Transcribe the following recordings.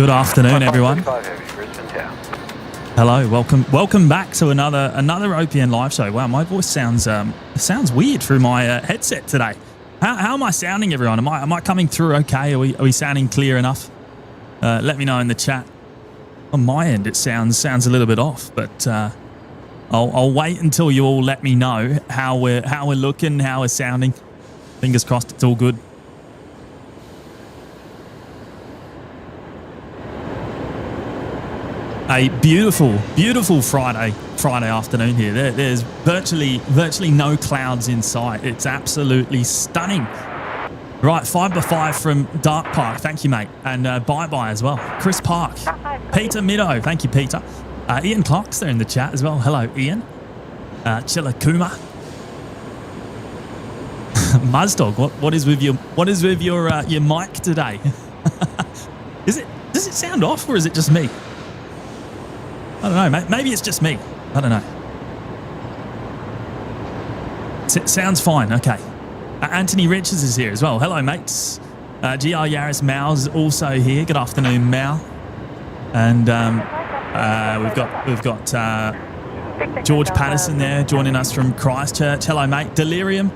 Good afternoon, everyone. Hello, welcome back to another OPN live show. Wow, my voice sounds weird through my headset today. How am I sounding, everyone? Am I coming through okay? Are we sounding clear enough? Let me know in the chat. On my end, it sounds a little bit off, but I'll wait until you all let me know how we're looking, how we're sounding. Fingers crossed, it's all good. A beautiful Friday afternoon here. There's virtually no clouds in sight. It's absolutely stunning. Right, 5x5 from Dark Park. Thank you, mate. And bye-bye as well. Chris Park. Peter Middo. Thank you, Peter. Ian Clark's there in the chat as well. Hello, Ian. Chilakuma. Muzdog, what is with your mic today? Does it sound off, or is it just me? I don't know, maybe it's just me. I don't know. It sounds fine, okay. Anthony Richards is here as well. Hello, mates. GR Yaris Mao's is also here. Good afternoon, Mao. And we've got George Patterson there joining us from Christchurch. Hello, mate. Delirium.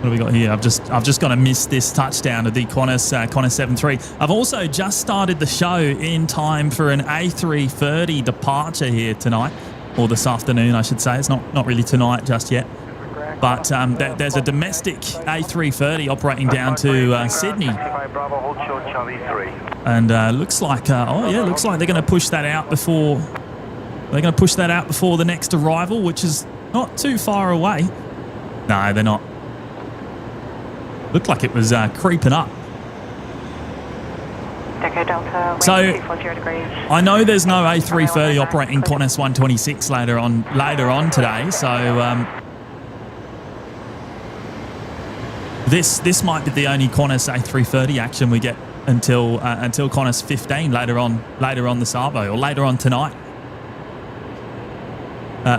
What have we got here? I've just got to miss this touchdown of the Qantas 7-3. I've also just started the show in time for an A330 departure here tonight, or this afternoon, I should say. It's not really tonight just yet. But there's a domestic A330 operating down to Sydney. And looks like they're going to push that out before the next arrival, which is not too far away. No, they're not. Looked like it was creeping up. So I know there's no A330 operating Qantas 126 later on today. So this might be the only Qantas A330 action we get until Qantas 15 later on this arvo, or later on tonight.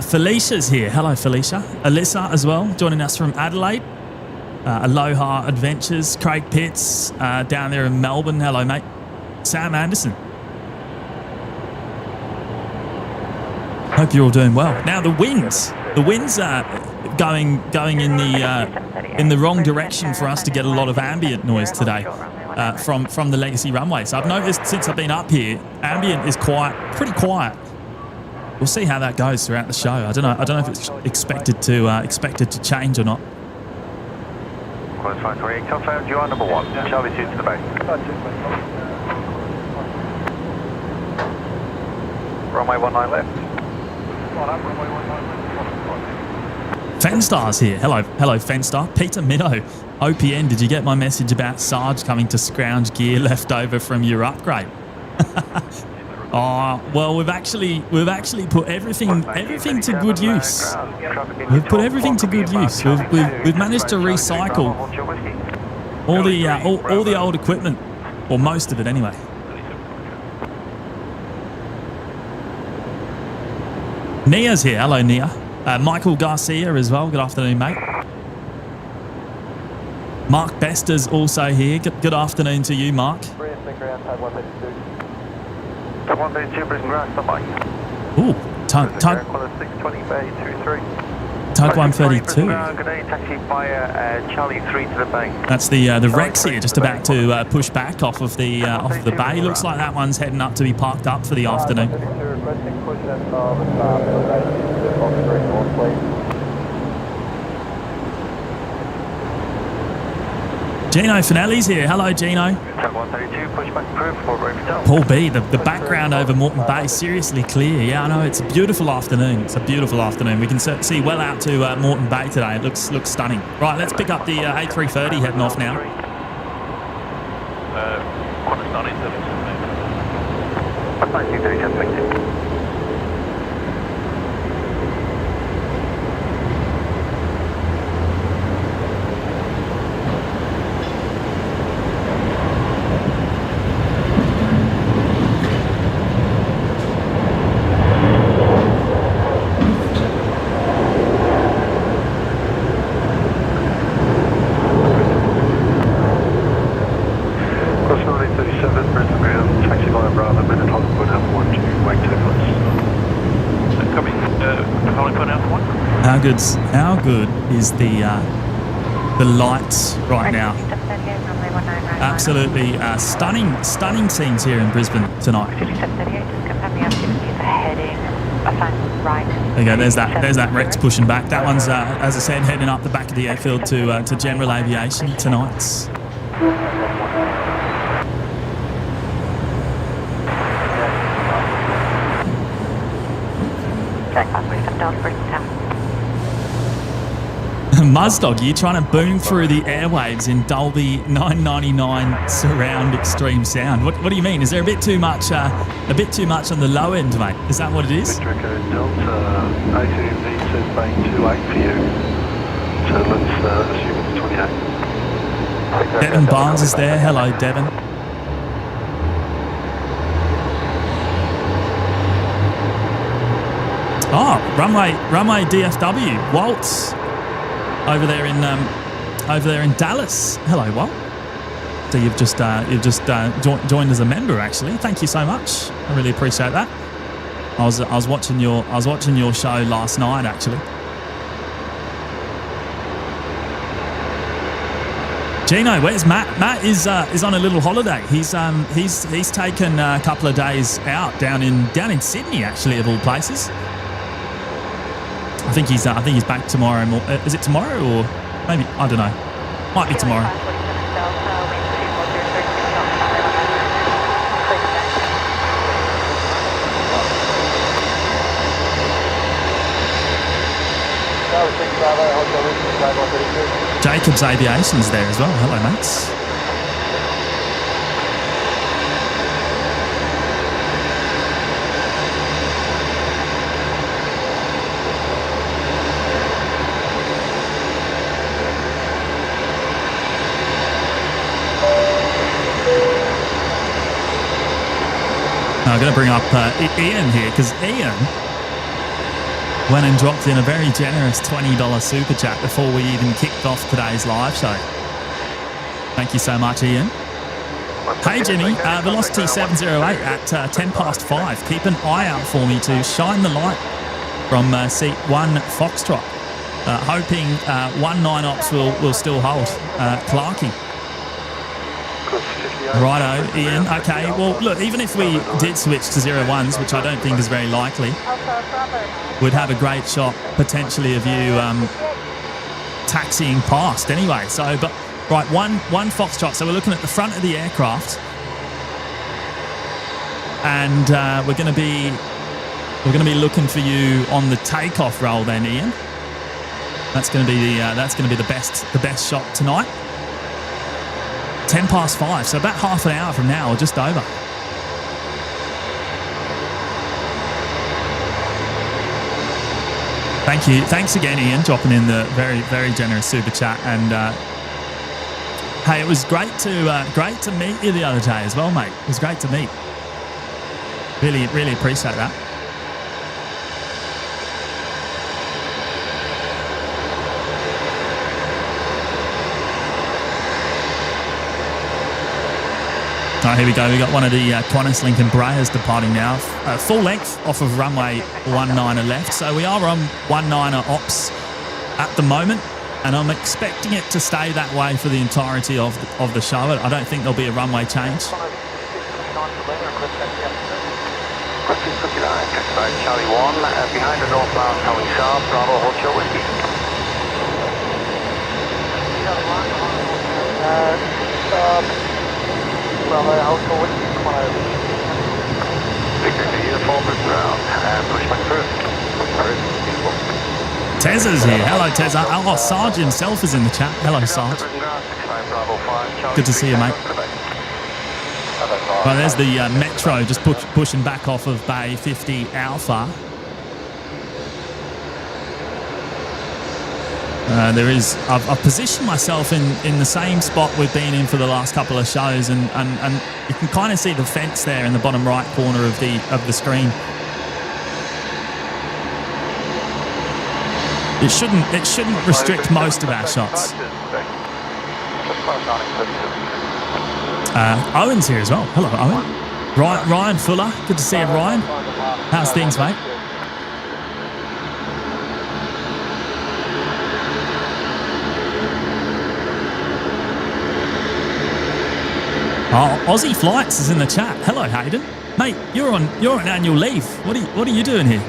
Felicia's here. Hello, Felicia. Alyssa as well, joining us from Adelaide. Aloha Adventures, Craig Pitts down there in Melbourne. Hello, mate. Sam Anderson. Hope you're all doing well. Now the winds are going in the wrong direction for us to get a lot of ambient noise today from the Legacy runway. So I've noticed since I've been up here, ambient is pretty quiet. We'll see how that goes throughout the show. I don't know if it's expected to change or not. Qantas 528, confirmed you are number 1. Charlie 2 to the bay. Runway 19 left. Fenstar's here. Hello Fenstar. Peter Middo. OPN, did you get my message about Sarge coming to scrounge gear left over from your upgrade? Oh, well, we've actually put everything to good use. We've put everything to good use. We've managed to recycle all the old equipment, or most of it anyway. Nia's here. Hello, Nia. Michael Garcia as well. Good afternoon, mate. Mark Bester's also here. Good afternoon to you, Mark. Ooh, Tug 132. That's the Rex here, just about to push back off of the bay. Looks like that one's heading up to be parked up for the afternoon. Gino Finelli's here. Hello, Gino. Paul B, the background over Moreton Bay, seriously clear. Yeah, I know, it's a beautiful afternoon. It's a beautiful afternoon. We can see well out to Moreton Bay today. It looks stunning. Right, let's pick up the A330 heading off now. good is the lights right now? Absolutely stunning scenes here in Brisbane tonight. There you go. There's that Rex pushing back. That one's as I said, heading up the back of the airfield to general aviation tonight. Muzdog, you're trying to boom through the airwaves in Dolby 999 surround extreme sound. What do you mean? Is there a bit too much on the low end, mate? Is that what it is? Delta ATC says bang 28 for you. So let's assume it's 28. Devon Barnes is there. Hello, Devon. Oh, runway DFW. Waltz over there in Dallas. Hello, Walt. So you've just joined as a member, actually. Thank you so much. I really appreciate that. I was watching your show last night, actually. Gino, where's Matt? Matt is on a little holiday. He's taken a couple of days out down in Sydney, actually, of all places. I think he's back tomorrow. Is it tomorrow or maybe, I don't know. Might be tomorrow. Jacob's Aviation's there as well. Hello, mates. I'm going to bring up Ian here, because Ian went and dropped in a very generous $20 super chat before we even kicked off today's live show. Thank you so much, Ian. Hey, Jimmy, Velocity 708 at 5:10. Keep an eye out for me to shine the light from seat 1 Foxtrot. Hoping 19 ops will still hold. Clarkey. Righto, Ian. Okay, well, look, even if we did switch to 01s, which I don't think is very likely, we'd have a great shot, potentially, of you taxiing past anyway. So, but, right, one Foxtrot. So we're looking at the front of the aircraft. And we're going to be looking for you on the takeoff roll then, Ian. That's going to be the best shot tonight. 5:10, so about half an hour from now, or just over. Thank you. Thanks again, Ian, dropping in the very, very generous super chat. And hey, it was great to meet you the other day as well, mate. It was great to meet. Really, really appreciate that. Oh, here we go. We got one of the Qantas Lincoln Breyers departing now. Full length off of runway 19er left. So we are on 19er ops at the moment, and I'm expecting it to stay that way for the entirety of the show. I don't think there'll be a runway change. Charlie 1, behind the northbound coming south, Bravo, hold short whiskey. Charlie 1, Bravo, hold short whiskey, come on over. Victor, uniform is ground, and push back through. Tezza's here. Hello, Tezza. Oh, Sarge himself is in the chat. Hello, Sarge. Good to see you, mate. Well, there's the Metro just pushing back off of Bay 50 Alpha. I've positioned myself in the same spot we've been in for the last couple of shows, and you can kind of see the fence there in the bottom right corner of the screen. It shouldn't restrict most of our shots. Owen's here as well. Hello, Owen. Ryan Fuller. Good to see you, Ryan. How's things, mate? Oh, Aussie Flights is in the chat. Hello, Hayden. Mate, you're on annual leave. What are you doing here?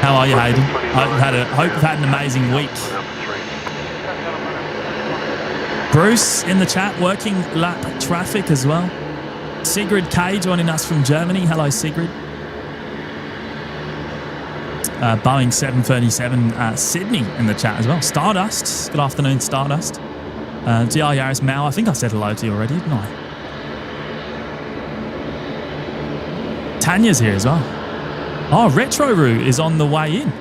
How are you, Hayden? Hope you've had an amazing week. Bruce in the chat, working lap traffic as well. Sigrid K joining us from Germany. Hello, Sigrid. Boeing 737 Sydney in the chat as well. Stardust. Good afternoon, Stardust. GR Yaris Mao. I think I said hello to you already, didn't I? Tanya's here as well. Oh, Retro-Roo is on the way in.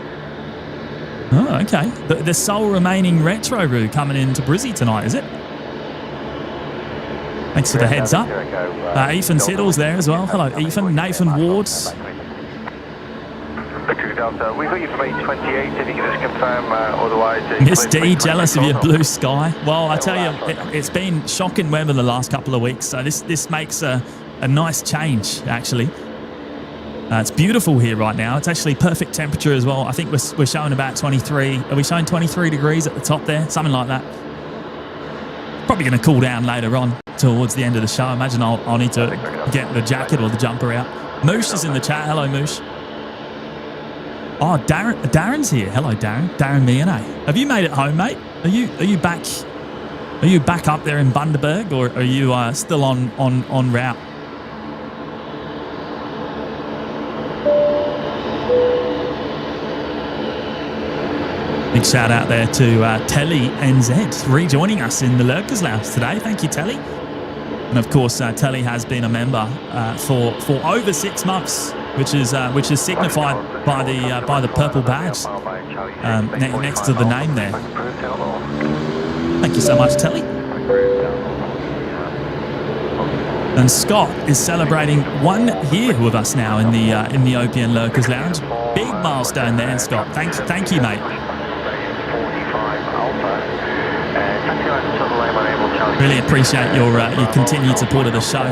Oh, okay. The sole remaining Retro-Roo coming into Brizzy tonight, is it? Thanks for the heads up. Ethan Siddle's there as well. Hello, Ethan. Nathan Ward's. We've got you from 828, if you can just confirm, otherwise... Miss D, jealous of your blue sky. Well, I tell you, it's been shocking weather the last couple of weeks, so this makes a nice change, actually. It's beautiful here right now. It's actually perfect temperature as well. I think we're showing about 23. Are we showing 23 degrees at the top there? Something like that. Probably going to cool down later on towards the end of the show. I imagine I'll need to get the jacket or the jumper out. Moosh is in the chat. Hello, Moosh. Oh, Darren's here. Hello, Darren. Darren BNE. Have you made it home, mate? Are you back? Are you back up there in Bundaberg, or are you still on route? Big shout out there to Telly NZ rejoining us in the Lurkers Lounge today. Thank you, Telly. And of course, Telly has been a member for over 6 months, which is signified by the purple badge next to the name there. Thank you so much, Telly. And Scott is celebrating 1 year with us now in the OPN Lurkers Lounge. Big milestone there, Scott. Thank you, mate. Really appreciate your continued support of the show.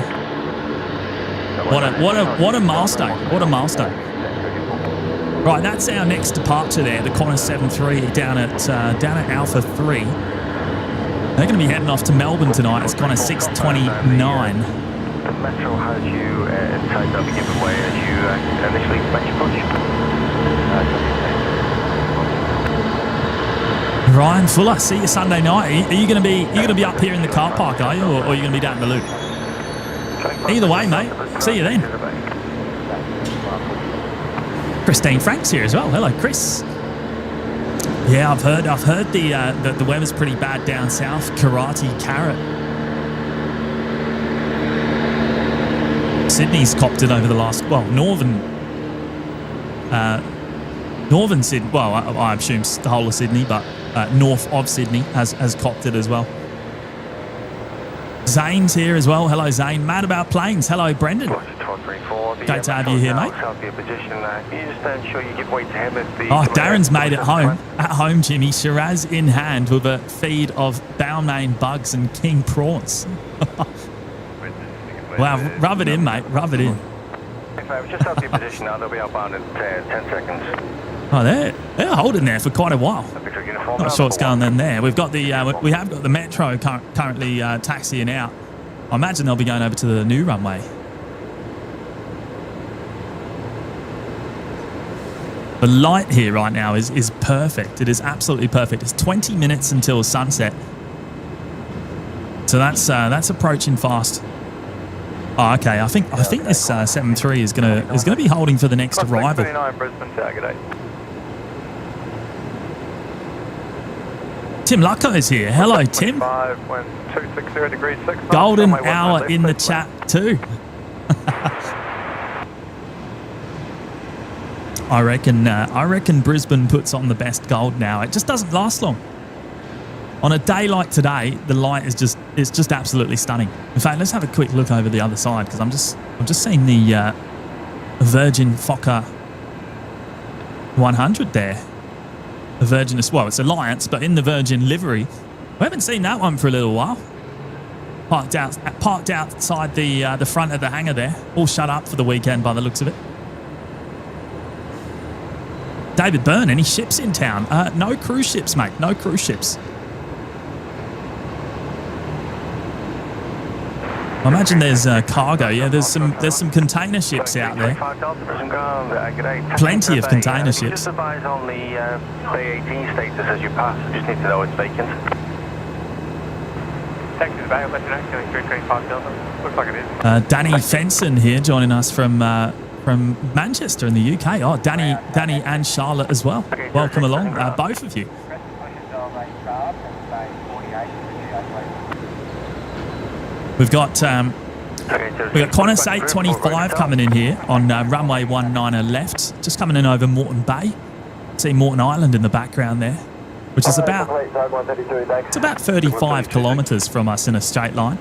What a milestone! What a milestone! Right, that's our next departure there. The Qantas 73 down at Alpha 3. They're going to be heading off to Melbourne tonight. It's Qantas 629. The Metro has you inside the giveaway as you initially make your push. Ryan Fuller, see you Sunday night. Are you going to be up here in the car park, are you, or are you going to be down in the loop? Either way, mate. See you then. Christine Frank's here as well. Hello, Chris. Yeah, I've heard the weather's pretty bad down south. Karate Carrot. Sydney's copped it over the last northern Sydney. Well, I assume the whole of Sydney, but north of Sydney has copped it as well. Zane's here as well. Hello, Zane. Mad about planes. Hello, Brendan. Great to have you here, mate. Oh, Darren's made it home. At home, Jimmy. Shiraz in hand with a feed of Balmain bugs and king prawns. Wow, rub it in, mate. Rub it in. Just help your position now. They'll be outbound in 10 seconds. Oh, they're holding there for quite a while. Not sure what's going on there. We have got the Metro currently taxiing out. I imagine they'll be going over to the new runway. The light here right now is perfect. It is absolutely perfect. It's 20 minutes until sunset, so that's approaching fast. Oh, okay. I think this 73 is gonna be holding for the next arrival. Tim Lucko is here. Hello, Tim. Golden hour in the chat too. I reckon Brisbane puts on the best gold now. It just doesn't last long. On a day like today, the light is just absolutely stunning. In fact, let's have a quick look over the other side, because I'm just seeing the Virgin Fokker 100 there. The Virgin, well, it's Alliance, but in the Virgin livery. We haven't seen that one for a little while. Parked outside the front of the hangar there. All shut up for the weekend by the looks of it. David Byrne, any ships in town? No cruise ships, mate. No cruise ships. I imagine there's cargo. Yeah, there's some container ships out there. Plenty of container ships. Just advise on the Bay 18 status as you pass. I just need to know it's vacant. Taxi to the Bay, I'll let you know. Going 325 Delta. Looks like it is. Danny Fenson here joining us from Manchester in the UK. Oh, Danny and Charlotte as well. Welcome along, both of you. We've got Qantas 825 coming in here on runway 19 left, just coming in over Moreton Bay. See Moreton Island in the background there, which is about 35 kilometres from us in a straight line.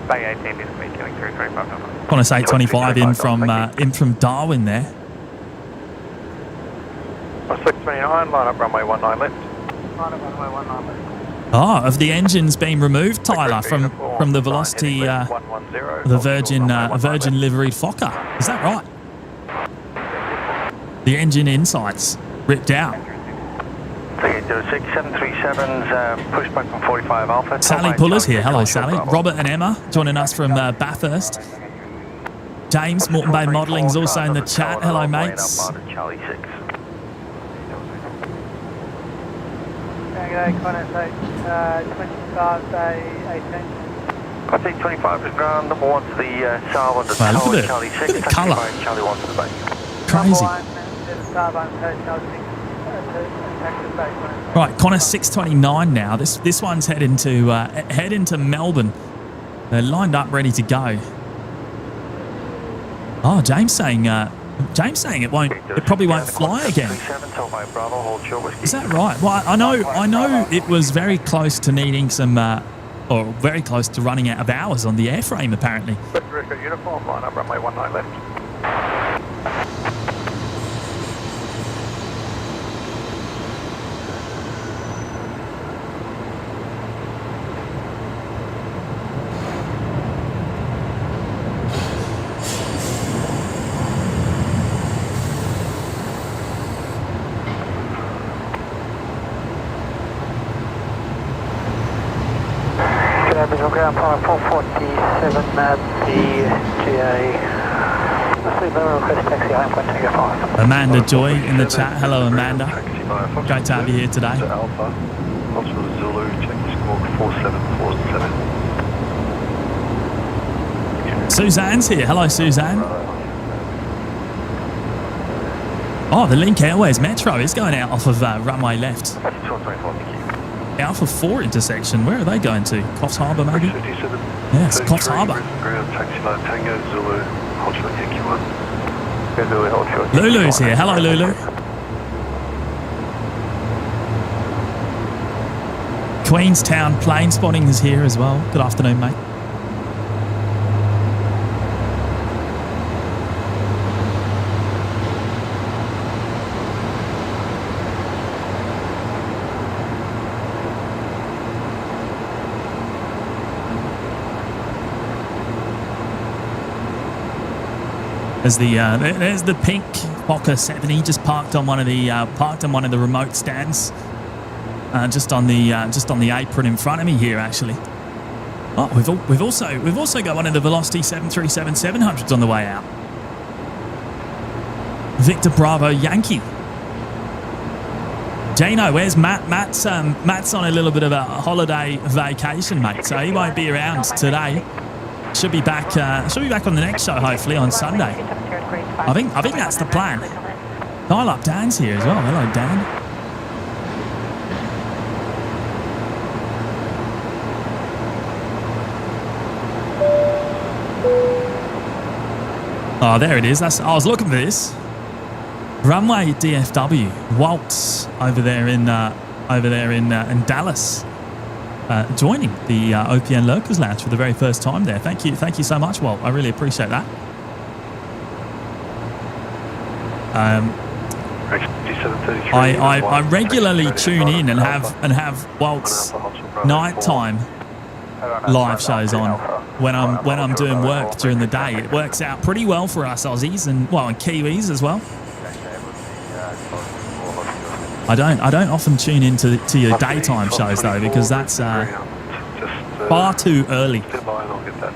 Bay 18 is me killing 335. Qantas 825 in from Darwin there. 629, line up runway 19 left. Line up runway 19 left. Oh, have the engines been removed, Tyler, from the Velocity, the Virgin liveried Fokker? Is that right? The engine insides ripped out. 737's pushback from 45 Alpha. Sally Puller's here. Hello, Sally. Robert and Emma joining us from Bathurst. James, Moreton Bay Modelling's also in the chat. Hello, mates. Qantas 25 is ground, number 1 to the southward of Charlie 6. Look at the colour. Charlie 1 to the bay. Crazy. Right, Qantas 629 now. This one's head into Melbourne. They're lined up, ready to go. Oh, James saying it probably won't fly again. Is that right? Well, I know it was very close to needing some, or very close to running out of hours on the airframe apparently. Uniform, line up runway 19 left. Ground final 447 at the GA. Request taxi home point take 5. Amanda Joy in the chat. Hello, Amanda. Great to have you here today. Alpha, Foxtrot Zulu, check your squawk 4747. Suzanne's here. Hello, Suzanne. Oh, the Link Airways Metro is going out off of runway left. Alpha 4 intersection. Where are they going to? Coffs Harbour, maybe? Yes, Coffs Harbour. Ground taxi line Tango Zulu, hold short Yankee 1. Lulu's here. Hello, Lulu. Queenstown Plane Spotting is here as well. Good afternoon, mate. There's the pink Fokker 70 just parked on one of the remote stands, just on the apron in front of me here actually. Oh, we've also got one of the Velocity 737-700s on the way out. Victor Bravo Yankee. Gino, where's Matt? Matt's on a little bit of a holiday vacation, mate, so he won't be around today. Should be back on the next show hopefully on Sunday. I think that's the plan. Dial up Dan's here as well. Hello, Dan. Oh, there it is. I was looking for this. Runway DFW, Waltz over there in Dallas, joining the OPN Lurkers Lounge for the very first time there. Thank you so much, Walt. I really appreciate that. I regularly tune in and have Walt's nighttime live shows on when I'm doing work during the day. It works out pretty well for us Aussies and Kiwis as well. I don't often tune into your daytime shows though, because that's far too early. Stand by and I'll get that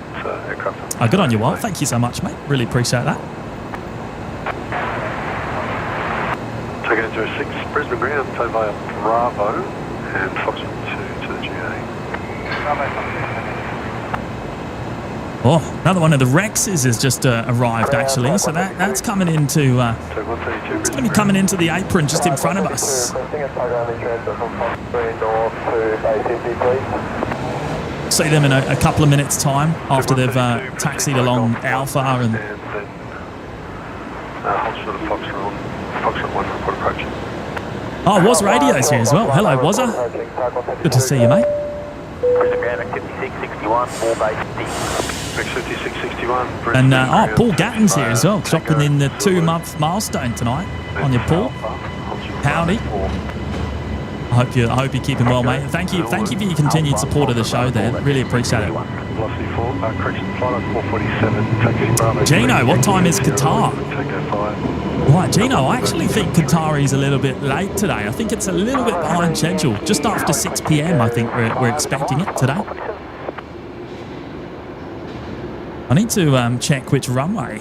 aircraft. Good on you, Walt. Thank you so much, mate. Really appreciate that. Takeoff 06, Brisbane ground, tow via Bravo and Foxtrot 2 to the GA. Oh, another one of the Rexes has just arrived actually, so that's coming into it's going to be coming into the apron just in front of us. See them in a couple of minutes' time after they've taxied along Alpha and. Foxtrot 1 report approaching. Oh, Was Radio's here as well. Hello, Wazza. Good to see you, mate. Brisbane ground, 5661, 4 base D. X5661. And Paul Gatton's here as well, dropping in the 2-month milestone tonight on your Paul. Howdy. I hope you're keeping well, mate. Thank you for your continued support of the show there. Really appreciate it. Velocity 4, correction, flight 447, taxi Bravo. Gino, what time is Qatar? Takeoff 5. Right, Gino, I actually think Qatari's a little bit late today. I think it's a little bit behind schedule. Just after 6 p.m. I think we're expecting it today. I need to check which runway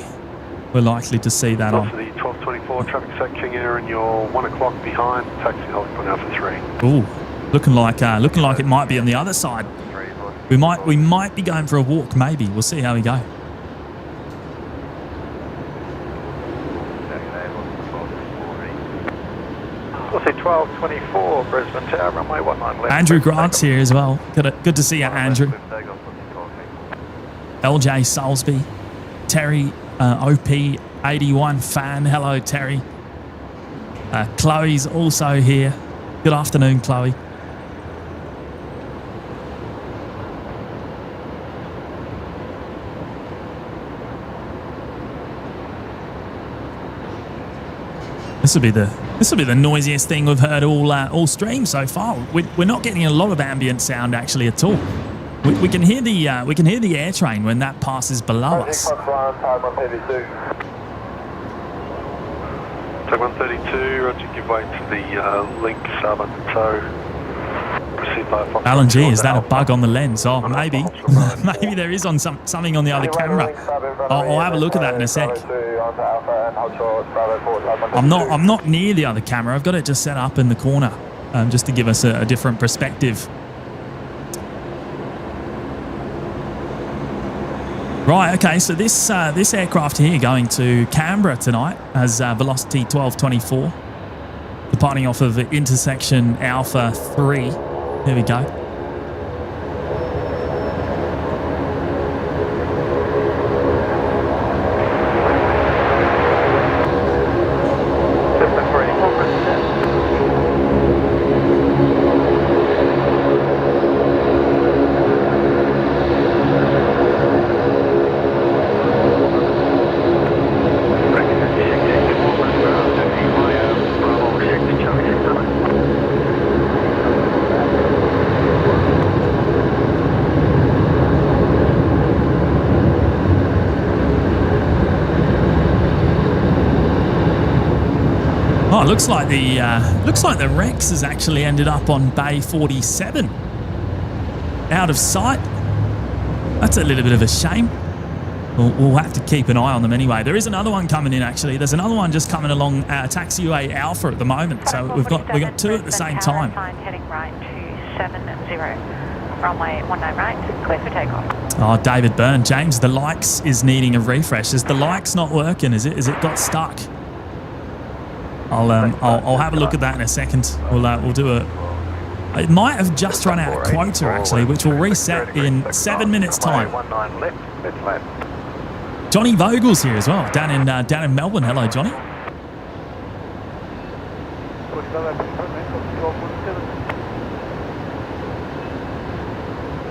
we're likely to see that on. Velocity 1224, traffic set King Air, and you're 1 o'clock behind, taxi holding for Alpha 3. Ooh, looking like it might be on the other side. We might be going for a walk, maybe. We'll see how we go. Velocity 1224, Brisbane Tower, runway 19 left. Andrew Grant's here as well. Good to see you, Andrew. LJ Salisbury, Terry OP81 fan. Hello, Terry. Chloe's also here. Good afternoon, Chloe. This will be the noisiest thing we've heard all stream so far. We're not getting a lot of ambient sound actually at all. We can hear the air train when that passes below us. Take 132, roger, give way to the link sub and tow. Alan G, is that a bug on the lens? Oh, maybe. Maybe there is on something on the other camera. I'll have a look at that in a sec. I'm not near the other camera. I've got it just set up in the corner, just to give us a different perspective. Right, okay, so this aircraft here going to Canberra tonight as Velocity 1224, departing off of intersection Alpha 3. There we go. Oh, looks like the Rex has actually ended up on Bay 47. Out of sight. That's a little bit of a shame. We'll have to keep an eye on them anyway. There is another one coming in actually. There's another one just coming along taxiway Alpha at the moment. So we've got two at the same time. Heading right to 70. Runway 19 right, clear for takeoff. Oh, David Byrne. James, the likes is needing a refresh. Is the likes not working? Is it got stuck? I'll have a look at that in a second. We'll do a. It might have just run out of quota actually, which will reset in 7 minutes time. Johnny Vogel's here as well, down in Melbourne. Hello, Johnny.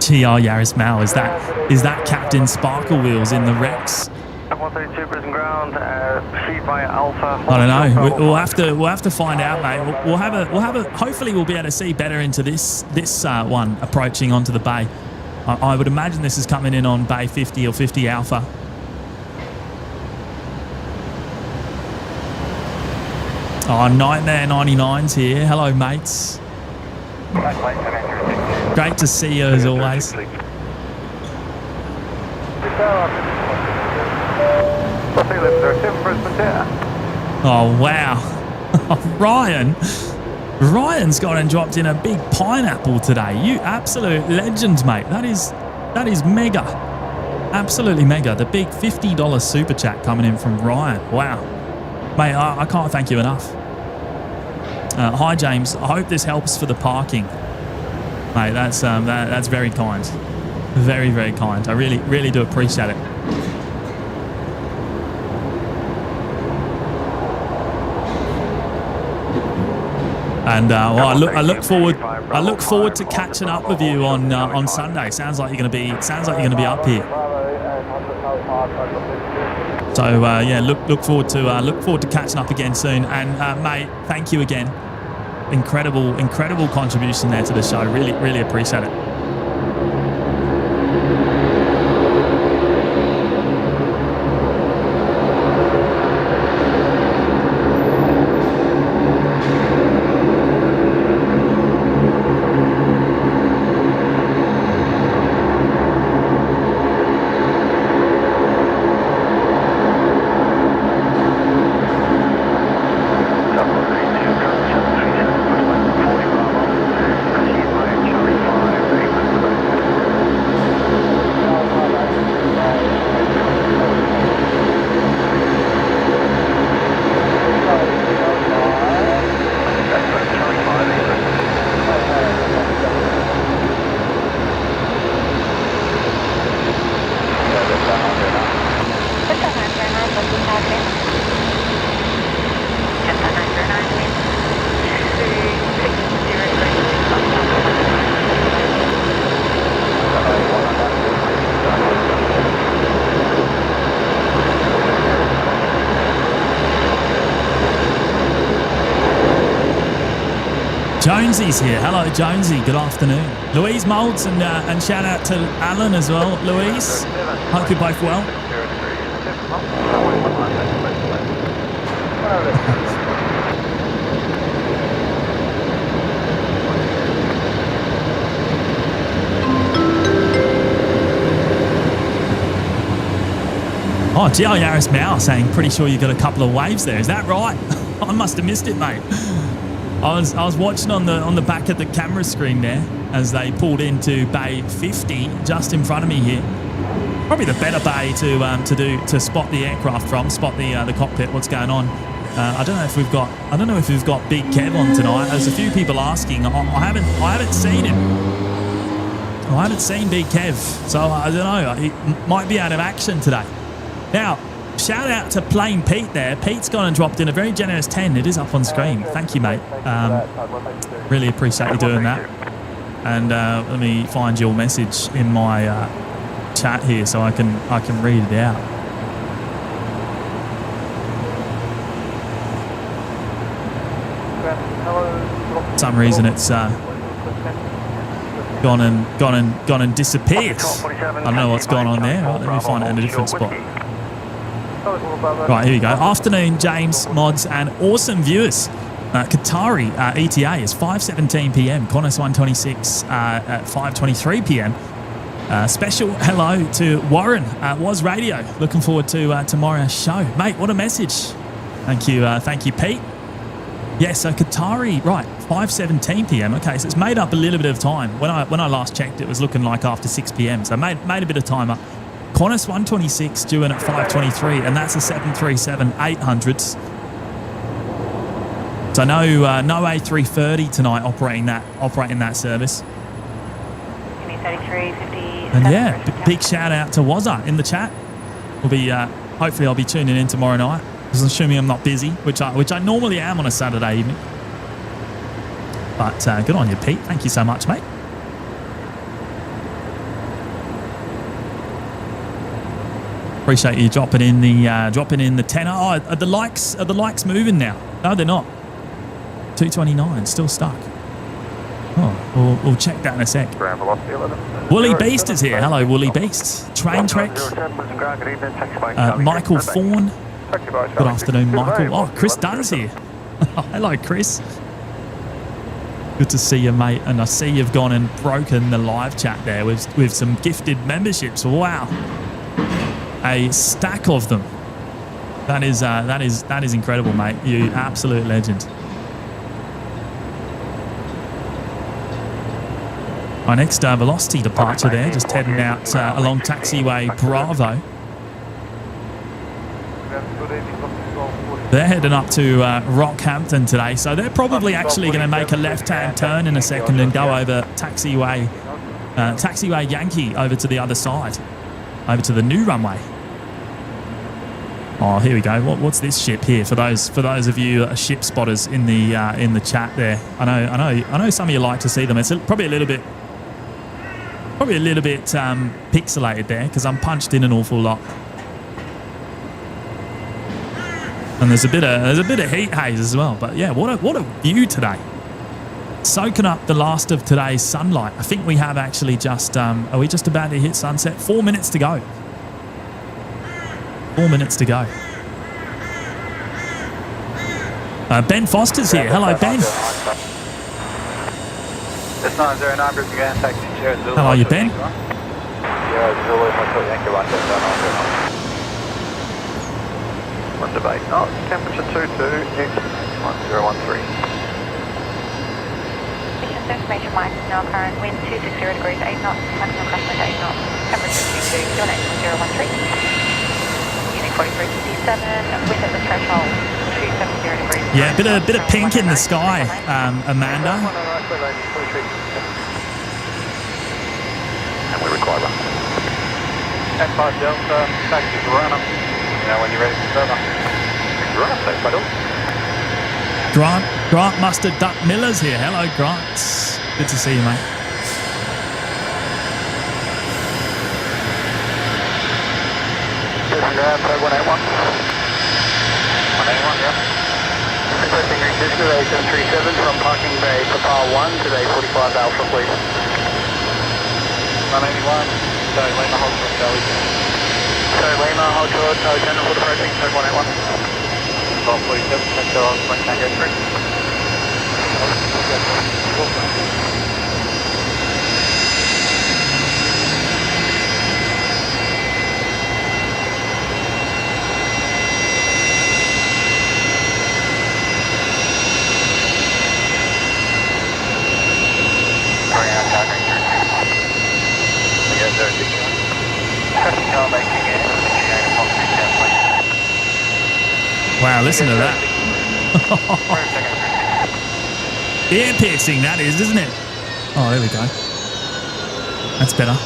GR Yaris Mal, is that Captain Sparkle Wheels in the Rex? 132 Brisbane ground, proceed via Alpha. I don't know. We'll have to find out, mate. We'll have a. Hopefully, we'll be able to see better into this one approaching onto the bay. I would imagine this is coming in on Bay 50 or 50 Alpha. Oh, Nightmare 99's here. Hello, mates. Great to see you as always. Oh, wow. Ryan's gone and dropped in a big pineapple today. You absolute legend, mate. That is mega. Absolutely mega. The big $50 super chat coming in from Ryan. Wow. Mate, I can't thank you enough. Hi, James. I hope this helps for the parking. Mate, that's very kind. Very, very kind. I really, really do appreciate it. And well, I look forward to catching up with you on Sunday. Sounds like you're going to be up here. So yeah, look forward to catching up again soon. And mate, thank you again. Incredible contribution there to the show. Really, really appreciate it. Jonesy's here. Hello, Jonesy. Good afternoon. Louise Moulds and shout out to Alan as well. Louise, hope you're both well. Oh, GL Yaris Mao saying, pretty sure you got a couple of waves there. Is that right? I must have missed it, mate. I was watching on the back of the camera screen there as they pulled into bay 50 just in front of me here. Probably the better bay to spot the aircraft from, spot the cockpit. What's going on? I don't know if we've got Big Kev on tonight. There's a few people asking. I haven't seen him. I haven't seen Big Kev, so I don't know. He might be out of action today. Now, shout out to Plain Pete there. Pete's gone and dropped in a very generous 10. It is up on screen. Thank you, mate. Really appreciate you doing that. And let me find your message in my chat here so I can read it out. For some reason it's gone and disappeared. I don't know what's gone on there. Right, let me find it in a different spot. Right, here we go. Afternoon, James, mods, and awesome viewers. Qatari ETA is 5:17 p.m. Qantas 126 at 5:23 p.m. Special hello to Warren at Was Radio. Looking forward to tomorrow's show, mate. What a message! Thank you, Pete. Yes, so Qatari, right, 5:17 p.m. Okay, so it's made up a little bit of time. When I last checked, it was looking like after 6 p.m. So made a bit of time up. Qantas 126 due in at 5:23, and that's a 737-800s. So no A330 tonight operating that service. Give me 3350. And yeah, big shout out to Wazza in the chat. We'll be hopefully I'll be tuning in tomorrow night. Just assuming I'm not busy, which I normally am on a Saturday evening. But good on you, Pete. Thank you so much, mate. Appreciate you dropping in the tenner. Oh, are the likes moving now? No, they're not. 229, still stuck. Oh, we'll check that in a sec. Woolly Beast is here. Hello, Woolly Beast. Train Trek. Michael Fawn. Good afternoon, Michael. Oh, Chris Dunn's here. Hello, Chris. Good to see you, mate. And I see you've gone and broken the live chat there with some gifted memberships. Wow, a stack of them. That is incredible, mate. You absolute legend. Our next velocity departure there, just heading out along taxiway Bravo. They're heading up to Rockhampton today, so they're probably actually going to make a left-hand turn in a second and go over taxiway Yankee over to the other side, over to the new runway. Oh, here we go. What's this ship here? For those of you ship spotters in the chat there, I know some of you like to see them. It's probably a little bit pixelated there because I'm punched in an awful lot. And there's a bit of heat haze as well. But yeah, what a view today. Soaking up the last of today's sunlight. I think we have actually just are we just about to hit sunset? 4 minutes to go. 4 minutes to go. Ben Foster's here. Hello, Ben. It's 909 Brisbane again, taxi Sierra Zulu. How are you, Ben? Sierra Zulu, Hotel Yankee 109. One debate. Oh, temperature 22, X 1013. Information Mike, now current wind 260 degrees, 8 knots, maximum cross wind 8 knots, temperature 22, fuel X 1013. Unit 4357, wind at the threshold 270 degrees. Yeah, a bit of pink in the sky, Amanda. And we require that. F5 Delta, taxi to Rana. Now when you're ready for further. Rana, safe by Grant Mustard Duck Miller's here. Hello, Grant. Good to see you, mate. Disregard, 181. 181, yeah. Requesting reposition of A737 from Parking Bay, Papa 1 to Day 45 Alpha, please. 181, Day Lima, hold short, Charlie. Day Lima, hold short, Charlie, General for approaching, code 181. 1247, check the on, Tango 3. Wow, listen to that. Ear piercing, that is, isn't it? Oh, there we go. That's better.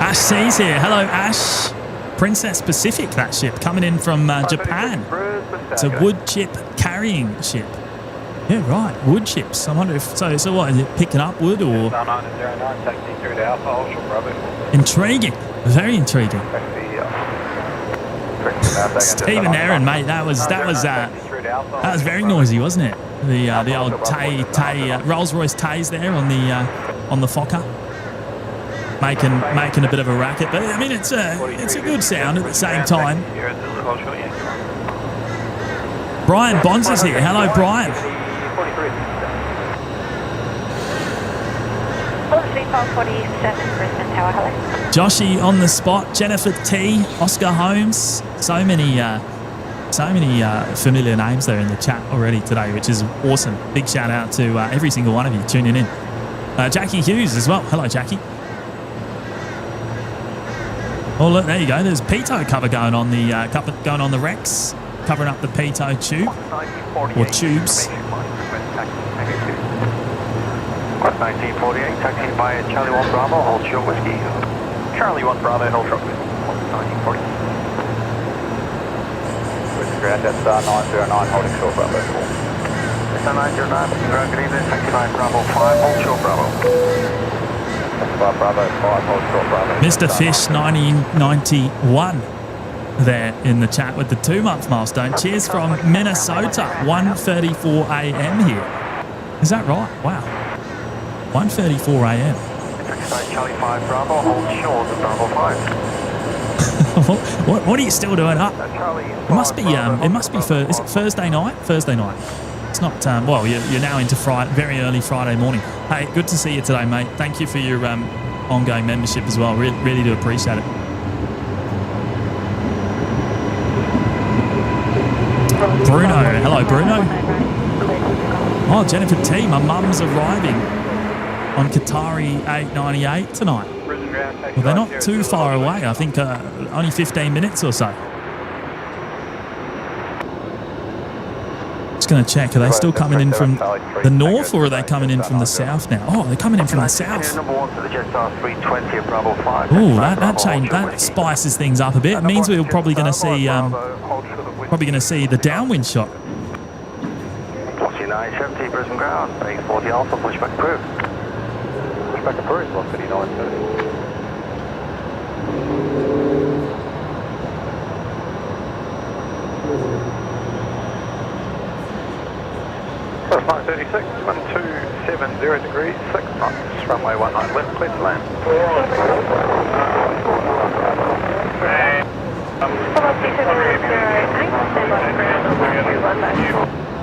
Ash C's here. Hello, Ash. Princess Pacific, that ship, coming in from Japan. It's a wood chip carrying ship. Yeah, right, wood chips. I wonder if, so what, is it picking up wood or? Intriguing, very intriguing. Stephen Aaron, mate, that was very noisy, wasn't it? The old Rolls-Royce Tays there on the Fokker. Making a bit of a racket, but I mean it's a good sound at the same time. Brian Bonds is here. Hello, Brian. Joshy on the spot. Jennifer T. Oscar Holmes. So many familiar names there in the chat already today, which is awesome. Big shout out to every single one of you tuning in. Jackie Hughes as well. Hello, Jackie. Oh look, there you go. There's pitot cover going on the Rex, covering up the pitot tube or tubes. 1948, taxiing by Charlie 1 Bravo, hold short whiskey. Charlie 1 Bravo, hold short whiskey. 1940. With the ground, that's 909, holding short Bravo. That's 909, good evening, taxi by Bravo 5, hold short Bravo. Bravo 5, hold short Bravo. Mr. Fish 1991 there in the chat with the 2-month milestone. Cheers from Minnesota, 1:34 a.m. here. Is that right? Wow. 1:34 a.m. Charlie 5 Bravo, hold short of Bravo 5. What are you still doing up? Charlie It must be. Is it Thursday night? Thursday night. It's not. Well, you're now into very early Friday morning. Hey, good to see you today, mate. Thank you for your ongoing membership as well. Really do appreciate it. Bruno, hello, Bruno. Oh, Jennifer T, my mum's arriving on Qatari 898 tonight. Well, they're not too far away. I think only 15 minutes or so. Just going to check. Are they still coming in from the north, or are they coming in from the south now? Oh, they're coming in from the south. Oh, that spices things up a bit. It means we're probably going to see the downwind shot. 970 Brisbane ground, 840 Alpha, pushback approved. Pushback approved, 139.30. 36, 1270 degrees, 6 knots, runway 19 left, clear to land.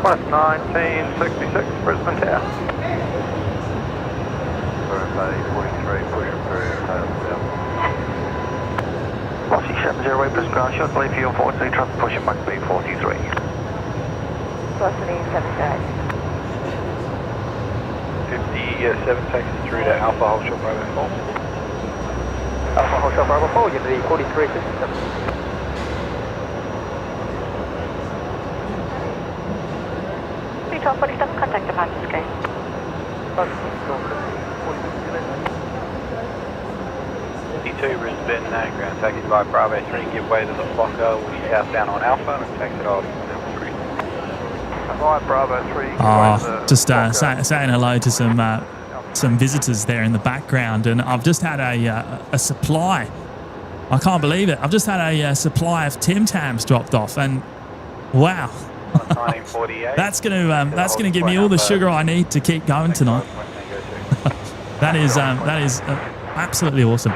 Plus 1966, Brisbane Tower. 43, push approved, Aussie 70 Brisbane ground, short delay for you, unfortunately, traffic pushing back B43. Velocity 78. 57 taxis through to Alpha Hold Short Bravo 4. Alpha Hold Short Bravo 4, Unity 4357. B1247, contact departure screen. 52 Brisbane, ground taxi by Bravo 3, give way to the Fokker, we'll be southbound on Alpha and taxi off. Bravo 3. Just saying hello to some visitors there in the background, and I've just had a supply. I can't believe it. I've just had a supply of Tim Tams dropped off, and wow, that's gonna give me all the sugar I need to keep going tonight. that is absolutely awesome.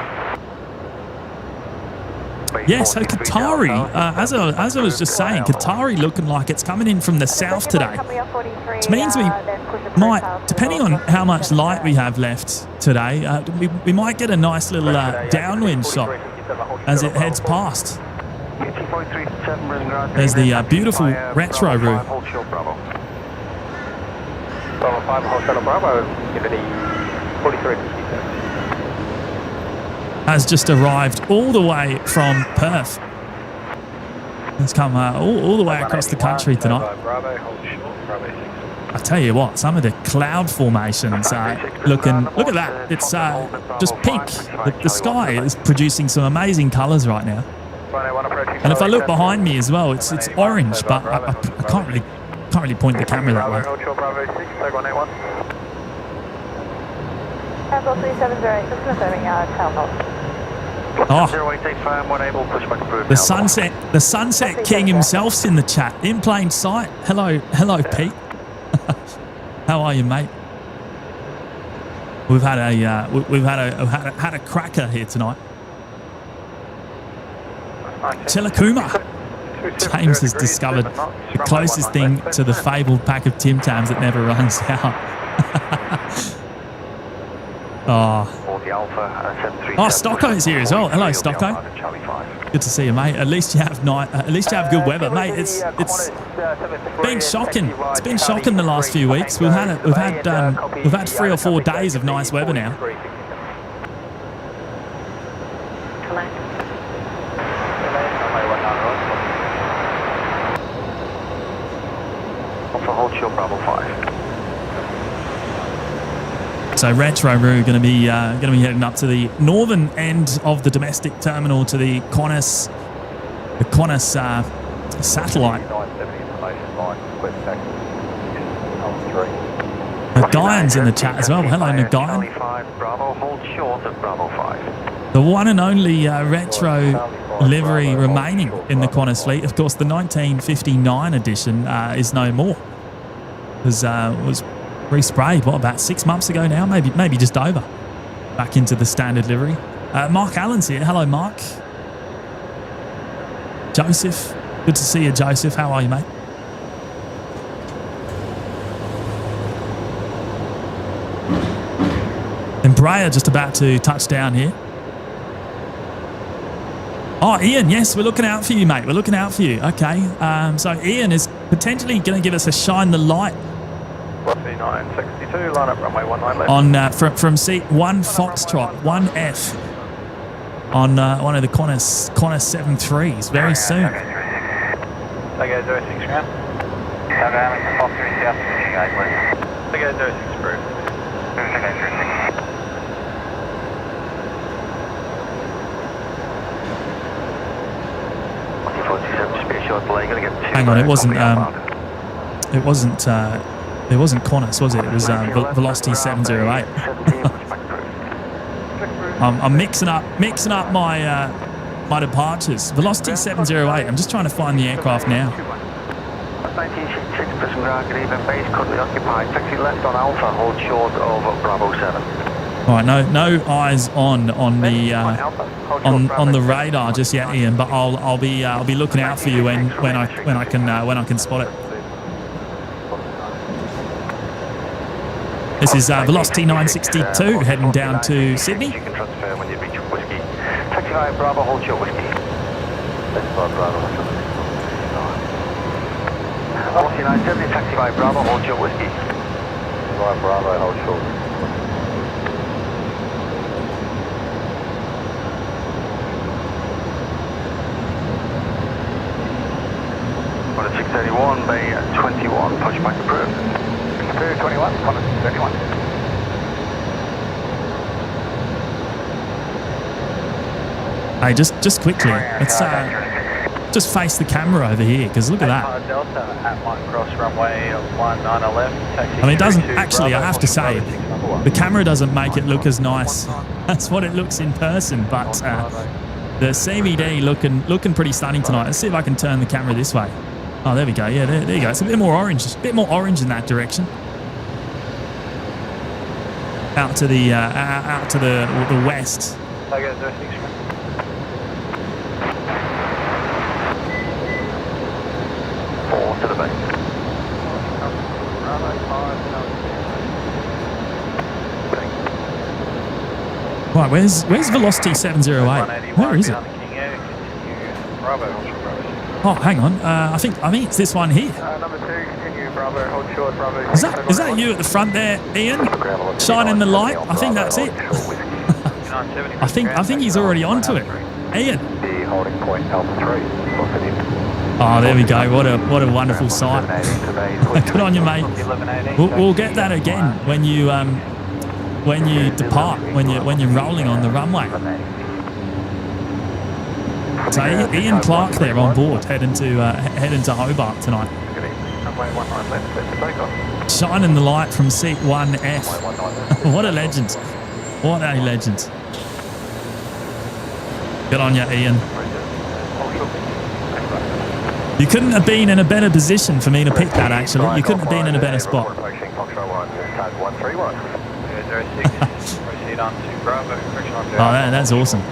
Yeah, so Qatari, as I was just saying, Qatari looking like it's coming in from the south today. Which means we might, depending on how much light we have left today, we might get a nice little downwind shot as it heads past. There's the beautiful retro route. Has just arrived all the way from Perth. It's come all the way across the country tonight. I tell you what, some of the cloud formations are looking. Look at that! It's just pink. The sky is producing some amazing colours right now. And if I look behind me as well, it's orange, but I can't really point the camera that way. Oh, the sunset king himself's in the chat, in plain sight. Hello, Pete. How are you, mate? We've had a cracker here tonight. Tilakuma. James has discovered the closest thing to the fabled pack of Tim Tams that never runs out. Oh, Stocko's here as well. Hello, Stocko. Good to see you, mate. At least you have good weather, mate. It's been shocking. It's been shocking the last few weeks. We've had 3 or 4 days of nice weather now. So Retro Roo going to be heading up to the northern end of the domestic terminal to the Qantas satellite. Nagayan's in the chat as well. Hello, Nagayan. The one and only retro livery remaining in the Qantas fleet. Of course, the 1959 edition is no more. Was Resprayed, what, about 6 months ago now? Maybe just over. Back into the standard livery. Mark Allen's here. Hello, Mark. Joseph. Good to see you, Joseph. How are you, mate? Embraer just about to touch down here. Oh, Ian, yes, we're looking out for you, mate. We're looking out for you. Okay. So Ian is potentially going to give us a shine the light 962, line up runway 19 left. on from seat 1 Foxtrot, 1F on one of the Qantas 73s very soon. Take 06 ground. Foster in south pushing 8, please. Take 06 approved. Take 06. Hang on, it wasn't Qantas, was it? It was Velocity 708. I'm mixing up my departures. Velocity 708. I'm just trying to find the aircraft now. 1966 Brisbane Airport, base currently occupied. Taxi left on Alpha, hold short over Bravo 7. All right, no eyes on the radar just yet, Ian. But I'll be looking out for you when I can spot it. This is Velocity 962 heading down to Sydney. You can transfer when you reach whiskey. Taxi via Bravo, hold short whiskey. Velocity 970, taxi via Bravo, hold short whiskey. Via Bravo, hold short. On a 631, Bay 21, pushback approved. 621, Qantas 31. Hey, just quickly, let's just face the camera over here, because look at that. Delta at 1 cross runway 19 left. I mean, it doesn't actually. I have to say, the camera doesn't make it look as nice. That's what it looks in person, but the CVD looking pretty stunning tonight. Let's see if I can turn the camera this way. Oh, there we go. Yeah, there you go. It's a bit more orange in that direction. Out to the west. To the bay. Right, where's Velocity 708? Where is it? Oh, hang on. I think it's this one here. Number 2, continue Bravo, hold short, Bravo. Is that you at the front there, Ian? Shining the light? I think that's it. I think he's already onto it. Ian. The holding point Alpha 3. Oh, there we go. What a wonderful sight. Good on you, mate. We'll get that again when you depart, when you're rolling on the runway. So Ian Clark there on board, heading to Hobart tonight. Shining the light from seat 1F. What a legend. What a legend. Good on you, Ian. You couldn't have been in a better position for me to pick that, actually. You couldn't have been in a better spot. Oh, that's awesome.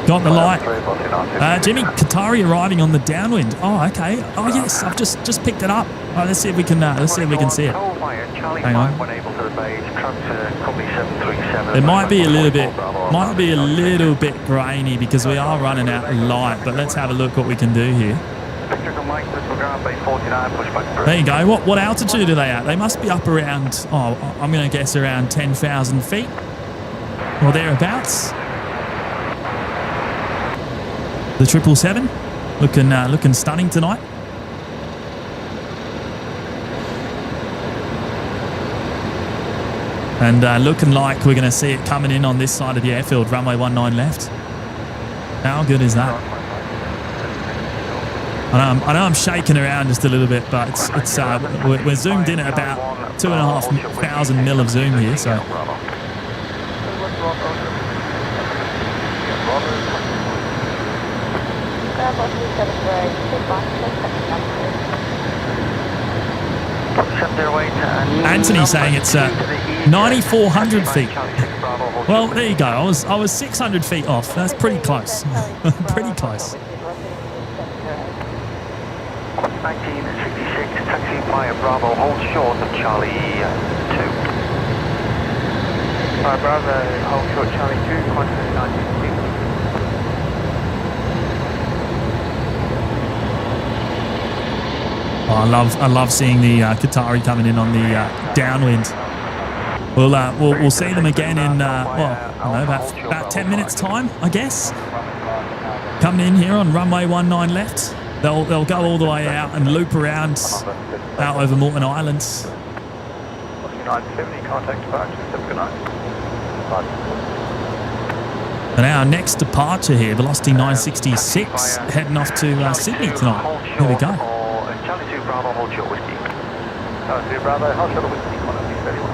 Got the light. Jimmy Qatari arriving on the downwind. Oh, okay. Oh, yes. I've just picked it up. Oh, let's see if we can see it. Hang on. It might be a little bit grainy because we are running out of light. But let's have a look what we can do here. There you go. What altitude are they at? They must be up around. Oh, I'm going to guess around 10,000 feet or thereabouts. The 777 looking stunning tonight. And looking like we're going to see it coming in on this side of the airfield, runway 19 left. How good is that? I know I'm shaking around just a little bit, but we're zoomed in at about 2,500 mil of zoom here, so. Bravo 370, goodbye, Anthony saying it's 9,400 feet. Well, there you go. I was 600 feet off. That's pretty close. Pretty close. 1966, taxi via Bravo, hold short of Charlie 2. Bravo, hold short Charlie 2, quantity 1960. Oh, I love seeing the Qatari coming in on the downwind. We'll see them again in about 10 minutes time, I guess. Coming in here on runway 19 left. They'll go all the way out and loop around out over Morton Island. 970, contact departure, 7 good night. And our next departure here, velocity 966, heading off to Sydney tonight. Here we go. Charlie 2 Bravo, hold short whiskey. Charlie 2 Bravo, hold short whiskey, quantity 31.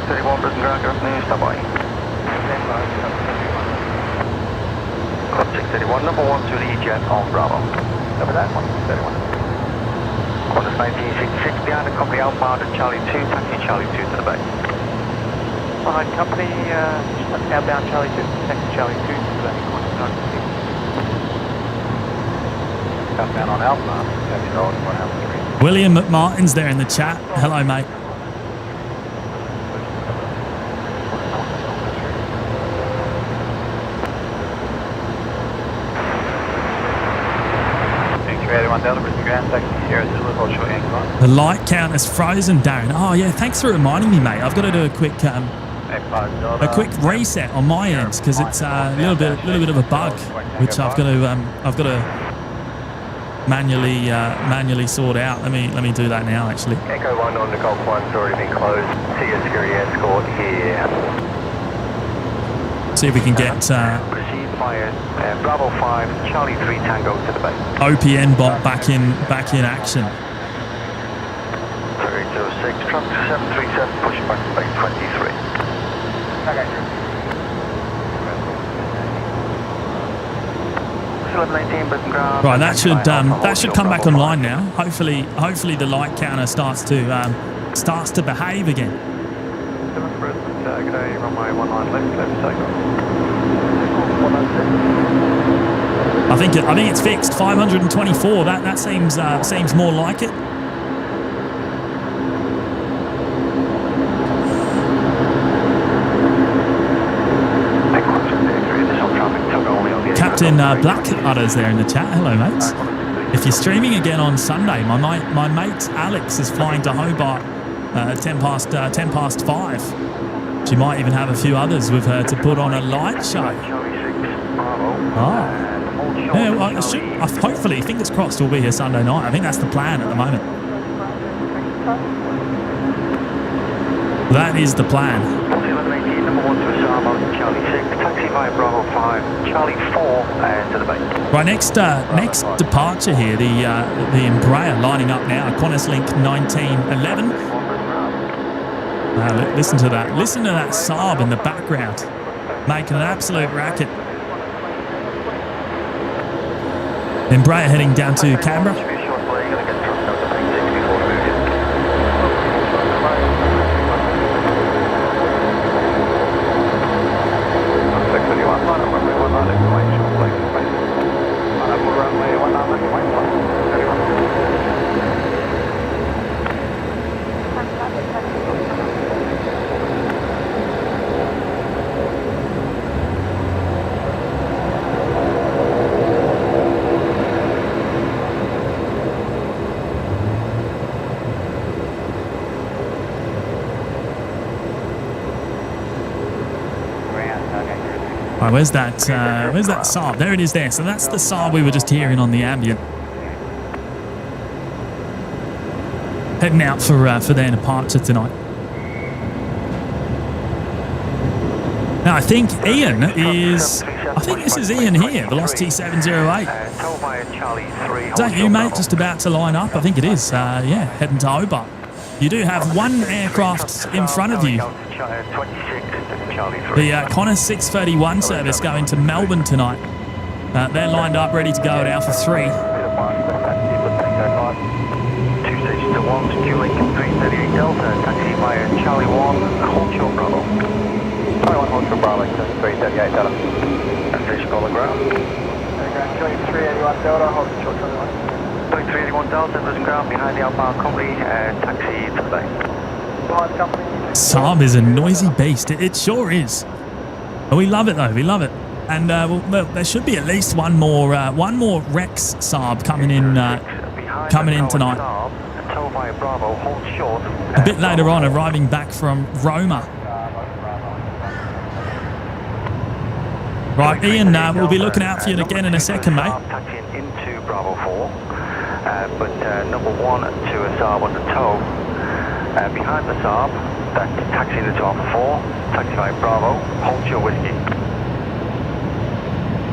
31, Brisbane ground, good afternoon, stop by. 631, number 1 to the jet on Bravo. Over that, 131. Qantas 1966, behind the company outbound at Charlie 2, taxi Charlie 2 to the bay. Behind company, outbound Charlie 2, taxi Charlie 2 to the bay, Qantas 966. Outbound on outbound, taxi Charlie 1 William McMartin's there in the chat. Hello, mate. The light count is frozen, Darren. Oh yeah, thanks for reminding me, mate. I've got to do a quick reset on my end because it's a little bit of a bug, which I've got to manually sort out. Let me do that now, actually. Echo 1 on the Golf 1's already been closed. See a security escort here. See if we can get proceed via Bravo 5, Charlie 3 Tango to the bay. OPN bot back in action. 3806, traffic 737, pushing back to bay 23. Right, that should come back online now. Hopefully the light counter starts to behave again. I think it's fixed. 524. That seems more like it. Captain Blackudder's there in the chat. Hello, mates. If you're streaming again on Sunday, my mate Alex is flying to Hobart at 10 past 5. She might even have a few others with her to put on a light show. Oh. Yeah, well, hopefully, fingers crossed, we'll be here Sunday night. I think that's the plan at the moment. That is the plan. Right, next departure here, the Embraer lining up now, Qantas Link 1911. Listen to that. Listen to that Saab in the background, making an absolute racket. Embraer heading down to Canberra. Right, where's that Saab? There it is there. So that's the Saab we were just hearing on the ambient. Heading out for their departure tonight. Now I think this is Ian here, Velocity 708. Is that you, mate, just about to line up? I think it is. Yeah, heading to Hobart. You do have one aircraft in front of you. Charlie 3. The Qantas 631 service going to Melbourne tonight. They're lined up, ready to go at Alpha 3. 2 stations to 1, securing 338 Delta, taxi via Charlie 1, hold short Bravo. Charlie 1, hold short Bravo, 338 Delta. And station call the ground. Charlie 381 Delta, hold short Charlie 1. 381 Delta, losing ground behind the outbound company, taxi to the bay. Saab is a noisy beast. It sure is. But we love it though. We love it. And well, there should be at least one more Rex Saab coming in tonight. A bit later on, arriving back from Roma. Right, Ian, we'll be looking out for you again in a second, mate. Taxiing into Bravo 4, but number 1 to a Saab on the tow. Behind the Saab, that's taxiing into Alpha 4, taxi by Bravo, hold short whiskey.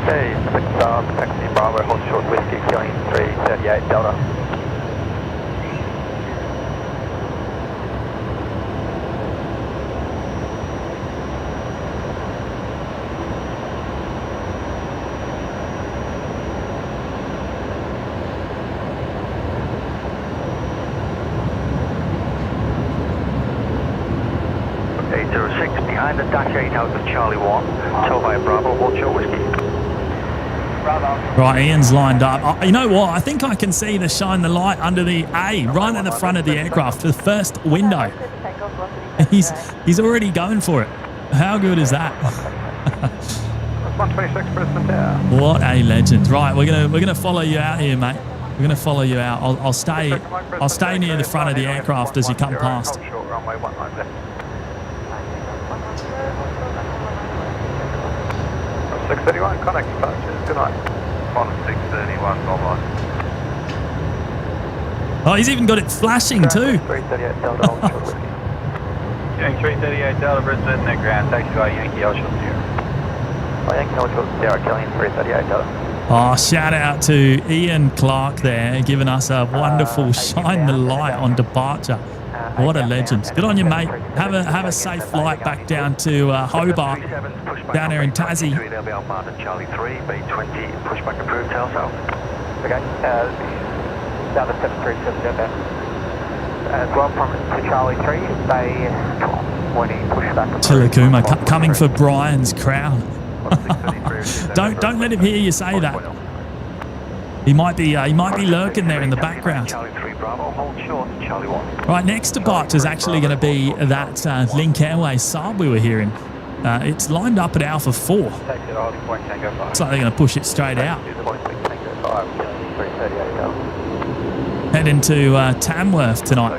Hey, 6 Saab, taxi Bravo, hold short whiskey, going 338 Delta. Behind the dash 8 out of Charlie 1, tow by Bravo, hold short whiskey. Right, Ian's lined up. You know what? I think I can see the shine the light under the A, right at the front of the aircraft, the first window. He's already going for it. How good is that? 126 Brisbane Tower. What a legend! Right, we're gonna follow you out here, mate. We're gonna follow you out. I'll stay near the front of the aircraft as you come past. 631, contact departures, good night. 631, bye-bye. Oh, he's even got it flashing too. 338 Delta, hold short whiskey. Doing 338 Delta, Brisbane, net ground, taxi by Yankee, Ocean Sierra. Yankee, Ocean Sierra, Killing 338 Delta. Oh, shout out to Ian Clark there, giving us a wonderful shine the light on departure. What a legend. Good on you, mate. Have a safe flight back down to Hobart, down there in Tassie. They'll be outbound at Charlie 3, Bay 20, pushback approved, tail south. Okay, down to 737, okay. Well, from to Charlie 3, Bay 20, pushback approved. Chilakuma coming for Brian's crown. Don't let him hear you say that. He might be lurking there in the background. Right, next departure is actually going to be that Link Airways Saab we were hearing. It's lined up at Alpha 4. Looks like they're going to push it straight out. Head into Tamworth tonight.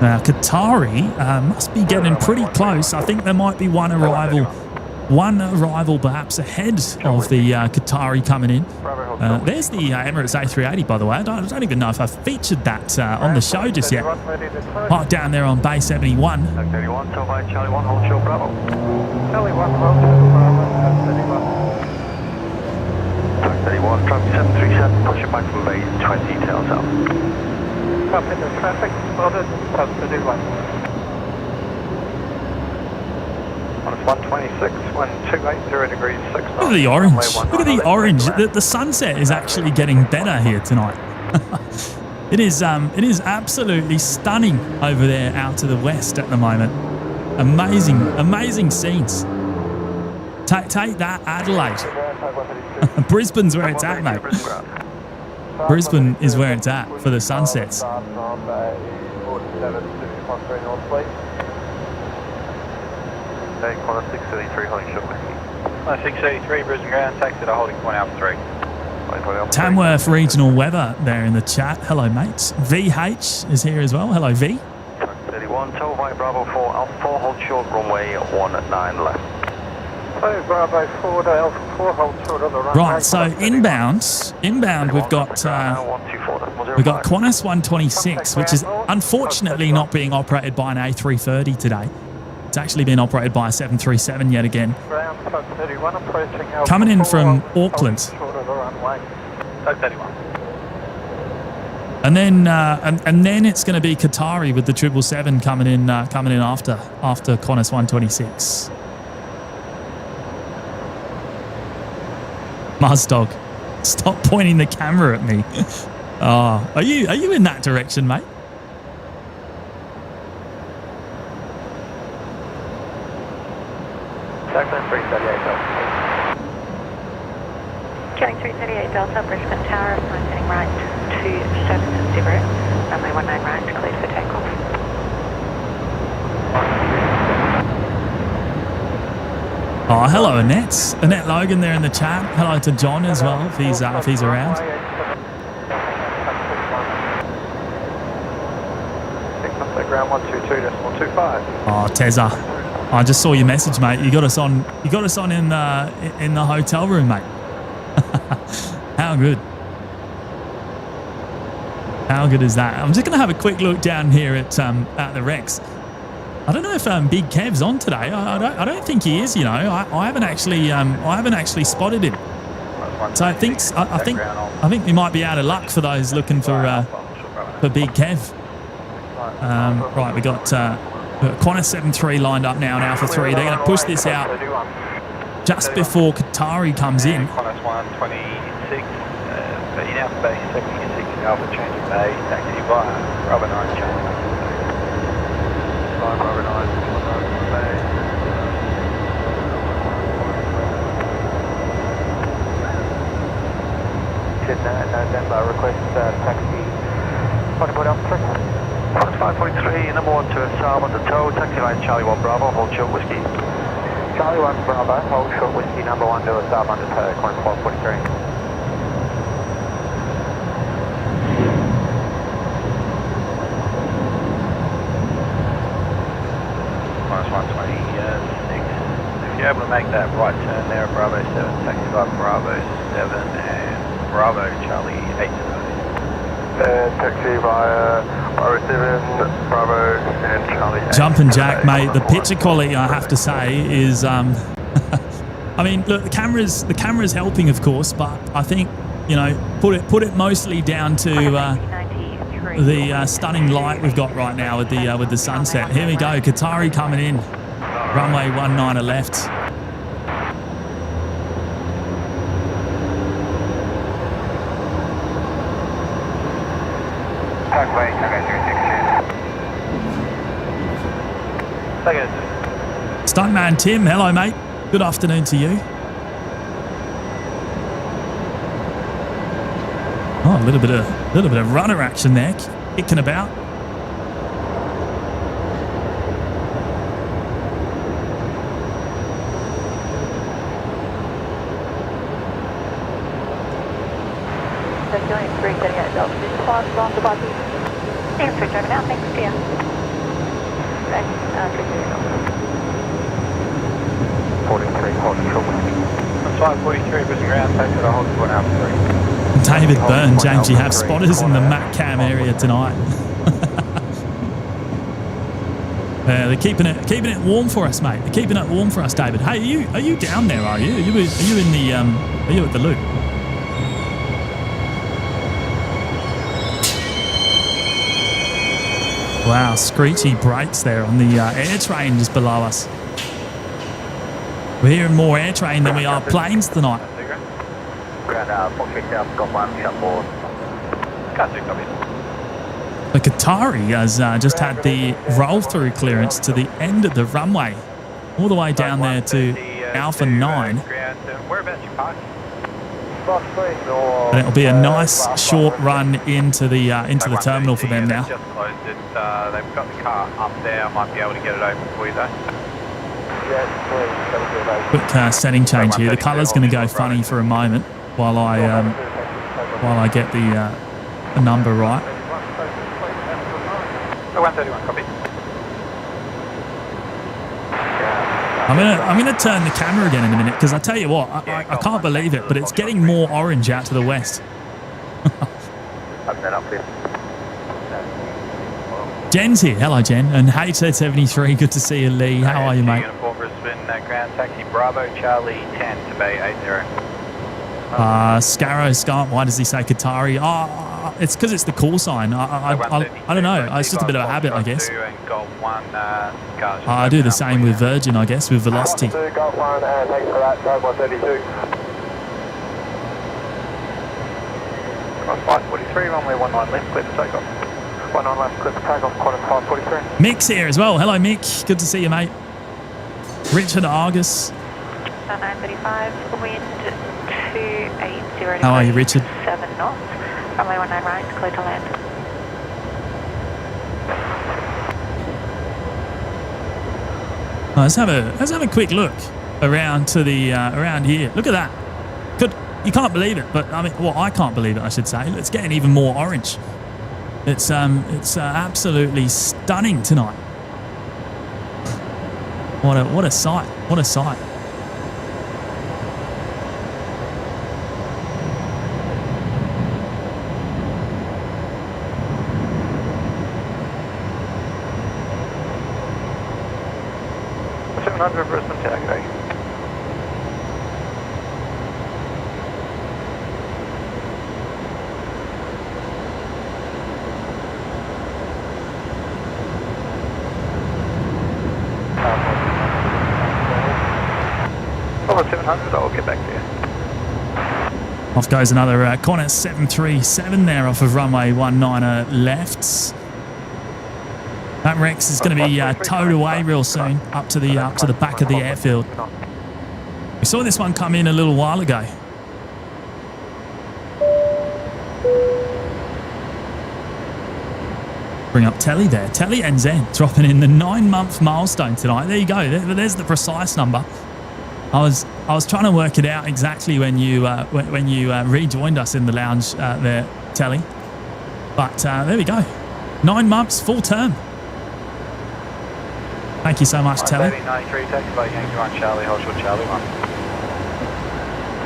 Now, Qatari must be getting pretty close. I think there might be one arrival perhaps ahead of the Qatari coming in. There's the Emirates A380, by the way. I don't even know if I've featured that on the show just yet. Parked down there on Bay 71. 31, tow by Charlie 1, hold short Bravo. Charlie 1, hold short Bravo, 31. 31, traffic 737, push it back from Bay 20, tail south. Copy the traffic, spotted, pub 31. On 126, 1280 degrees, 6 knots. Look at the orange. Look at the orange. The sunset is actually getting better here tonight. It is absolutely stunning over there out to the west at the moment. Amazing scenes. Take that, Adelaide. Brisbane's where it's at, mate. Brisbane is where it's at for the sunsets. Bay 633, holding short whiskey. 683, Brisbane ground, taxi to holding point Alpha 3. Tamworth regional weather there in the chat. Hello, mates. VH is here as well. Hello, V. 31, tow by Bravo 4, Alpha 4, hold short, runway 19 left. Bravo 4 to Alpha 4, hold short of the runway. Right, so inbound we've got Qantas 126, which is unfortunately not being operated by an A330 today. It's actually been operated by a 737 yet again. Ground Tug 31 approaching Alpha Coming in 4, from hold Auckland. short of the runway. Tug 31. And then and then it's going to be Qatari with the 777 coming in after Qantas 126. Muzdog, stop pointing the camera at me. Oh, are you in that direction, mate? Jacqueline 338 Delta. Getting 338 Delta, Brisbane Tower, turning right to 770, runway 19 right, cleared for takeoff. Oh, hello, Annette. Annette Logan there in the chat. Hello to John as well, if he's around. Ground 122.25. Oh, Tezza, I just saw your message, mate. You got us on in the hotel room, mate. How good. How good is that? I'm just going to have a quick look down here at the Rex. I don't know if Big Kev's on today. I don't think he is. You know, I haven't actually spotted him. So I think we might be out of luck for those looking for Big Kev. Right, we got Qantas 73 lined up now and Alpha 3. They're going to push this out just before Qatari comes in. Qantas 126, in Alpha Bay 76, Alpha changing bay, taxi via Bravo 9 channel. Bravo 9, bay. November, request taxi. What about Alpha 543, number 1 to Saab on the tow, taxi line Charlie 1 Bravo, hold short whiskey. Charlie 1 Bravo, hold short whiskey, number 1 to Saab on the tow, 2543. Qantas 126, if you're able to make that right turn there, Bravo 7, taxi by Bravo 7 and Bravo Charlie 8 to Taxi via Bravo 7, Bravo and Charlie 8. Jumping Jack, mate. The picture quality, I have to say, is I mean, look, the camera's helping, of course, but I think, you know, put it mostly down to the stunning light we've got right now with the sunset. Here we go, Qatari coming in, runway 19 left. Stuntman Tim, hello mate. Good afternoon to you. Oh, a little bit of runner action there, kicking about. Circulating 338 Delta, this is 5 round about the answer driver now, thanks, dear. 338 Delta. 43, holding short whiskey. 543, Brisbane ground, taxi to hold short Alpha 3. David Byrne, James, you have spotters in the Mac Cam area tonight. They're keeping it warm for us, mate. They're keeping it warm for us, David. Hey, are you down there? Are you? Are you in the Are you at the loop? Wow, screechy brakes there on the air train just below us. We're hearing more air train than we are planes tonight. The Qatari has just had the roll-through clearance to the end of the runway, all the way down there to Alpha 9. And it'll be a nice short run into the terminal for them now. They've got the car up there. I might be able to get it open for you though. Quick setting change here. The colour's going to go funny for a moment while I get the number right. 131, copy. I'm gonna turn the camera again in a minute because I tell you what, I can't believe it, but it's getting more orange out to the west. Open that up, please. Jen's here. Hello, Jen. And HZ73, good to see you, Lee. How are you, mate? Uniform Brisbane, ground taxi Bravo Charlie 10 to Bay 80. Scarrow Scott, why does he say Qatari? It's because it's the call sign. I don't know. It's just a bit of a habit, I guess. I do the same with Virgin, I guess, with Velocity. Golf 1, thanks for that, 132. Cross 543, runway 19 left, clear to takeoff. 19 left, clear to takeoff, quarter 543. Mick's here as well. Hello, Mick. Good to see you, mate. Richard Argus. 935, wind 280. How are you, Richard? 7 knots. Runway 19 right, clear to land. Let's have a quick look around to the around here. Look at that. You can't believe it, but I mean, well, I can't believe it, I should say. It's getting even more orange. It's absolutely stunning tonight. What a sight! What a sight! Brisbane taxi. Over 700, I'll get back to you. Off goes another Qantas 737 there off of runway 19 left. That Rex is going to be towed away real soon up to the back of the airfield. We saw this one come in a little while ago. Bring up Telly there. Telly NZ dropping in the 9-month milestone tonight. There you go. There's the precise number. I was trying to work it out exactly when you rejoined us in the lounge there, Telly. But there we go. 9 months, full term. Thank you so much, Telly. 93, taxi by Yankee 1 Charlie, hold short Charlie 1.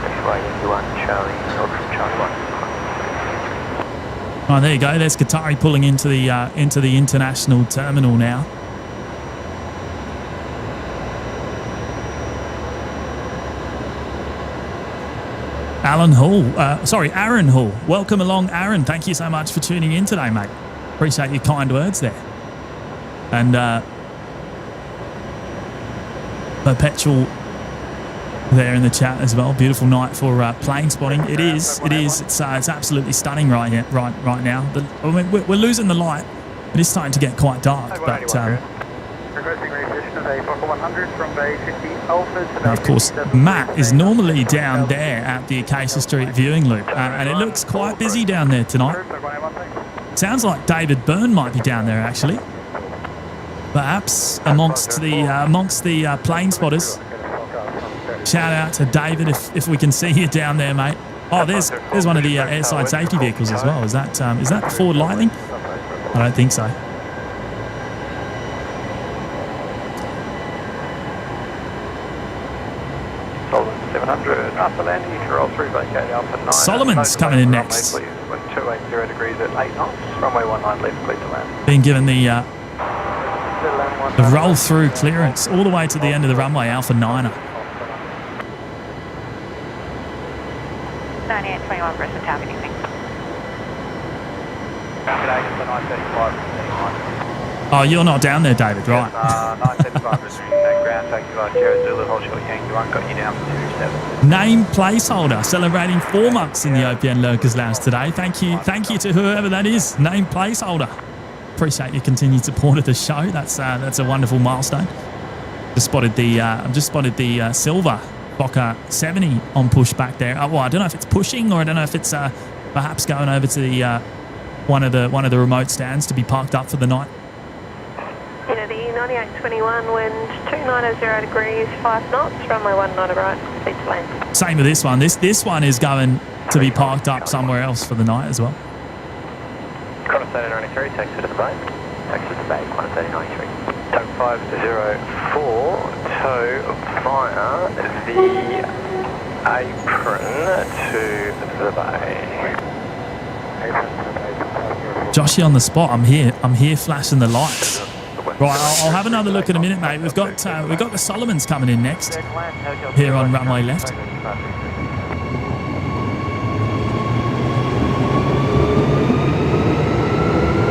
Taxi by Yankee 1 Charlie, hold short Charlie 1. Oh, there you go. There's Qatari pulling into the international terminal now. Aaron Hall. Welcome along, Aaron. Thank you so much for tuning in today, mate. Appreciate your kind words there. And Perpetual there in the chat as well. Beautiful night for plane spotting. It is. It's absolutely stunning right now. I mean, we're losing the light. It is starting to get quite dark, but now, of course, Matt is normally down there at the Acacia Street viewing loop, and it looks quite busy down there tonight. Sounds like David Byrne might be down there actually, perhaps amongst the plane spotters. Shout out to David if we can see you down there, mate. Oh, there's one of the airside safety vehicles as well. Is that Ford Lightning? I don't think so. After landing, you can roll through vacate Alpha 9. Solomon's coming in next. Wind 280 degrees at 8 knots. Runway 19 left, clear to land. Being given the roll through clearance all the way to the end of the runway, Alpha 9er. 9821 Brisbane targeting, thanks. Oh, you're not down there, David, right? 975 Brisbane, ground taxi by Sierra Zulu, hold short Yankee 1, got you down for 27. Name placeholder celebrating 4 months in the OPN Lurkers Lounge today. Thank you to whoever that is. Name placeholder. Appreciate your continued support of the show. That's a wonderful milestone. I've just spotted the silver Boca 70 on push back there. Well, I don't know if it's pushing or I don't know if it's perhaps going over to the one of the remote stands to be parked up for the night. Unity 9821, wind 290 degrees, 5 knots, runway 19 right, clear to land. Same with this one. This one is going to be parked up somewhere else for the night as well. Qantas 93, taxi to the bay. Taxi to the bay, Qantas 93. 3504, tow via the apron to the bay. Joshy on the spot. I'm here flashing the lights. Right, I'll have another look in a minute, mate. We've got the Solomons coming in next here on runway left.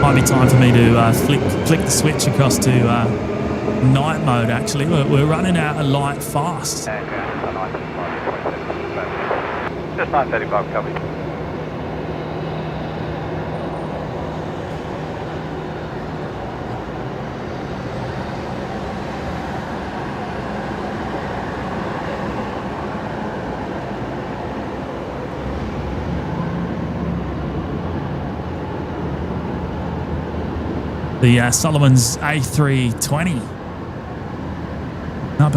Might be time for me to flick the switch across to night mode. Actually, we're running out of light fast. Just 9:35 copy. The Solomon's A320. I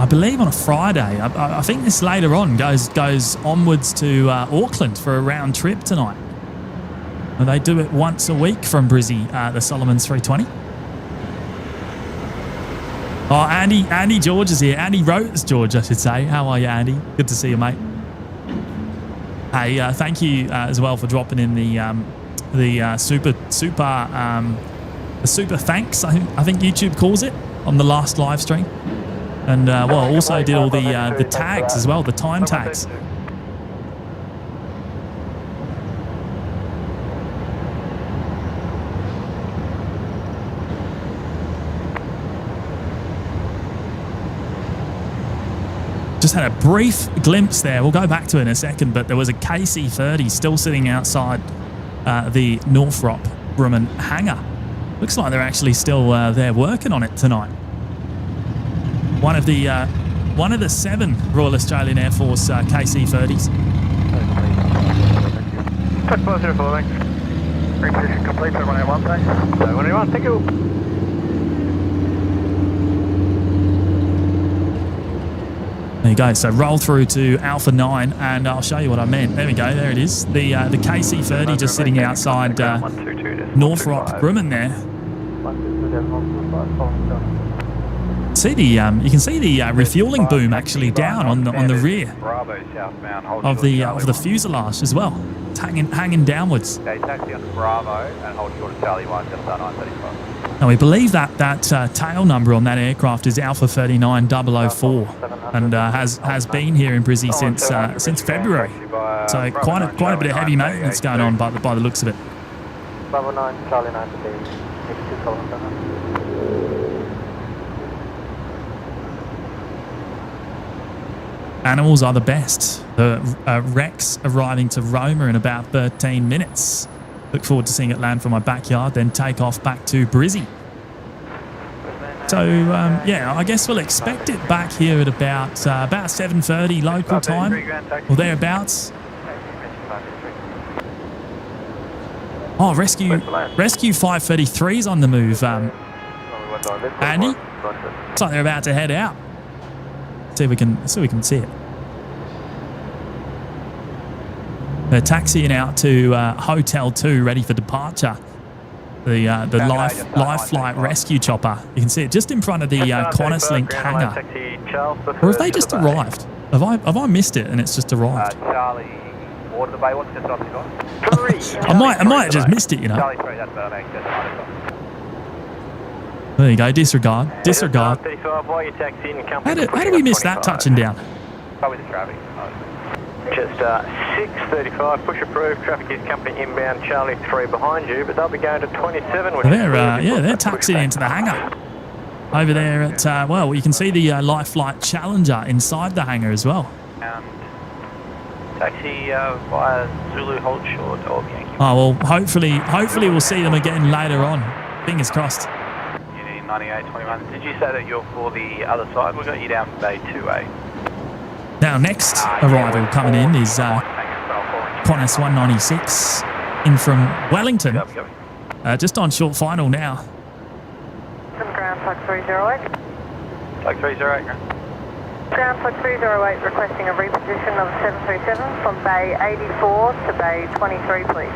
believe on a Friday. I think this later on goes onwards to Auckland for a round trip tonight. And they do it once a week from Brizzy, the Solomon's 320. Oh, Andy George is here. Andy Rose George, I should say. How are you, Andy? Good to see you, mate. Hey, thank you as well for dropping in the super thanks. I think YouTube calls it on the last live stream, and also did all the tags as well, the time tags. Just had a brief glimpse there. We'll go back to it in a second, but there was a KC-30 still sitting outside the Northrop Grumman hangar. Looks like they're actually still there working on it tonight. One of the 7 Royal Australian Air Force KC-30s. Touch 404, thanks. Reposition complete, 181, thanks. 181, thank you. There you go. So roll through to Alpha 9, and I'll show you what I meant. There we go. There it is. The KC-30 just sitting outside Northrop Grumman there. See the you can see the refueling boom actually down on the rear of the fuselage as well. It's hanging downwards. Okay, taxi on Bravo and hold short of Charlie 1, just 935. Now we believe that tail number on that aircraft is Alpha 39004, and has been here in Brizzy since February. So quite a bit of heavy maintenance going on by the looks of it. Bravo 9, Charlie 9 to be 82 Animals are the best. The Rex arriving to Roma in about 13 minutes. Look forward to seeing it land from my backyard, then take off back to Brizzy. So yeah, I guess we'll expect it back here at about 7:30 local time or thereabouts. Oh, rescue 533's on the move. Andy, looks like they're about to head out. See if we can see it. They're taxiing out to Hotel 2, ready for departure. The life flight rescue chopper. You can see it just in front of the Qantas Link hangar. Or have they just arrived? Have I missed it and it's just arrived? Charlie, Water the Bay, what's just off the gun? I might have just missed it, you know. Charlie 3, that's about it. There you go. Disregard. How How do we miss that touching down? Probably the traffic. Just 6:35, push approved. Traffic is company inbound. Charlie 3 behind you, but they'll be going to 27. They're taxiing into the hangar over there at you can see the Life Flight Challenger inside the hangar as well. Taxi via Zulu hold short or Yankee. Oh well, hopefully we'll see them again later on. Fingers crossed. 9821. Did you say that you're for the other side? We've got you down for Bay 2A. Now, next arrival coming in is Qantas 196 in from Wellington. Just on short final now. From ground flight 308. Flight 308. Ground flight 308 requesting a reposition of 737 from Bay 84 to Bay 23, please.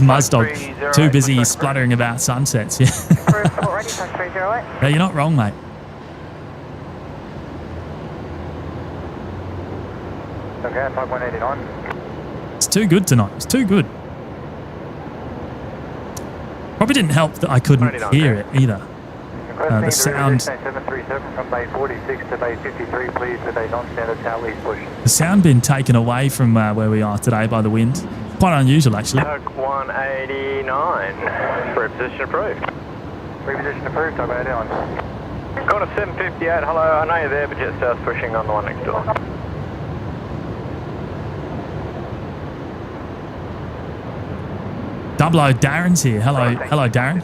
Muzdog. Too busy spluttering about sunsets. Yeah. Ready, touch 308. No, you're not wrong, mate. Okay, Type 189. It's too good tonight. It's too good. Probably didn't help that I couldn't hear it either. The sound. 737 from bay 46 to bay 53, please, with a non-standard tail east push. The sound been taken away from where we are today by the wind. Quite unusual, actually. Tuck 189. Reposition approved. Reposition approved, Tuck 189. Got a 758. Hello, I know you're there, but Jet South pushing on the one next door. Double O, Darren's here. Hello, Darren.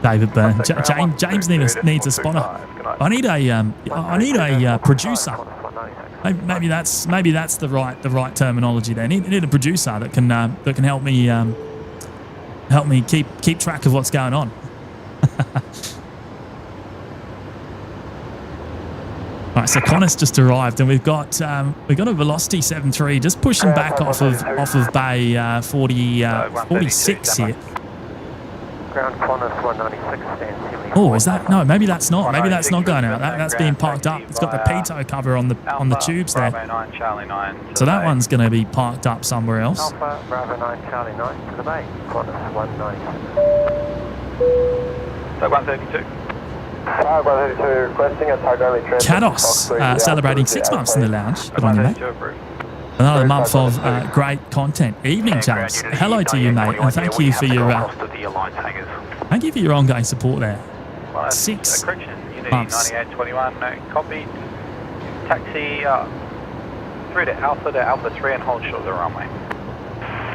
David Byrne. James needs a spotter. I need a producer. Maybe that's the right terminology there. I need a producer that can help me keep track of what's going on. Right, so Connor's just arrived, and we've got a Velocity 73 just pushing back off of bay 46 here. Ground Qantas 196 Oh, is that? No, maybe that's not. Maybe that's not going out. That's being parked up. It's got the pitot cover on the tubes there. So that one's going to be parked up somewhere else. Alpha Bravo 9 Charlie 9 to the bay. Qantas 197. So 132. Requesting a tug only Kados celebrating 6 months in the lounge. Good on you, mate. Another month of great content. Evening, James. Hello to you, mate, and thank you for your ongoing support there. 6 months. 9821, copy. Taxi through to Alpha 3 and hold short of the runway.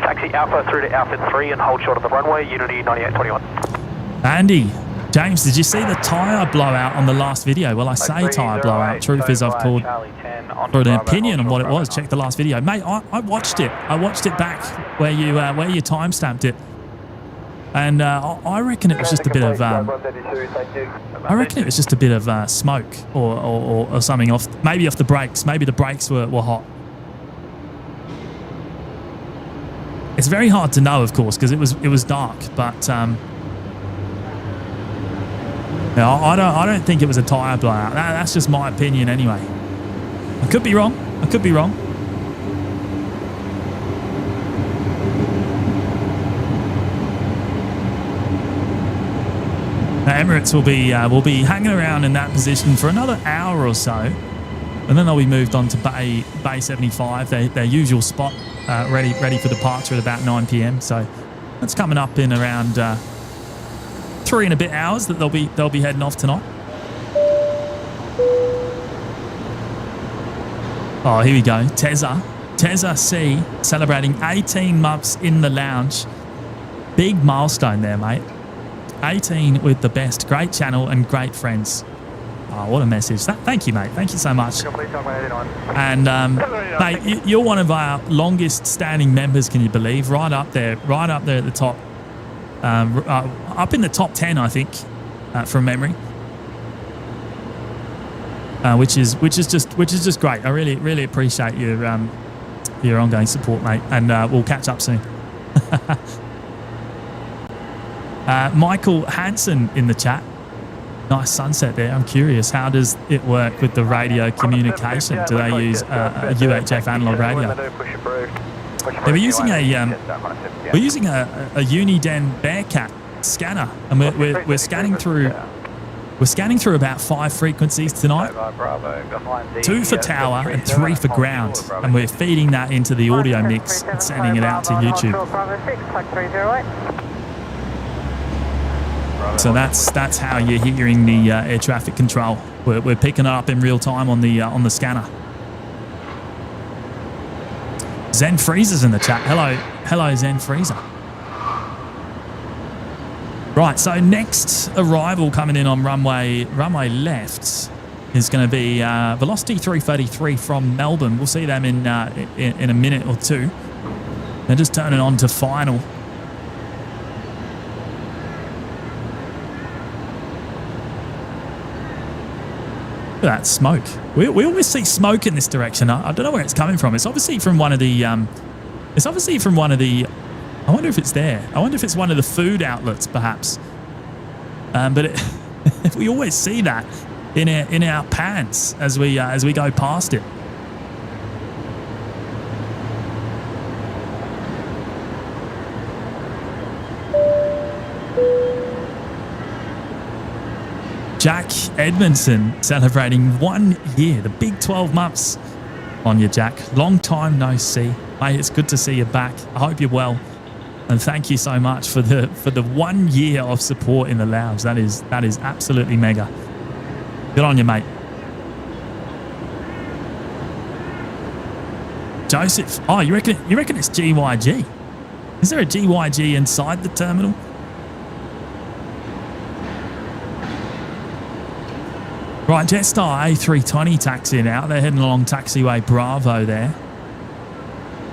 Taxi Alpha through to Alpha 3 and hold short of the runway, Unity 9821. Andy. James, did you see the tyre blowout on the last video? Well, I say tyre blowout. Truth is, I've called for an opinion on what it was. Check the last video, mate. I watched it. I watched it back where you time stamped it, and I reckon it was just a bit of smoke or something off the brakes. Maybe the brakes were hot. It's very hard to know, of course, because it was dark, but. No, I don't think it was a tyre blowout. That's just my opinion anyway. I could be wrong. Now, Emirates will be hanging around in that position for another hour or so, and then they'll be moved on to bay 75, their usual spot, ready for departure at about 9 p.m. So that's coming up in around 3 and a bit hours that they'll be heading off tonight. Oh, here we go. Tezza C celebrating 18 months in the lounge. Big milestone there, mate. 18 with the best. Great channel and great friends. Oh, what a message. Thank you, mate. Thank you so much. And, mate, you're one of our longest standing members, can you believe? Right up there at the top. Up in the top 10, I think, from memory, which is just great. I really appreciate your ongoing support, mate, and we'll catch up soon. Michael Hansen in the chat. Nice sunset there. I'm curious, how does it work with the radio communication? Do they use a UHF analog radio? Yeah, we're using a Uniden Bearcat scanner, and we're scanning through about 5 frequencies tonight. 2 for tower and 3 for ground, and we're feeding that into the audio mix and sending it out to YouTube. So that's how you're hearing the air traffic control. We're picking it up in real time on the scanner. Zen Freezer's in the chat. Hello, Zen Freezer. Right, so next arrival coming in on runway left is going to be Velocity 333 from Melbourne. We'll see them in a minute or two. They're just turning on to final. Look at that smoke. We always see smoke in this direction. I don't know where it's coming from. It's obviously from one of the It's obviously from one of the... I wonder if it's there. I wonder if it's one of the food outlets, perhaps. But we always see that in our pants as we go past it. Jack Edmondson celebrating 1 year, the big 12 months on you, Jack. Long time no see. Mate, it's good to see you back. I hope you're well. And thank you so much for the 1 year of support in the lounge. That is absolutely mega. Good on you, mate. Joseph. Oh, you reckon it's GYG? Is there a GYG inside the terminal? Right, Jetstar A320 taxiing out. They're heading along taxiway Bravo there.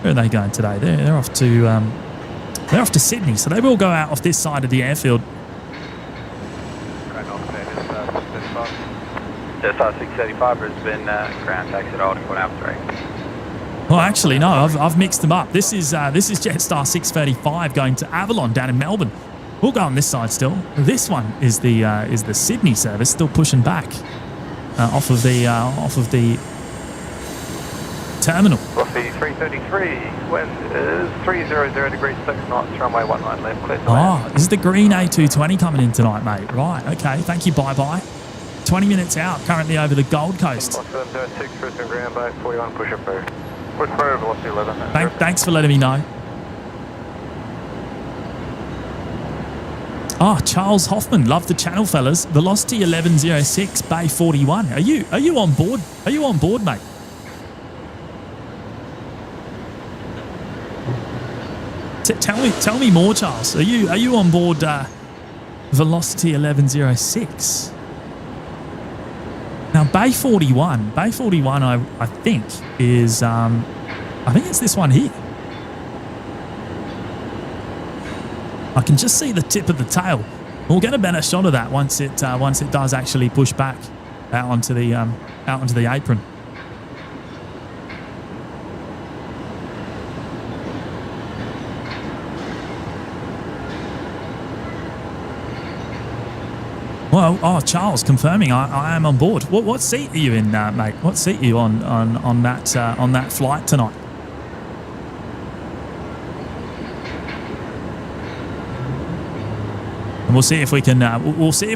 Where are they going today? They're off to Sydney, so they will go out off this side of the airfield. Jetstar 635 Brisbane ground taxi at Holding 1 Oh, actually, no, I've mixed them up. This is Jetstar 635 going to Avalon down in Melbourne. We'll go on this side still. This one is the Sydney service, still pushing back off of the terminal. Velocity 333, wind is 300 degrees 6 knots, runway 19 left, clear to Oh, land. this is the green A220 coming in tonight, mate. Right, okay, thank you, bye-bye. 20 minutes out, currently over the Gold Coast. 706, Brisbane ground base 41, push approved. Push approved, velocity 11. Thanks for letting me know. Oh, Charles Hoffman, love the channel, fellas. Velocity 1106, Bay 41. Are you on board? Are you on board, mate? Tell me more, Charles. Are you on board Velocity 1106? Now, Bay 41, I think is I think it's this one here. I can just see the tip of the tail. We'll get a better shot of that once it does actually push back out onto the apron. Well, oh, Charles confirming I am on board. What seat are you in, mate? What seat are you on that flight tonight? And we'll see if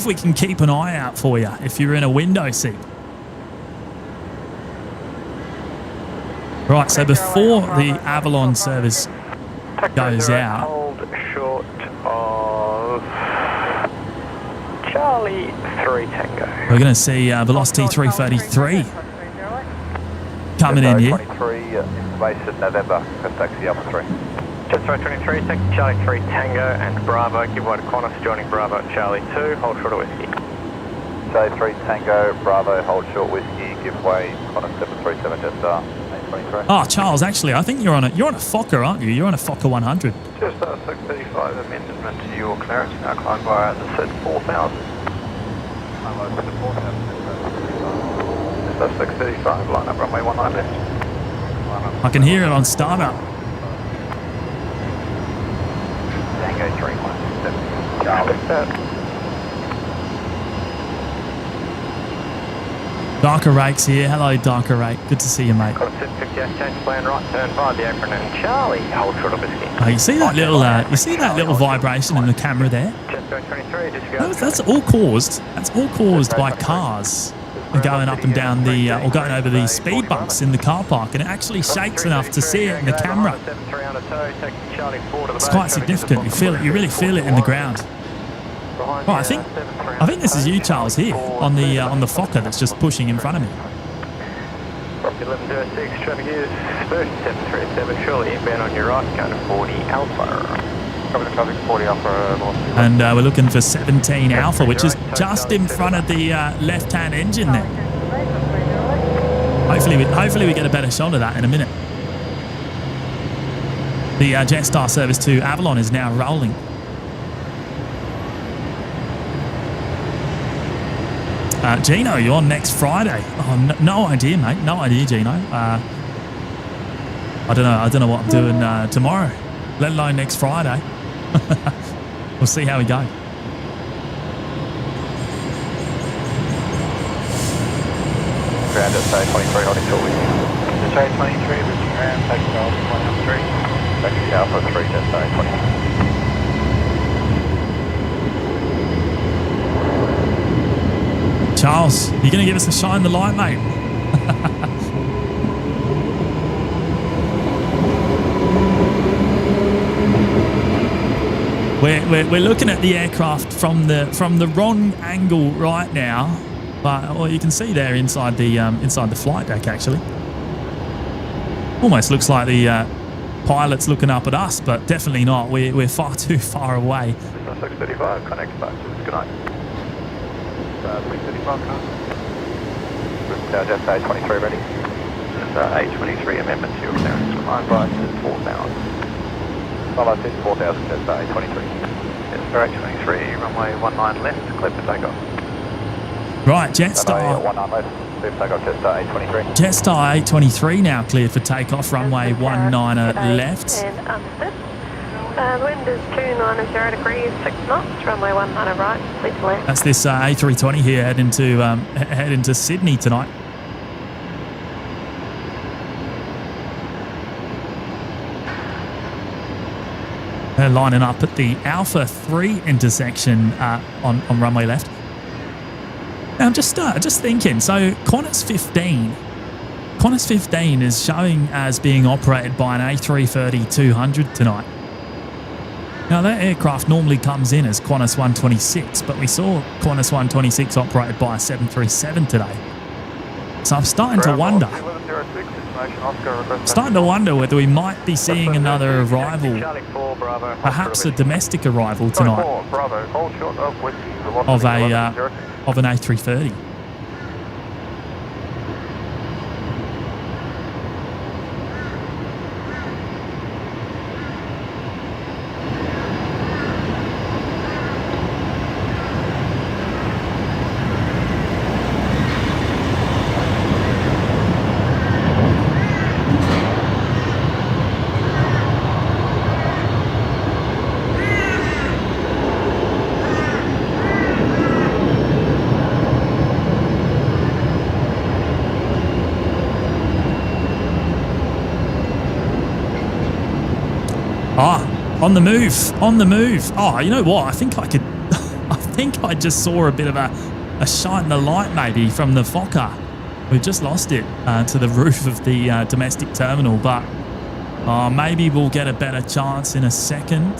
we can keep an eye out for you if you're in a window seat. Right, so before the Avalon service goes out, Hold short of Charlie 3 Tango. we're going to see Velocity 333 coming in here. 23, information November, taxi Alpha 3. Jetstar 23, take Charlie 3 Tango and Bravo, give wide to Qantas, joining Bravo at Charlie 2, hold short of whiskey. Charlie 3 Tango, Bravo, hold short whiskey, give way, Qantas 737 Jetstar, 823. Oh, Charles, actually, I think you're on a Fokker, aren't you? You're on a Fokker 100. Jetstar 635, amendment to your clearance, now climb via the set 4000. Jetstar 635, line up runway 19 left. I can hear it on startup. Tango 317, Charlie. Darker Rake's here. Hello, Darker Rake. Good to see you, mate. Got a 758, change plan right, turn 5, the apron and Charlie, hold short of whiskey. Oh, you see that little vibration in the camera there? Jetstar 23, disregard. That's all caused by cars going up and down or going over the speed bumps in the car park, and it actually shakes enough to see it in the camera. It's quite significant. You really feel it in the ground. Oh, I think this is you, Charles, here on the Fokker that's just pushing in front of me. 1106, traffic is 737, surely inbound on your right, going to 40 Alpha. Traffic 40 Alpha. And we're looking for 17 Alpha, which is just in front of the left-hand engine there. Hopefully we get a better shot of that in a minute. The Jetstar service to Avalon is now rolling. Gino, you're on next Friday. Oh, no idea, mate. No idea, Gino. I don't know what I'm doing tomorrow, let alone next Friday. We'll see how we go. Ground at say 23, holding short with you. Say 23, Brisbane ground, taking off 103. Taxi Alpha 3, just say 23. Charles, you're going to give us a shine the light, mate? We're looking at the aircraft from the wrong angle right now, but well, you can see there inside the flight deck actually. Almost looks like the pilot's looking up at us, but definitely not. We're far too far away. 635, connect back. Good night. 635, just A23 ready. Just A23 amendment to your clearance. Climb by 4,000. Follow 4,000, just A23. Yes, for A23, runway 19 left, clear for takeoff. Right, Jetstar. 19 left, clear for takeoff, just A23. Jetstar 823 now cleared for takeoff, runway 19 left. And understood. The wind is 290 degrees, 6 knots, runway 19 right, clear to land. That's this A320 here heading to Sydney tonight. They're lining up at the Alpha 3 intersection on runway left. Now I'm just thinking, so Qantas 15 is showing as being operated by an A330-200 tonight. Now that aircraft normally comes in as Qantas 126, but we saw Qantas 126 operated by a 737 today. So I'm starting to wonder. Whether we might be seeing another arrival, perhaps a domestic arrival tonight of an A330. On the move. Oh, you know what? I think I just saw a bit of a shine the light maybe from the Fokker. We've just lost it to the roof of the domestic terminal, but maybe we'll get a better chance in a second.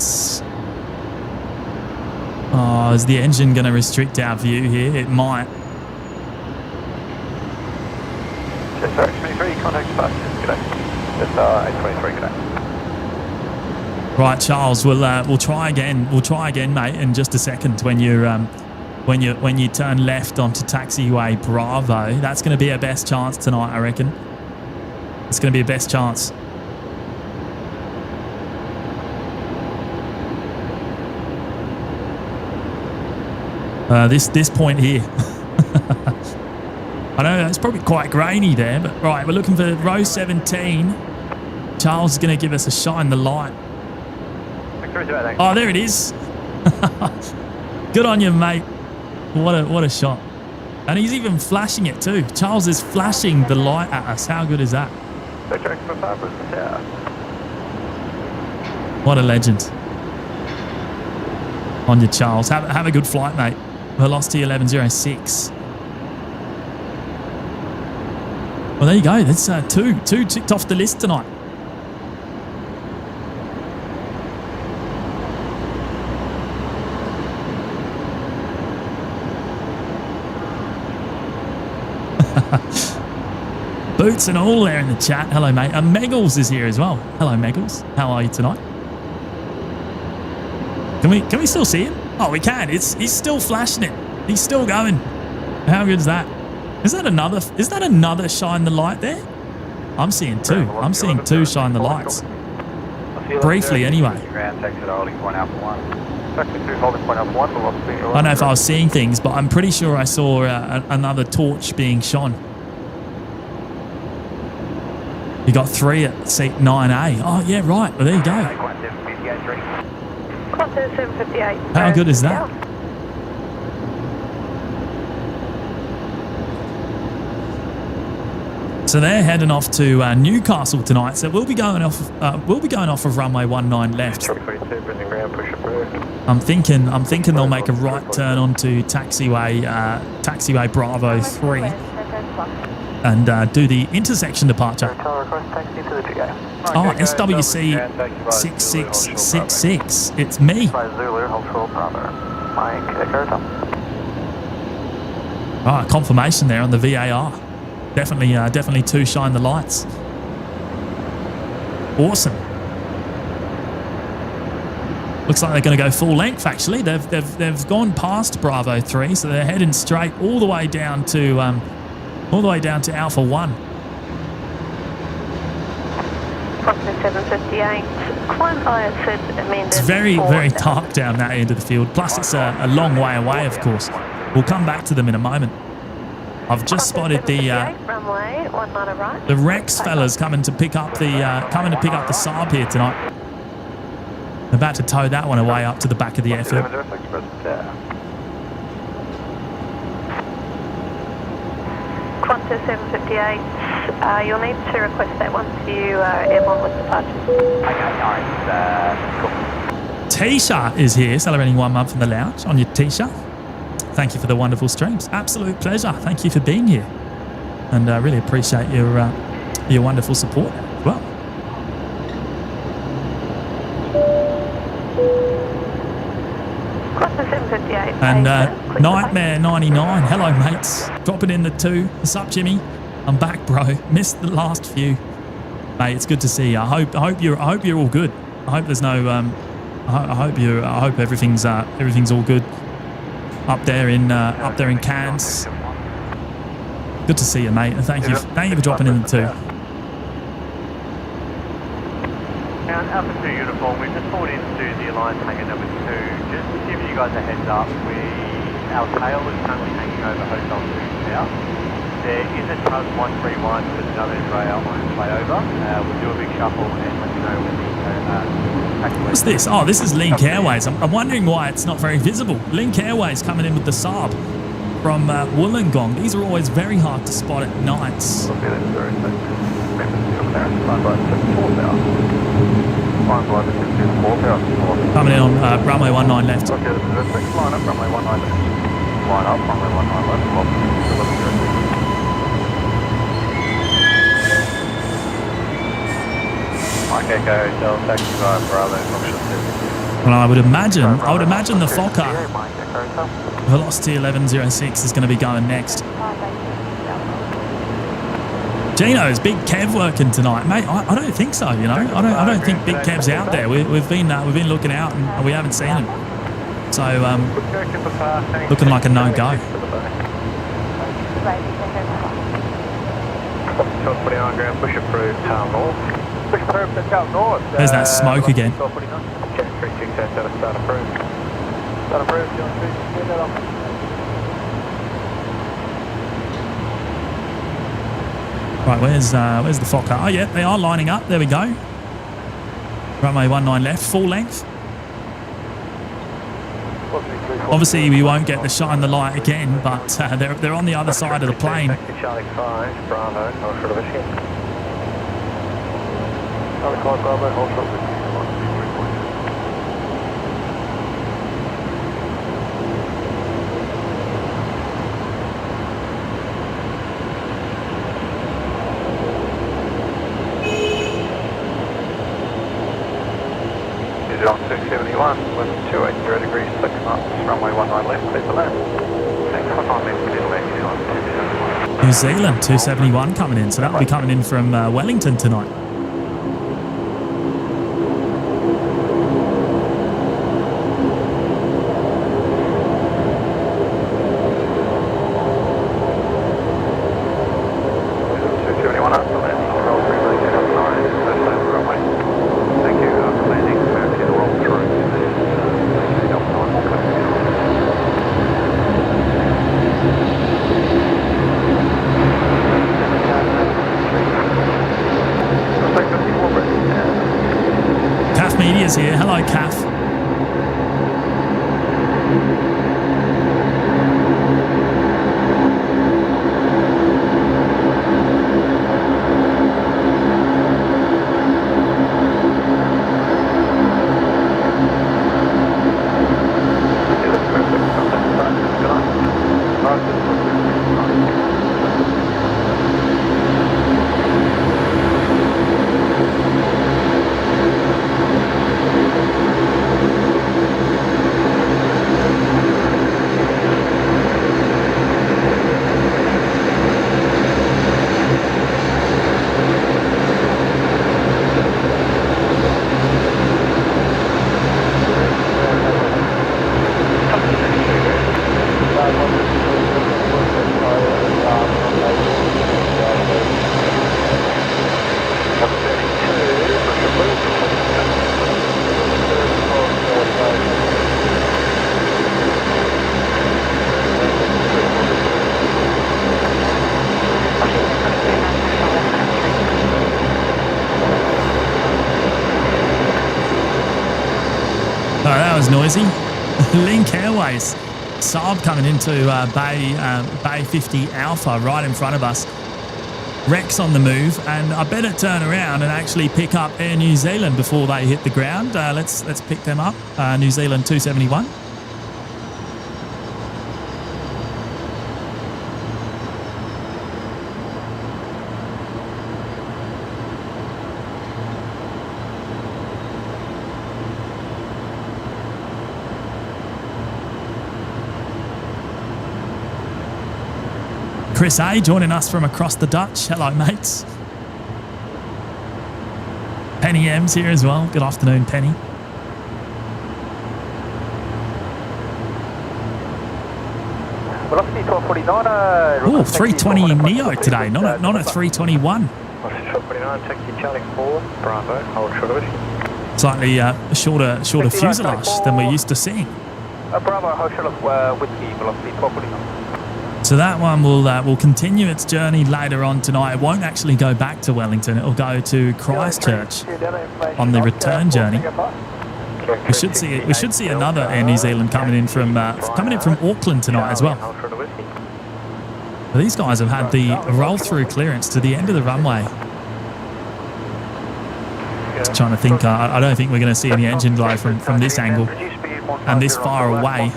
Is the engine going to restrict our view here? It might. Just A23, contact departure. G'day. Just A23, g'day. Right, Charles, we'll try again. We'll try again, mate, in just a second when you turn left onto taxiway Bravo. That's going to be our best chance tonight, I reckon. It's going to be a best chance. This point here. I know it's probably quite grainy there, but right, we're looking for row 17. Charles is going to give us a shine the light. Oh, there it is. Good on you, mate. What a shot. And he's even flashing it too. Charles is flashing the light at us. How good is that? What a legend. On you, Charles. Have a good flight, mate. Velocity 1106. Well, there you go. That's two ticked off the list tonight. Boots and all there in the chat. Hello, mate. Meggles is here as well. Hello, Meggles. How are you tonight? Can we still see him? Oh, we can. He's still flashing it. He's still going. How good is that? Is that another shine the light there? I'm seeing two. I'm seeing two shine the lights. Briefly, anyway. I don't know if I was seeing things, but I'm pretty sure I saw another torch being shone. You got 3 at seat 9A. Oh, yeah, right. Well, there you go. Qantas 758. How good is that? So they're heading off to Newcastle tonight. So we'll be going off of runway 19 left. I'm thinking they'll make a right turn onto taxiway Bravo 3 and do the intersection departure. Oh, SWC 6666. It's me. Ah, confirmation there on the VAR. Definitely two shine the lights. Awesome. Looks like they're going to go full length. Actually, they've gone past Bravo 3, so they're heading straight all the way down to Alpha 1. 758. It's very dark down that end of the field. Plus, it's a long way away. Of course, we'll come back to them in a moment. I've just spotted the Rex fellas coming to pick up the Saab here tonight. They're about to tow that one away up to the back of the airfield. Qantas 758. You'll need to request that once you are airborne with departure. Tisha is here, celebrating 1 month in the lounge. On your Tisha. Thank you for the wonderful streams. Absolute pleasure. Thank you for being here. And I really appreciate your wonderful support as well. And Nightmare 99. Hello, mates. Dropping in the 2. What's up, Jimmy? I'm back, bro. Missed the last few. Mate, it's good to see you. I hope you're all good. I hope there's no I hope everything's all good. Up there in Cairns. Good to see you, mate. And thank you for dropping in the 2. Now, Alpha 2 uniform, we've just pulled into the Alliance hangar number 2. Just to give you guys a heads up, our tail is currently hanging over Hotel 2 South. There is a Tug 131 with another Embraer on its way over. We'll do a big shuffle and let you know when the What's this? Oh, this is Link Airways. I'm wondering why it's not very visible. Link Airways coming in with the Saab from Wollongong. These are always very hard to spot at nights. Coming in on runway 19 left. Okay, this is the next line up, runway 19 left. Line up, runway 19 left. Mike Echo Hotel, taxi via Bravo, Well, I would imagine the Fokker Velocity 1106 is going to be going next. Gino's Big Kev working tonight, mate. I don't think so. You know, I don't think Big Kev's out there. We've been looking out and we haven't seen him. So looking like a no go. Push approved, tail north. Push approved, tail north. There's that smoke again. Start approved. Start approved, John. Right, where's the Fokker? Oh yeah, they are lining up. There we go. Runway 19 left, full length. Obviously, we won't get the shine the light again, but they're on the other side of the plane. Charlie 5, Bravo, North short of a ship. Bravo, hold short of a ship. On 671, wind 280 degrees, 6 knots, runway 19 left, clear for land. Thanks for timing, clear land, New Zealand 271 coming in, so that'll be coming in from Wellington tonight. Kaz here. Hello, Kath. Noisy. Link Airways. Saab coming into Bay 50 Alpha right in front of us. Rex on the move, and I better turn around and actually pick up Air New Zealand before they hit the ground. Let's pick them up. New Zealand 271. Chris A joining us from across the Dutch. Hello, mates. Penny M's here as well. Good afternoon, Penny. Velocity 1249. Oh, 320 Neo today, not a 321. 1249, taxi Charlie 4, Bravo, hold short of it. Slightly shorter fuselage than we're used to seeing. Bravo, hold short of Whiskey, velocity 1249. So that one will continue its journey later on tonight. It won't actually go back to Wellington. It'll go to Christchurch on the return journey. We should see another Air New Zealand coming in from Auckland tonight as well. But these guys have had the roll-through clearance to the end of the runway. Just trying to think. I don't think we're going to see any engine glow from this angle and this far away.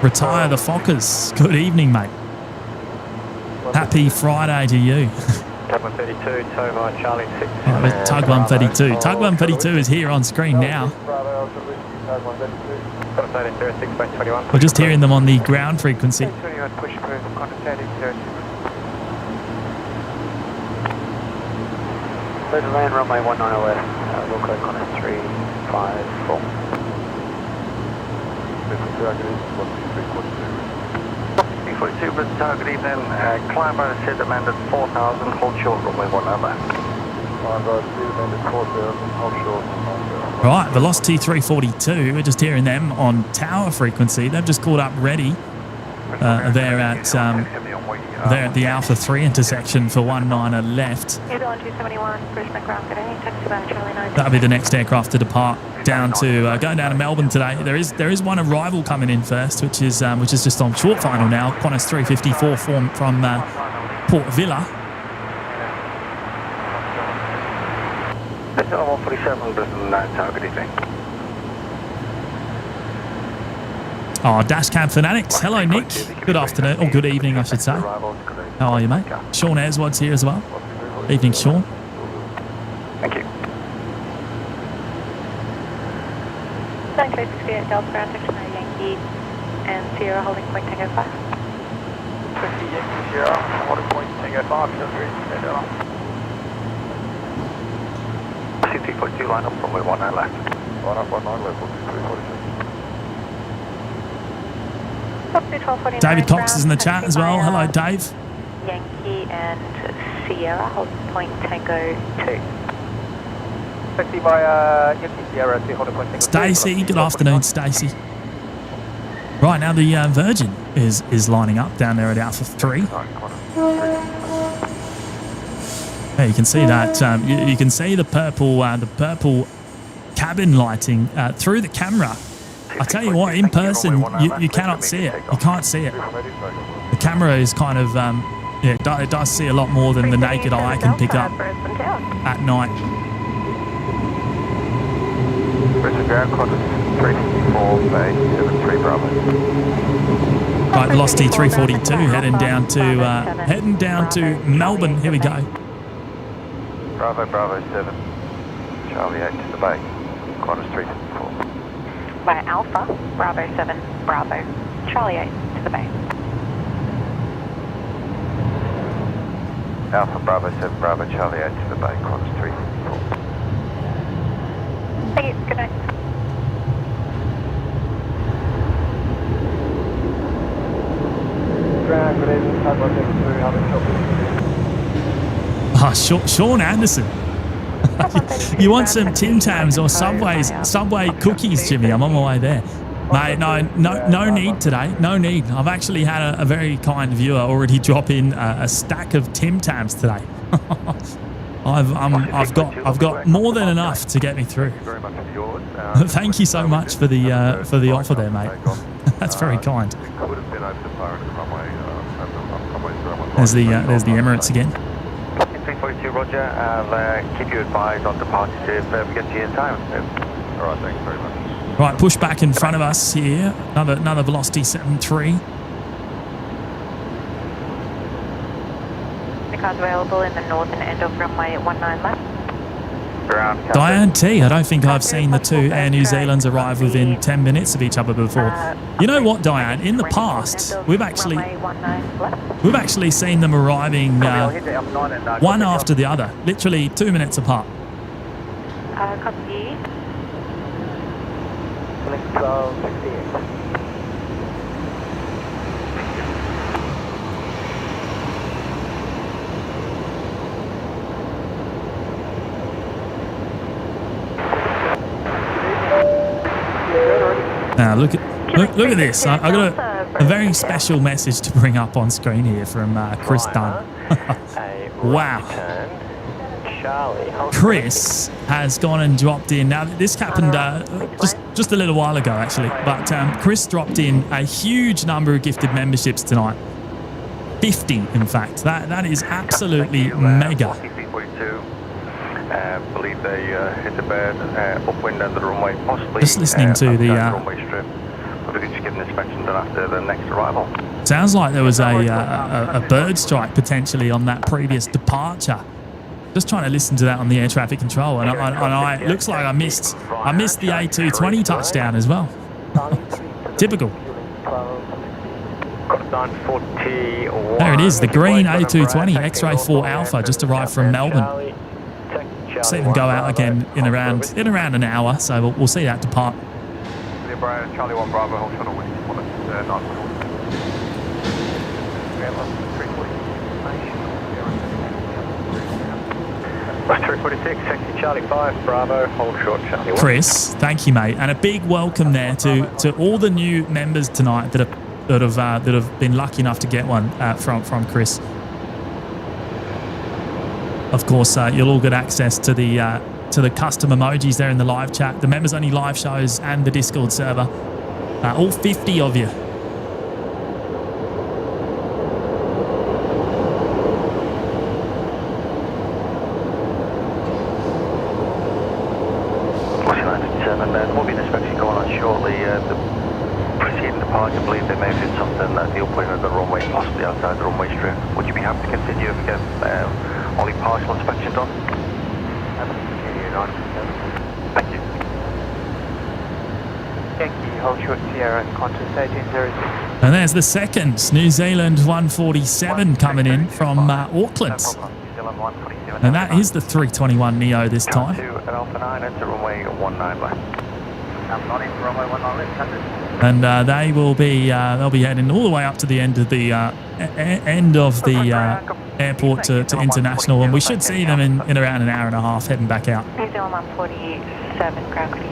Retire the Fokkers. Good evening, mate. Happy Friday to you. Tug 132, tow Charlie 6. Right, Tug 132. Tug 132 is here on screen now. We're just hearing them on the ground frequency. Land runway 19 left, local Qantas 354. 342, Brisbane Tower, good evening. Climber said demanded 4,000, hold short, runway 19 left. Climber demanded 4,000, hold short. Right, Velocity 342, we're just hearing them on tower frequency. They've just called up ready. They're at the Alpha 3 intersection for 19 left. That'll be the next aircraft to depart going down to Melbourne today. There is one arrival coming in first, which is just on short final now. Qantas 354 from Port Vila. 147, Brisbane Tower, good evening. Oh, Dashcam Fanatics. Hello, Nick. Good afternoon, or good evening, I should say. How are you, mate? Sean Airswad's here as well. Evening, Sean. Thank you. 9368 Delta ground section Yankee and Sierra holding point Tango 5. 20 Yankee Sierra, holding point Tango 5, CT42 line up from 19 left. Line up 19 left, 347. David Cox is in the chat as well. Hello, Dave. Yankee and Sierra holding point Tango 2. Taxi by Yankee Sierra, holding point Tango 2. Stacey, good afternoon, Stacey. Right, now the Virgin is lining up down there at Alpha 3. Yeah, you can see that. You can see the purple cabin lighting through the camera. I tell you what, in person, you cannot see it. You can't see it. The camera is kind of, it does see a lot more than the naked eye can pick up at night. Brisbane ground contact 354 Bay 73 Bravo. Right, velocity 342, heading down to Melbourne. Here we go. Bravo 7, Charlie 8 to the Bay, Qantas 354. By Alpha, Bravo 7, Bravo, Charlie 8 to the Bay. Alpha Bravo 7, Bravo Charlie 8 to the Bay, Qantas 354. Thank you, good night. Ground, good evening, Tugboat 72, how may I help you? Sean Anderson. You want some Tim Tams or Subway cookies, Jimmy? I'm on my way there. Mate, no need today. No need. I've actually had a very kind viewer already drop in a stack of Tim Tams today. I've got more than enough to get me through. Thank you so much for the offer there, mate. That's very kind. There's the Emirates again. 342 Roger, I'll keep you advised on departures if we get to you in time. Alright, thanks very much. Right, push back in front of us here. Another velocity 73. The car's available in the northern end of runway 19 left. Diane T, I don't think I've seen the two Air New Zealands arrive within 10 minutes of each other before. You know what, Diane? In the past, we've actually seen them arriving one after the other, literally 2 minutes apart. Copy. Select 1268. Now look at this. I got a very special message to bring up on screen here from Chris Dunn. Wow. Chris has gone and dropped in. Now this happened just a little while ago actually, but Chris dropped in a huge number of gifted memberships tonight. 50 in fact. That is absolutely mega. Believe they hit the bed upwind end of the runway, possibly. Just listening to the runway strip. But we could just get an inspection done after the next arrival. Sounds like there was a bird strike potentially on that previous departure. Just trying to listen to that on the air traffic control, and I it looks like I missed the A220 touchdown as well. Typical. There it is, the green A220 X-Ray 4 Alpha just arrived from Melbourne. See them go out again in around an hour, so we'll see that depart. Charlie 1 Bravo, hold shuttle with 346, sexy Charlie 5 Bravo, hold short Charlie 1. Chris, thank you, mate, and a big welcome there to all the new members tonight that have been lucky enough to get one from Chris. Of course, you'll all get access to the custom emojis there in the live chat, the members only live shows, and the Discord server. All 50 of you. There will be an inspection going on shortly. The preceding departure, I believe they may have did something at the upwind of the runway, possibly outside the runway strip. Would you be happy to continue if we get only partial inspection done? Thank you. Yankee, hold short Sierra, Qantas 1806. And there's the second New Zealand 147 coming in from Auckland. And that is the 321 Neo this time. Alpha 9 into runway 19 left. Alpha 9 into runway 19 left. And they'll be heading all the way up to the end of the airport to International, and we should see them in around an hour and a half heading back out. New Zealand 147, ground clear.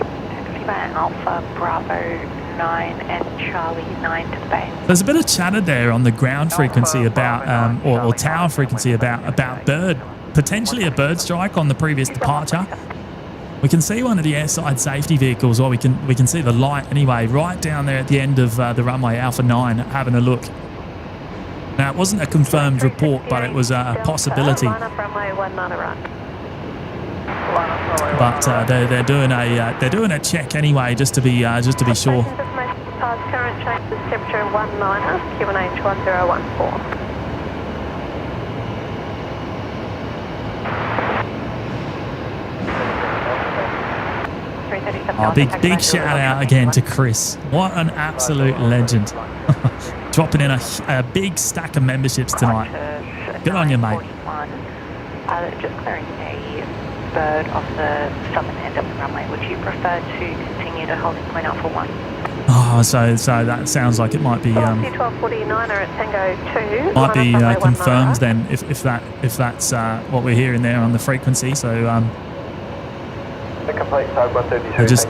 Taxi by Alpha, Bravo 9 and Charlie 9 to the Bay. There's a bit of chatter there on the ground frequency about or tower frequency about bird potentially a bird strike on the previous departure. We can see one of the airside safety vehicles, or we can see the light anyway, right down there at the end of the runway Alpha 9, having a look. Now, it wasn't a confirmed report, but it was a possibility. But they're doing a check anyway, just to be sure. Current change is temperature 19er, QNH 1014. Oh, big shout out again to Chris. What an absolute legend. Dropping in a big stack of memberships tonight. Good on you, mate. Just clearing a bird off the southern end of the runway. Would you prefer to continue to holding point out for 1? Oh, so that sounds like it might be 1249 at Tango 2. might be confirmed then if that's what we're hearing there on the frequency. So they're just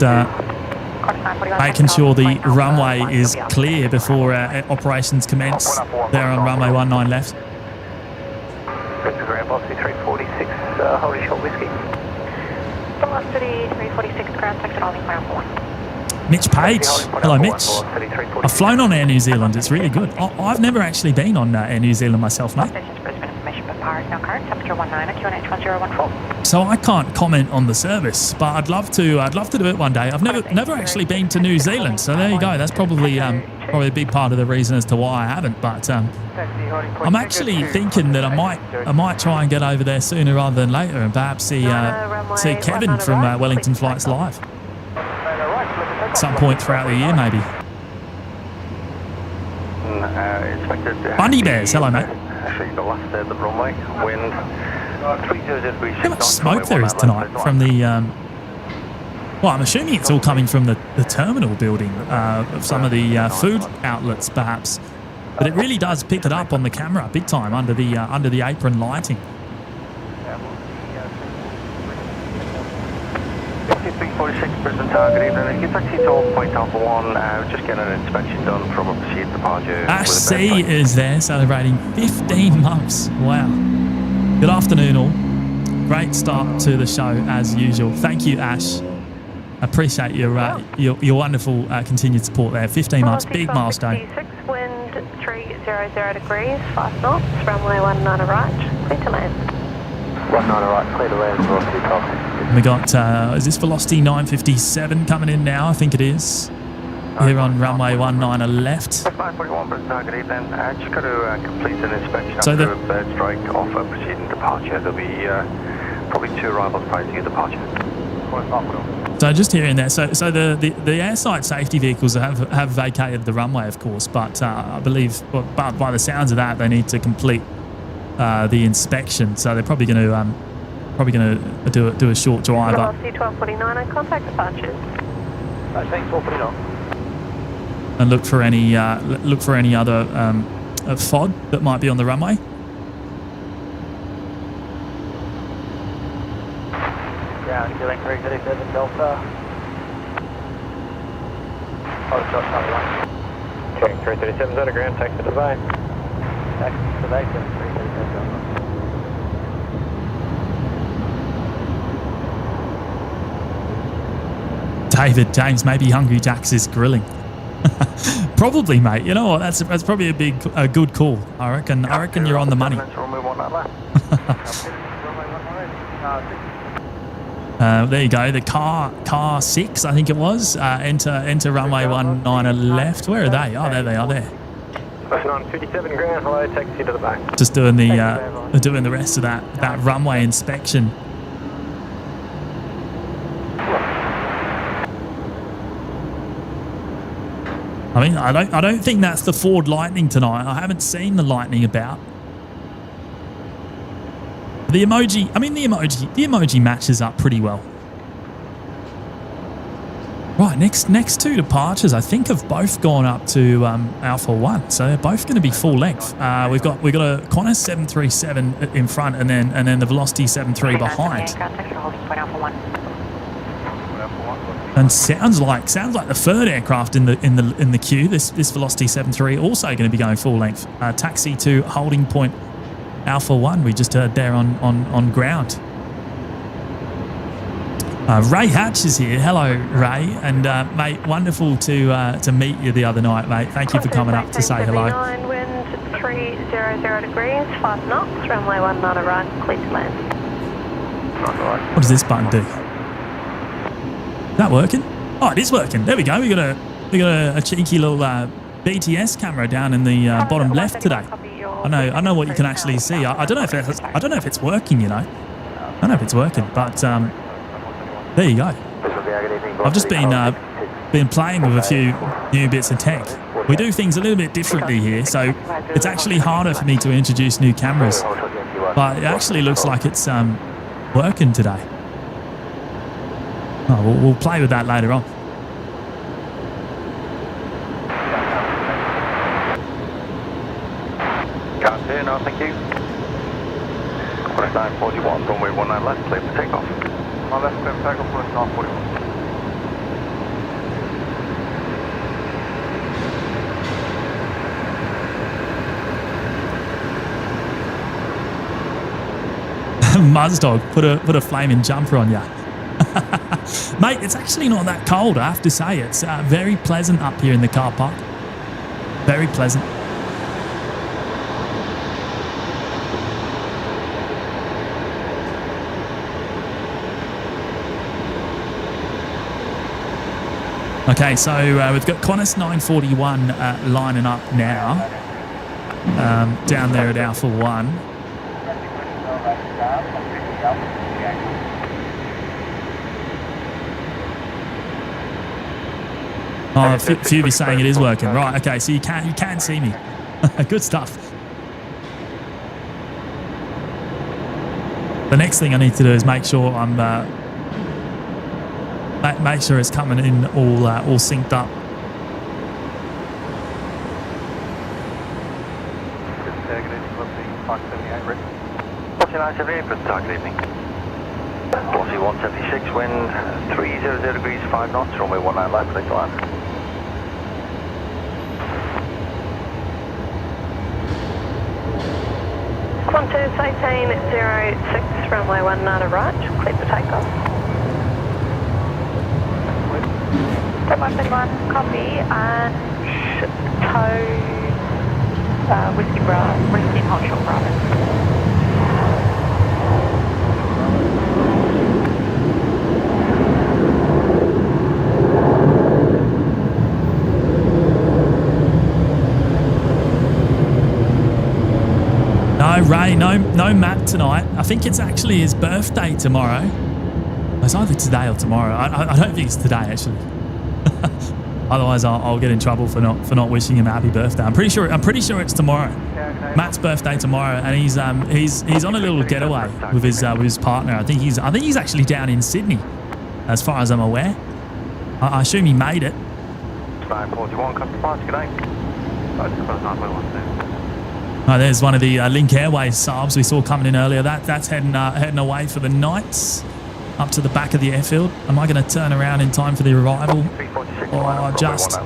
making sure the runway is clear before operations commence there on runway 19 left. Velocity 346, holding short whiskey. Velocity 346, ground sector holding point out for 1. Mitch Page. Hello, Mitch. I've flown on Air New Zealand. It's really good. I've never actually been on Air New Zealand myself, mate. So I can't comment on the service, but I'd love to do it one day. I've never actually been to New Zealand, so there you go. That's probably a big part of the reason as to why I haven't. But I'm actually thinking that I might try and get over there sooner rather than later, and perhaps see Kevin from Wellington Flights Live. Some point throughout the year, maybe. Bundy Bears, hello, mate. How much smoke there is tonight from the... well, I'm assuming it's all coming from the terminal building of some of the food outlets, perhaps. But it really does pick it up on the camera big time under the apron lighting. 346 Brisbane target evening. If you taxi to point Alpha 1, just getting an inspection done from a proceed departure. Ash C is there celebrating 15 months. Wow. Good afternoon all. Great start to the show as usual. Thank you, Ash. Appreciate your wonderful continued support there. 15 months, big milestone. Wind 300 degrees, 5 knots, runway 19 right, clear to land. 19 right, clear to land, velocity top. We got, is this velocity 957 coming in now? I think it is. Here on runway 19 left. 941 Brisbane target evening. Just got to complete an inspection so after a bird strike off a preceding departure. There'll be probably 2 arrivals prior to your departure. So just hearing that, so the airside safety vehicles have vacated the runway, of course, but I believe, but by the sounds of that, they need to complete the inspection. So they're probably going to do a short drive up. Velocity 1249 and contact departures. Thanks, 1249. And look for any other FOD that might be on the runway. Ground, killing 337 Delta. Hold shot, Charlie 1. Checking 337 Delta, ground, taxi to Dubai. Taxi to Dubai, 337 Delta. David, James, maybe Hungry Jack's is grilling. Probably, mate. You know what? That's probably a good call. I reckon you're on the money. There you go. The car 6, I think it was. Enter runway 19 left. Where are they? Oh, there they are. There. 57 ground. Hello, taxi to the back. Just doing the rest of that runway inspection. I mean, I don't think that's the Ford Lightning tonight. I haven't seen the Lightning about. The emoji matches up pretty well. Right, next 2 departures I think have both gone up to Alpha 1, so they're both going to be full length. We've got a Qantas 737 in front, and then the Velocity 73 behind. And sounds like the third aircraft in the queue. This Velocity 73 also going to be going full length. Taxi to holding point Alpha 1 we just heard there on ground. Ray Hatch is here. Hello, Ray. And mate, wonderful to meet you the other night, mate. Thank you for coming up to say hello. Wind 300 degrees, 5 knots, runway 19 right, clear to land. What does this button do? Is that working? Oh, it is working. There we go. We got a cheeky little BTS camera down in the bottom left today. I know what you can actually see. I don't know if it's working. You know, I don't know if it's working, but there you go. I've just been playing with a few new bits of tech. We do things a little bit differently here, so it's actually harder for me to introduce new cameras. But it actually looks like it's working today. Oh, we'll play with that later on. Can't hear, no, thank you. 941, runway 19 left, clear for takeoff. My left clear for takeoff, 941. Muzdog put a flaming jumper on ya. Mate, it's actually not that cold, I have to say. It's very pleasant up here in the car park. Very pleasant. Okay, so we've got Qantas 941 lining up now down there at Alpha 1. Oh, a few of you saying it is working. Right, okay, so you can see me. Good stuff. The next thing I need to do is make sure I'm make sure it's coming in all synced up. Good evening. Velocity 176, wind 300 degrees, 5 knots, runway 19 left, clear to land. Qantas 1806, runway 19 right, clear for takeoff. 131, copy, and tow Whiskey and Hot Shot Bravo. No, Ray, no Matt tonight. I think it's actually his birthday tomorrow. It's either today or tomorrow. I don't think it's today, actually. Otherwise, I'll get in trouble for not wishing him a happy birthday. I'm pretty sure it's tomorrow. Matt's birthday tomorrow, and he's on a little getaway with his partner. I think he's actually down in Sydney, as far as I'm aware. I assume he made it. 941, come to pass, good night. Oh, there's one of the Link Airways subs we saw coming in earlier. That's heading away for the nights up to the back of the airfield. Am I going to turn around in time for the arrival? Or just?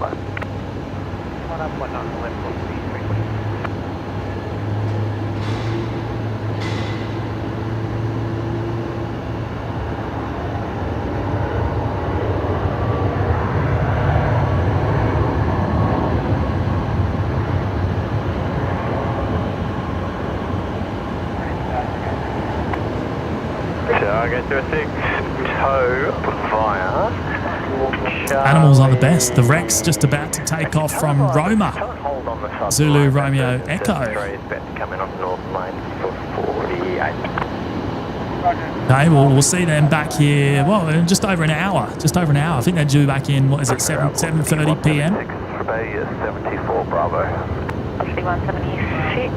Animals are the best. The Rex just about to take off from Roma. Zulu Romeo Echo. Okay, we'll see them back here. Well, in just over an hour. Just over an hour. I think they're due back in. What is it? 7:30 p.m. 74 Bravo. Actually 176.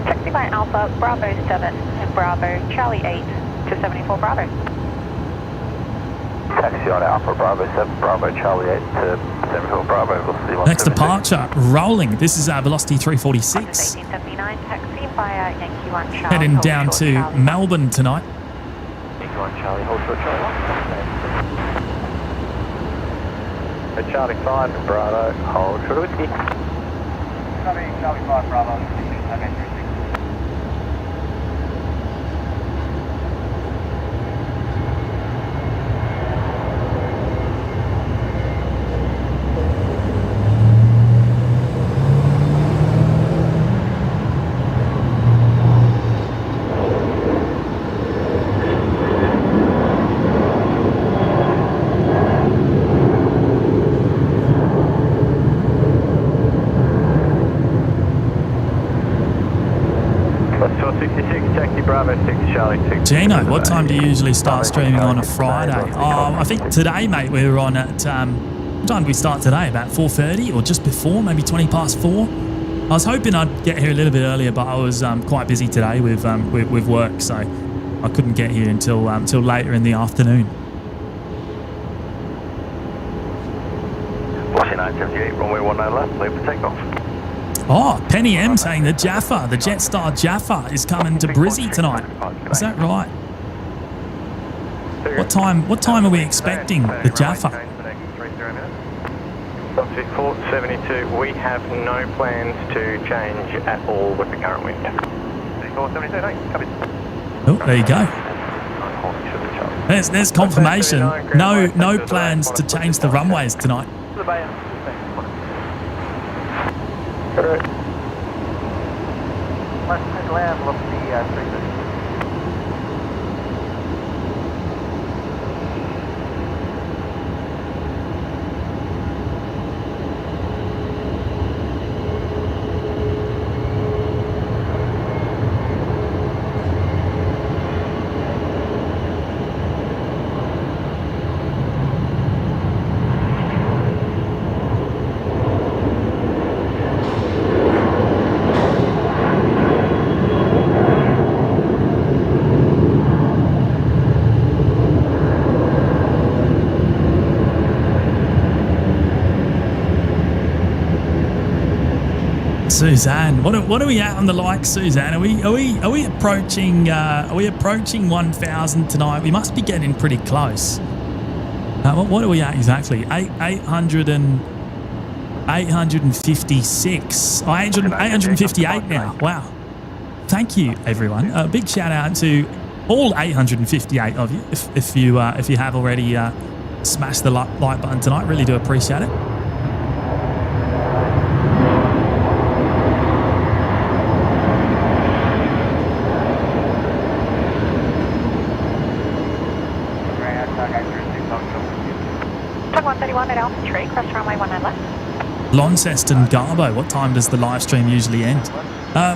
Taxi by Alpha Bravo 7 and Bravo Charlie 8 to 74 Bravo. Taxi on Alpha Bravo 7 Bravo Charlie 8 to 74 Bravo. Next departure, rolling. This is Velocity 346. 1879 taxi via Yankee 1 Charlie. Heading down to Charlie. Melbourne tonight. Yankee 1 Charlie, hold short Charlie 1. Charlie 5 and Bravo, hold short whiskey. Charlie 5 Bravo, okay, 36. Gino, what time do you usually start streaming on a Friday? I think today, mate, we were on at, what time did we start today? About 4:30 or just before, maybe 20 past 4? I was hoping I'd get here a little bit earlier, but I was quite busy today with work, so I couldn't get here until later in the afternoon. Flushing 978, runway 19 left, clear for takeoff. Oh, Penny M saying the Jaffa, the Jetstar Jaffa is coming to Brizzy tonight. Is that right? What time are we expecting the Jaffa? 472, we have no plans to change at all with the current wind. 472, copy. Oh, there you go. There's confirmation. No plans to change the runways tonight. Correct. Let's land, look the 350. Suzanne, what are we at on the likes, Suzanne? Are we approaching 1,000 tonight? We must be getting pretty close. What are we at exactly? 856. 858 now. Wow. Thank you, everyone. A big shout out to all 858 of you. If you have already smashed the like button tonight, really do appreciate it. Cross runway 19 left. Launceston Garbo, what time does the live stream usually end?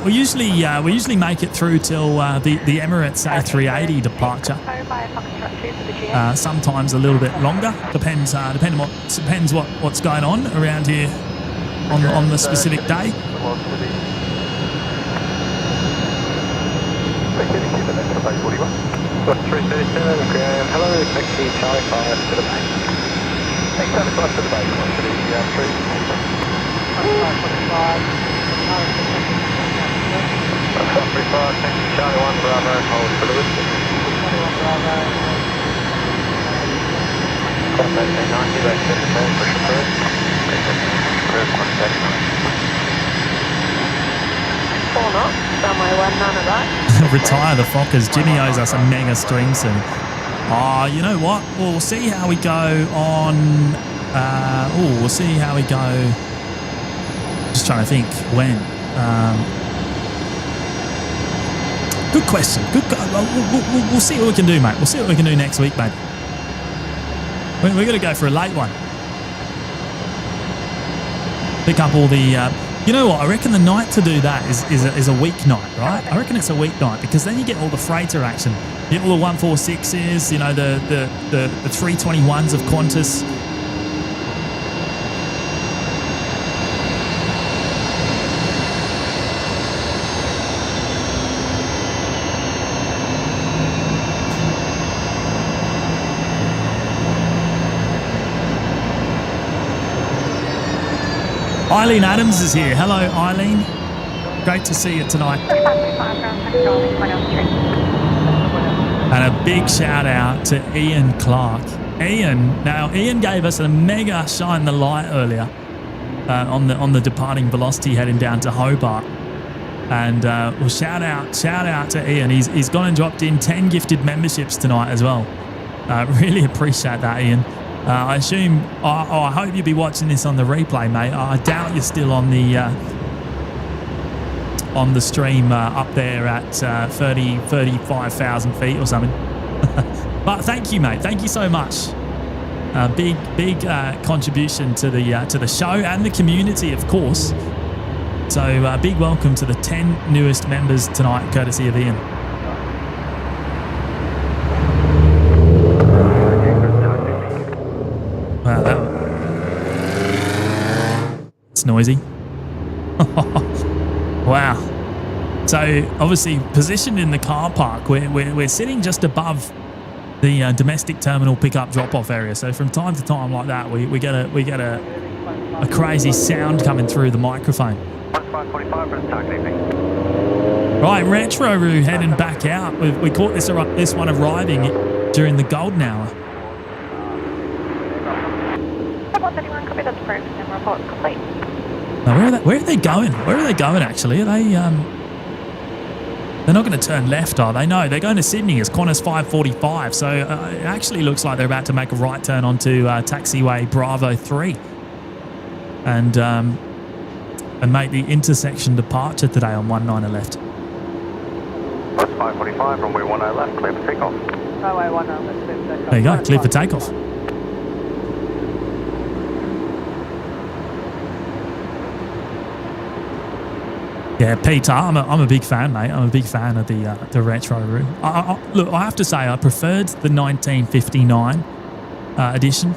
We usually make it through till the Emirates A380 departure. Sometimes a little bit longer. Depends what's going on around here on the specific day. Hello, taxi Charlie 5 to the base. Thanks, Charlie 5 to the base, 1 to the 3. Taxi Charlie 1 Bravo, hold for the whiskey. 90, that's 74, pressure first. First 139. 4 knots, runway 19 right. Retire the Fockers. Jimmy owes us a mega stream soon. Oh, you know what? We'll see how we go on. We'll see how we go. Just trying to think when. Good question. We'll see what we can do, mate. We'll see what we can do next week, mate. We're going to go for a late one. Pick up all the. You know what? I reckon the night to do that is a weeknight, right? I reckon it's a weeknight because then you get all the freighter action. You get all the 146s, you know, the 321s of Qantas. Eileen Adams is here. Hello, Eileen. Great to see you tonight. And a big shout out to Ian Clark. Ian gave us a mega shine the light earlier. on the departing velocity heading down to Hobart. And well, shout out to Ian. He's gone and dropped in 10 gifted memberships tonight as well. Really appreciate that, Ian. I assume, I hope you'll be watching this on the replay, mate. I doubt you're still on the stream up there at 35,000 feet or something. But thank you, mate. Thank you so much. Big contribution to the show and the community, of course. So big welcome to the 10 newest members tonight, courtesy of Ian. Wow, it's noisy. Wow. So obviously positioned in the car park, we're sitting just above the domestic terminal pickup drop-off area. So from time to time like that, we get a crazy sound coming through the microphone. Right, Retro Roo heading back out. We caught this one arriving during the golden hour. Now, where are they going? Where are they going actually? Are they they're not going to turn left, are they? No, they're going to Sydney. It's Qantas 545. So it actually looks like they're about to make a right turn onto taxiway Bravo 3. And make the intersection departure today on 19 left. That's 545, runway 10 left, clear for takeoff. Runway 10 left, clear for takeoff. There you go, clear for takeoff. Yeah, Peter, I'm a big fan, mate. I'm a big fan of the Retro Roo. Look, I have to say I preferred the 1959 edition,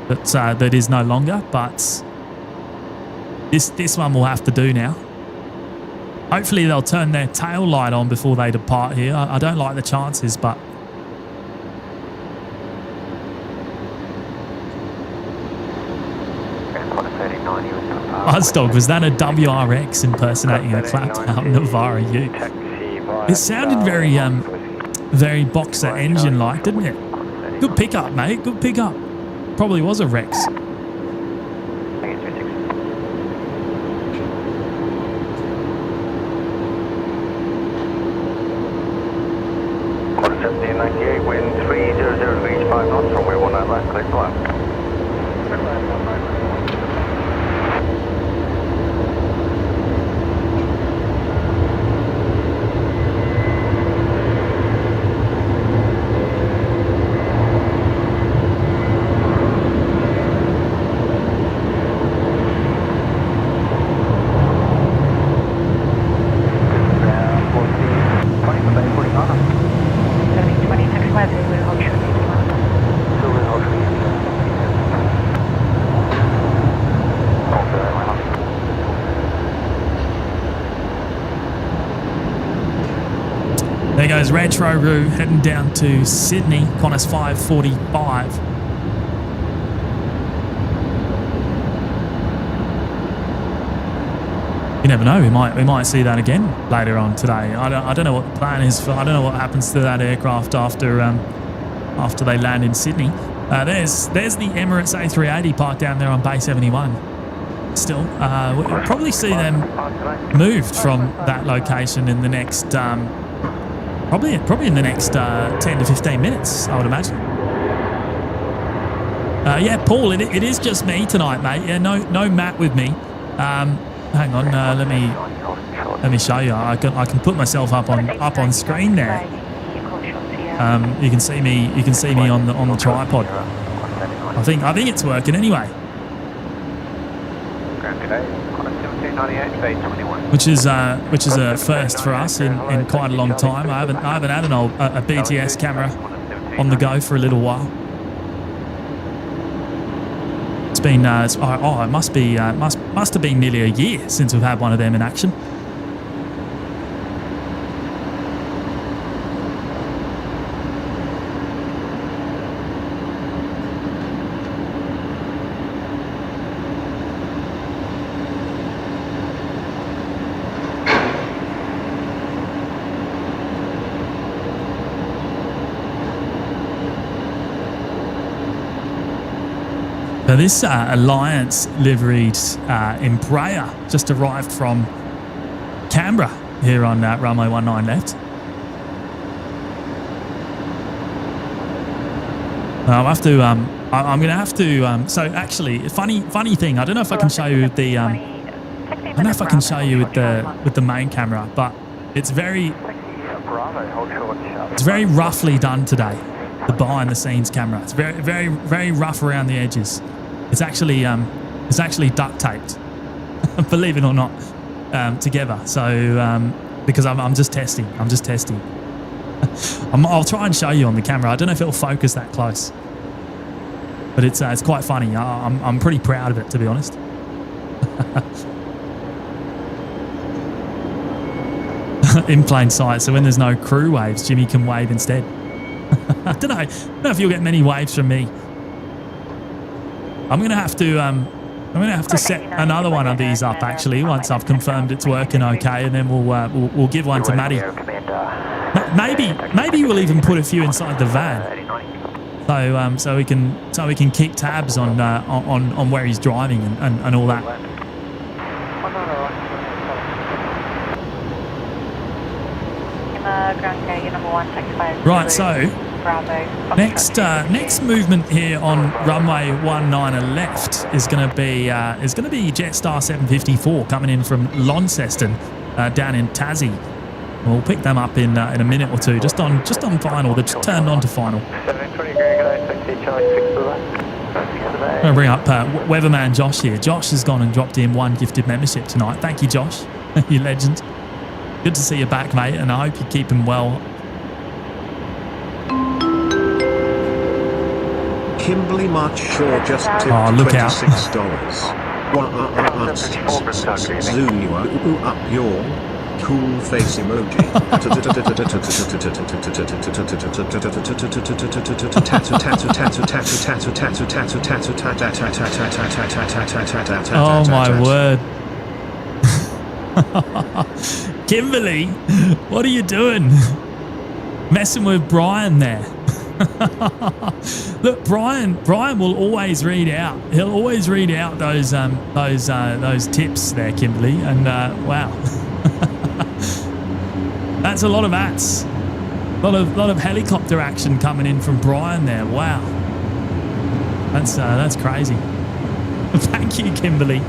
that is no longer, but this one will have to do now. Hopefully they'll turn their tail light on before they depart here. I don't like the chances, but Buzdog, was that a WRX impersonating a clapped out Navara U? It sounded very Boxer engine like, didn't it? Good pickup, mate. Good pickup. Probably was a Rex. Quarter 1798, wind 300, reach 5 knots, runway 19 left, clear for left. There goes Retro Roo heading down to Sydney, Qantas 545. You never know, we might see that again later on today. I don't know what the plan is for. I don't know what happens to that aircraft after they land in Sydney. There's the Emirates A380 parked down there on Bay 71. Still, we'll probably see them moved from that location in the next probably in the next 10 to 15 minutes, I would imagine. Yeah, Paul, it is just me tonight, mate. Yeah, no Matt with me. Hang on, let me show you. I can put myself up on screen there. You can see me on the tripod. I think it's working anyway. Which is a first for us in quite a long time. I haven't had a BTS camera on the go for a little while. It's been it must have been nearly a year since we've had one of them in action. So this Alliance liveried Embraer just arrived from Canberra here on runway 19 left. I'll have to. I'm going to have to. So actually, funny thing. I don't know if I can show you the. I don't know if I can show you with the main camera, but it's very roughly done today. The behind the scenes camera. It's very rough around the edges. It's actually duct taped, believe it or not, together. So because I'm just testing. I'll try and show you on the camera. I don't know if it'll focus that close, but it's quite funny. I'm pretty proud of it, to be honest. In plain sight. So when there's no crew waves, Jimmy can wave instead. I don't know if you'll get many waves from me. I'm gonna have to set another one of these up actually once I've confirmed it's working okay, and then we'll give one to Maddie. Maybe we'll even put a few inside the van, so we can keep tabs on where he's driving and all that. Right, so next movement here on runway 19 left is going to be Jetstar 754 coming in from Launceston down in Tassie. We'll pick them up in a minute or two, just on final. They're just turned on to final. I'm going to bring up Weatherman Josh here. Josh has gone and dropped in one gifted membership tonight. Thank you, Josh. You legend. Good to see you back, mate, and I hope you keep him well. Kimberly March Shaw just tipped $26. Zulu up your cool face emoji. Oh my word. Kimberly, what are you doing? Messing with Brian there. Look, Brian will always read out. He'll always read out those tips there, Kimberly. And wow, that's a lot of ats. A lot of helicopter action coming in from Brian there. Wow, that's crazy. Thank you, Kimberly,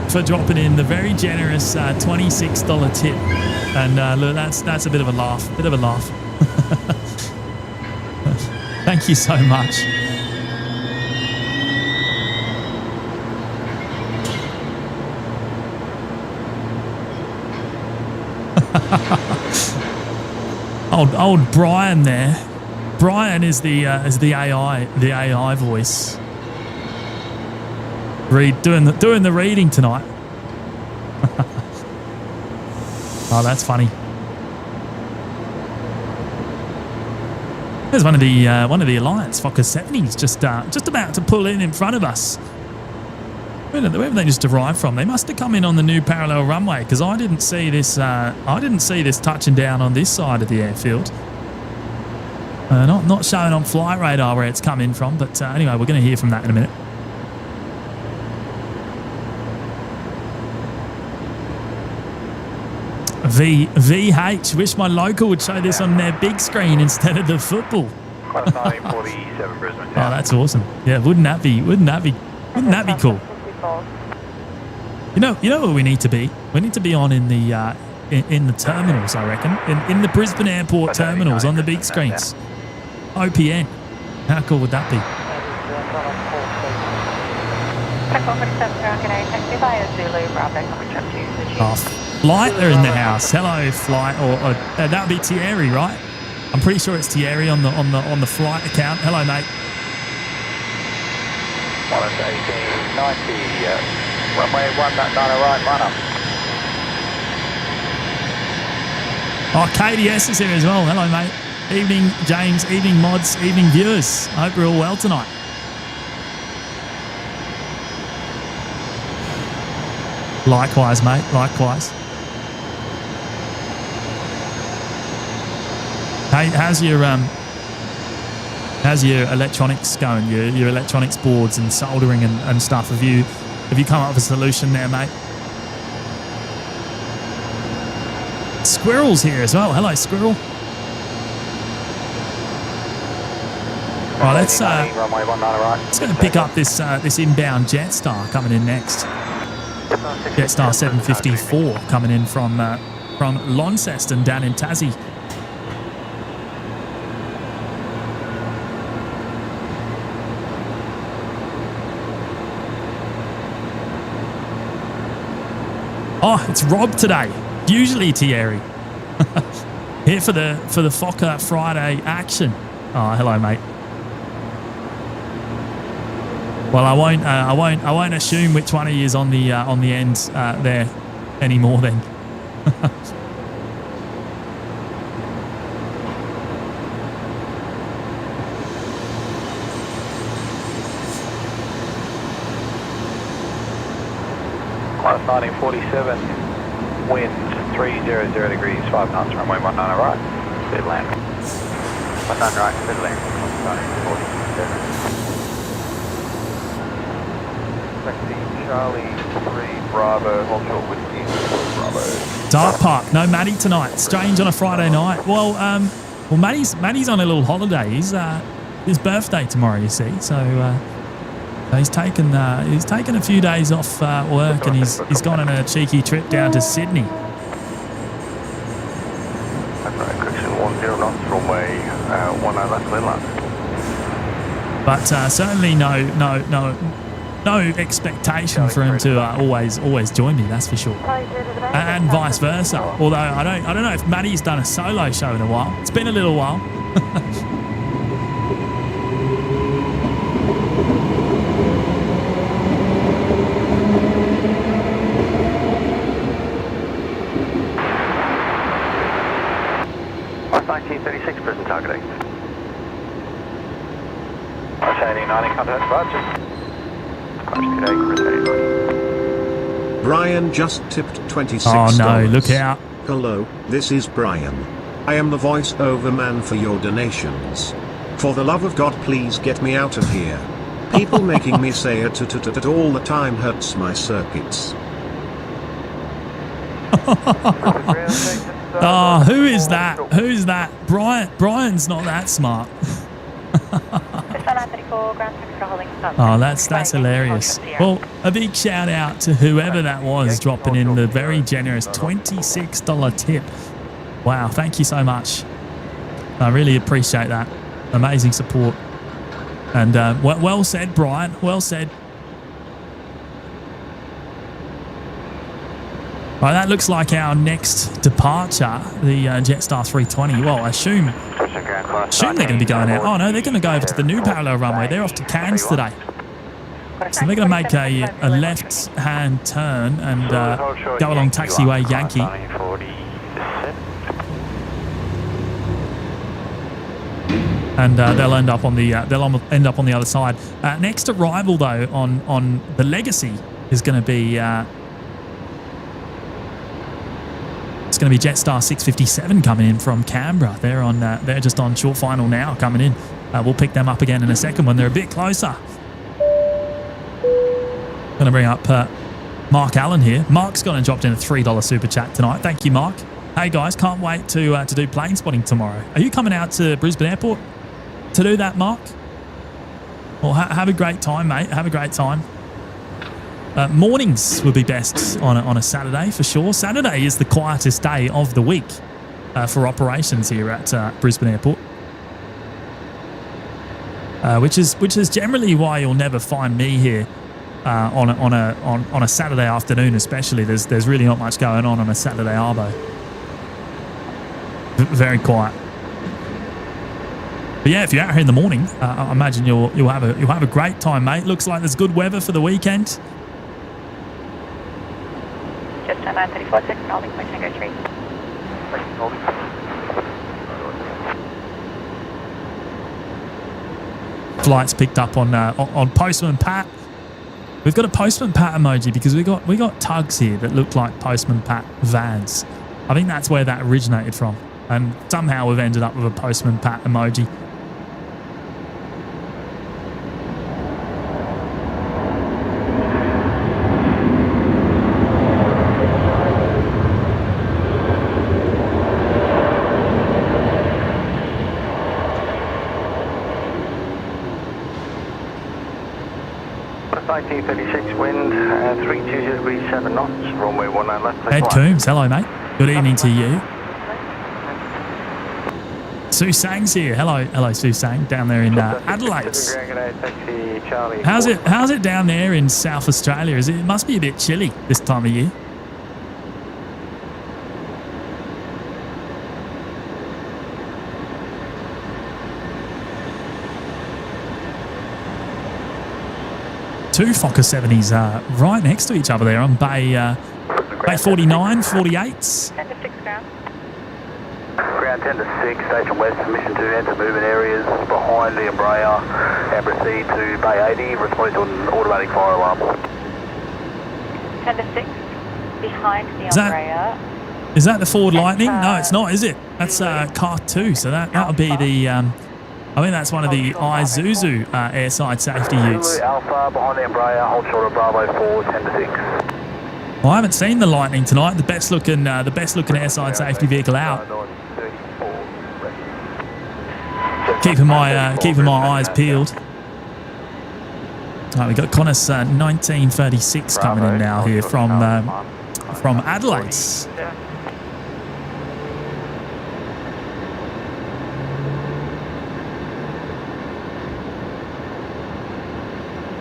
for dropping in the very generous $26 tip. And look, that's a bit of a laugh. Thank you so much. old Brian there. Brian is the AI voice. Doing the reading tonight. Oh, that's funny. There's one of the Alliance Fokker 70s just about to pull in front of us. Where have they just arrived from? They must have come in on the new parallel runway, because I didn't see this. I didn't see this touching down on this side of the airfield. Not showing on flight radar where it's come in from. But anyway, we're going to hear from that in a minute. VH, wish my local would show this on their big screen instead of the football. Oh, that's awesome. Yeah, wouldn't that be cool? You know what we need to be? We need to be on in the terminals, I reckon. In the Brisbane Airport terminals on the big screens. OPN. How cool would that be? Oh, Flight are in the house. Hello, Flight, or that would be Thierry, right? I'm pretty sure it's Thierry on the flight account. Hello, mate. 1890, runway 19 right, run up. Oh, KDS is here as well. Hello, mate. Evening, James. Evening, mods. Evening, viewers. I hope we're all well tonight. Likewise, mate. Likewise. Hey, how's How's your electronics going? Your electronics boards and soldering and stuff. Have you come up with a solution there, mate? Squirrel's here as well. Hello, Squirrel. All right, let's go pick up this inbound Jetstar coming in next. Jetstar 754 coming in from Launceston down in Tassie. Oh, it's Rob today. Usually Thierry. Here for the Fokker Friday action. Oh, hello, mate. Well, I won't assume which one he is on the end there anymore then. Class 1947, wind 300 degrees, 5 knots, runway 19 right, speed land. 19 right, speed land, 1947. Taxi Charlie 3 Bravo, hold short whiskey, Bravo. Dark Park, no Matty tonight. Strange on a Friday night. Well, Matty's on a little holiday. He's his birthday tomorrow, you see. So he's taken a few days off work, and he's gone on a cheeky trip down to Sydney. Correction 10 knots, runway 19 left, clear land. But certainly no expectation for him to always join me. That's for sure, and vice versa. Although I don't know if Matty's done a solo show in a while. It's been a little while. Class 1936, present targeting. Class 1890, contact departure. Brian just tipped $26. Oh no, look out. Hello, this is Brian. I am the voice-over man for your donations. For the love of God, please get me out of here. People making me say it all the time hurts my circuits. Oh, who is that? Who's that? Brian's not that smart. Oh, that's hilarious. Well, a big shout out to whoever that was dropping in the very generous $26 tip. Wow, thank you so much. I really appreciate that. Amazing support. And well said, Brian. Well said. Right, that looks like our next departure, the Jetstar 320. Well, I assume they're going to be going out. Oh no, they're going to go over to the new parallel runway. They're off to Cairns today. So they're going to make a left-hand turn and go along taxiway Yankee. And they'll end up on the other side. Next arrival though on the Legacy is going to be it's going to be Jetstar 657 coming in from Canberra. They're just on short final now coming in. We'll pick them up again in a second when they're a bit closer. Going to bring up Mark Allen here. Mark's gone and dropped in a $3 super chat tonight. Thank you, Mark. Hey guys, can't wait to do plane spotting tomorrow. Are you coming out to Brisbane Airport to do that, Mark? Well, have a great time, mate. Have a great time. Mornings would be best on a Saturday for sure. Saturday is the quietest day of the week for operations here at Brisbane Airport, which is generally why you'll never find me here on a Saturday afternoon, especially. There's really not much going on a Saturday arvo. Very quiet. But yeah, if you're out here in the morning, I imagine you'll have a great time, mate. Looks like there's good weather for the weekend. Just 934, 6, holding point Tango 3. Flights picked up on Postman Pat. We've got a Postman Pat emoji because we got tugs here that look like Postman Pat vans. I think that's where that originated from, and somehow we've ended up with a Postman Pat emoji. Flight 36, wind 320 degrees 7 knots, runway 19 left. Ed Coombs, hello, mate. Good evening to you. Sue Sang's here. Hello, Sue Sang, down there in Adelaide. How's it down there in South Australia? It must be a bit chilly this time of year. Two Fokker 70s right next to each other there on Bay 49, 48s. 10 to 6 ground. Ground 10 to 6, station west, permission to enter movement areas behind the Embraer and proceed to Bay 80, responding to an automatic fire alarm. 10 to 6, behind the Embraer. Is that the Ford Lightning? No, it's not, is it? That's car 2, so that would be the... I think that's one of the Isuzu airside safety utes. Alpha behind the Embraer, hold short of Bravo 4, 10 to 6. Well, I haven't seen the Lightning tonight. The best looking airside safety vehicle out. Keeping my eyes peeled. Right, we got Qantas 1936 coming in now here from Adelaide.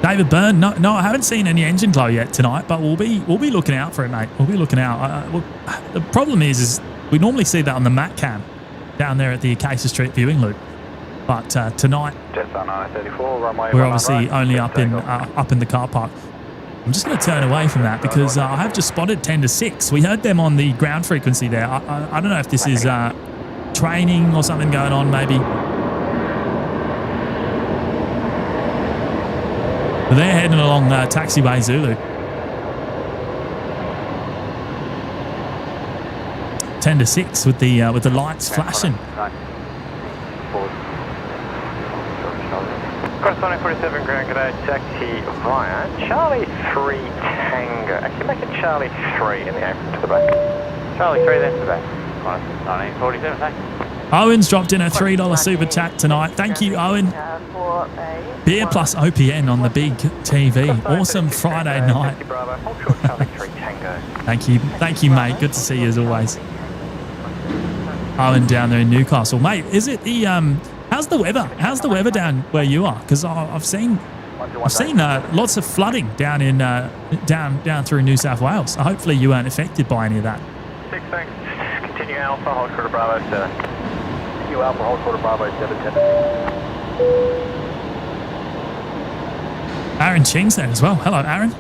David Byrne, no, I haven't seen any engine glow yet tonight, but we'll be looking out for it, mate. We'll be looking out. The problem is we normally see that on the Mac cam down there at the Acacia Street viewing loop, but tonight we're obviously only up in the car park. I'm just going to turn away from that because I have just spotted 10 to 6. We heard them on the ground frequency there. I don't know if this is training or something going on, maybe. But they're heading along taxiway Zulu. 10 to 6 with the lights flashing. Corresponding 47 ground, good day, taxi via Charlie 3 Tango. Actually, make it Charlie 3 in the apron to the back. Charlie 3 then to the back. 1947, thanks. Owen's dropped in a $3 super chat tonight. Thank you, Owen. Beer plus OPN on the big TV. Awesome Friday night. Thank you, mate. Good to see you as always. Owen down there in Newcastle, mate. Is it the how's the weather? How's the weather down where you are? Because I've seen lots of flooding down in down through New South Wales. Hopefully you weren't affected by any of that. 6, thanks. Continue Alpha, hold short of Bravo 7. Continue Alpha, hold short of Bravo 7, 10. Aaron Ching's there as well. Hello, Aaron.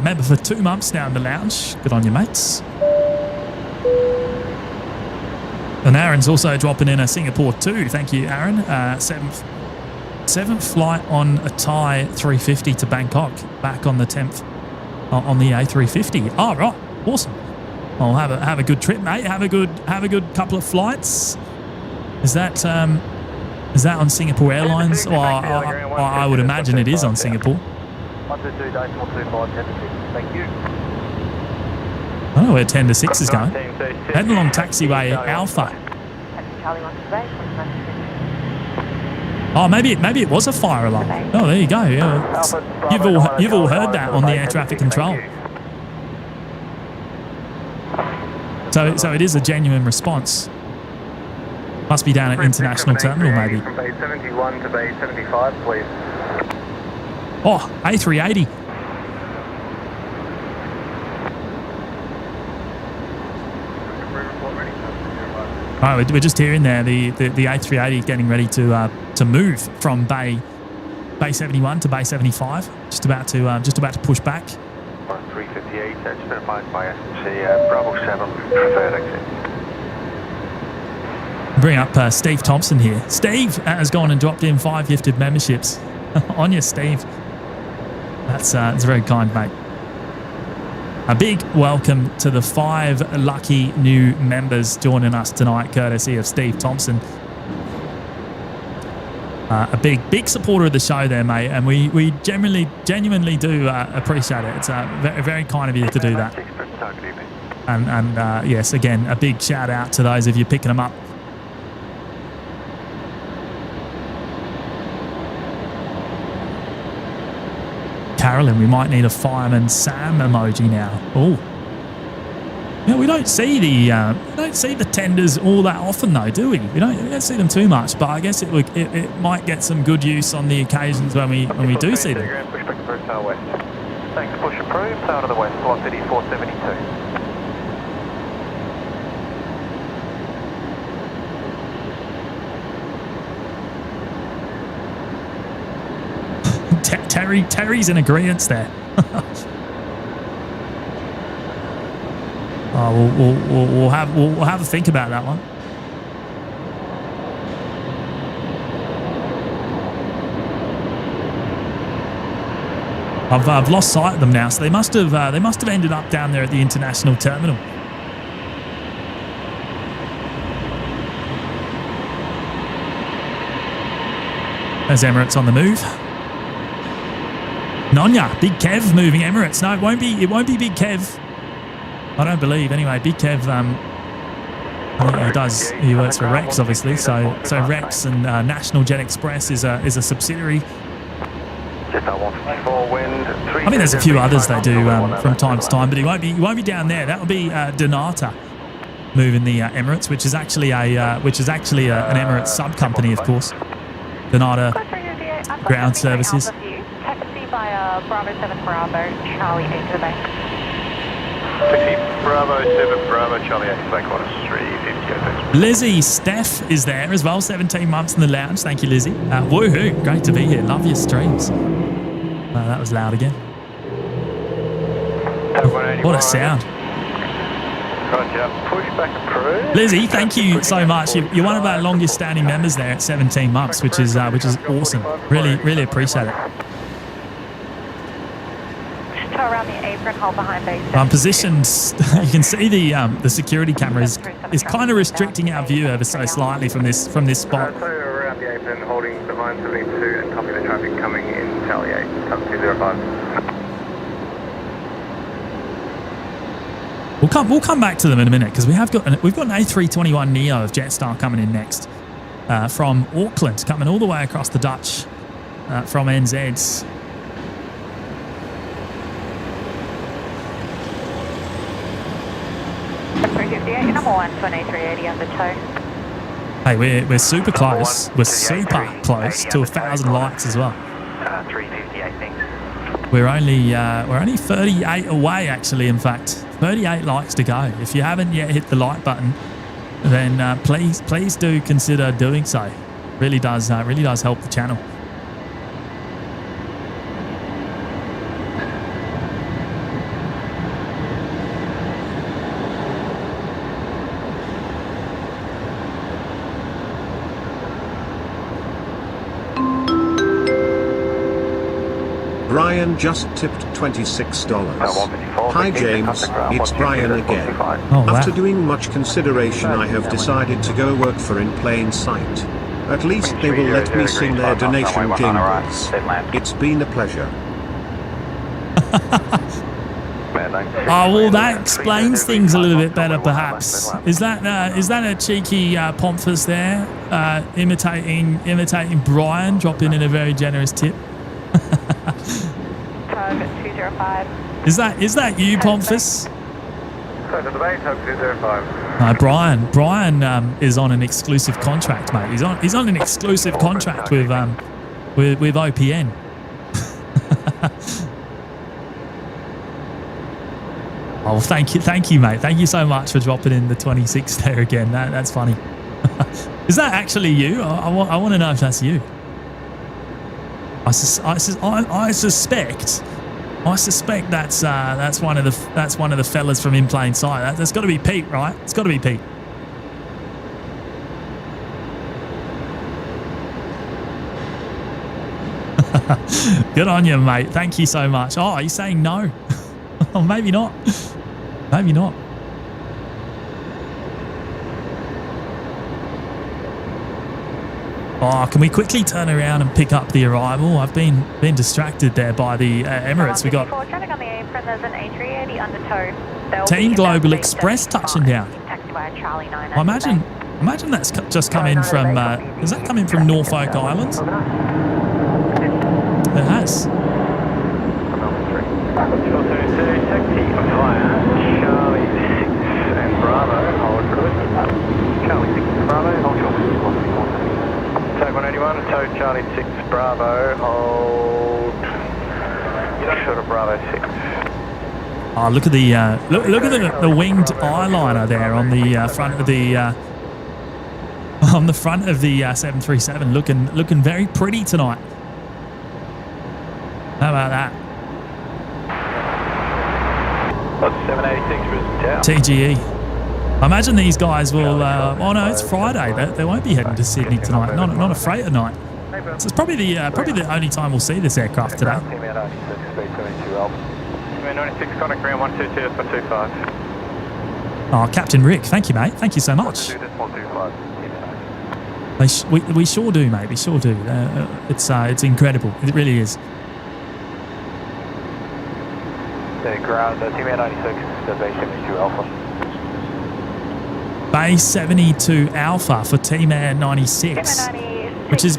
Member for 2 months now in the lounge. Good on you, mates. And Aaron's also dropping in a Singapore too. Thank you, Aaron. Seventh flight on a Thai 350 to Bangkok. Back on the 10th on the A350. Oh, right. Awesome. Well, have a good trip, mate. Have a good couple of flights. Is that on Singapore Airlines? Or I would imagine it is on Singapore. 122.25, 10 to 6. Thank you. I don't know where 10 to 6 is going. Heading along taxiway Alpha. Oh, maybe it was a fire alarm. Oh, there you go. Yeah. You've all heard that on the air traffic control. So it is a genuine response. Must be down at International Terminal, maybe. From Bay 71 to Bay 75, please. Oh, A380. All right, we're just hearing there the A380 getting ready to move from Bay 71 to Bay 75. Just about to push back. 358, that's verified by SNC, Bravo 7, preferred exit. Bring up Steve Thompson here. Steve has gone and dropped in 5 gifted memberships. On you, Steve. That's very kind, mate. A big welcome to the 5 lucky new members joining us tonight, courtesy of Steve Thompson. A big supporter of the show there, mate, and we genuinely do appreciate it. It's very, very kind of you to do that. And yes, again, a big shout out to those of you picking them up. Carolyn, we might need a Fireman Sam emoji now. Oh. Yeah, we don't see the tenders all that often though, do we? We don't see them too much, but I guess it might get some good use on the occasions when we do see them. Push back approach tail west. Thanks, push approved, tail to the west, velocity 472. Terry's in agreement there. We'll have a think about that one. I've lost sight of them now, so they must have ended up down there at the international terminal. There's Emirates on the move. Nonya, Big Kev moving Emirates. No, it won't be Big Kev. I don't believe. Anyway, Big Kev, he works for Rex, obviously. So Rex and National Jet Express is a subsidiary. I mean, there's a few others they do from time to time, but he won't be down there. That will be Donata moving the Emirates, which is actually an Emirates sub company, of course. Donata Ground Services. Taxi via Bravo 7 Bravo Charlie 8 to the bank. Taxi Bravo 7 Bravo Charlie 8 to the bank, quarters 350. Lizzie Steph is there as well, 17 months in the lounge. Thank you, Lizzie. Woohoo, great to be here. Love your streams. That was loud again. What a sound. Roger, push back approved. Lizzie, thank you so much. You're one of our longest standing members there at 17 months, which is awesome. Really appreciate it. Just tow around the apron, hold behind base. Positioned, you can see the security camera is kind of restricting our view ever so slightly from this spot. Tow around the apron, holding behind 72 and copy the traffic coming in Charlie 8, up 205. We'll come back to them in a minute because we've got an A321 Neo of Jetstar coming in next from Auckland, coming all the way across the Dutch from NZ's. Number 1 to an A380 under tow. Hey, we're super close. We're super close to 1,000 likes as well. 350, I think. We're only 38 away, actually. In fact, 38 likes to go. If you haven't yet hit the like button, then please do consider doing so. Really does help the channel. Brian just tipped $26. Hi James, it's Brian again. Oh, wow. After doing much consideration, I have decided to go work for In Plain Sight. At least they will let me sing their donation jingles. It's been a pleasure. Oh, well, that explains things a little bit better, perhaps. Is that a cheeky Pomphus there, imitating Brian, dropping in a very generous tip? Target 205. Is that you, Pomphus? So to the base, hug 205. Brian is on an exclusive contract, mate. He's on an exclusive contract with OPN. Oh, thank you, mate. Thank you so much for dropping in the 26 there again. That's funny. Is that actually you? I want to know if that's you. I suspect that's one of the fellas from In Plain Sight. That's got to be Pete, right? It's got to be Pete. Good on you, mate. Thank you so much. Oh, are you saying no? Oh, maybe not. Maybe not. Oh, can we quickly turn around and pick up the arrival? I've been distracted there by the Emirates. We got traffic on the apron. There's an A380 under tow. Team Global Express touching down. I imagine that's just come in from. Does that come in from Norfolk Island? It has. Charlie 6 Bravo, hold short of Bravo 6. Oh, look at the look at the winged eyeliner there on the front of the on the front of the 737, looking very pretty tonight. How about that? That's 786 Brisbane Tower. TGE. I imagine these guys will. Oh no, it's Friday. They won't be heading to Sydney tonight. Not a freighter night. So it's probably the only time we'll see this aircraft today. Team 96, speed 72 Alpha. Team 96, contact ground 122 for 25. Oh, Captain Rick, thank you, mate. Thank you so much. We sure do, mate. We sure do. It's incredible. It really is. Ground, Team 96, Bay 72 Alpha. Bay 72 Alpha for Team Air 96, which is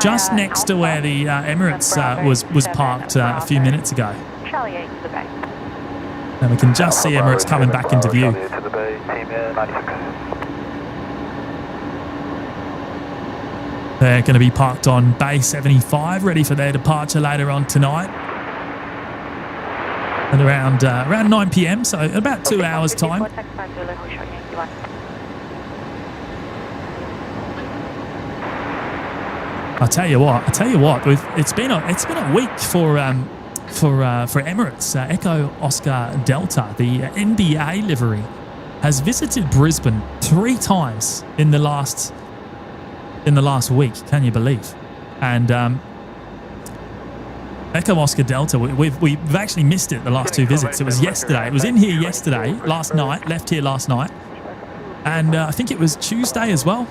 just next to where the Emirates was parked a few minutes ago. Charlie 8 to the bay. And we can just see Emirates coming back into view. To the bay, Team Air 96. They're going to be parked on Bay 75, ready for their departure later on tonight. At around 9 p.m, so about 2 hours time. I tell you what. It's been a week for Emirates. Echo Oscar Delta, the NBA livery, has visited Brisbane 3 times in the last week. Can you believe? And Echo Oscar Delta, we've actually missed it the last 2 visits. It was yesterday. It was in here yesterday, last night, left here last night. And I think it was Tuesday as well.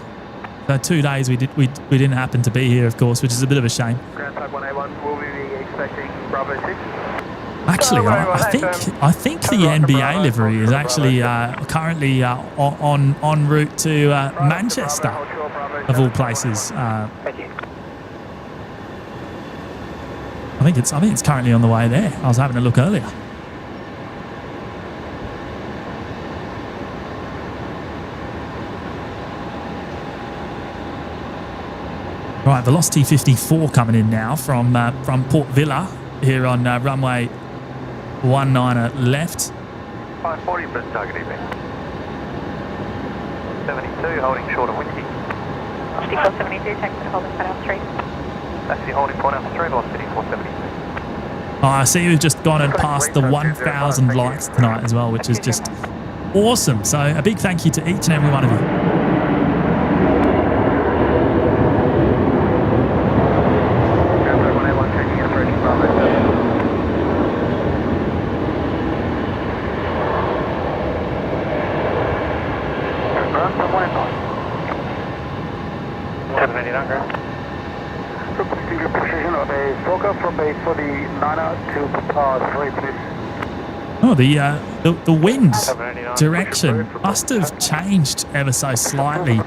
So 2 days we didn't happen to be here, of course, which is a bit of a shame. Ground type 181, will we be expecting Bravo 6? Actually, I think the NBA livery is actually currently en route to Manchester, of all places. I think it's currently on the way there. I was having a look earlier. Right, Velocity 54 coming in now from Port Villa here on runway 19 left. 540 Brisbane target evening. 72 holding short of Winky. 472, taxi to holding point out 3. Taxi holding point out 3, velocity 472. Oh, I see we've just gone and passed the 1,000 likes tonight as well, which is just awesome. So a big thank you to each and every one of you. Oh, the wind direction must have changed ever so slightly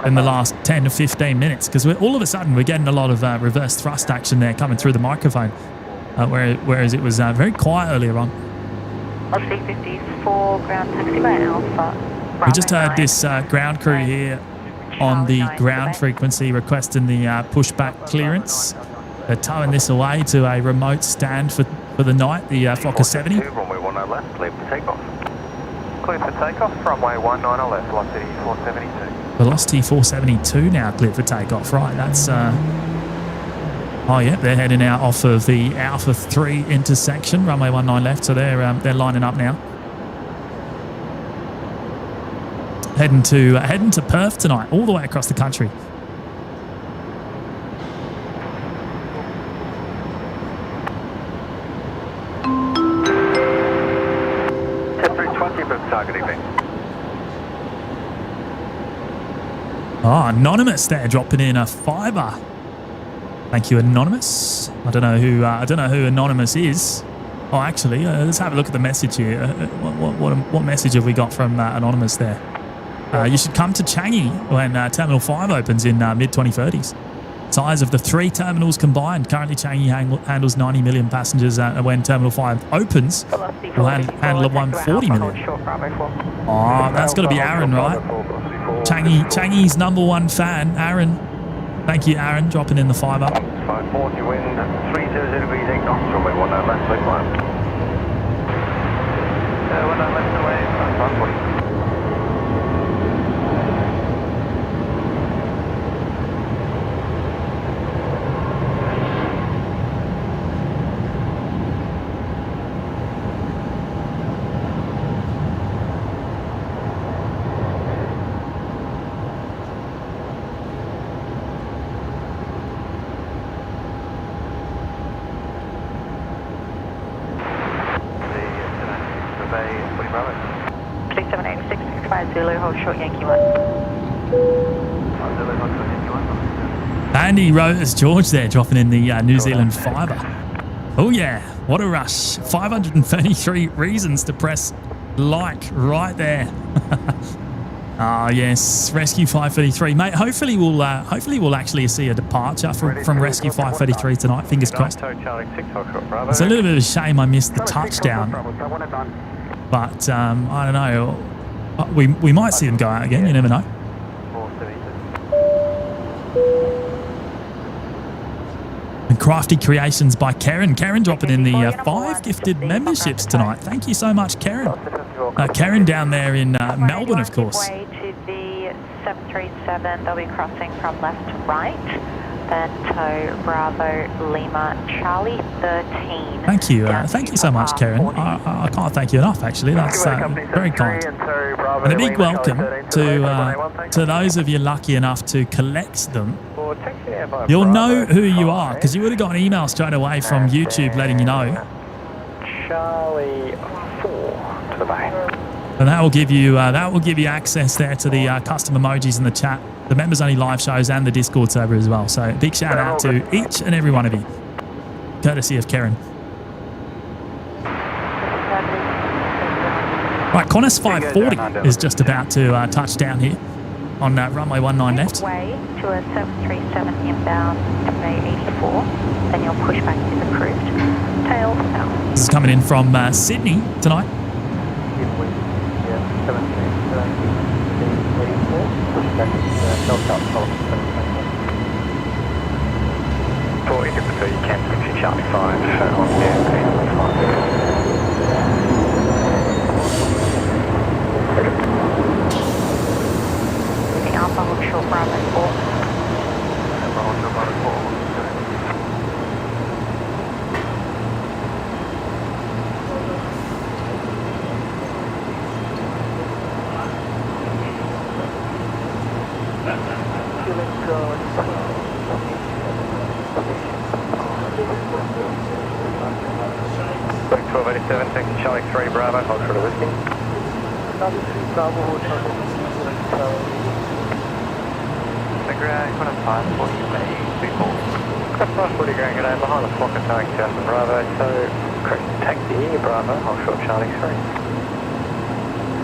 in the last 10 to 15 minutes, because all of a sudden we're getting a lot of reverse thrust action there coming through the microphone, whereas it was very quiet earlier on. C54 ground taxi by Alpha. We just heard this ground crew here on the ground frequency requesting the pushback clearance. They're towing this away to a remote stand for the night, the Fokker 70. Runway 19 left, clear for takeoff. Clear for takeoff, runway 19 left, velocity 472. Velocity 472 now cleared for takeoff. Right, that's... Oh, yeah, they're heading out off of the Alpha 3 intersection, runway 19 left, so they're lining up now. Heading to Perth tonight, all the way across the country. Target evening. Oh, Anonymous there dropping in a $5. Thank you, Anonymous. I don't know who Anonymous is. Oh, actually, let's have a look at the message here. What message have we got from Anonymous there? You should come to Changi when Terminal 5 opens in mid-2030s. Size of the 3 terminals combined. Currently, Changi handles 90 million passengers. When Terminal 5 opens, we'll handle 140 million. Oh, that's got to be Aaron, right? Changi's #1 fan, Aaron. Thank you, Aaron, dropping in the fiver. 540 wind, 300 degrees, 8 knots, runway 19 left, clear climb. 19 left away, 540. Zulu, hold short Yankee 1. Andy wrote as George there, dropping in the New Zealand fiver. Oh yeah, what a rush. 533 reasons to press like right there. Ah yes, Rescue 533. Mate, hopefully we'll actually see a departure from Rescue 533 tonight, fingers crossed. It's a little bit of a shame I missed the touchdown. But I don't know. We might see them go out again, you never know. And Crafty Creations by Karen. Karen dropping in the 5 gifted memberships tonight. Thank you so much, Karen. Karen down there in Melbourne, of course. To the 737, they'll be crossing from left to right. Bento Bravo Lima Charlie 13. Thank you so much, Karen. I can't thank you enough. Actually, that's very kind. And a big welcome to those of you lucky enough to collect them. You'll know who you are because you would have got an email straight away from YouTube letting you know. Charlie 4 to the bay. And that will give you access there to the custom emojis in the chat, the members only live shows, and the Discord server as well. So big shout out to each and every one of you, courtesy of Karen. Right, Qantas 540 is just about to touch down here on runway 19 left. Way to a 737 inbound to A84, then you'll push back to the approved. Tail south. This is coming in from Sydney tonight. 40 to you can switch Charlie 5 on there. Looking Alpha, hold short Bravo 4. Charlie 3 Bravo, hold short of whiskey. Grand, 540 May, 540 Grand G'day, behind the flock of towing south of Bravo, so correct taxi here, Bravo, hold short Charlie 3.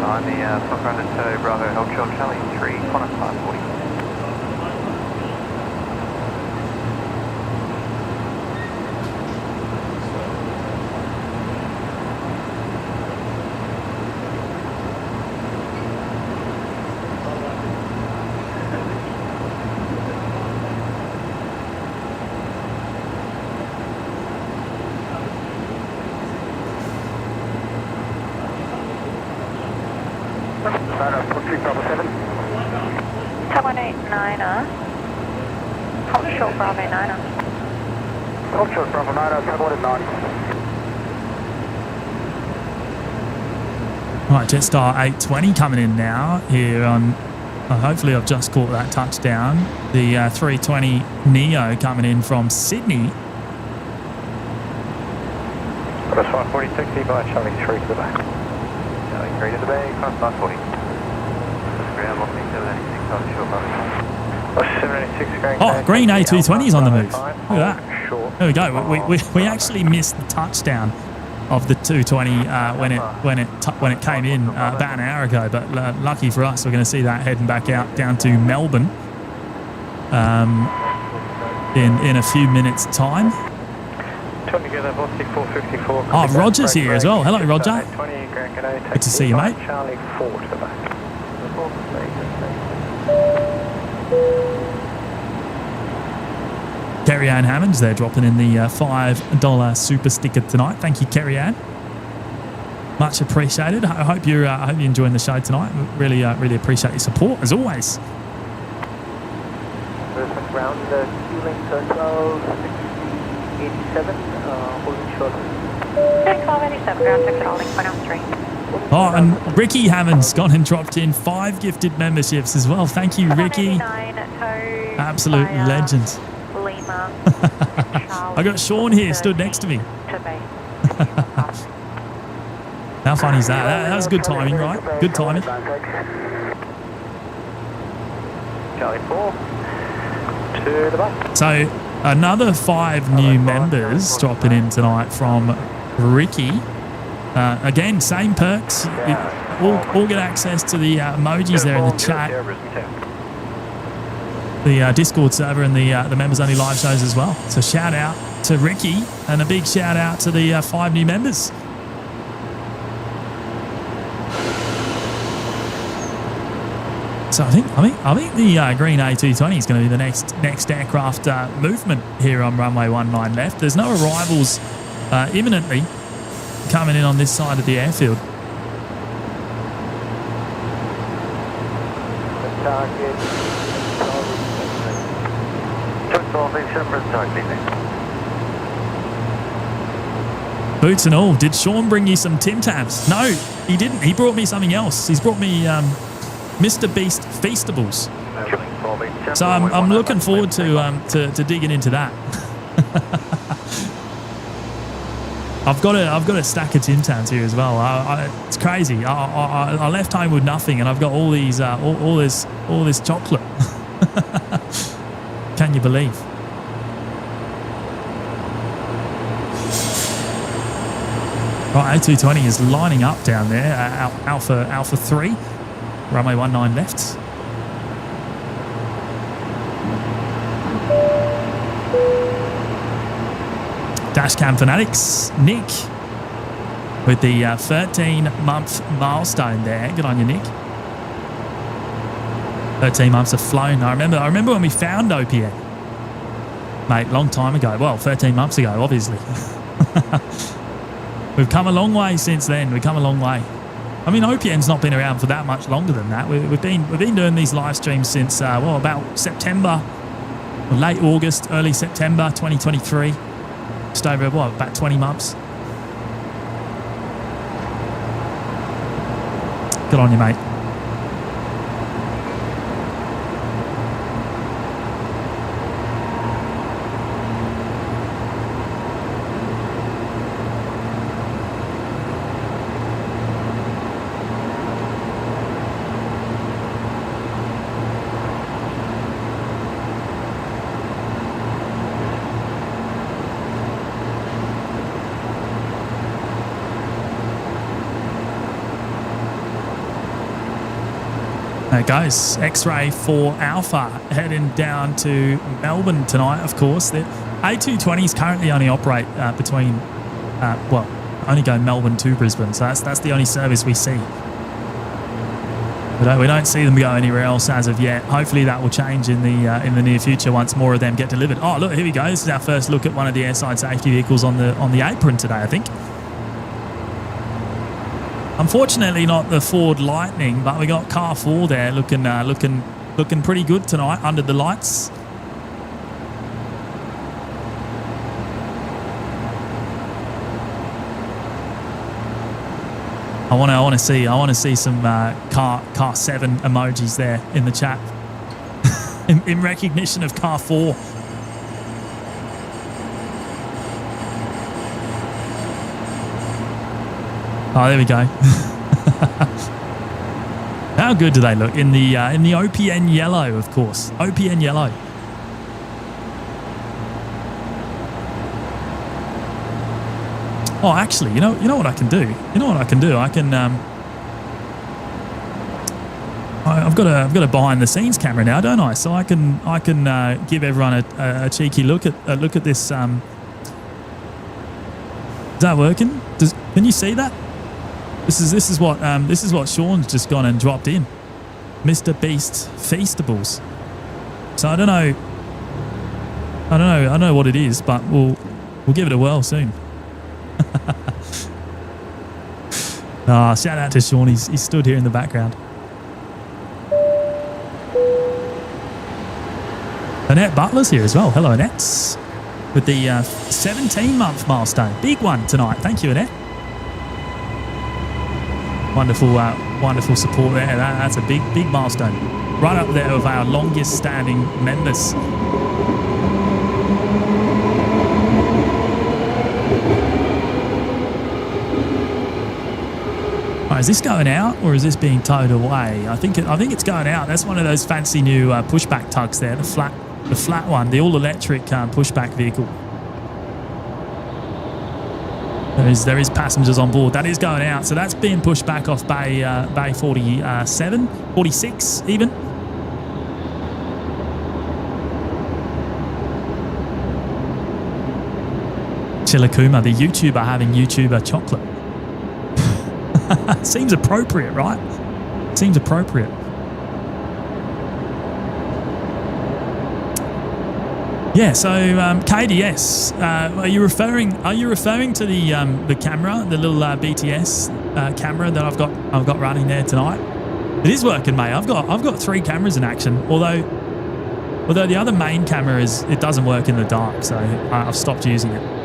Behind the flock under tow, Bravo, hold short Charlie 3, Qantas 540. Right, Jetstar 820 coming in now here on, hopefully I've just caught that touchdown. The 320 Neo coming in from Sydney. Qantas 540 taxi by Charlie 3 to the bay. Charlie 3 to the bay, Qantas 540. Ground 176 on short Bravo. 786 going. Oh, green A220 is on the move. Look at that. There we go. We actually missed the touchdown of the 220 when it came in about an hour ago, but lucky for us, we're going to see that heading back out down to Melbourne in a few minutes' time. Oh, Roger's here as well. Hello, Roger. Good to see you, mate. Kerry Ann Hammonds there dropping in the $5 super sticker tonight. Thank you, Kerry Ann. Much appreciated. I hope you're enjoying the show tonight. Really appreciate your support as always. Brisbane ground, Q-link 1287, holding short. 1287, ground ticket holding 103. Oh, and Ricky Hammond's gone and dropped in 5 gifted memberships as well. Thank you, Ricky. Absolute legend. Lima, I got Sean here, stood next to me. How funny is that? That was good timing, right? Good timing. Charlie 4 to the back. So another 5 new members dropping in tonight from Ricky. Again, same perks. All get access to the emojis there in the chat, the Discord server, and the members only live shows as well. So shout out to Ricky and a big shout out to the 5 new members. So I think the green A220 is going to be the next aircraft movement here on runway 19 left. There's no arrivals imminently coming in on this side of the airfield. Boots and all. Did Sean bring you some Tim Tams? No, he didn't. He brought me something else. He's brought me Mr. Beast Feastables. So I'm looking forward to digging into that. I've got a stack of Tim Tams here as well. It's crazy. I left home with nothing, and I've got all these all this chocolate. Can you believe? Right, A220 is lining up down there. Alpha 3, runway 19 left. Dashcam Fanatics, Nick, with the 13-month milestone there. Good on you, Nick. 13 months have flown. I remember when we found OPN, mate, long time ago. Well, 13 months ago, obviously. We've come a long way since then. We've come a long way. I mean, OPN's not been around for that much longer than that. We've been doing these live streams since about September, late August, early September 2023. Just over about 20 months. Good on you, mate. There goes X-Ray 4 Alpha heading down to Melbourne tonight, of course. The A220s currently only operate between, only go Melbourne to Brisbane, so that's the only service we see. We don't see them go anywhere else as of yet. Hopefully that will change in the near future once more of them get delivered. Oh, look, here we go. This is our first look at one of the airside safety vehicles on the apron today, I think. Unfortunately, not the Ford Lightning, but we got car 4 there looking pretty good tonight under the lights. I want to see some car 7 emojis there in the chat in recognition of car 4. Oh, there we go. How good do they look in the OPN yellow, of course. OPN yellow. Oh, actually, you know what I can do. I can. I've got a behind the scenes camera now, don't I? So I can give everyone a cheeky look at this. Is that working? Can you see that? This is what Sean's just gone and dropped in. Mr. Beast Feastables. So I don't know I don't know what it is, but we'll give it a whirl soon. Shout out to Sean. He's stood here in the background. Annette Butler's here as well. Hello, Annette. With the 17-month milestone. Big one tonight. Thank you, Annette. Wonderful support there. That's a big milestone. Right up there with our longest standing members. Is this going out or is this being towed away? I think it's going out. That's one of those fancy new pushback tugs there, the flat one, the all-electric pushback vehicle. There is passengers on board. That is going out, so that's being pushed back off bay 47, 46 even. Chilakuma, the YouTuber having YouTuber chocolate. Seems appropriate, right? Seems appropriate. Yeah. So KDS, are you referring to the camera, the little BTS camera that I've got running there tonight? It is working, mate. I've got 3 cameras in action. Although the other main camera it doesn't work in the dark, so I've stopped using it.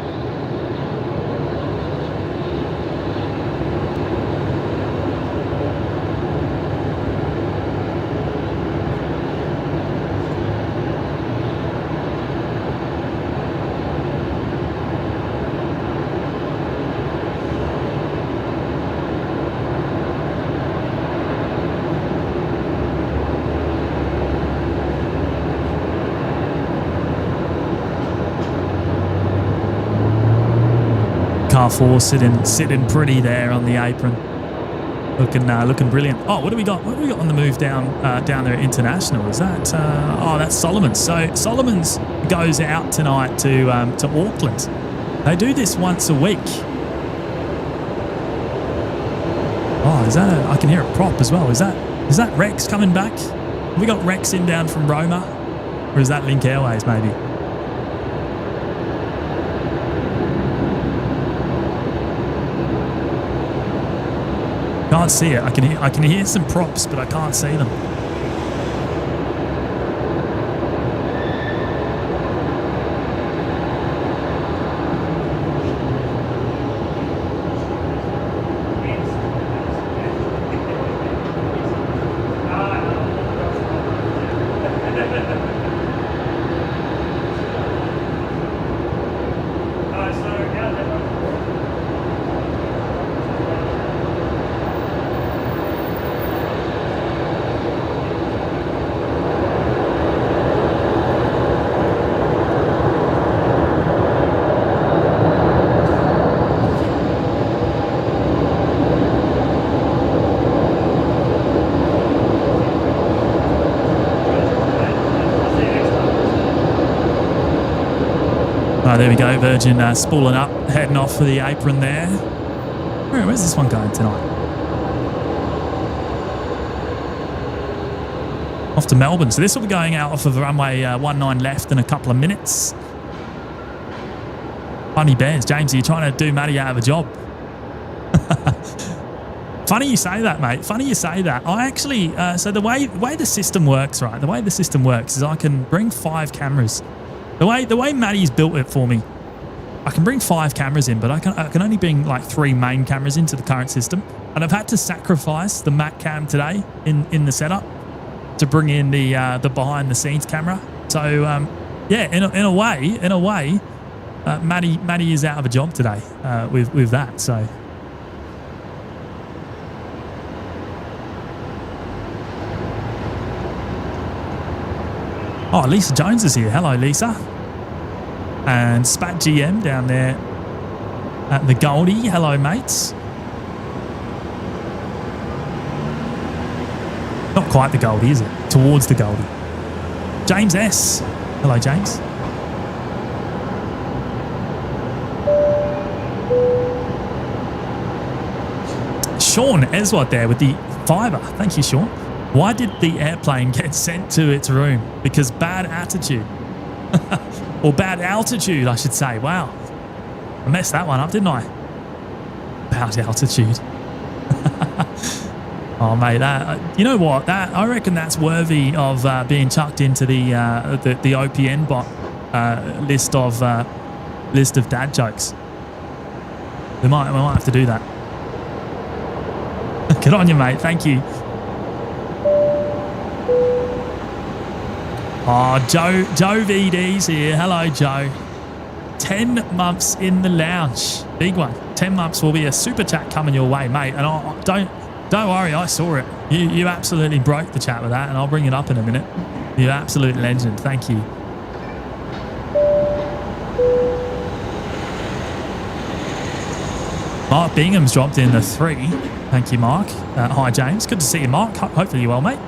Car 4 sitting pretty there on the apron, looking brilliant. Oh, what do we got? What do we got on the move down there at International? Is that that's Solomon's. So Solomon's goes out tonight to Auckland. They do this once a week. Oh, is that I can hear a prop as well. Is that Rex coming back? Have we got Rex inbound from Roma, or is that Link Airways maybe? Can't see it. I can hear some props, but I can't see them. There we go, Virgin spooling up, heading off for the apron there. Where's this one going tonight? Off to Melbourne. So this will be going out off of runway 19 left in a couple of minutes. Funny bears. James, are you trying to do Matty out of a job? Funny you say that, mate. Funny you say that. I actually, so the way the system works, right? The way the system works is I can bring 5 cameras. The way Matty's built it for me, I can bring 5 cameras in, but I can only bring like 3 main cameras into the current system. And I've had to sacrifice the Mac cam today in the setup to bring in the behind the scenes camera. So yeah, in a way, Matty is out of a job today with that. So. Oh, Lisa Jones is here. Hello, Lisa. And Spat GM down there at the Goldie. Hello, mates. Not quite the Goldie, is it? Towards the Goldie. James S. Hello, James. Sean Eswat there with the fiver. Thank you, Sean. Why did the airplane get sent to its room? Because bad attitude. Or bad altitude, I should say. Wow. I messed that one up, didn't I? Bad altitude. Oh, mate, that you know what? That I reckon that's worthy of being chucked into the OPN bot list of dad jokes. We might have to do that. Good on you, mate. Thank you. Oh, Joe VD's here. Hello, Joe. 10 months in the lounge. Big one. 10 months will be a super chat coming your way, mate. And don't worry, I saw it. You absolutely broke the chat with that, and I'll bring it up in a minute. You absolute legend. Thank you. Mark Bingham's dropped in the 3. Thank you, Mark. Hi, James. Good to see you, Mark. Hopefully you're well, mate.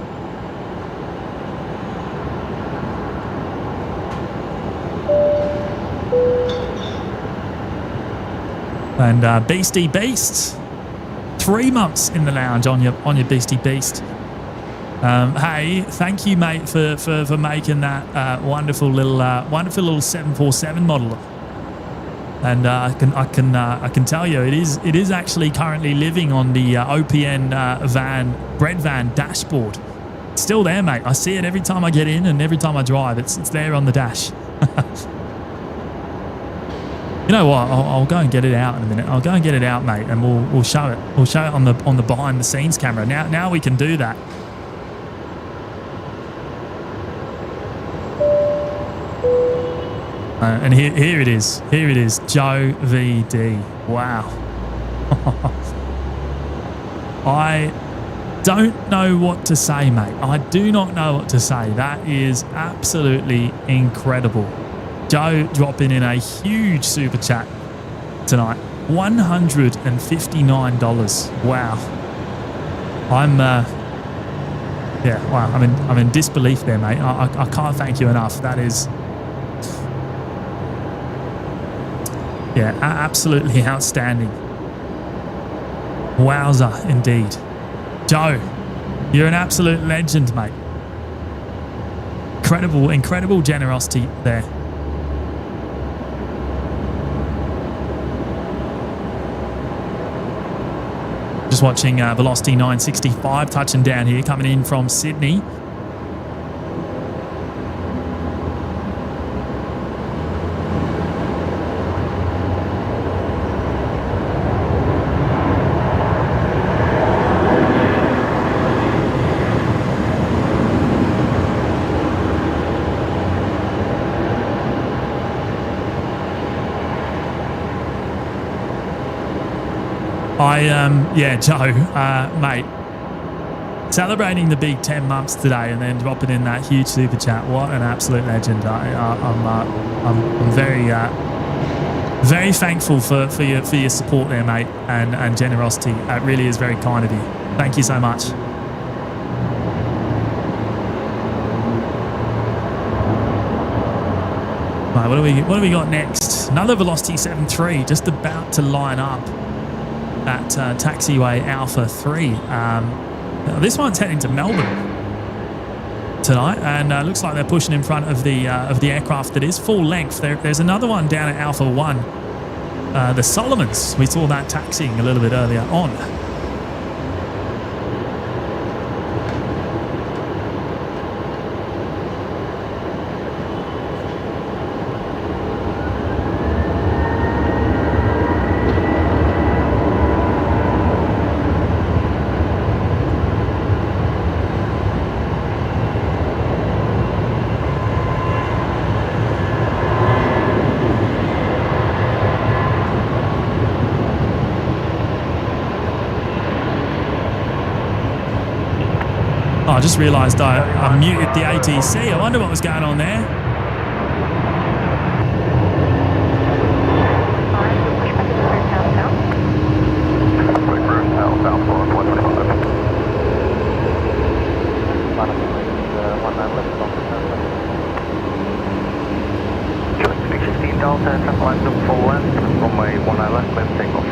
And Beastie Beast, 3 months in the lounge on your Beastie Beast. Hey, thank you, mate, for making that wonderful little 747 model. And I can tell you it is actually currently living on the OPN bread van dashboard. It's still there, mate. I see it every time I get in and every time I drive. It's there on the dash. You know what? I'll go and get it out in a minute. I'll go and get it out, mate, and we'll show it. We'll show it on the behind the scenes camera. Now we can do that. And here it is. Here it is. Joe VD. Wow. I don't know what to say, mate. I do not know what to say. That is absolutely incredible. Joe dropping in a huge super chat tonight. $159. Wow. Wow. I'm in disbelief there, mate. I can't thank you enough. That is, yeah, absolutely outstanding. Wowza, indeed. Joe, you're an absolute legend, mate. Incredible generosity there. Just watching Velocity 965 touching down here, coming in from Sydney. Yeah, Joe, mate, celebrating the big 10 months today and then dropping in that huge super chat. What an absolute legend. I'm very thankful for your support there, mate, and generosity. It really is very kind of you. Thank you so much. Right, what do we got next? Another Velocity 73 just about to line up at taxiway Alpha 3. This one's heading to Melbourne tonight, and looks like they're pushing in front of the aircraft that is full length. There's another one down at Alpha 1, the Solomons. We saw that taxiing a little bit earlier on. I just realised I muted the ATC. I wonder what was going on there.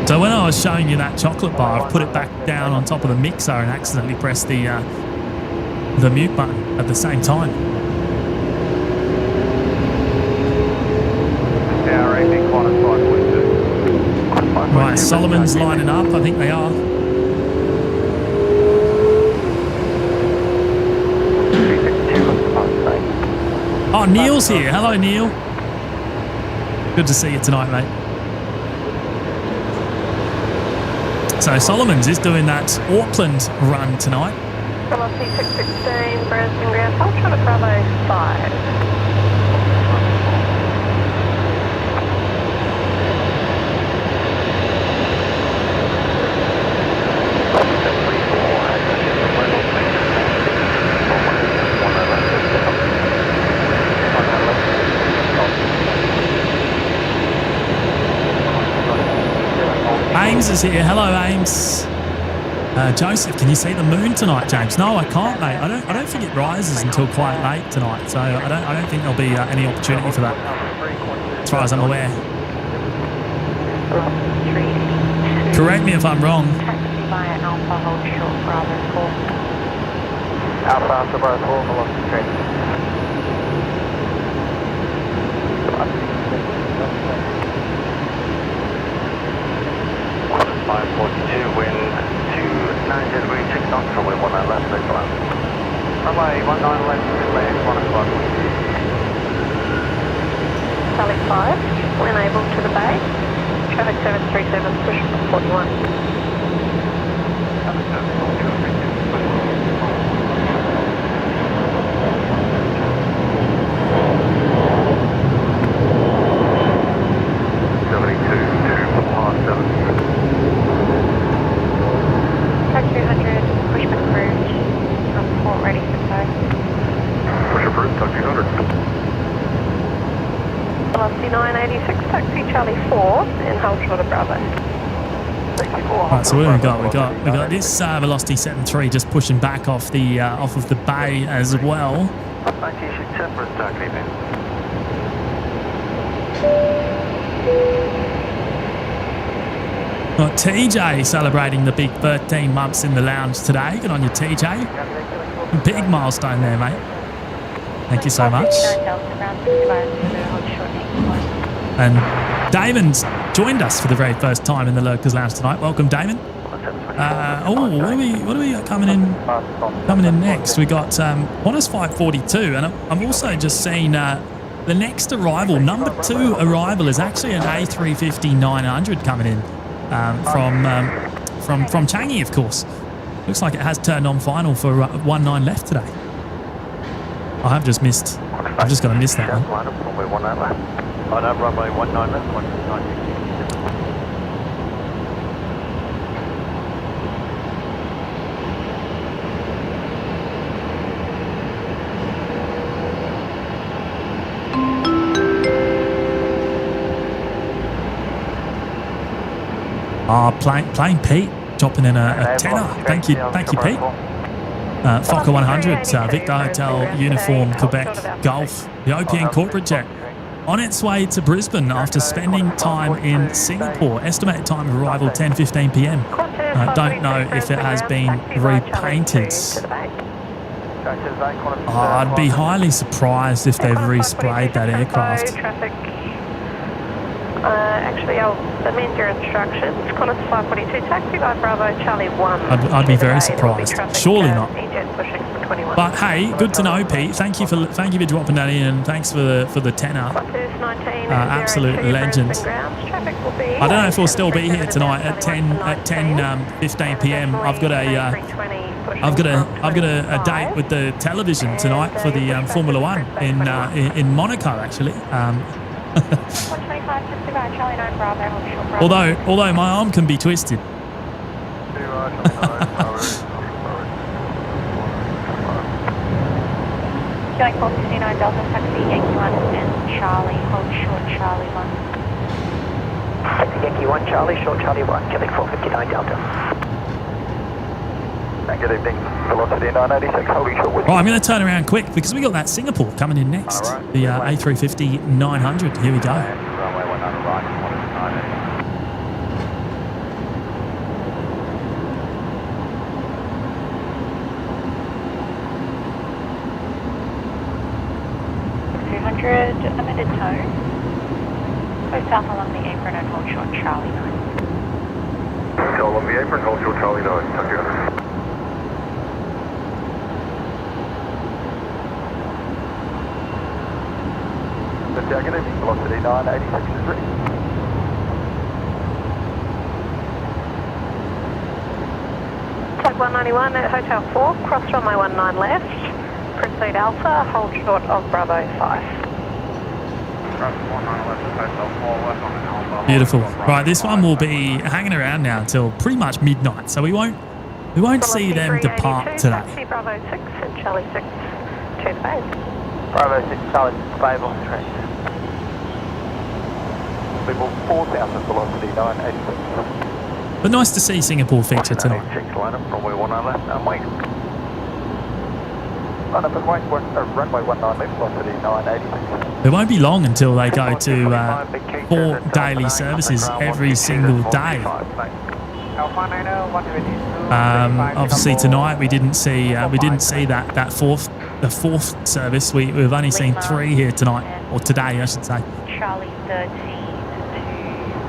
So when I was showing you that chocolate bar, I've put it back down on top of the mixer and accidentally pressed the mute button at the same time. Solomon's lining up. I think they are. Oh, Neil's here. Hello, Neil. Good to see you tonight, mate. So Solomon's is doing that Auckland run tonight. Velocity 616, Brisbane ground, hold short at Bravo 5. Ames is here. Hello, Ames. Joseph, can you see the moon tonight, James? No, I can't, mate. I don't think it rises until quite late tonight, so I don't think there'll be any opportunity for that, as far as I'm aware. Correct me if I'm wrong. Taxi via Alpha, hold short, Bravo 4. Alpha, Bravo 4, velocity 3. 542, wind 290 degrees, 6 knots, runway 19 left, clear for land. Runway 19 left, clear, 1 o'clock. Charlie 5, when able to the bay. Traffic 737, push 41. Velocity 986, taxi Charlie 4, and hold short of Bravo. Right, so what do we got? We got this Velocity 73 just pushing back off of the bay as well. Got TJ celebrating the big 13 months in the lounge today. Good on you, TJ. Big milestone there, mate. Thank you so much. And Damon's joined us for the very first time in the Lurkers Lounge tonight. Welcome, Damon. What do we got coming in next? We got Qantas 542, and I'm also just seeing the next arrival, number 2 arrival, is actually an A350-900 coming in from Changi, of course. Looks like it has turned on final for 19 left today. I've just going to miss that one. Runway 19 left, 19. Playing Pete, dropping in a tenner. Thank you, Pete. Fokker 100, Victor Hotel, Uniform, Quebec, Gulf, the OPN corporate jet, on its way to Brisbane after spending time in Singapore. Estimated time of arrival 10:15 p.m. I don't know if it has been repainted. I'd be highly surprised if they've resprayed that aircraft. Actually, I'll amend your instructions. Qantas 542, taxi by Bravo, Charlie 1. I'd be very surprised. Surely not. But hey, good to know, Pete. Thank you for dropping that in, and thanks for the tenner. Absolute legend. I don't know if we'll still be here tonight at 10:15 p.m. I've got a date with the television tonight for the Formula One in Monaco, actually. Although my arm can be twisted. Going 469 Delta taxi Yankee 1 and Charlie, hold short Charlie 1. Taxi Yankee 1 Charlie, short Charlie 1, Quebec 459 Delta. Good evening, velocity 986, holding short with. Right, I'm going to turn around quick because we got that Singapore coming in next. Right. The A350-900. Here we go. Runway 19 right, 200, amended tone. Go south along the apron and hold short Charlie 9. control of the apron, hold short Charlie 9, taxi 100. Good evening, velocity 986 is ready. Flight 191 at Hotel 4, cross runway 19 left, proceed Alpha, hold short of Bravo 5. Beautiful. Right, this one will be hanging around now until pretty much midnight, so we won't see them depart today. Taxi Bravo 6 and Charlie 6 to the base. Bravo 6, Charlie 5 on track. People 4,000 velocity 986. But nice to see Singapore feature tonight. Check line up, runway 19 left, and wait. Line up and wait, runway 19 left, velocity 986. It won't be long until they go to 4 daily services every single day. Obviously tonight we didn't see that fourth service. We've only seen 3 here tonight, or today I should say. Charlie 13 to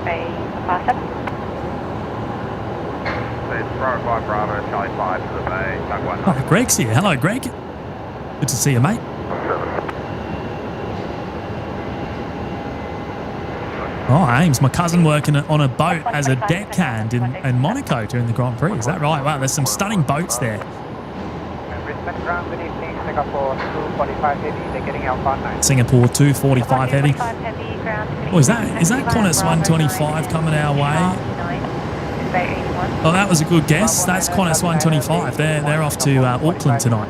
Bay 7. Bravo 5, Bravo, Charlie 5 to the bay, tug 1. Oh, Greg's here. Hello, Greg. Good to see you, mate. Oh, Ames, my cousin working on a boat as a deckhand in Monaco during the Grand Prix. Is that right? Wow, there's some stunning boats there. Brisbane ground, good evening, Singapore 245 heavy, they're getting Alpha 9. Singapore 245 heavy. Oh, is that Qantas 125 coming our way? Oh, that was a good guess. That's Qantas 125. They're off to Auckland tonight.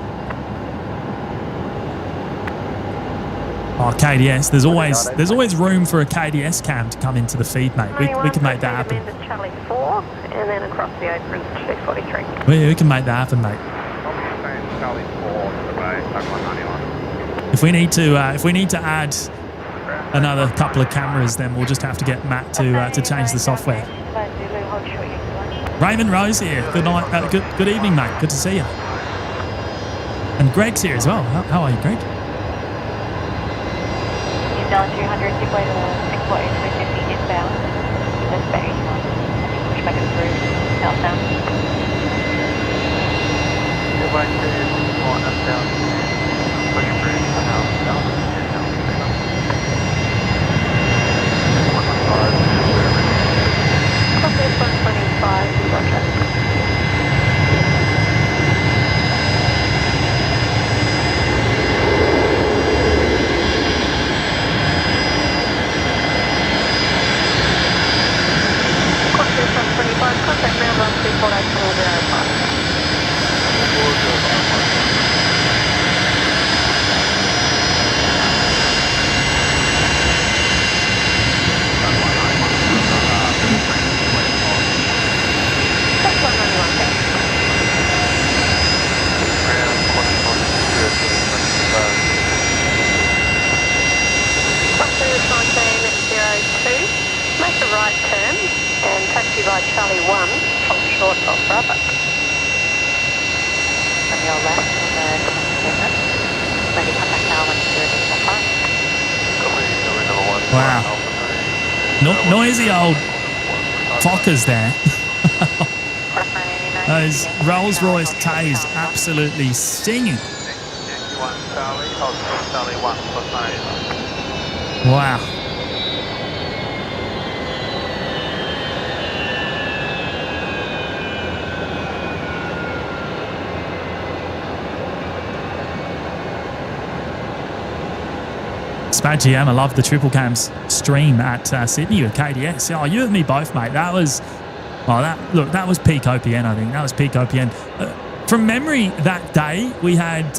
Oh, KDS. There's always room for a KDS cam to come into the feed, mate. We can make that happen. Charlie 4 and then across the apron to 243. We can make that happen, mate. Charlie 4 to the bay, tug 191. If we need to add another couple of cameras, then we'll just have to get Matt to change the software. Raymond Rose here. Good night. Good evening, mate. Good to see you. And Greg's here as well. How are you, Greg? Inbound 200, deploy to Singapore 850 inbound. That's Bay 81. Push back and through southbound. Goodbye, clear, 1 up down. Pushing through southbound. Copy 125, roger. Contact ground on 348 Make a right turn and taxi by Charlie 1, hold short of Bravo. On your left, maybe contact now when you're in the Wow. Noisy old Fokkers there. Those Rolls-Royce Tays absolutely singing. Wow. Spad GM, I love the triple cams stream at Sydney with KDS. Oh, you and me both, mate. That was peak OPN. I think that was peak OPN. From memory, that day we had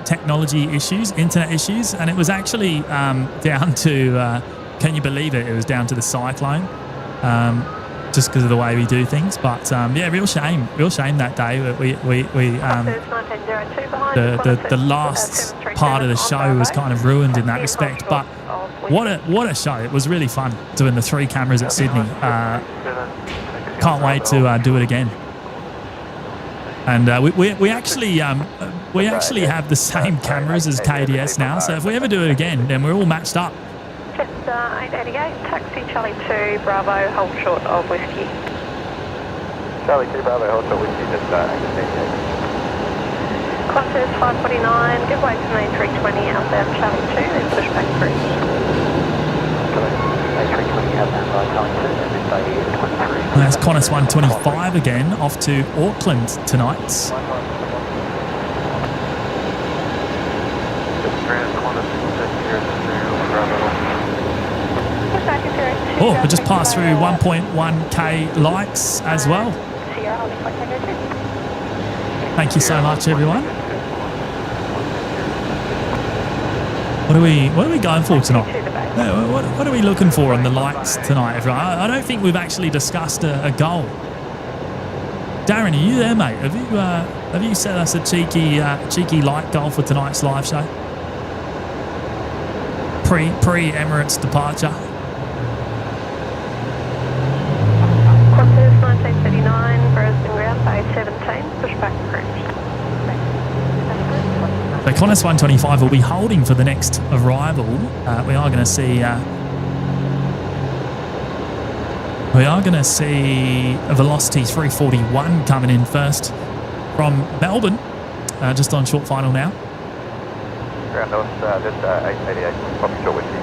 technology issues, internet issues, and it was actually down to can you believe it? It was down to the cyclone, just because of the way we do things. But yeah, real shame that day. The last part of the show was kind of ruined in that respect. But what a show! It was really fun doing the 3 cameras at Sydney. Can't wait to do it again. And we actually have the same cameras as KDS now. So if we ever do it again, then we're all matched up. Just 888, taxi Charlie 2, Bravo, hold short of Whiskey. Charlie 2 Bravo, Hotel Whiskey, just exit BNE. Qantas 549, give way to main 320 outbound Charlie 2, then push back cruise. A320 outbound by Charlie 2, and then Bay 23. That's Qantas 125 again, off to Auckland tonight. Oh, we just passed through 1.1k likes as well. Thank you so much, everyone. What are we going for tonight? What are we looking for on the likes tonight, everyone? I don't think we've actually discussed a goal. Darren, are you there, mate? Have you set us a cheeky like goal for tonight's live show? Pre Emirates departure. Qantas 1939, Brisbane ground Bay 17, push back cruise. So Qantas 125 will be holding for the next arrival. We are going to see a Velocity 341 coming in first from Melbourne, just on short final now. Ground North, just 888, copy short with you.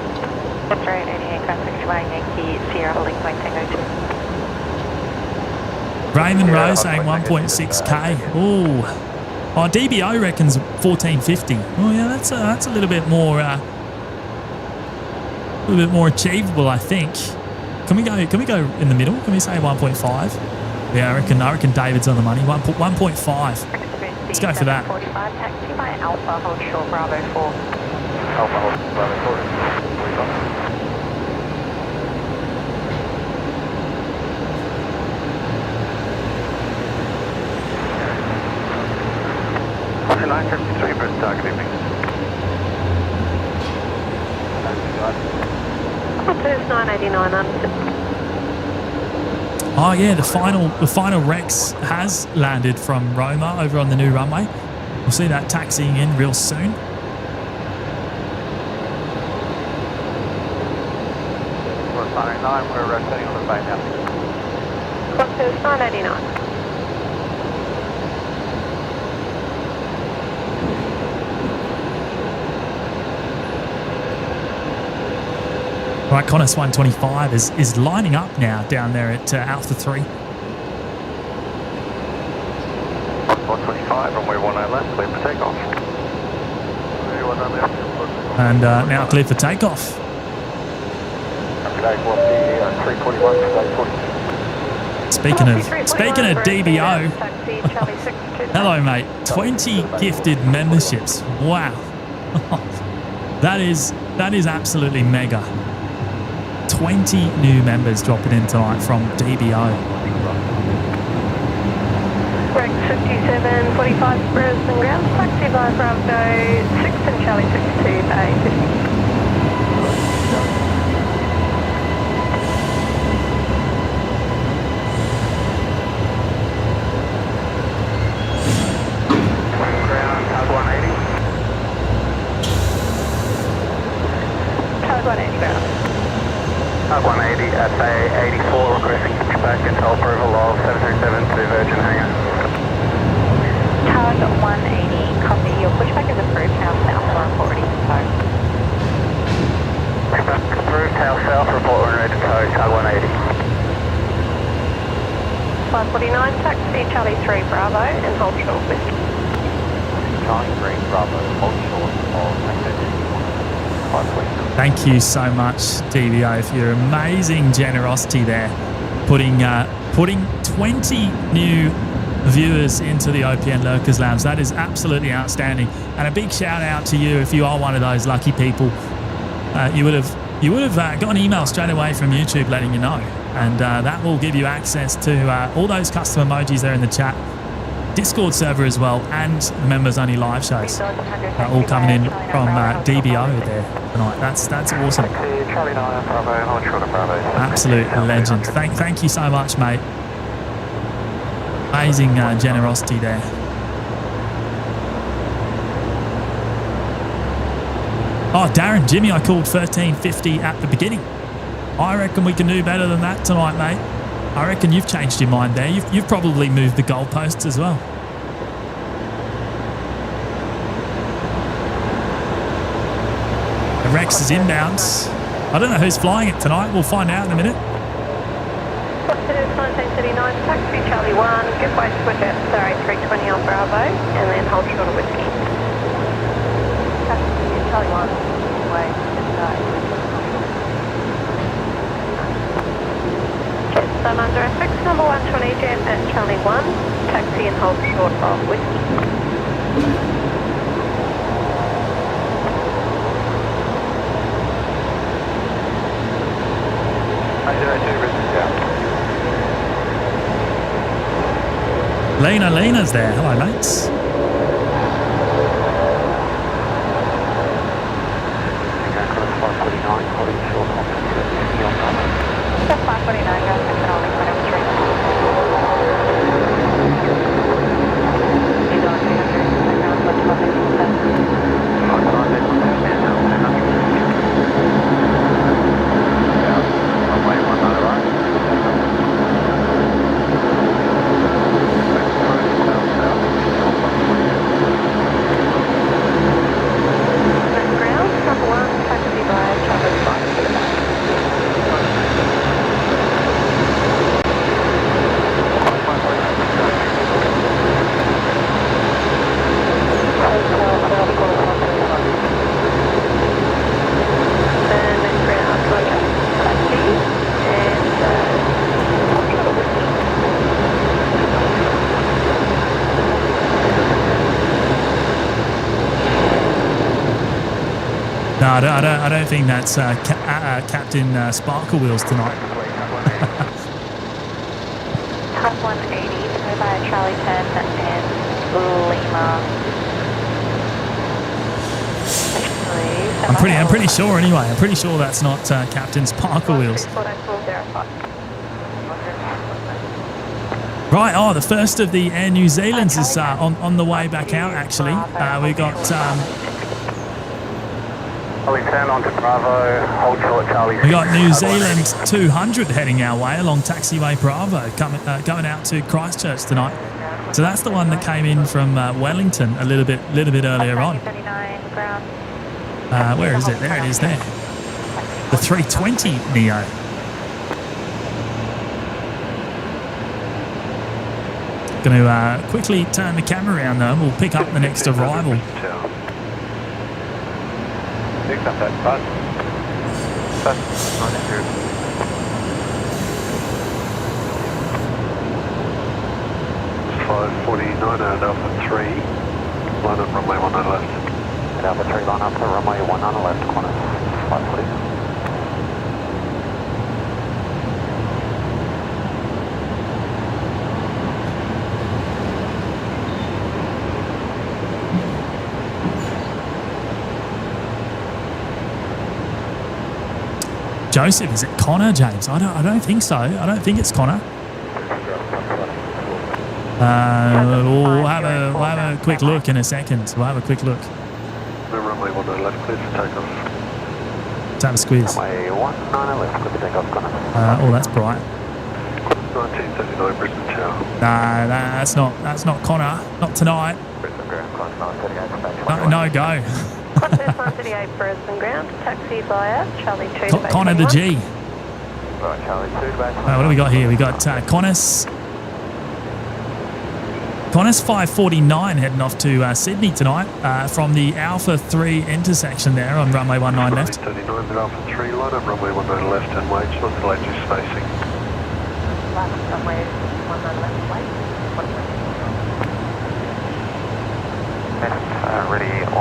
That's right, 88, traffic away, Yankee, Sierra holding point Tango 2. Raymond Rose saying 1.6k. Oh, DBO reckons 1450. Oh yeah, that's a little bit more achievable, I think. Can we go in the middle? Can we say 1.5? Yeah, I reckon David's on the money. 1.5. Let's go for that. 45, taxi by Alpha, hold short, Bravo 4. Alpha, hold Bravo 4. What's 953 for target evening? Qantas 989 understood. Oh yeah, the final Rex has landed from Roma over on the new runway. We'll see that taxiing in real soon. We're 989, we're rotating on the bay now. Qantas 989. Right, Qantas 125 is lining up now down there at Alpha 3. 125, runway 10 left, clear for takeoff. And now clear for takeoff. Speaking of DBO, hello mate, 20 gifted memberships. Wow. That is absolutely mega. 20 new members dropping in tonight from DBO. Rex 57, 45 Brisbane ground, taxi by Bravo 6 and Charlie 62, Bay 50. Ground, tug 180. Tug 180 ground. Tug 180 at Bay 84, requesting pushback until approval of 737 to Virgin Hangar. Tug 180, copy. Your pushback is approved. Now south, report ready to tow. Pushback approved, tail south, report when ready to tow, Tug 180. 549, taxi Charlie 3 Bravo and hold short with Charlie 3 Bravo, hold short of activity. Thank you so much, DBO, for your amazing generosity there, putting 20 new viewers into the OPN Lurkers Lounge. That is absolutely outstanding, and a big shout out to you if you are one of those lucky people. You would have got an email straight away from YouTube letting you know, and that will give you access to all those custom emojis there in the chat, Discord server as well, and the members only live shows all coming in from DBO there tonight. That's awesome. Absolute legend. Thank you so much, mate. Amazing generosity there. Oh, Darren, Jimmy, I called 1350 at the beginning. I reckon we can do better than that tonight, mate. I reckon you've changed your mind there. You've probably moved the goalposts as well. The Rex is inbounds. I don't know who's flying it tonight. We'll find out in a minute. Positive 1939, taxi Charlie 1, give way to Vietjet, sorry, 320 on Bravo, and then hold short of whiskey. Taxi Charlie 1, give way to Jets, I'm under FX number 120 Jet at Charlie 1, taxi and hold short of whiskey. Lena's there. Hello, mates. That's 549, guys. I can only put him straight. He's on 300, around No, I don't think that's Captain Sparkle Wheels tonight. Top 180, so by Charlie 10 and Lima. I'm pretty sure anyway. I'm pretty sure that's not Captain Sparkle Wheels. Right, oh, the first of the Air New Zealands is on the way back out, actually. We got... turn on to Bravo, hold short Charlie. We got New Zealand 200 heading our way along taxiway Bravo, going out to Christchurch tonight. So that's the one that came in from Wellington a little bit earlier on. Where is it? There it is there. The 320 Neo. Going to quickly turn the camera around though, and we'll pick up the next arrival. Picked up that bus. Bus 92. It's 549 at Alpha 3, line up runway 1 on the left. At Alpha 3, line up to runway 1 on the left, corner 540. Joseph, is it Connor, James? I don't think so. I don't think it's Connor. We'll have a quick look in a second. We'll have a quick look. Runway 1 on the left, clear for takeoff. Let's have a squeeze. Runway 1 on the left, clear for takeoff, Connor. Oh, that's bright. 1939 Brisbane Tower. No, that's not Connor. Not tonight. Brisbane ground, Connor 938, No go. Qantas 138 Brisbane ground, taxi via Charlie 2 to base Connor the 21. G. Right, Charlie 2 to base 21. What do we got here? We got Qantas 549 heading off to Sydney tonight from the Alpha 3 intersection there on runway 19 left. 39 at Alpha 3, line up runway 1 on the left and wait, oscillator spacing. Runway 1 left, wait. Ready 120.5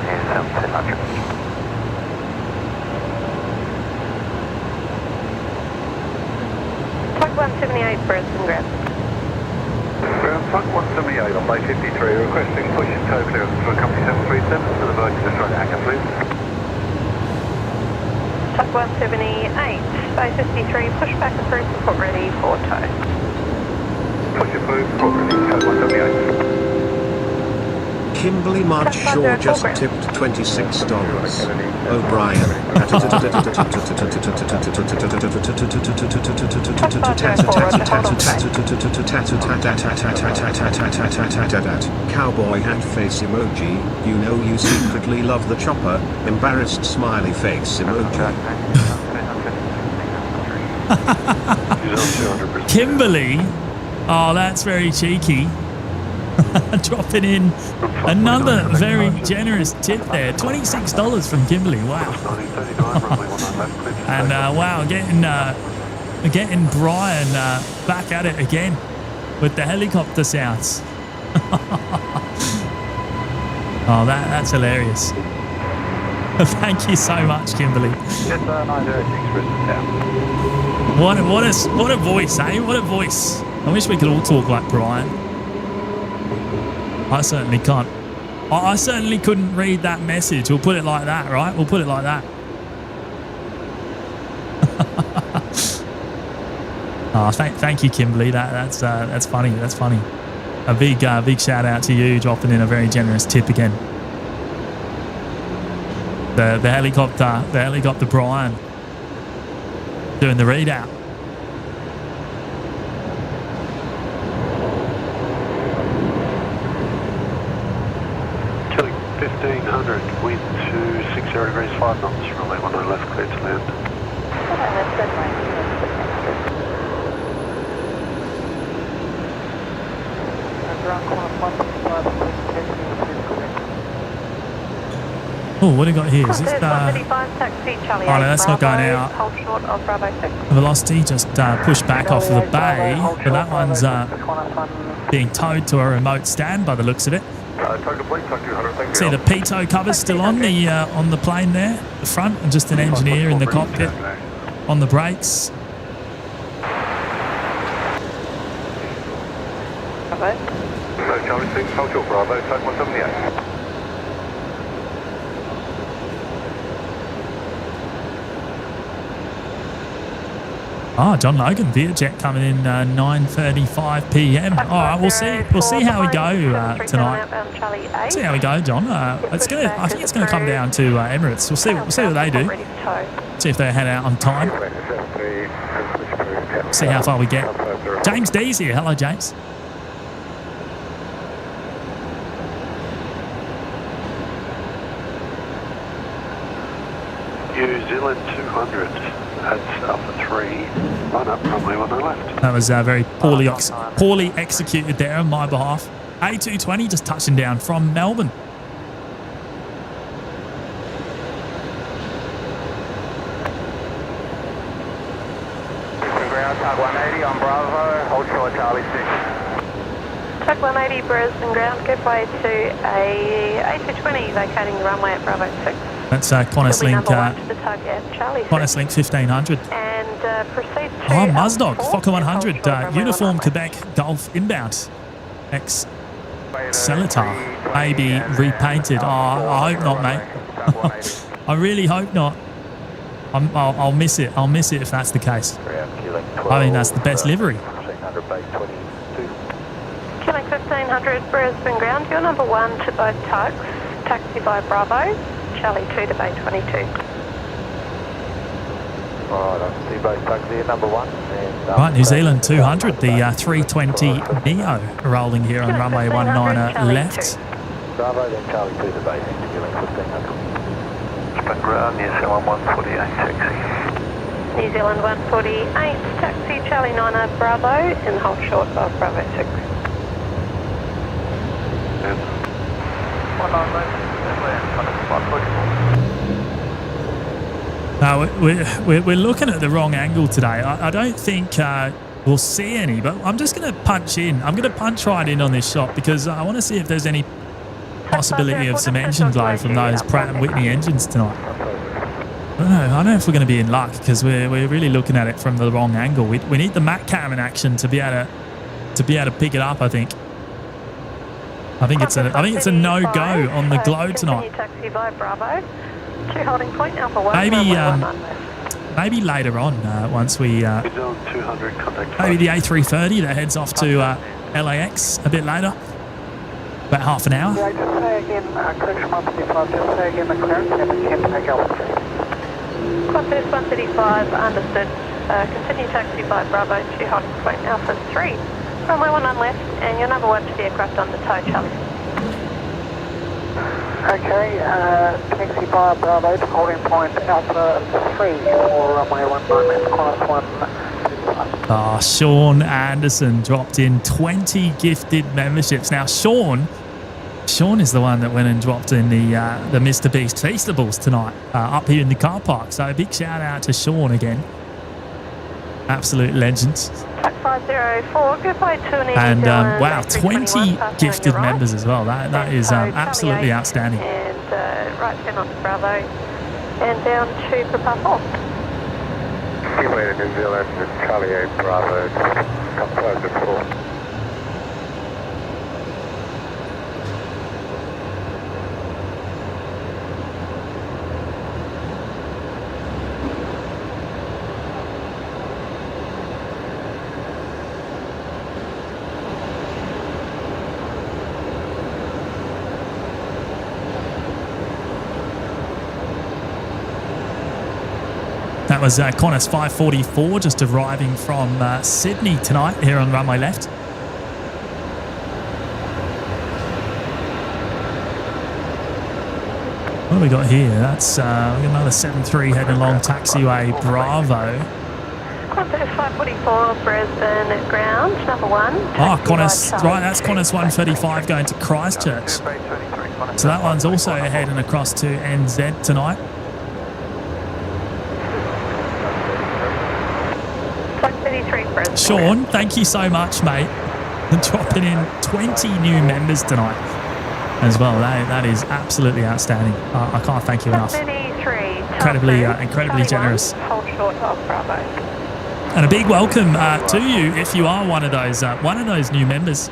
near 7200. Flight 178 Brisbane ground. Ground Flight 178 on bay 53, requesting push and tow clearance for company 737 to the Virgin Australia hangar, please. Flight 178 bay 53, push back approved, support ready for tow. Push approved, support ready, code 178. Kimberly March Shaw just tipped $26. O'Brien. Cowboy hat face emoji. You know you secretly love the chopper. Embarrassed smiley face emoji. Kimberly. Oh, that's very cheeky. Dropping in another very generous tip there. $26 from Kimberly. Wow. And wow, getting Brian back at it again with the helicopter sounds. Oh, that's hilarious. Thank you so much, Kimberly. What a voice, eh? What a voice. I wish we could all talk like Brian. I certainly can't. I certainly couldn't read that message. We'll put it like that, right? We'll put it like that. Oh, thank you, Kimberly. That's funny. That's funny. A big shout out to you, dropping in a very generous tip again. The helicopter Brian doing the readout. Chilling 1500, wind to 60 degrees 5 knots, runway 19 left, clear to land. Oh, what do we got here? Is this oh no, that's not going out. Velocity just pushed back off of the bay, but that one's being towed to a remote stand by the looks of it. See the pitot cover still on the plane there, the front, and just an engineer in the cockpit on the brakes. Charlie 6, hold short Bravo, flight 178. Oh, John Logan, Vietjet coming in 9:35 p.m. All right, we'll see how we go tonight. See how we go, John. I think it's gonna come down to Emirates. We'll see what they do. See if they head out on time. See how far we get. James D's here. Hello, James. New Zealand 200. That's Alpha 3, line up, runway 19 left. That was very poorly executed there on my behalf. A220 just touching down from Melbourne. Ground, tug 180 on Bravo, hold short Charlie 6. Tug 180 Brisbane ground, give way to a A220 vacating the runway at Bravo 6. That's Qantas Link 1500. And proceed to oh, Muzdog, Fokker 100, Uniform Quebec Golf inbound. Celitar, maybe repainted. Oh, I hope not, mate. I really hope not. I'll miss it. I'll miss it if that's the case. I mean, that's the best livery. Killing 1500 Brisbane ground, you're number 1 to both tugs. Taxi by Bravo. Charlie 2 to Bay 22. Right, New Zealand 200, the 320 Neo rolling here on runway 19 left. Bravo, then Charlie 2 to Bay, New Zealand 1500. Spin ground, New Zealand 148 taxi. New Zealand 148, taxi Charlie 9 Bravo, and hold short of Bravo 6. And 19 left. No, we're looking at the wrong angle today. I don't think we'll see any, but I'm just going to punch in. I'm going to punch right in on this shot because I want to see if there's any possibility of some engine glow from those Pratt & Whitney engines tonight. I don't know if we're going to be in luck because we're really looking at it from the wrong angle. We need the Mac cam in action to be able to pick it up. I think it's a no-go on the glow tonight. Maybe later on once we maybe the A330 that heads off to LAX a bit later. About half an hour. Yeah, just say again, correction 135, just say again the clearance and the 10 takeoff. Qantas 135, understood. Continue taxi by Bravo to holding point Alpha 3. Runway 19 left, and your number 1 to the aircraft on the tow, Charlie. Okay, taxi by Bravo to holding point Alpha 3 for runway 19 left, Qantas 135. Sean Anderson dropped in 20 gifted memberships. Now, Sean is the one that went and dropped in the Mr. Beast Feastables tonight up here in the car park. So a big shout out to Sean again. Absolute legends. 504, goodbye to New And Zealand, wow, 321, 20 passing on gifted your right. members as well. That is absolutely outstanding. And right turn on to Bravo and down to Papa 4. Freeway to New Zealand, Charlie 8 Bravo, come close to 4. That was Qantas 544 just arriving from Sydney tonight here on runway left. What have we got here? That's we got another 73 heading along taxiway Bravo. Qantas 544, Brisbane ground, number 1. Oh, Qantas, right, that's Qantas 135 going to Christchurch. So that one's also heading across to NZ tonight. Sean, thank you so much, mate, for dropping in 20 new members tonight as well. That is absolutely outstanding. I can't thank you enough. Incredibly generous. Hold short of Bravo. And a big welcome to you if you are one of those new members.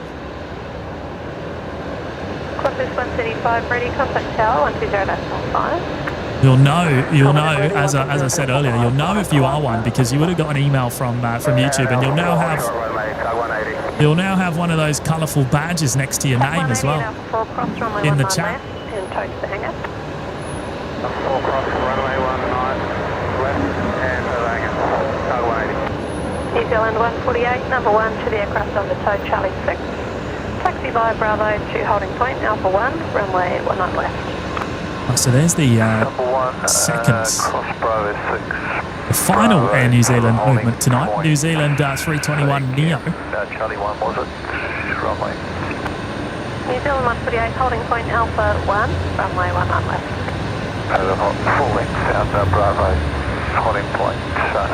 Qantas 135, ready, contact tower 120.5. You'll know, as I said earlier, you'll know if you are one because you would have got an email from YouTube, and you'll now have one of those colourful badges next to your name as well in the chat. And tow to the hangar. 4 cross runway 19 left and to the hangar. 180. New Zealand 148, number 1 to the aircraft on the tow, Charlie 6. Taxi by Bravo to holding point Alpha 1, runway 19 left. Oh, so there's the seconds. The final Air New Zealand movement tonight. New Zealand 321 Neo. Charlie 1 was it? Runway. New Zealand 148, holding point Alpha 1, runway 19 left. Full length out Bravo, holding point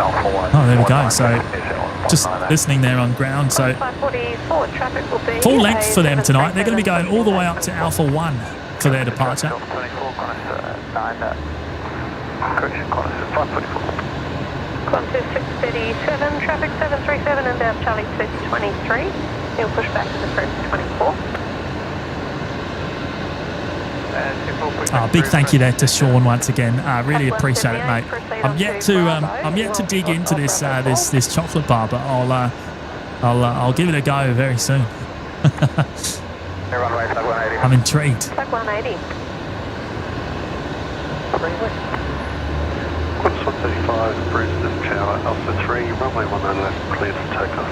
Alpha 1. Oh, there we go. So just listening there on ground. So 544, traffic will be full length for them tonight. They're going to be going all the way up to Alpha 1 for their departure. Correction, Qantas 544. Qantas 637, traffic 737, inbound Charlie 223. He'll push back to the first 24. Big thank you there to Sean once again. Really appreciate it, mate. I'm yet to dig into this chocolate bar, but I'll give it a go very soon. I'm intrigued. Tag 180. Qantas 135, Brisbane Tower, Alpha 3, runway 19 left, clear for takeoff.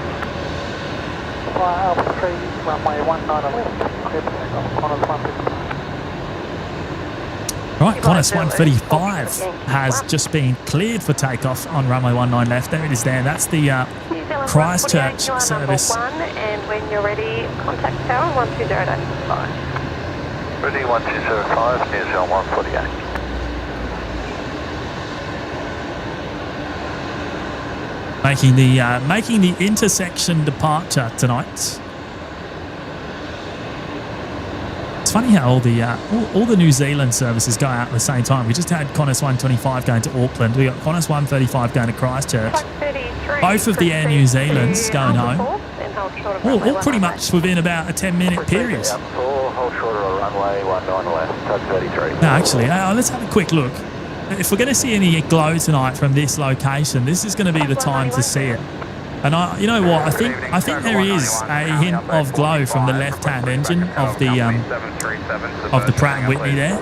Fly Alpha 3, runway 19 left, clear for takeoff, Qantas 135. Right, Qantas 135 has just been cleared for takeoff on runway 19 left. There it is there. That's the Christchurch service. And when you're ready, contact tower 120.5. Ready 1205, New Zealand 148. Making the intersection departure tonight. It's funny how all the New Zealand services go out at the same time. We just had Qantas 125 going to Auckland. We got Qantas 135 going to Christchurch. Both of the Air New Zealands going home. All pretty much within about a 10-minute period. Hold short of runway 19 left, tug 33. No, actually, let's have a quick look. If we're going to see any glow tonight from this location, this is going to be the time to see it. And you know what? I think there is a hint of glow from the left-hand engine of the Pratt and Whitney there.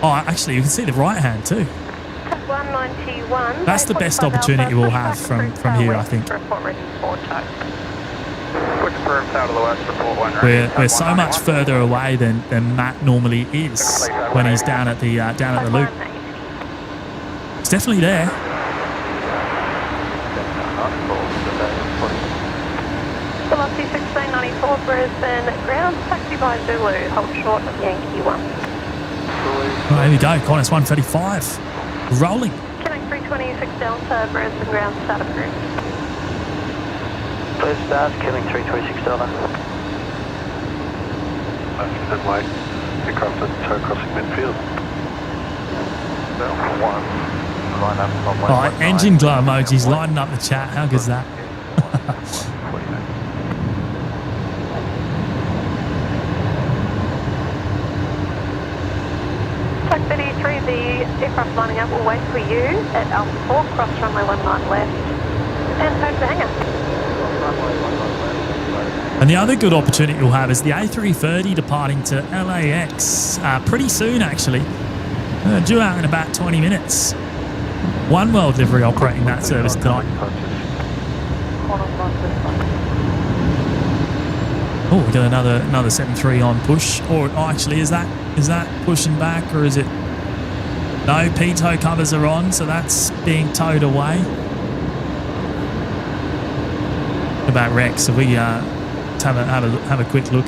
Oh, actually, you can see the right hand too. 191. That's the best opportunity we'll have from here, I think. We're so much further away than Matt normally is when he's down at the loop. It's definitely there. Velocity 1694 Brisbane ground, taxi by Zulu, hold short of Yankee 1. Oh, there we go, Qantas 135. Rolling. Connect 326 Delta, Brisbane ground, start approved. First start, killing 326 Delta. Left and wait. Aircraft and tow crossing midfield. Oh, engine glow emojis lighting up the chat. How good's that? Track 33, the aircraft lining up will wait for you at Alpha 4, cross runway 19 left, and tow to the hangar. And the other good opportunity you'll have is the A330 departing to LAX pretty soon, actually. Due out in about 20 minutes. One World livery operating that service tonight. Oh, we got another 73 on push. Or actually, is that pushing back, or is it? No, P-tow covers are on, so that's being towed away. What about Rex? So we let's have a quick look.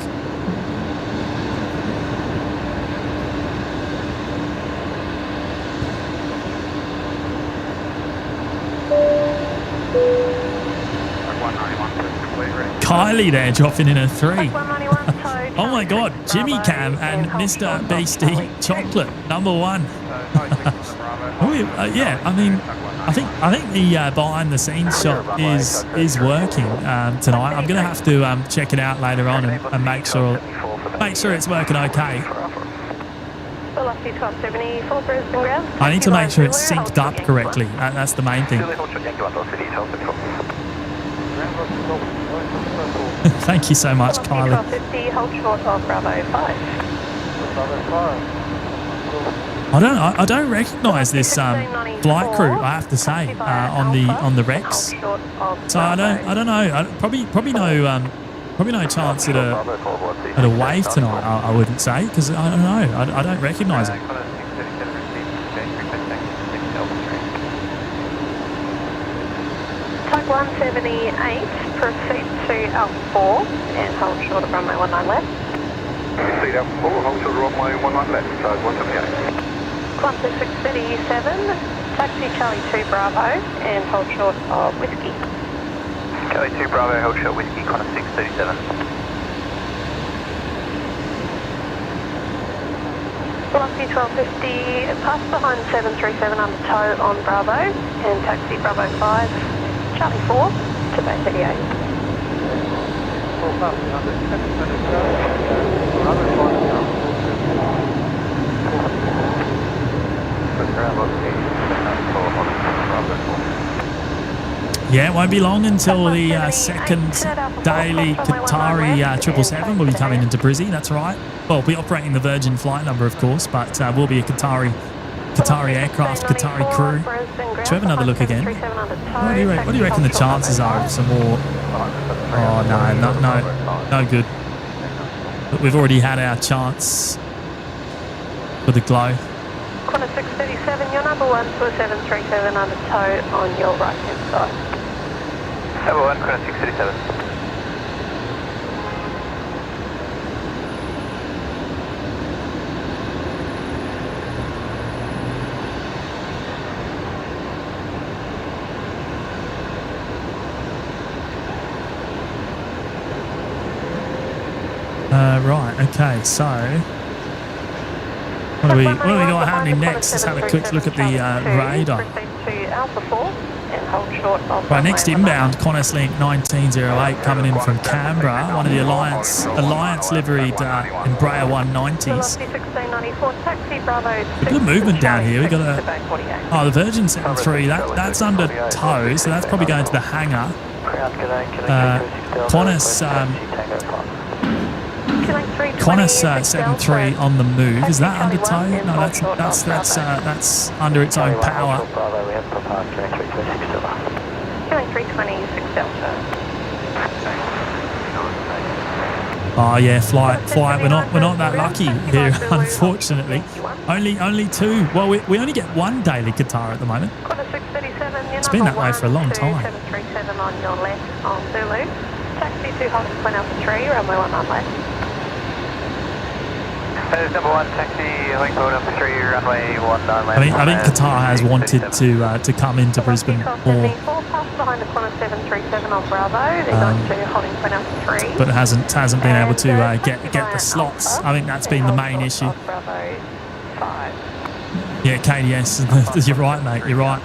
Kylie there dropping in a 3. Oh my God, Jimmy Cam and Mr. Beastie Chocolate, number 1. Yeah, I mean, I think the behind the scenes shot is working tonight. I'm gonna have to check it out later on and make sure it's working okay. I need to make sure it's synced up correctly. That's the main thing. Thank you so much, Kylie. 50, hold short of Bravo 5. I don't recognise this flight crew, I have to say, on the Rex. So I don't know. Probably no chance at a wave tonight. I wouldn't say, because I don't know. I don't recognise it. Tug 178, proceed to Alpha 4 and hold short of runway 19 left. Proceed Alpha 4, hold short of runway 19 left, so 178. Qantas 637, taxi Charlie 2 Bravo and hold short of Whiskey. Charlie 2 Bravo, hold short Whiskey, Qantas 637. Velocity 1250, pass behind 737 under tow on Bravo and taxi Bravo 5, Charlie 4 to Bay 38. Yeah, it won't be long until the second daily Qatari 777 will be coming into Brizzy, that's right. Well, we'll be operating the Virgin flight number, of course, but we'll be a Qatari aircraft, Qatari crew. Should we have another look again? What do you reckon the chances are of some more? Oh, no good. But we've already had our chance for the glow. Qantas 637, your number 1 to a 737 under tow on your right hand side. Number 1, Qantas 637. Right, okay, so what do we got happening next? Let's have a quick look at the radar. Proceed to Alpha 4 and hold short of Right, next runway inbound, Qantas Link 1908 coming in from Canberra, one of the Alliance liveried Embraer 190s. Velocity 1694, taxi Bravo. Good movement down here. We got a Bay 48. oh, the Virgin 73. That's under tow, so that's probably going to the hangar. Qantas Qantas 73 on the move. Is that under tow? No, that's under its own power. Killing 326 Delta. Oh yeah, flight. We're not that lucky here, unfortunately. Only two. Well, we only get one daily Qatar at the moment. It's been that way for a long time. 737 on your left on Zulu. Taxi to Holding Point Alpha 3, runway 19 left. There's number 1, taxi, Holding Point Alpha 3, runway 19 left. I think Qatar has wanted to come into Brisbane more, Behind the corner 737 on Bravo, they're going to Holding Point Alpha 3. but hasn't been able to get the slots. I think that's been the main issue. Bravo 5. Yeah, KDS. You're right, mate. You're right.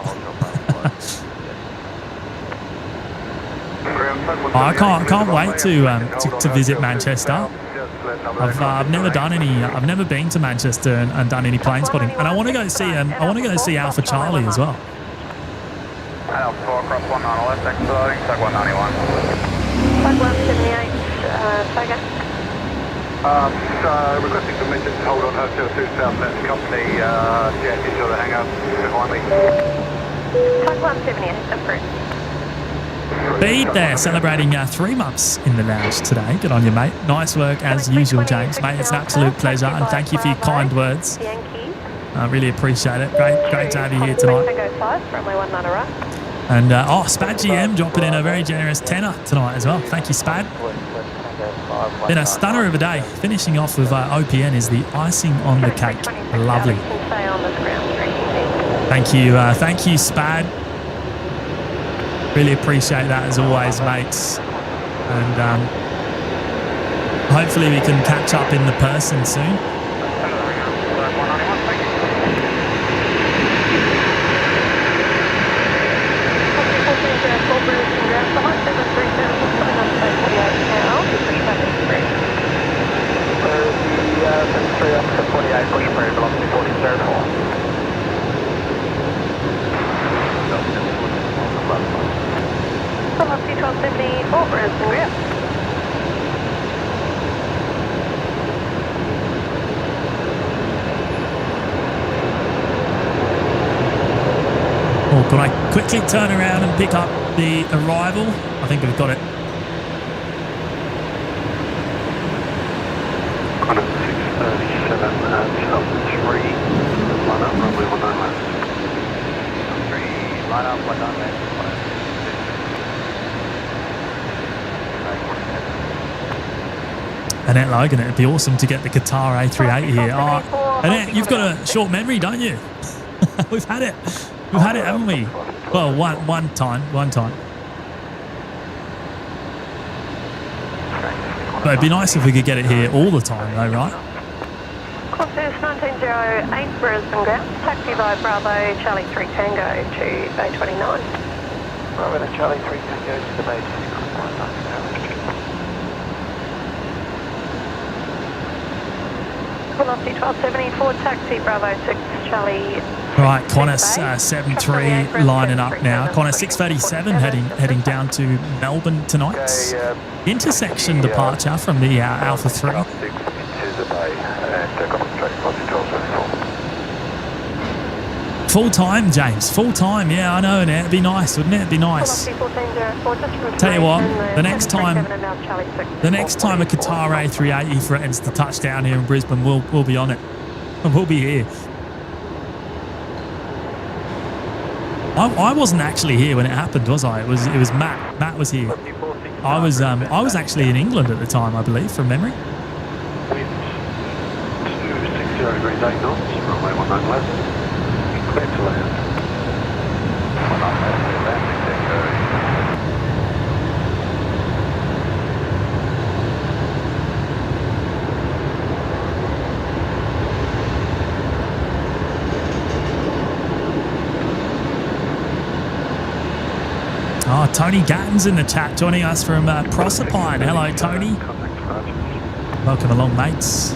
I can't wait to visit Manchester. I've never done any. I've never been to Manchester and done any plane spotting, and I want to go see Alpha Charlie as well. Alpha 4 across 19 left, next loading, tug 191. Tug 178, Tiger. Requesting permission to hold on Hotel 2 South Left Company, jet into the hangar behind me. Tug 178, approved. Bede there, celebrating 3 months in the lounge today. Good on you, mate. Nice work as usual, James. Mate, it's an absolute pleasure, and thank you for your kind words. I really appreciate it. Great to have you here tonight. And Spad GM dropping in a very generous tenner tonight as well. Thank you, Spad. Been a stunner of a day. Finishing off with OPN is the icing on the cake. Lovely. Thank you, Spad. Really appreciate that as always, mates. And hopefully we can catch up in the person soon. Velocity 1274, Brisbane Grip. Oh, can I quickly turn around and pick up the arrival? I think we've got it. Qantas 637 Chub 3, line up, runway 19 left. 3, line up, 19 left. Annette Logan, it'd be awesome to get the Qatar A380 here. Oh, Annette, you've got a short memory, don't you? We've had it, haven't we? Well, one time. But it'd be nice if we could get it here all the time, though, right? Qantas 1908, Brisbane ground. Taxi by Bravo, Charlie 3 Tango to Bay 29. Bravo to Charlie 3 Tango to the Bay 29. Velocity 1274, taxi Bravo 6 Charlie. Right, Qantas 73 lining up now. Qantas 637 heading down to Melbourne tonight. Intersection departure from the Alpha 3. Full time, James. Full time. Yeah, I know. It'd be nice, wouldn't it? It'd be nice. Tell you what, the next time a Qatar A380 threatens to touch down here in Brisbane, we'll be on it. We'll be here. I wasn't actually here when it happened, was I? It was Matt. Matt was here. I was actually in England at the time, I believe, from memory. Wind 260 degrees 8 knots, runway 19 left. Clear to land. 19 left, Tony Gatton's in the chat, joining us from Proserpine. Hello, Tony. Welcome along, mates.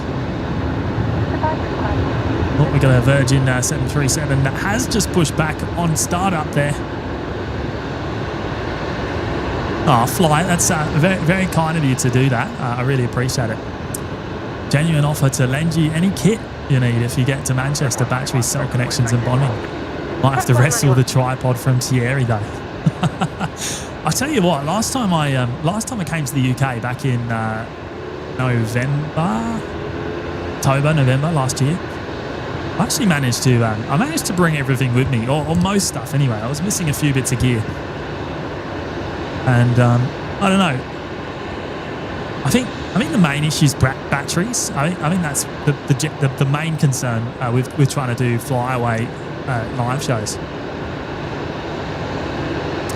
Oh, we got a Virgin 737 that has just pushed back on startup there. Oh, Flight, that's very, very kind of you to do that. I really appreciate it. Genuine offer to lend you any kit you need if you get to Manchester. Batteries, cell connections and bonding. Might have to wrestle the tripod from Thierry though. I tell you what, last time I came to the UK back in November last year, I actually managed to bring everything with me, or most stuff anyway. I was missing a few bits of gear, and I don't know. I think the main issue is batteries. I think that's the main concern with trying to do flyaway live shows.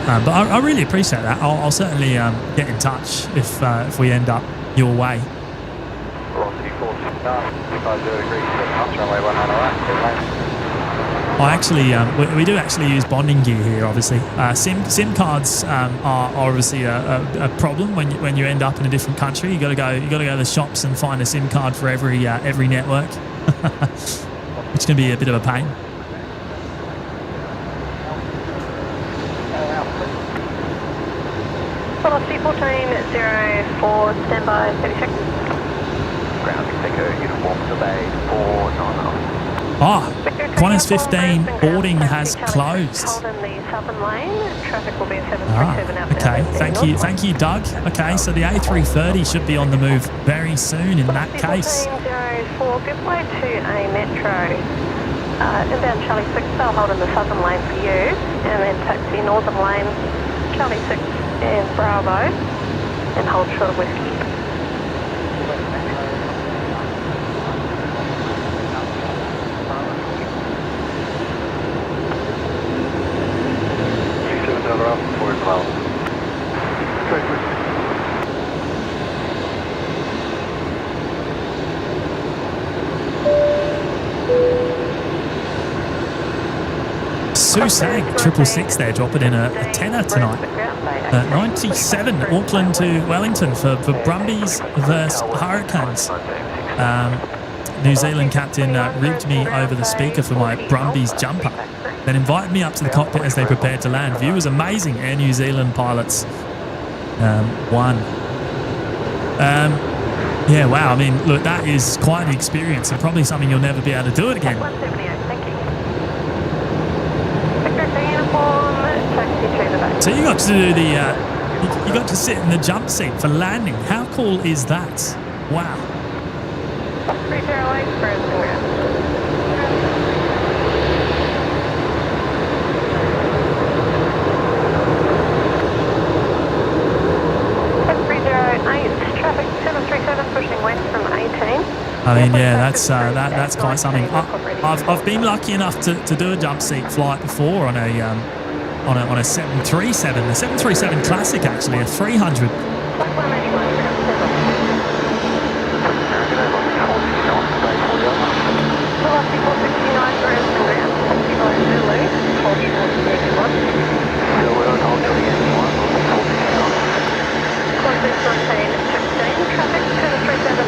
But I really appreciate that. I'll certainly get in touch if we end up your way. Velocity 450 degrees, 7 knots, runway 19 I actually, we do actually use bonding gear here. Obviously, SIM cards are obviously a problem when you end up in a different country. You got to go to the shops and find a SIM card for every network, which can be a bit of a pain. Velocity 1404, standby 30 seconds. Grounding Echo, uniform survey 490. Qantas 15 boarding has closed. Okay, thank you, Doug. Okay, so the A330 should be on the move very soon in that case. 1404, good way to a metro. Inbound Charlie 6, they'll hold in the southern lane for you, and then taxi northern lane, Charlie 6 and Bravo, and hold short of whiskey. Susang 666 there, dropping in a tenner tonight. 97 Auckland to Wellington for Brumbies versus Hurricanes. New Zealand captain ribbed me over the speaker for my Brumbies jumper, then invited me up to the cockpit as they prepared to land. View was amazing. Air New Zealand pilots won. Yeah, wow. I mean, look, that is quite an experience and probably something you'll never be able to do it again. So you got to do the, you got to sit in the jump seat for landing. How cool is that? Wow. 308 traffic 737 pushing west from 18. I mean, yeah, that's quite something. I've been lucky enough to do a jump seat flight before on a 737, the 737 Classic actually, a 300.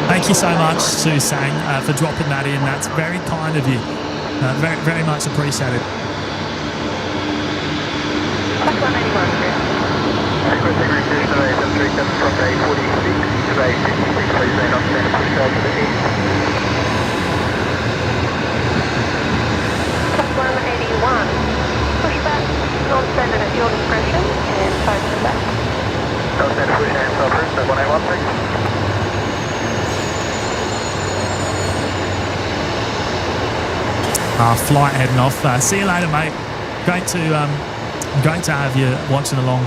Thank you so much, Susang, for dropping that in. That's very kind of you. Very, very much appreciated. Pushback, non-standard at your discretion, and toast back. Non-standard push and self-roof, 1816. Flight heading off. See you later, mate. Great to have you watching along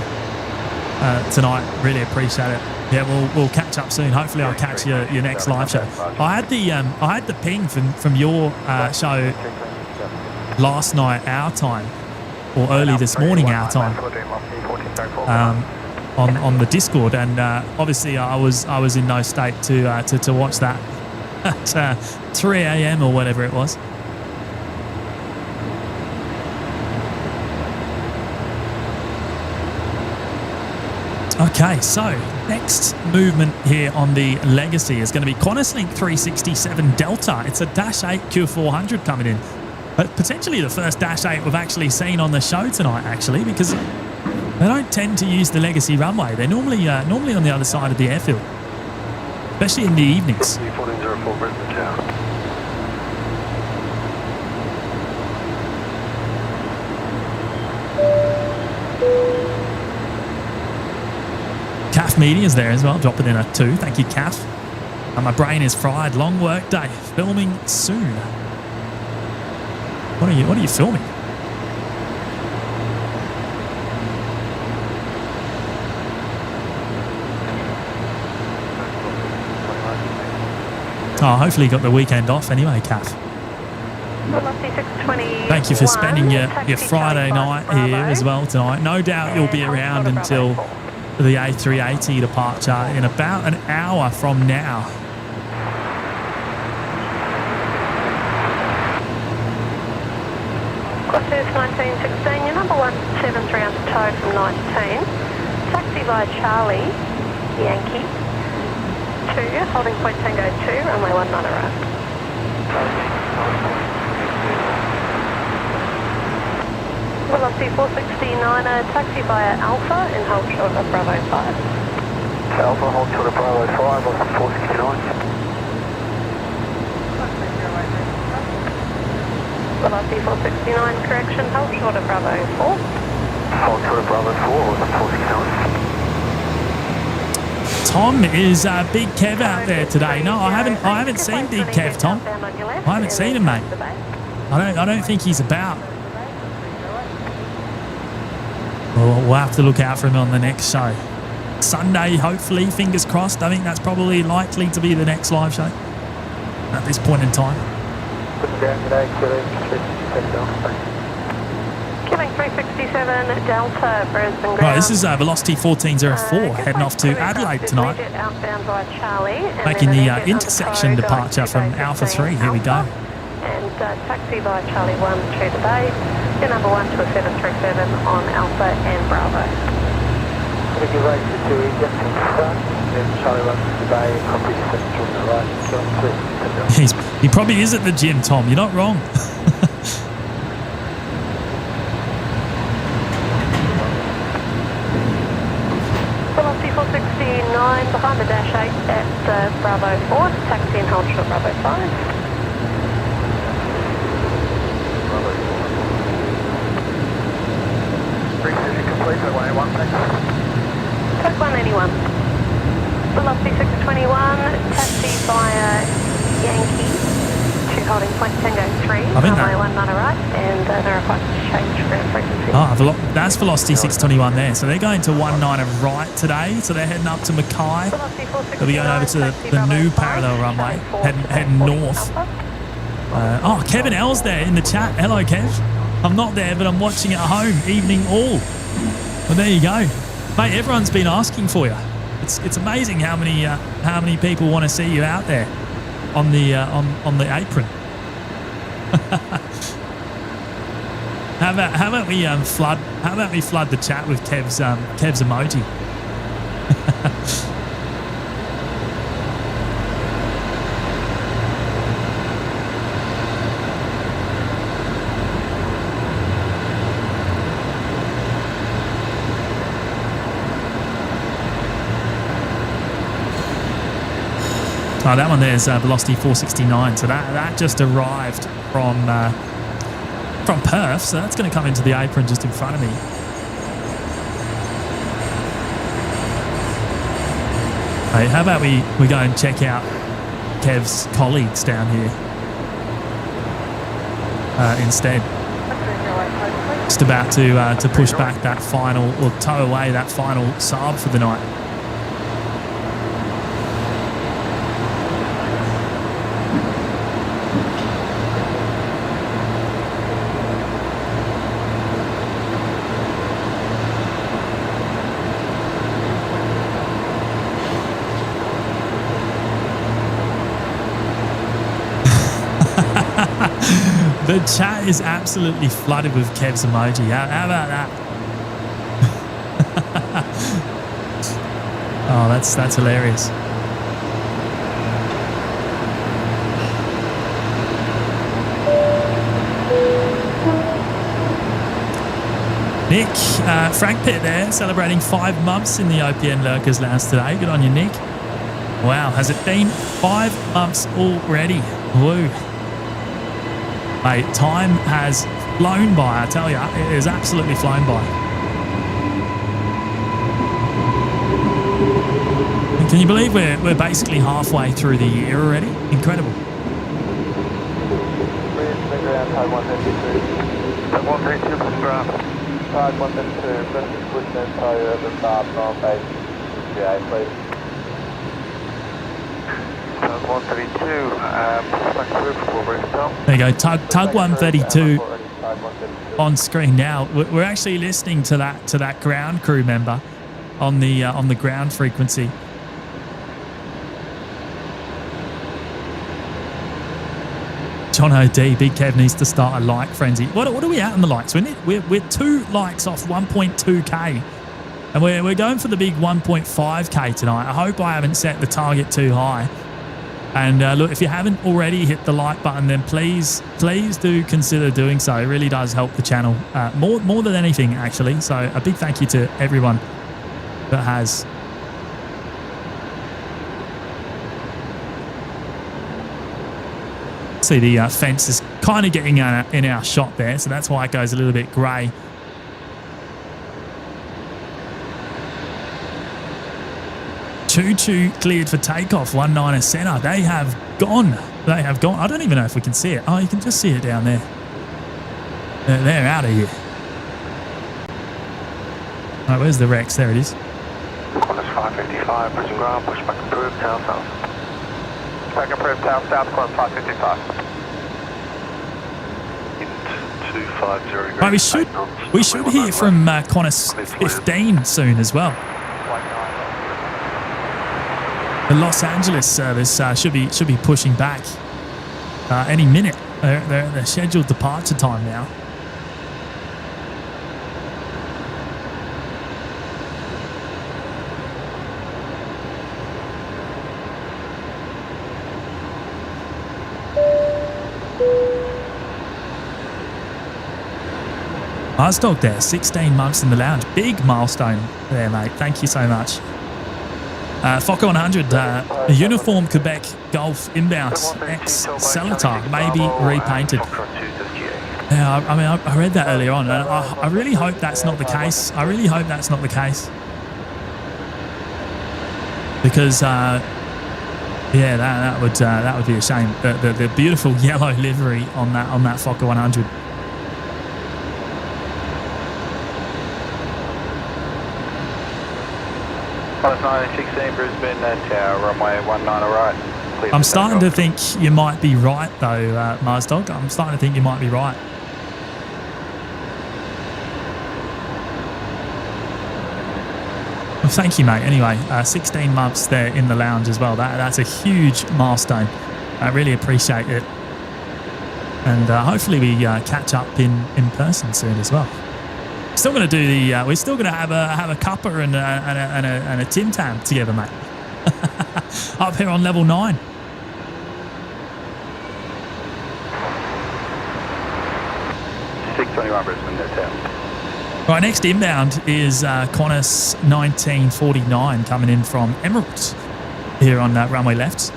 tonight. Really appreciate it. Yeah, we'll catch up soon. Hopefully, I'll catch your next live show. I had the ping from your show last night our time, or early this morning our time, on the Discord, and obviously I was in no state to watch that at 3 a.m. or whatever it was. Okay, so next movement here on the Legacy is going to be QantasLink 367 Delta. It's a Dash 8 Q400 coming in. But potentially the first Dash 8 we've actually seen on the show tonight, actually, because they don't tend to use the Legacy runway. They're normally on the other side of the airfield, especially in the evenings. 1404 Brisbane Tower. CAF Media is there as well, dropping in a 2. Thank you, CAF. And my brain is fried. Long work day. Filming soon. What are you filming? Oh, hopefully you got the weekend off anyway, CAF. Thank you for spending your Friday night here as well tonight. No doubt you'll be around until the A380 departure in about an hour from now. Qantas 1916, your number 173 under tow from 19. Taxi via Charlie, Yankee, 2, holding point Tango 2, runway 19 arrived. Velocity 469, taxi via Alpha and hold short of Bravo 5. Alpha, hold short of Bravo 5, velocity 469. Velocity 469, correction, hold short of Bravo 4. Hold short of Bravo 4, velocity 469. Tom is Big Kev out there today. No, I haven't seen Big Kev, Tom. I haven't seen him, mate. I don't think he's about. We'll have to look out for him on the next show. Sunday, hopefully, fingers crossed. I think that's probably likely to be the next live show at this point in time. Killing 367 Delta, Brisbane ground. Right, this is Velocity 1404 heading off to Adelaide tonight. Outbound via Charlie, Making the intersection departure from Alpha 3. Here we go. And taxi via Charlie 1 to the bay. Your number 1 to a 737 on Alpha and Bravo. Going to give way to 2 Egypt in front, then Charlie 1 to the bay, copy 7 on the right, killing 367. He probably is at the gym, Tom. You're not wrong. Velocity 469 behind the Dash 8 at Bravo 4. Taxi and hold short Bravo 5. Complete, runway 1, thanks. Track 181. Velocity 621, taxi via Yankee to holding point Tango 3, runway 19 right, and they're required to change ground frequency. That's Velocity 621 there. So they're going to 19 right today. So they're heading up to Mackay. They'll be going over to the new parallel runway, heading north. Kevin L's there in the chat. Hello, Kev. I'm not there, but I'm watching at home. Evening all. Well, there you go, mate. Everyone's been asking for you. It's amazing how many people want to see you out there on the apron. How about we flood the chat with Kev's emoji. Oh, that one there's Velocity 469. So that just arrived from Perth. So that's going to come into the apron just in front of me. Hey, how about we go and check out Kev's colleagues down here instead. Just about to push back that final, or tow away that final Saab for the night. The chat is absolutely flooded with Kev's emoji. How about that? Oh, that's hilarious. Nick, Frank Pitt there, celebrating 5 months in the OPN Lurkers Lounge today. Good on you, Nick. Wow, has it been 5 months already? Woo. Mate, time has flown by, I tell you. It has absolutely flown by. And can you believe we're basically halfway through the year already? Incredible. Tide 132. Tide 132, Tide 132, Brisbane Brisbane Tow over Bar from base GA, please. Tug 132, there you go, Tug 132 on screen now. We're actually listening to that ground crew member on the ground frequency. John O.D. Big Kev needs to start a like frenzy. What are we at on the likes? We're 2 likes off 1.2k, and we're going for the big 1.5k tonight. I hope I haven't set the target too high. And look, if you haven't already hit the like button, then please do consider doing so. It really does help the channel more than anything, actually. So a big thank you to everyone that has. See, the fence is kind of getting in our shot there, so that's why it goes a little bit grey. Choo-choo cleared for takeoff, 19er centre. They have gone. I don't even know if we can see it. Oh, you can just see it down there. They're out of here. All right, where's the Rex? There it is. Qantas 555, Brisbane ground, pushback approved, tail south. Pushback approved, tail south, Qantas 555. 250. Right, we should hear from Qantas 15 soon as well. The Los Angeles service should be pushing back any minute. Their scheduled departure time now. Marsdog there, 16 months in the lounge. Big milestone there, mate. Thank you so much. Fokker 100, a uniform Quebec Golf inbound ex-Celatar, maybe repainted. Yeah, I mean, I read that earlier on, and I really hope that's not the case. I really hope that's not the case. Because, yeah, that would be a shame. The beautiful yellow livery on that Fokker 100. Qantas 1916, Brisbane Tower, runway 19 right. Please. I'm starting to think you might be right, though, Marsdog. I'm starting to think you might be right. Well, thank you, mate. Anyway, 16 months there in the lounge as well. That's a huge milestone. I really appreciate it. And hopefully we catch up in person soon as well. Still going to do the. We're still going to have a cuppa and a Tim Tam together, mate. Up here on level 9. Right, next inbound is Qantas 1949 coming in from Emirates here on runway left.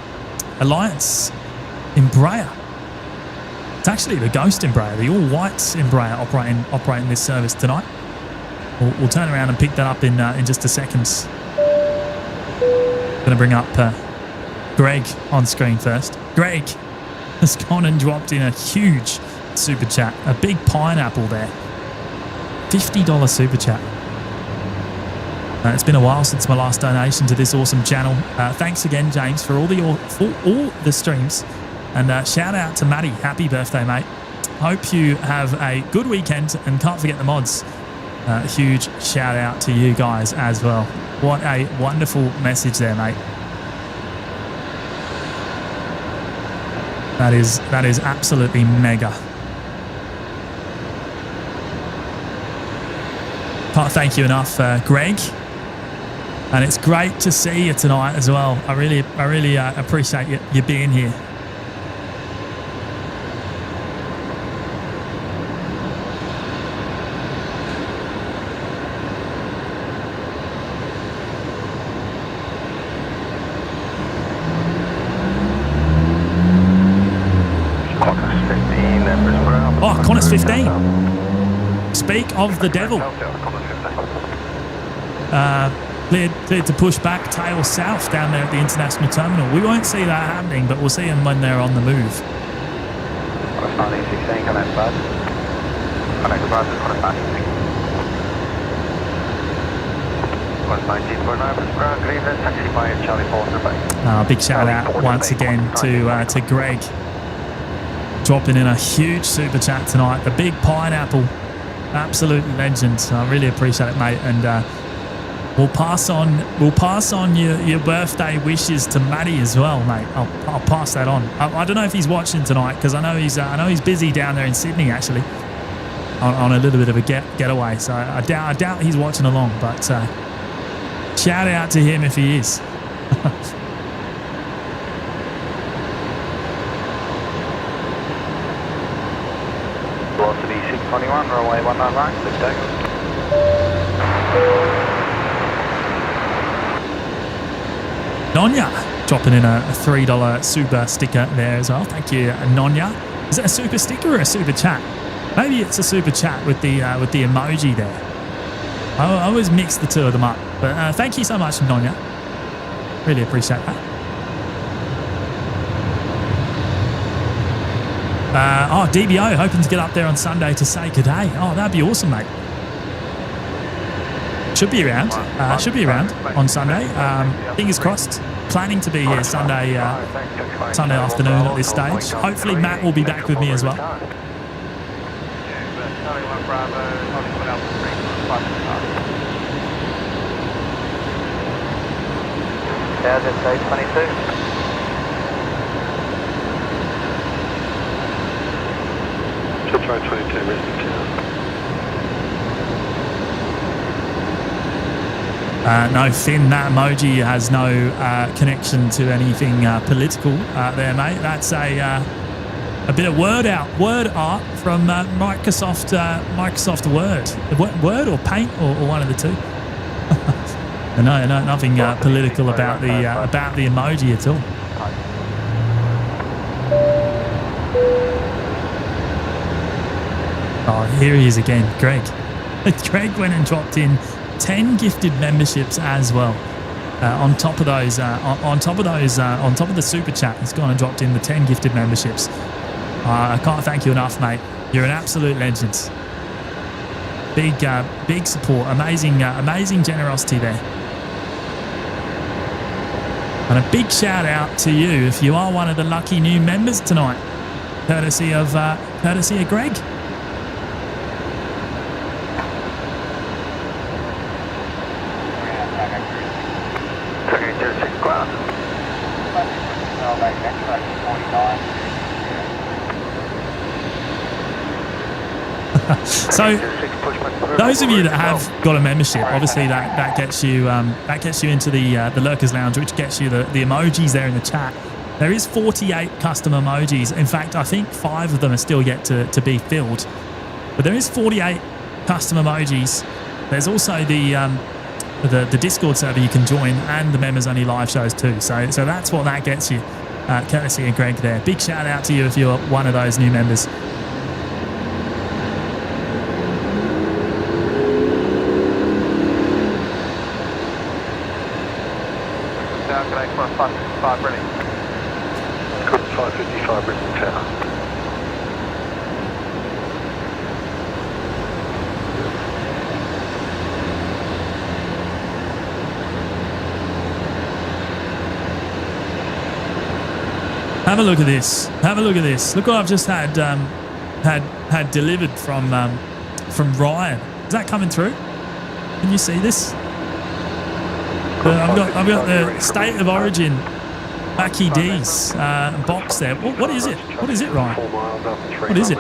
Alliance Embraer. It's actually the Ghost Embraer, the all-white Embraer operating this service tonight. We'll turn around and pick that up in just a second. Going to bring up Greg on screen first. Greg has gone and dropped in a huge super chat, a big pineapple there. $50 super chat. It's been a while since my last donation to this awesome channel. Thanks again, James, for all the streams. And shout out to Maddie. Happy birthday, mate. Hope you have a good weekend and can't forget the mods. Huge shout out to you guys as well. What a wonderful message there, mate. That is absolutely mega. Can't thank you enough, Greg. And it's great to see you tonight as well. I really appreciate you being here. Oh, Qantas 15. Speak of the devil. Cleared to push back tail south down there at the international terminal. We won't see that happening, but we'll see them when they're on the move. Qantas 1916, connect bus. Connect bus, Qantas 1916. Qantas 1949, Brisbane, good evening, taxi by Charlie 4 Big shout out once again to Greg. Dropping in a huge super chat tonight. The big pineapple. Absolute legend. I really appreciate it, mate. And we'll pass on your birthday wishes to Matty as well, mate. I'll pass that on. I don't know if he's watching tonight because I know he's busy down there in Sydney actually on a little bit of a getaway. So I doubt he's watching along. But shout out to him if he is. Velocity 621, runway 19 right, good takeoff. Nonya dropping in a $3 super sticker there as well. Thank you, Nonya. Is it a super sticker or a super chat? Maybe it's a super chat with the emoji there. I always mix the two of them up. But thank you so much, Nonya. Really appreciate that. DBO hoping to get up there on Sunday to say good day. Oh, that'd be awesome, mate. Should be around on Sunday. Fingers crossed. Planning to be here Sunday afternoon at this stage. Hopefully Matt will be back with me as well. How's it say 22? Should try 22 Brisbane Town. No, Finn, that emoji has no connection to anything political there, mate. That's a bit of word art from Microsoft Word. Word or Paint or one of the two. No, nothing political about the emoji at all. Oh, here he is again, Greg. Greg went and dropped in 10 gifted memberships as well. On top of the super chat, he's gone and dropped in the 10 gifted memberships. I can't thank you enough, mate. You're an absolute legend. Big support, amazing generosity there. And a big shout out to you if you are one of the lucky new members tonight, courtesy of Greg. So, those of you that have got a membership, obviously that gets you into the Lurkers Lounge, which gets you the emojis there in the chat. There is 48 custom emojis. In fact, I think 5 of them are still yet to be filled. But there is 48 custom emojis. There's also the Discord server you can join and the members only live shows too. So that's what that gets you. Courtesy of Greg there. Big shout out to you if you're one of those new members. Qantas 555 ready. Qantas 555 Brisbane Tower. Have a look at this. Have a look at this. Look what I've just had delivered from Ryan. Is that coming through? Can you see this? I've got the State of Origin Mackie D's box there. What is it? What is it, Ryan? What is it?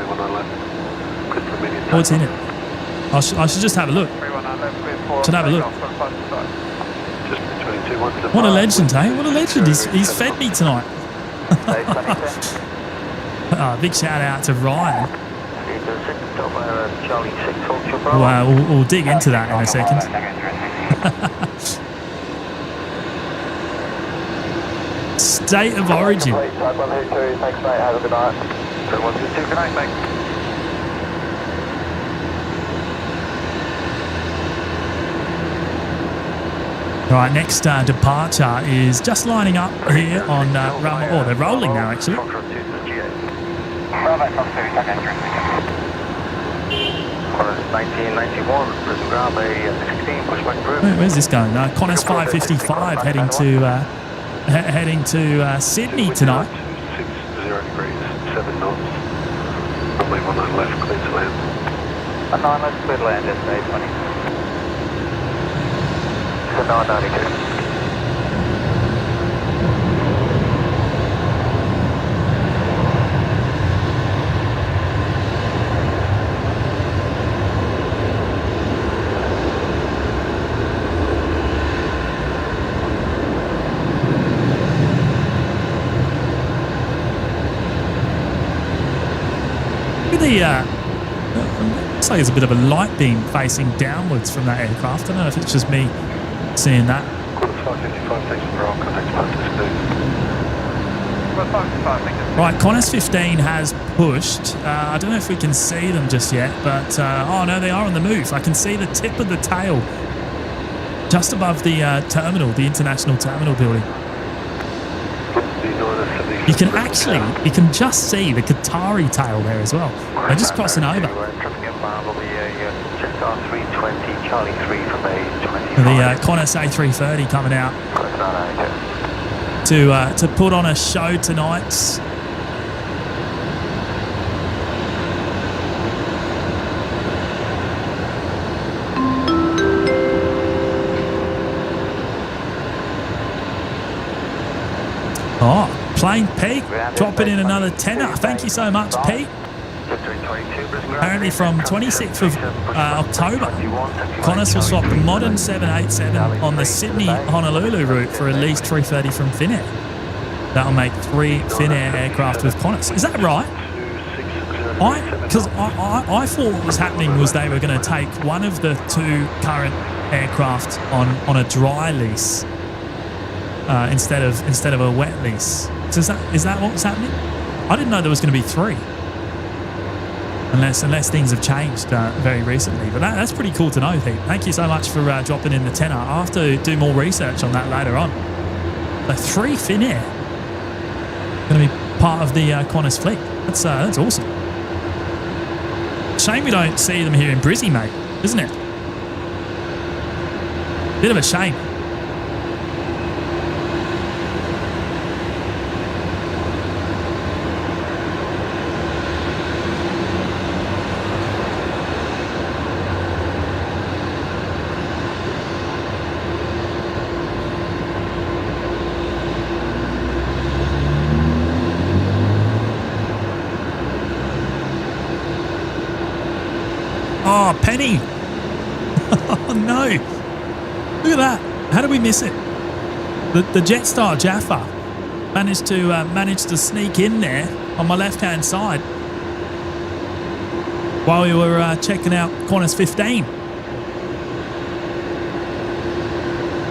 What's in it? I should just have a look. Should have a look. just between 217. What a legend, hey? What a legend. He's fed me tonight. Big shout out to Ryan. Well, we'll dig into that in a second. State of origin. Thanks, mate. Have a good night. 122, good night, mate. Right, next departure is just lining up here on runway. Oh, they're rolling now, actually. 1991, Brisbane Ground Bay 16, push back through. Where's this going? Qantas 555 heading to Sydney tonight. 60 degrees, 7 knots. Runway 19 left, clear to land. 9 left, clear to land, destination 20. So 992. Looks like there's a bit of a light beam facing downwards from that aircraft. I don't know if it's just me seeing that. Qantas 555, thanks for all contacts participating. Right, Qantas 15 has pushed. I don't know if we can see them just yet, but oh no, they are on the move. I can see the tip of the tail just above the terminal, the international terminal building. You can just see the Qatari tail there as well. They're just crossing over. The Qantas A330 coming out to put on a show tonight. Oh, Plain Pete, dropping in another tenner. Thank you so much, Pete. Apparently from 26th of October, Qantas will swap the modern 787 on the Sydney-Honolulu route for at least 330 from Finnair. That'll make 3 Finnair aircraft with Qantas. Is that right? Because I thought what was happening was they were going to take one of the 2 current aircraft on a dry lease instead of a wet lease. So is that what was happening? I didn't know there was going to be 3. Unless things have changed very recently. But that's pretty cool to know, Pete. Thank you so much for dropping in the tenner. I'll have to do more research on that later on. So 3 Finnair going to be part of the Qantas fleet. That's awesome. Shame we don't see them here in Brizzy, mate, isn't it? Bit of a shame. Oh, Penny. Oh, no. Look at that. How did we miss it? The Jetstar Jaffa managed to sneak in there on my left-hand side while we were checking out Qantas 15.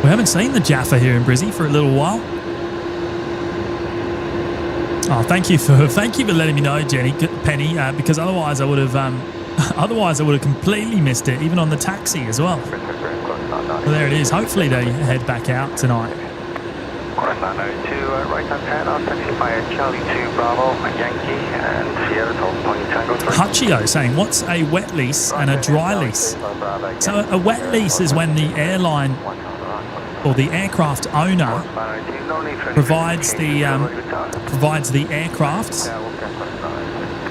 We haven't seen the Jaffa here in Brizzy for a little while. Oh, thank you for letting me know, Penny, because otherwise I would have completely missed it, even on the taxi as well. Well, there it is. Hopefully they head back out tonight. Hutchio saying, what's a wet lease and a dry lease? So a wet lease is when the airline or the aircraft owner provides the aircraft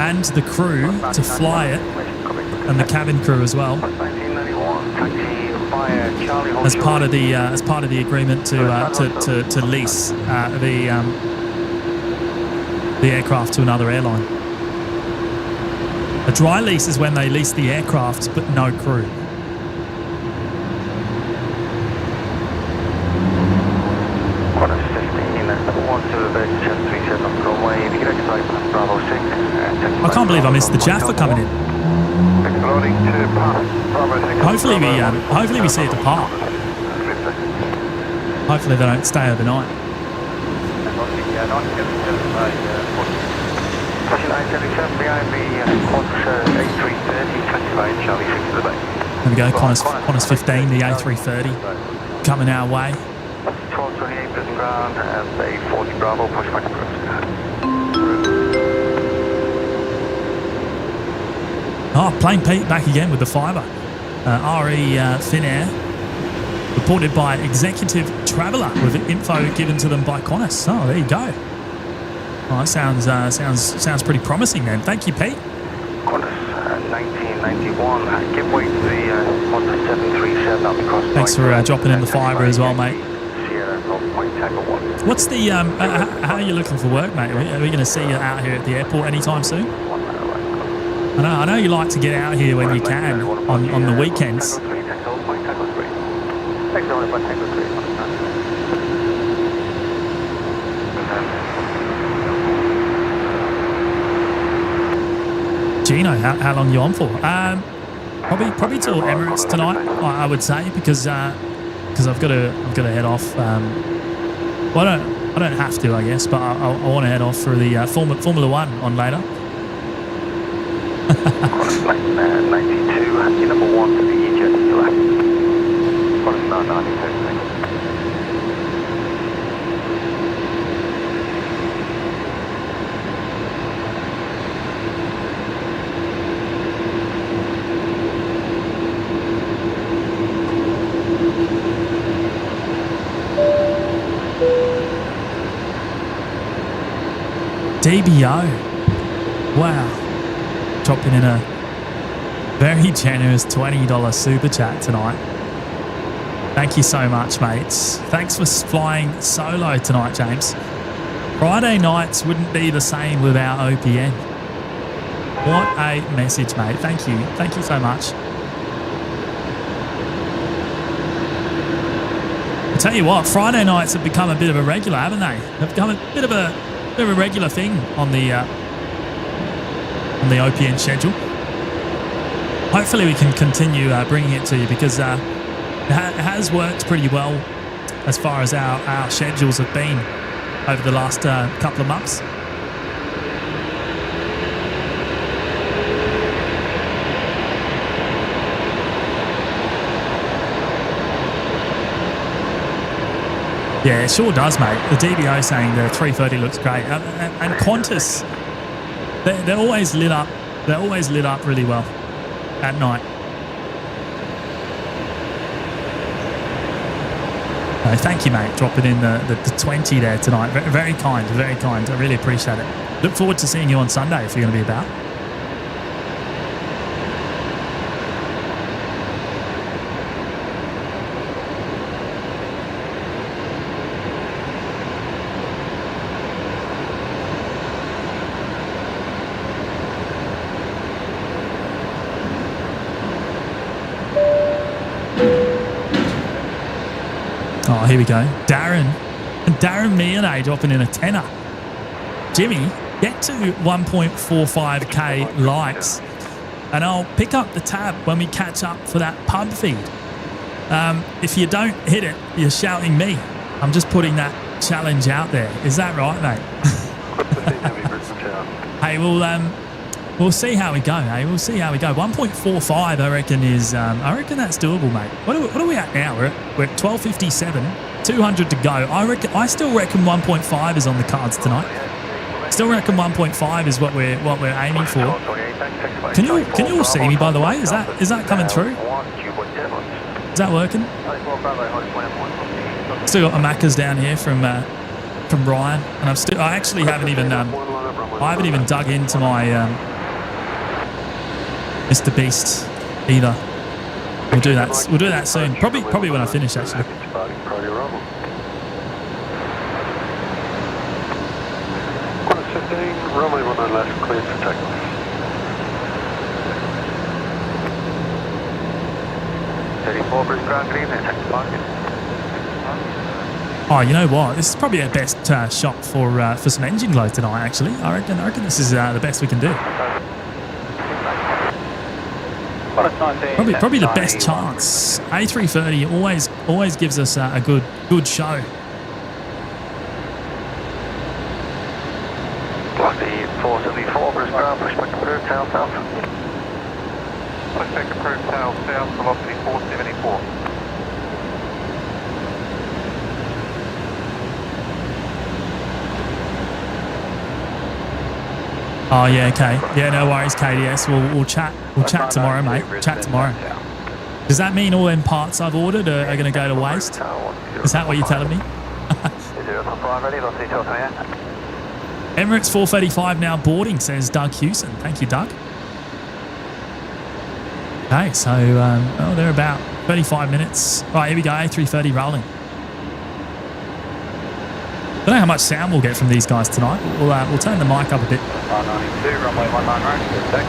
and the crew to fly it, and the cabin crew as well, as part of the agreement to lease the aircraft to another airline. A dry lease is when they lease the aircraft but no crew. I can't believe I missed the Jaffa coming in. Exploding to Bravo 6. Hopefully we see it depart. Hopefully they don't stay overnight. Pushing 877 behind me, Qantas A330, 25 Charlie 6 to the bay. There we go, Qantas 15, the A330 coming our way. 1228 Brisbane ground and A40 Bravo, push back approach. Oh, Plane Pete back again with the fibre. RE Finnair, reported by Executive Traveller with info given to them by Qantas. Oh, there you go. Oh, that sounds pretty promising then. Thank you, Pete. Qantas 1991, give way to the Qantas 737 up across. Thanks for dropping in the fibre as well, mate. Sierra North Point Tango 1. What's the how are you looking for work, mate? Are we going to see you out here at the airport anytime soon? I know you like to get out here when you can on the weekends. Gino, how long are you on for? Probably till Emirates tonight, I would say, because I've got to head off. Well, I don't have to, I guess, but I want to head off for the Formula One on later. 92, number 1 to the Vietjet to the left. Qantas 992. DBO. Wow. Dropping in a very generous $20 super chat tonight. Thank you so much, mates. Thanks for flying solo tonight, James. Friday nights wouldn't be the same without OPN. What a message, mate. Thank you. Thank you so much. I tell you what, Friday nights have become a bit of a regular, haven't they? They've become a bit of a regular thing on the OPN schedule. Hopefully we can continue bringing it to you, because it has worked pretty well as far as our schedules have been over the last couple of months. Yeah, it sure does, mate. The DBO saying the 330 looks great, and Qantas, they're always lit up. They're always lit up really well at night. No, thank you, mate. Dropping in the 20 there tonight. Very, very kind, very kind. I really appreciate it. Look forward to seeing you on Sunday if you're going to be about. Oh, here we go. Darren Meane dropping in a tenner. Jimmy, get to 1.45k likes, and I'll pick up the tab when we catch up for that pub feed. If you don't hit it, you're shouting me. I'm just putting that challenge out there. Is that right, mate? Hey, we'll see how we go. Hey, we'll see how we go. 1.45, I reckon is. I reckon that's doable, mate. What are we at now? We're at 12:57. 200 to go. I still reckon 1.5 is on the cards tonight. Still reckon 1.5 is what we're aiming for. Can you all see me, by the way? Is that coming through? Is that working? Still got my Maccas down here from Ryan, and I actually haven't even dug into my Mr. Beast either. We'll do that soon. Probably when I finish, actually. Runway 19 left, cleared for takeoff. Brisbane ground, good evening, check the market. Oh, you know what? This is probably our best shot for some engine glow tonight. Actually, I reckon this is the best we can do. Probably the best chance. A330 always gives us a good show. Lucky 474, Brisbane ground, pushback approved, tail south. Pushback approved, tail south, velocity 474. Oh yeah, okay. Yeah, no worries, KDS. We'll chat. We'll chat tomorrow, mate. Chat tomorrow. Does that mean all them parts I've ordered are going to go to waste? Is that what you're telling me? Emirates 435 now boarding, says Doug Hewson. Thank you, Doug. Okay, so they're about 35 minutes. Right, here we go. A330 rolling. Don't know how much sound we'll get from these guys tonight. We'll turn the mic up a bit. 92, runway 19 right, good tech.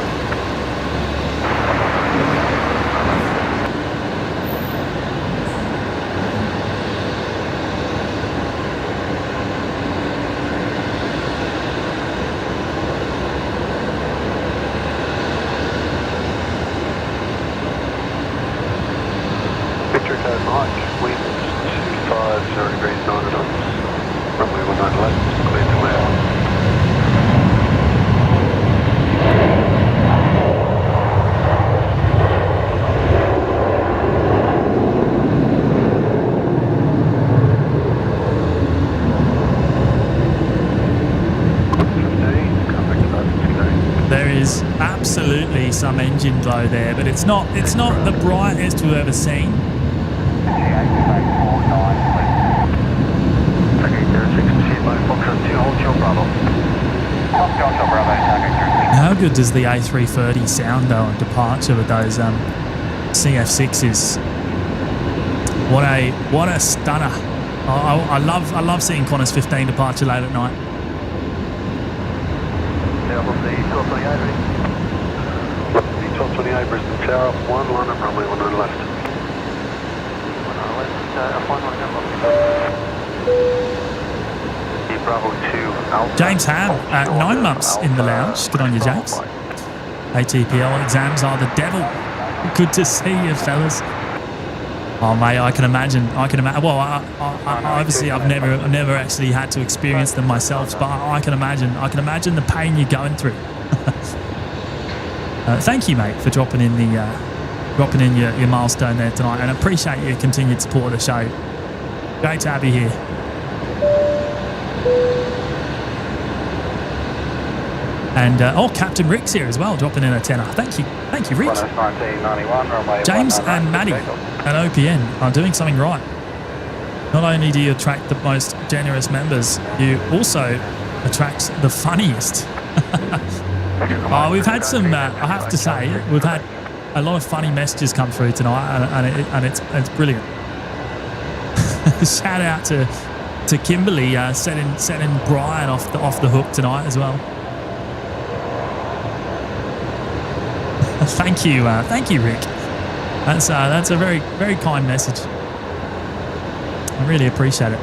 Victor Code Mike, winds 250 degrees 9 knots. Runway 19 left, clear to land. There is absolutely some engine glow there, but it's not the brightest we've ever seen. How good does the A330 sound though on departure with those CF6s? What a stunner! I love seeing Qantas 15 departure late at night. Lucky 1228, Brisbane Tower, 1 line up, runway 19 left. James Ham, 9 months in the lounge. Good on you, James. ATPL exams are the devil. Good to see you, fellas. Oh, mate, I can imagine. Well, I obviously I've never actually had to experience them myself, but I can imagine the pain you're going through. Thank you, mate, for dropping in your milestone there tonight, and I appreciate your continued support of the show. Great to have you here. And Captain Rick's here as well, dropping in a tenner. Thank you, Rick. James and Maddie at OPN are doing something right. Not only do you attract the most generous members, you also attract the funniest. We've had some. I have to say, we've had a lot of funny messages come through tonight, and it's brilliant. Shout out to Kimberly setting Brian off the hook tonight as well. Thank you, Rick. That's a very, very kind message. I really appreciate it.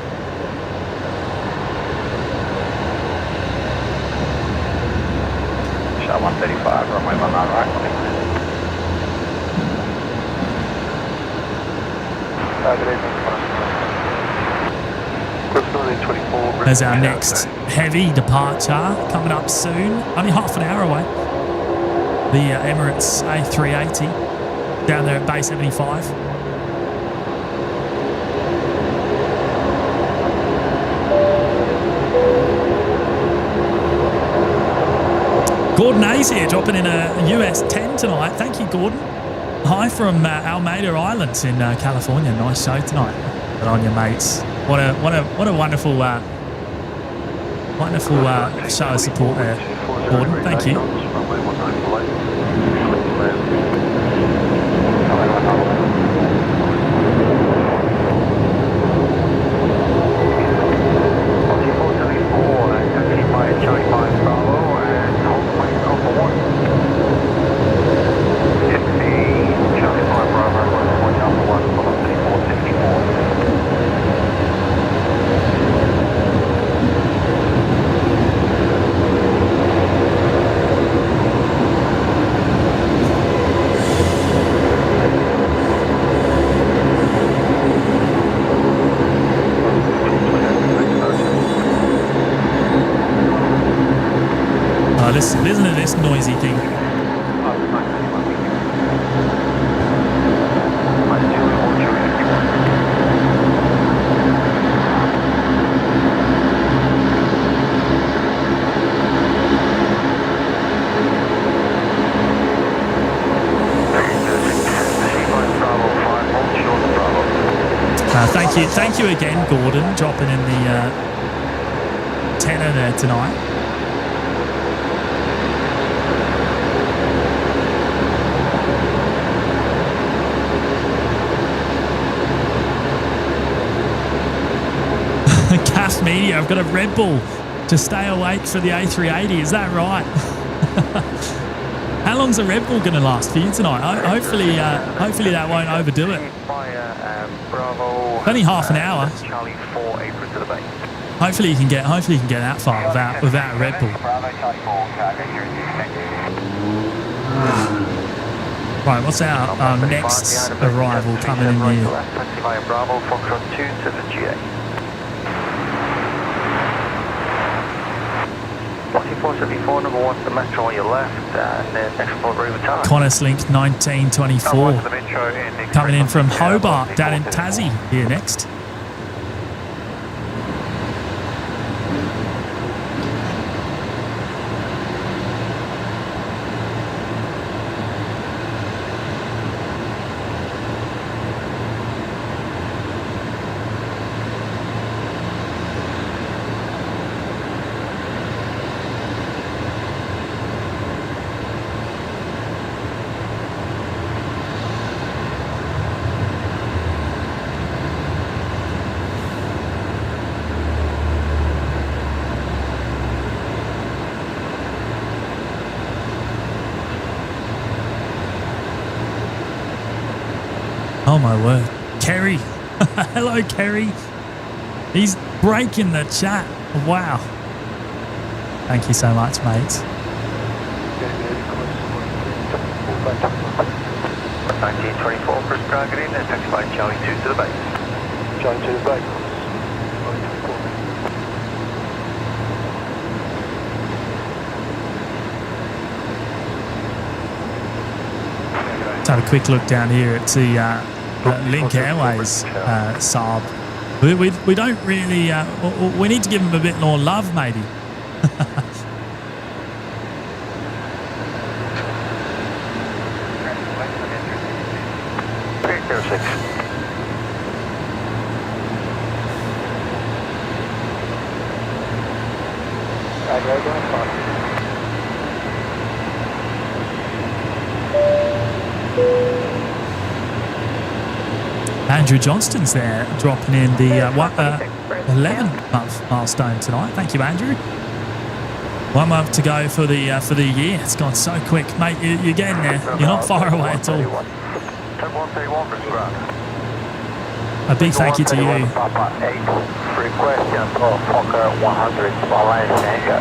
Shot 135, runway 19 right. There's our next heavy departure coming up soon. Only half an hour away. The Emirates A380 down there at Bay 75. Gordon A's here, dropping in a US 10 tonight. Thank you, Gordon. Hi from Almeida Islands in California. Nice show tonight. Good on you, mates. What a wonderful show of support there, Gordon. Thank you. Oh, listen to this noisy thing. Thank you again, Gordon, dropping in the tenner there tonight. Cast Media, I've got a Red Bull to stay awake for the A380. Is that right? How long's a Red Bull going to last for you tonight? Hopefully that won't overdo it. Only half an hour. Charlie 4, apron to the base. Hopefully you can get that far without a Red Bull. Right, what's our next arrival coming in here? Taxi via Bravo, Foxtrot 2 to the GA. 4474, number 1 to the Metro on your left, and then next floor River Qantas Link 1924. Coming in from Hobart, down in Tassie, here next. Oh my word. Kerry. Hello, Kerry. He's breaking the chat. Wow. Thank you so much, mates. 1924, first target in, and taxi by Charlie 2 to the base. Charlie 2 to the base. Let's have a quick look down here at the Link Airways Saab. We don't really, we need to give them a bit more love maybe. Andrew Johnston's there, dropping in the 11-month milestone tonight. Thank you, Andrew. 1 month to go for the year. It's gone so quick, mate. You're getting there. You're not far away at all. A big thank you to you. Request Fokker 100, small line Tango.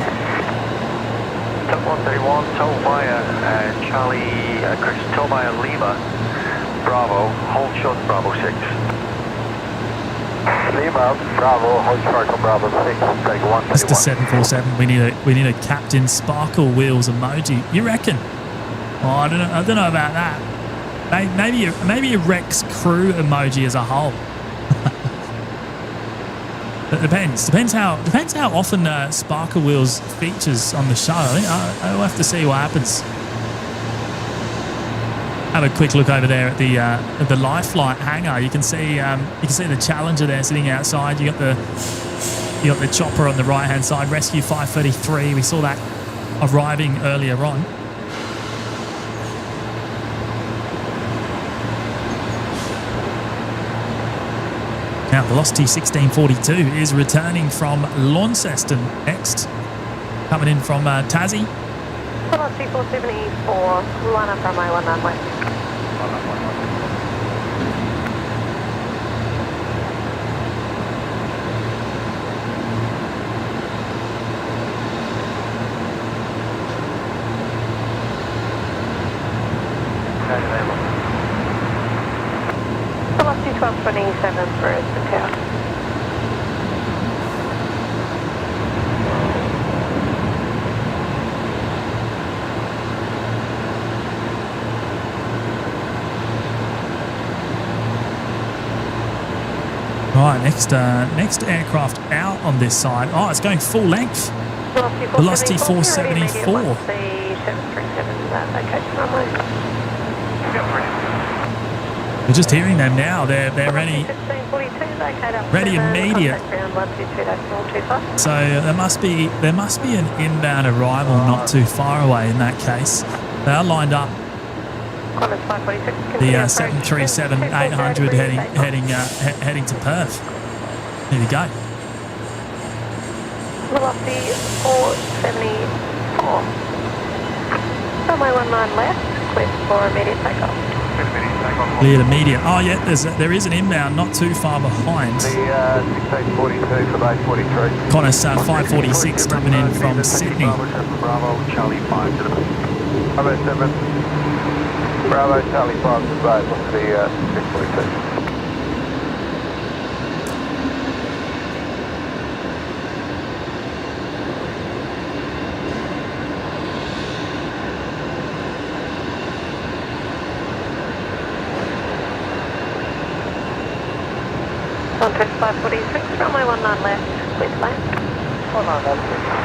131, tow via Charlie, tow via Lima, Bravo, hold short Bravo 6. Lima, Bravo, hold short on Bravo 6, take 131. Mr. 747, we need a Captain Sparkle Wheels emoji. You reckon? Oh, I don't know about that. Maybe a Rex Crew emoji as a whole. It depends how often Sparkle Wheels features on the show. I think I'll have to see what happens. Have a quick look over there at the Life Flight hangar. You can see the Challenger there sitting outside. You got the chopper on the right hand side. Rescue 533. We saw that arriving earlier on. Now, Velocity 1642 is returning from Launceston next. Coming in from Tassie. Velocity 474, line up runway 19 west. Velocity 1227 for Brisbane Tower. Next aircraft out on this side. Oh, it's going full length. Velocity 474. We're just hearing them now. They're ready. Ready immediate. So there must be an inbound arrival not too far away in that case. They are lined up. The 737-800 heading to Perth. There you go. Velocity 474. Runway 19 left, clear for immediate takeoff. Cleared immediate. Oh yeah, there is an inbound not too far behind. The 1642 for base 43. Qantas 546 coming in from Sydney. Bravo, Charlie 5 to the base. Bravo 7. Bravo, Charlie 5 to the base. What's the 642? Contact 546, runway 19 left, clear to land. 19 left.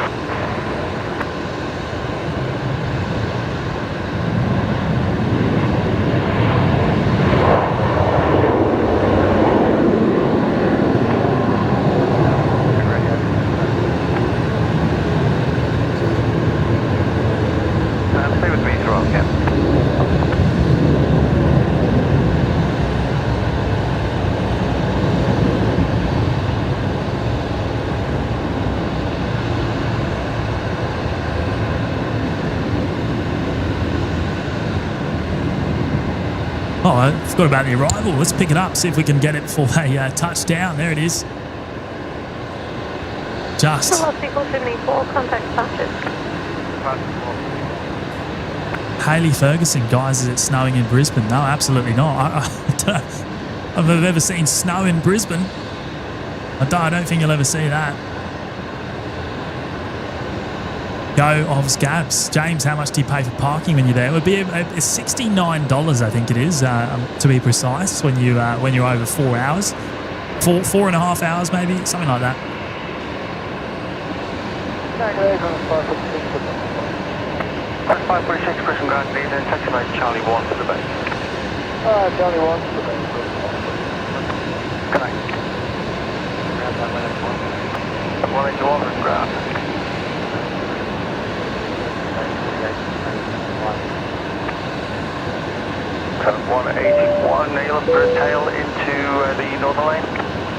Stay with me, through yeah. Oh, I forgot about the arrival. Let's pick it up, see if we can get it before they touch down. There it is. Just. Velocity 474, contact departures. Hayley Ferguson, guys, is it snowing in Brisbane? No, absolutely not. I don't know if I've ever seen snow in Brisbane. I don't think you'll ever see that. Go Ovs Gabs. James, how much do you pay for parking when you're there? It would be $69, I think it is, to be precise, when you're over 4 hours. 4.5 hours maybe, something like that. 546, Brisbane ground lead, then taxi mate Charlie 1 to the base. Charlie 1 to the base. Connect. 181 Brisbane ground. 181, you'll put a tail into the northern lane.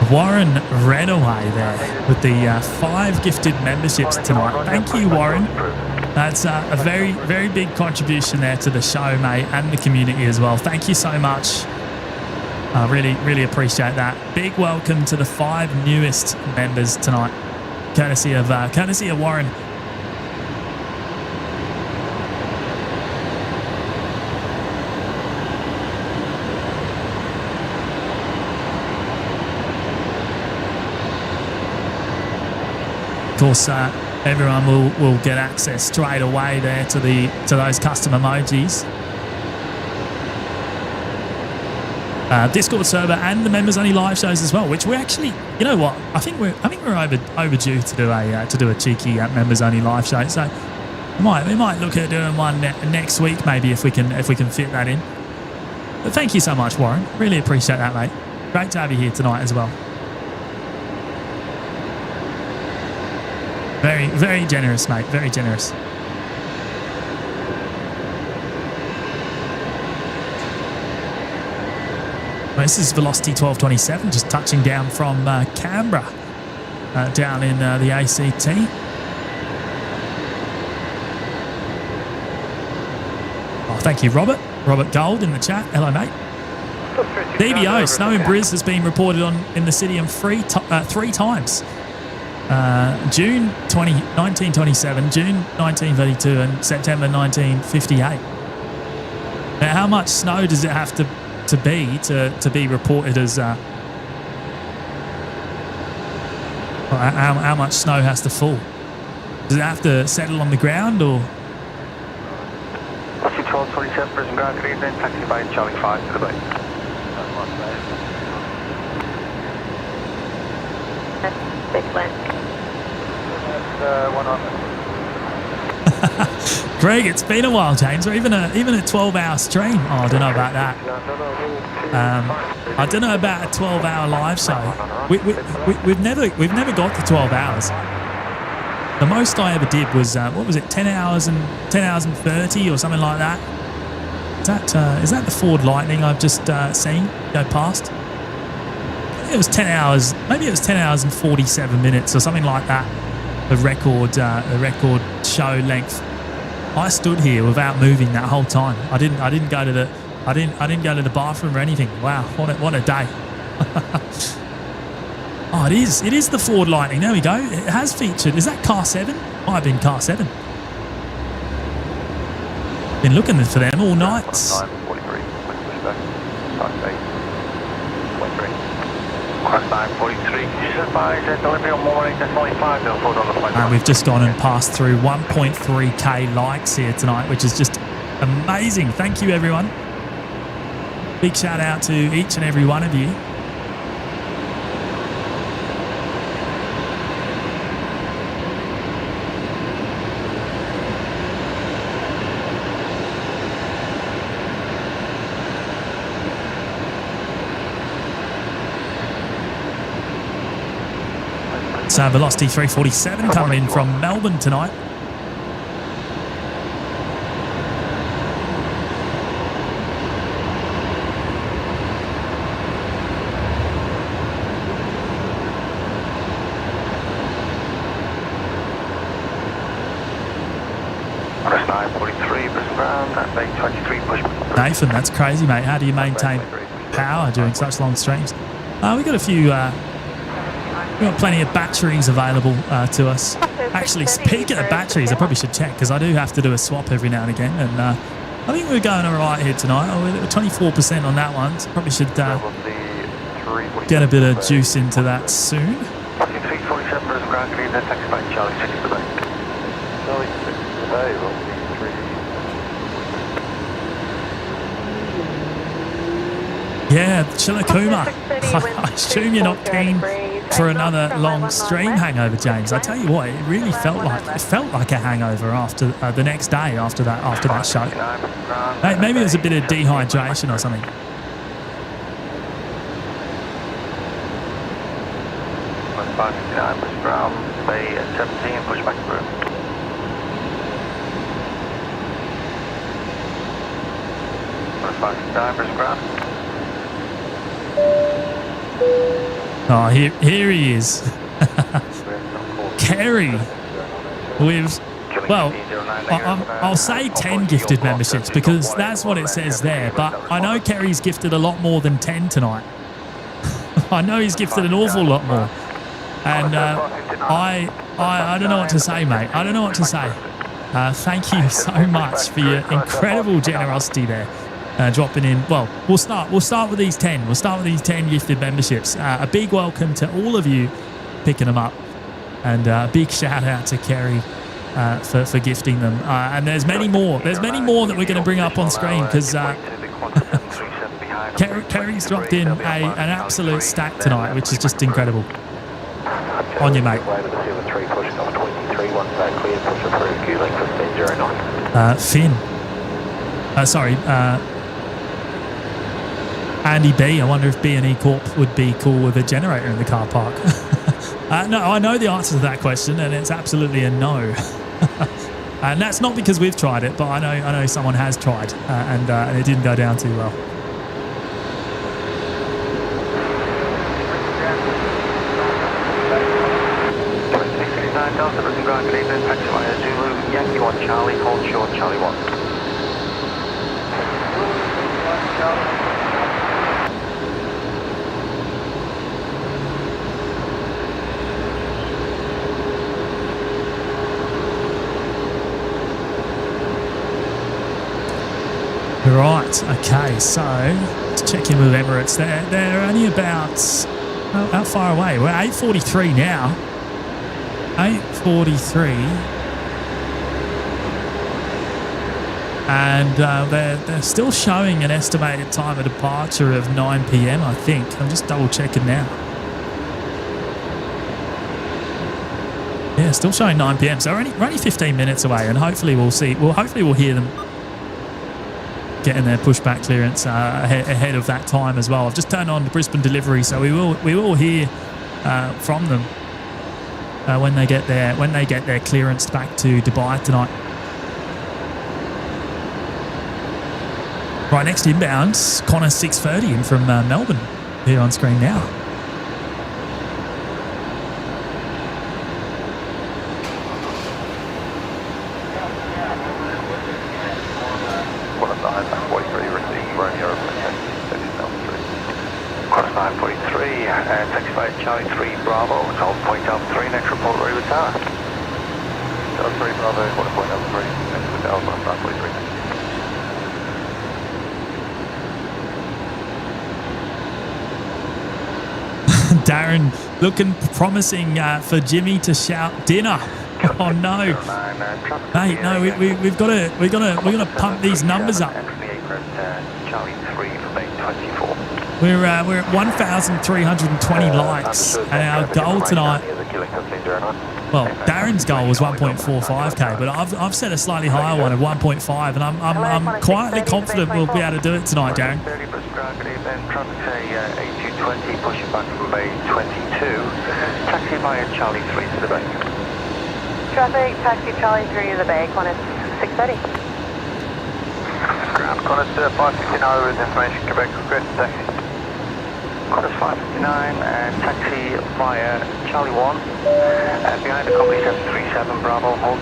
Warren Redaway there with the 5 gifted memberships tonight. Thank you, Warren. That's a very, very big contribution there to the show, mate, and the community as well. Thank you so much. I really, really appreciate that. Big welcome to the 5 newest members tonight, courtesy of Warren. Of course, everyone will get access straight away there to those custom emojis. Discord server and the members only live shows as well, which we're actually, you know what? I think we're overdue to do a cheeky members only live show. So we might look at doing one next week maybe if we can fit that in. But thank you so much, Warren. Really appreciate that, mate. Great to have you here tonight as well. Very, very generous, mate. Very generous. Well, this is Velocity 1227, just touching down from Canberra, down in the ACT. Oh, thank you, Robert. Robert Gold in the chat. Hello, mate. DBO, snow in Bris has been reported in the city 3 times. June 1927, June 1932, and September 1958. Now, how much snow does it have to be reported as? How much snow has to fall? Does it have to settle on the ground or? 1227 Brisbane ground, good evening, taxi by Charlie 5 to the base. land. Greg, it's been a while, James, or even a 12-hour stream. Oh, I don't know about that. I don't know about a 12-hour live show. We've never got to 12 hours. The most I ever did was what was it, 10 hours and 30 or something like that. Is that the Ford Lightning I've just seen go past? I think it was 10 hours. Maybe it was 10 hours and 47 minutes or something like that. The record show length. I stood here without moving that whole time. I didn't go to the bathroom or anything. Wow, what a day. Oh, it is the Ford Lightning. There we go. It has featured. Is that car 7? Might have been car 7. Been looking for them all night. And we've just gone and passed through 1.3k likes here tonight, which is just amazing. Thank you, everyone. Big shout out to each and every one of you. So Velocity 347 coming in from Melbourne tonight. Nathan, that's crazy, mate. How do you maintain power during such long streams? We've got a few... we've got plenty of batteries available to us. Actually, speaking of batteries, I probably should check because I do have to do a swap every now and again. And I think we're going all right here tonight. Oh, we're 24% on that one. So probably should get a bit of juice into that soon. Yeah, Chilakuma. I assume you're not keen for another long stream hangover, James. I tell you what, it really felt like a hangover after the next day after that show. Maybe it was a bit of dehydration or something. Oh, here he is. Kerry with, well, I'll say 10 gifted memberships because that's what it says there. But I know Kerry's gifted a lot more than 10 tonight. I know he's gifted an awful lot more. And I don't know what to say, mate. I don't know what to say. Thank you so much for your incredible generosity there. Dropping in. Well, we'll start with these 10. We'll start with these 10 gifted memberships. A big welcome to all of you picking them up, and a big shout out to Kerry for gifting them. And there's many more. There's many more that we're going to bring up on screen because Kerry's dropped in an absolute stack tonight, which is just incredible. On you, mate. Finn. Sorry. Andy B, I wonder if BNE Corp would be cool with a generator in the car park. No, I know the answer to that question, and it's absolutely a no. And that's not because we've tried it, but I know someone has tried, and it didn't go down too well. Yankee 1 Charlie, hold short, Charlie 1. Right, okay, so let's check in with Emirates. They're only about, how far away? We're 8:43 now. 8:43. And they're still showing an estimated time of departure of 9 p.m, I think. I'm just double checking now. Yeah, still showing 9 p.m. So we're only 15 minutes away, and hopefully we'll see. Well, hopefully we'll hear them getting their pushback clearance ahead of that time as well. I've just turned on the Brisbane delivery, so we will hear from them when they get their clearance back to Dubai tonight. Right, next inbound, Connor 6:30 in from Melbourne here on screen now. Charlie 3 Bravo, hold point up 3, next report ready with tower. Charlie 3 Bravo, hold point up 3, next with Alpha, 543. Darren looking promising for Jimmy to shout dinner. Oh no, mate! No, we've got to pump these numbers up. Charlie 3 for Bay 24. We're at 1,320 likes, and our goal tonight. Well, Darren's goal was 1.45k, but I've set a slightly higher one of 1.5, and I'm quietly confident we'll be able to do it tonight, Darren. 30 Brisbane ground, good evening. Traffic say 8220, pushing back from Bay 22. Taxi via Charlie 3 to the bay. Traffic, taxi Charlie 3 to the bay, Qantas 6:30. Ground, Qantas 559 with information, Quebec, request taxi. Qantas 559 and taxi via Charlie 1. Behind the company 737 Bravo, hold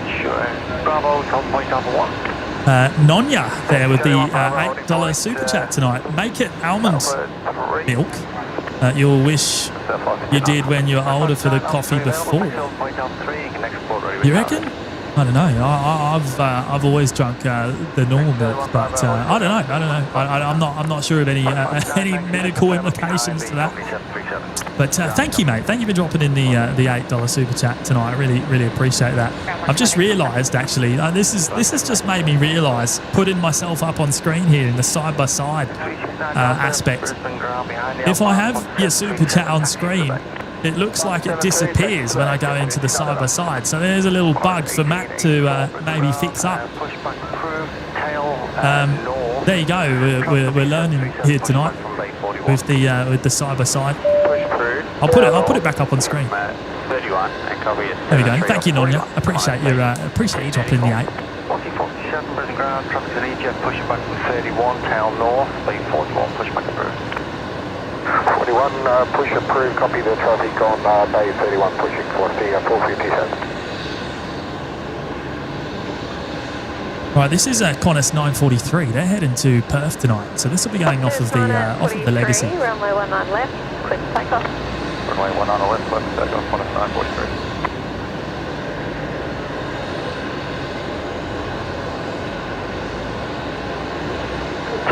Bravo, hold point Alpha 1. Nonya there with the $8 super chat tonight. Make it almond milk. You'll wish you did when you were older for the coffee before. You reckon? I don't know. I've always drunk the normal milk, but I don't know. I'm not sure of any medical implications to that. But thank you, mate. Thank you for dropping in the $8 super chat tonight. I really appreciate that. I've just realised actually this has just made me realise putting myself up on screen here in the side by side aspect. If I have your super chat on screen, it looks like it disappears when I go into the side by side. So there's a little bug for Matt to maybe fix up. There you go. We're learning here tonight with the side by side. I'll put it back up on screen. There we go. Thank you, Nonya. Appreciate you dropping the 8. 4047 Brisbane ground, traffic to EJ, pushing back from 31 tail north, Bay 41, push back approved. 41, push approved, copy the traffic on Bay 31, pushing for the 457. Right, this is Qantas 943. They're heading to Perth tonight, so this will be going off of the Legacy. Runway 19 left, quick takeoff. Runway 19 left, takeoff, Qantas 943.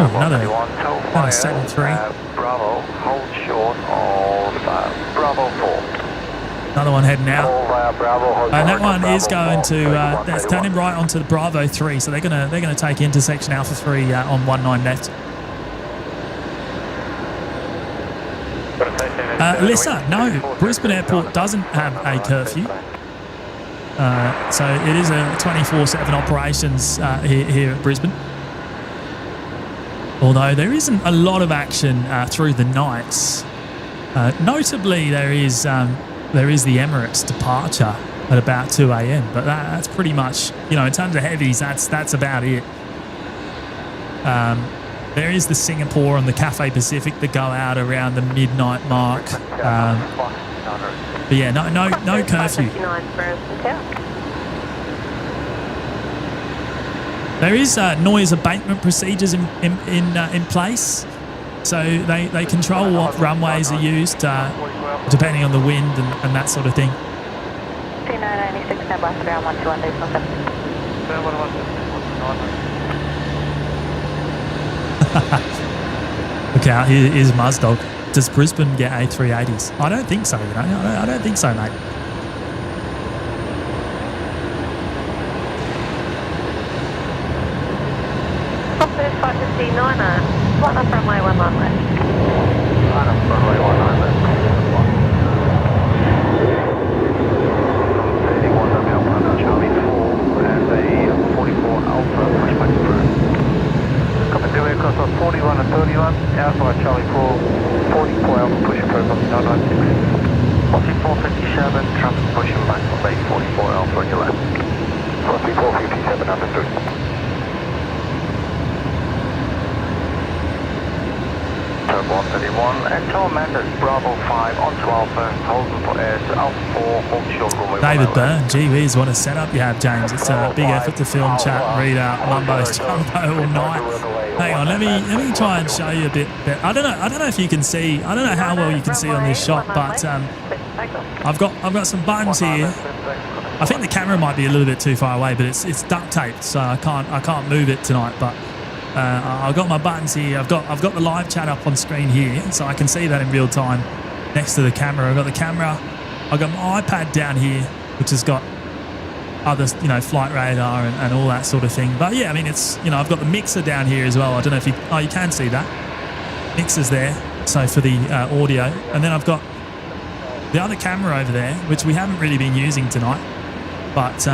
Oh, another 73. Bravo, hold short of Bravo 4. Another one heading out. And that one is going to that's turning right onto the Bravo 3, so they're gonna take intersection Alpha 3 on 19 left. Lissa, no, Brisbane Airport doesn't have a curfew. So it is a 24/7 operations here at Brisbane. Although there isn't a lot of action through the nights. Notably, there is the Emirates departure at about 2 a.m. But that's pretty much, in terms of heavies, that's about it. There is the Singapore and the Cathay Pacific that go out around the midnight mark. But yeah, no curfew. There is noise abatement procedures in place, so they control what runways are used depending on the wind and that sort of thing. 2996, stand by, ground 121, decimal 7. Look out, here's Muzdog. Does Brisbane get A380s? I don't think so, I don't think so, mate. Office 559, line up runway 19 left. Line up runway 19 left. 31 outside Charlie 444 Alpha, push approach on 996. Aussie 457, traffic pushing back from base 44 Alpha on your left. Aussie 457, understood. Turbo 131, and tow Amanda's Bravo 5 onto Alpha, holding for air to Alpha 4, hold short runway. David Byrne, gee whiz, what a setup you have, James. It's a big effort to film, chat, and read out Lumbo's Jumbo all night. Hang on, let me try and show you a bit better. I don't know if you can see. I don't know how well you can see on this shot, but I've got some buttons here. I think the camera might be a little bit too far away, but it's duct taped, so I can't move it tonight. But I've got my buttons here. I've got the live chat up on screen here, so I can see that in real time next to the camera. I've got the camera. I've got my iPad down here, which has got other, flight radar and all that sort of thing. But yeah, I mean, it's, I've got the mixer down here as well. I don't know if you can see that. Mixer's there, so for the audio. And then I've got the other camera over there, which we haven't really been using tonight. But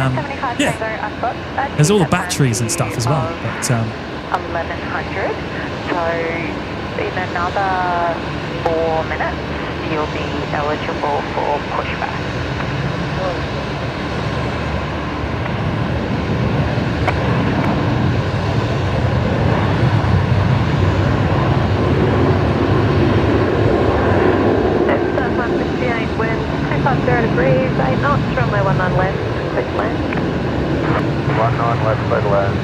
yeah, there's all the batteries and stuff as well. But 1100. So in another 4 minutes, you'll be eligible for pushback. Wind 250 degrees, 8 knots, runway 19 left, quick land. 19 left, clear to land,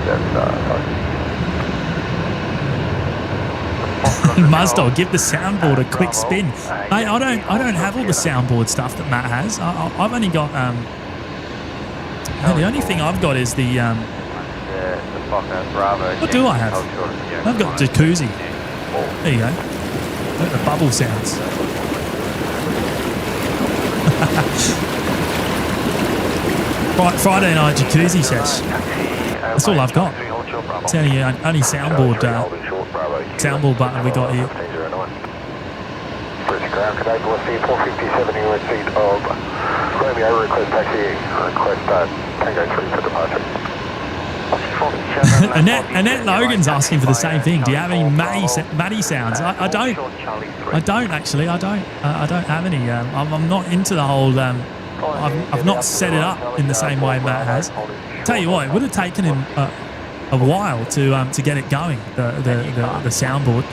Muzdog, give the soundboard a quick spin. Mate, I don't have all the soundboard stuff that Matt has. I've only got the only thing I've got is the what do I have? I've got jacuzzi. There you go. Look at the bubble sounds. Friday night jacuzzi sesh. That's all I've got. It's only soundboard button we got here. British ground, today to West 457 in receipt of Romeo, request taxi, request Tango 3 for departure. Annette Logan's asking for the same thing. Do you have any Maddie sounds? I don't actually. I don't have any. I'm not into the whole. I've not set it up in the same way Matt has. Tell you what, it would have taken him a while to get it going. The soundboard.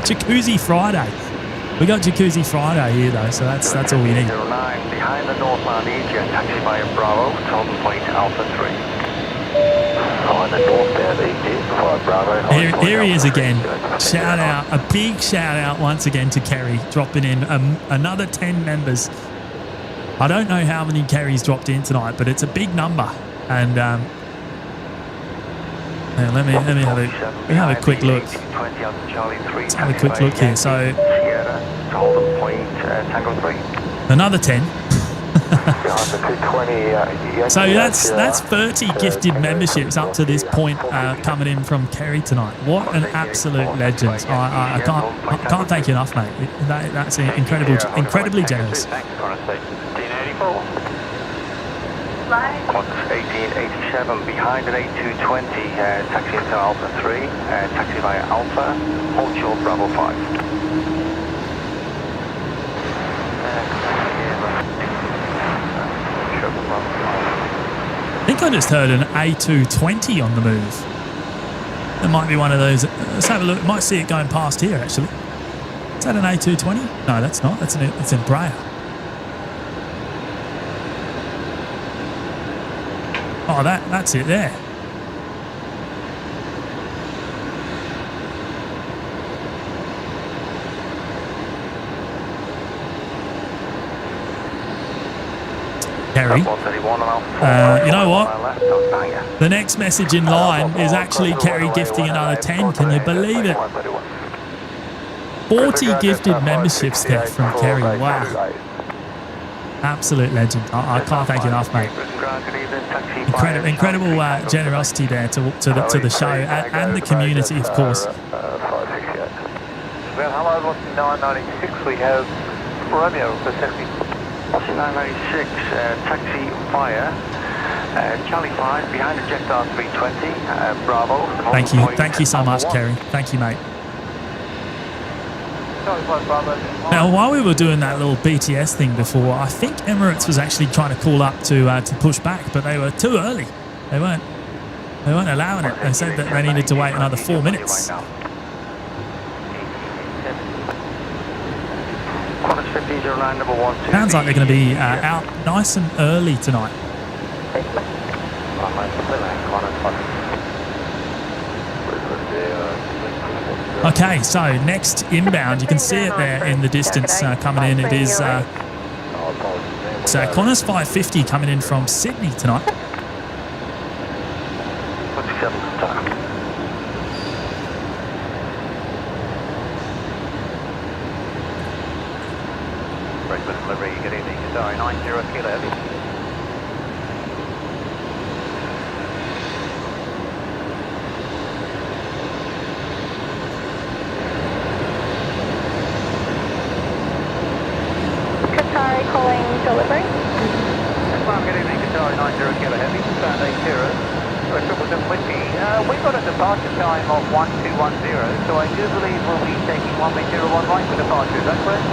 Jacuzzi Friday. We got Jacuzzi Friday here though, so that's all we need. 09 behind the northbound Asia, taxi via Bravo, holding point Alpha 3. Here he is again. Shout out, a big shout out once again to Kerry, dropping in another 10 members. I don't know how many Kerrys dropped in tonight, but it's a big number. And let me have a quick look. Let's have a quick look here. So another 10. So that's 30 gifted memberships up to this point coming in from Kerry tonight. What an absolute legend! I can't thank you enough, mate. That's incredibly generous. 1887 behind an A220, taxi into Alpha 3, taxi via Alpha, hold short Bravo 5. I think I just heard an A220 on the move. It might be one of those. Let's have a look. Might see it going past here actually. Is that an A220? No, that's not. It's in Brea. Oh, that's it there. Kerry, you know what? The next message in line is actually Kerry gifting another 10. Can you believe it? 40 gifted memberships there from Kerry. Wow. Absolute legend. I can't thank you enough, mate. Incredible generosity there to the show and the community, of course. Hello, 996. We have Romeo for taxi. 996, taxi via Charlie 5 behind the Jetstar 320, Bravo. Thank you so much, Kerry. Thank you, mate. Now, while we were doing that little BTS thing before, I think Emirates was actually trying to call up to push back, but they were too early. They weren't allowing it. They said that they needed to wait another 4 minutes. Sounds like they're going to be out nice and early tonight. Okay, so next inbound, you can see it there in the distance coming in. It is Qantas 550 coming in from Sydney tonight. Brisbane delivery, good evening, Qatari 90 Kilo Heavy. Qatari calling delivery. Good evening, Qatari 90 Kilo Heavy, Sunday 0, 777 Whiskey. We've got a departure time of 1210, so I do believe we'll be taking 101 right for departure, is that correct?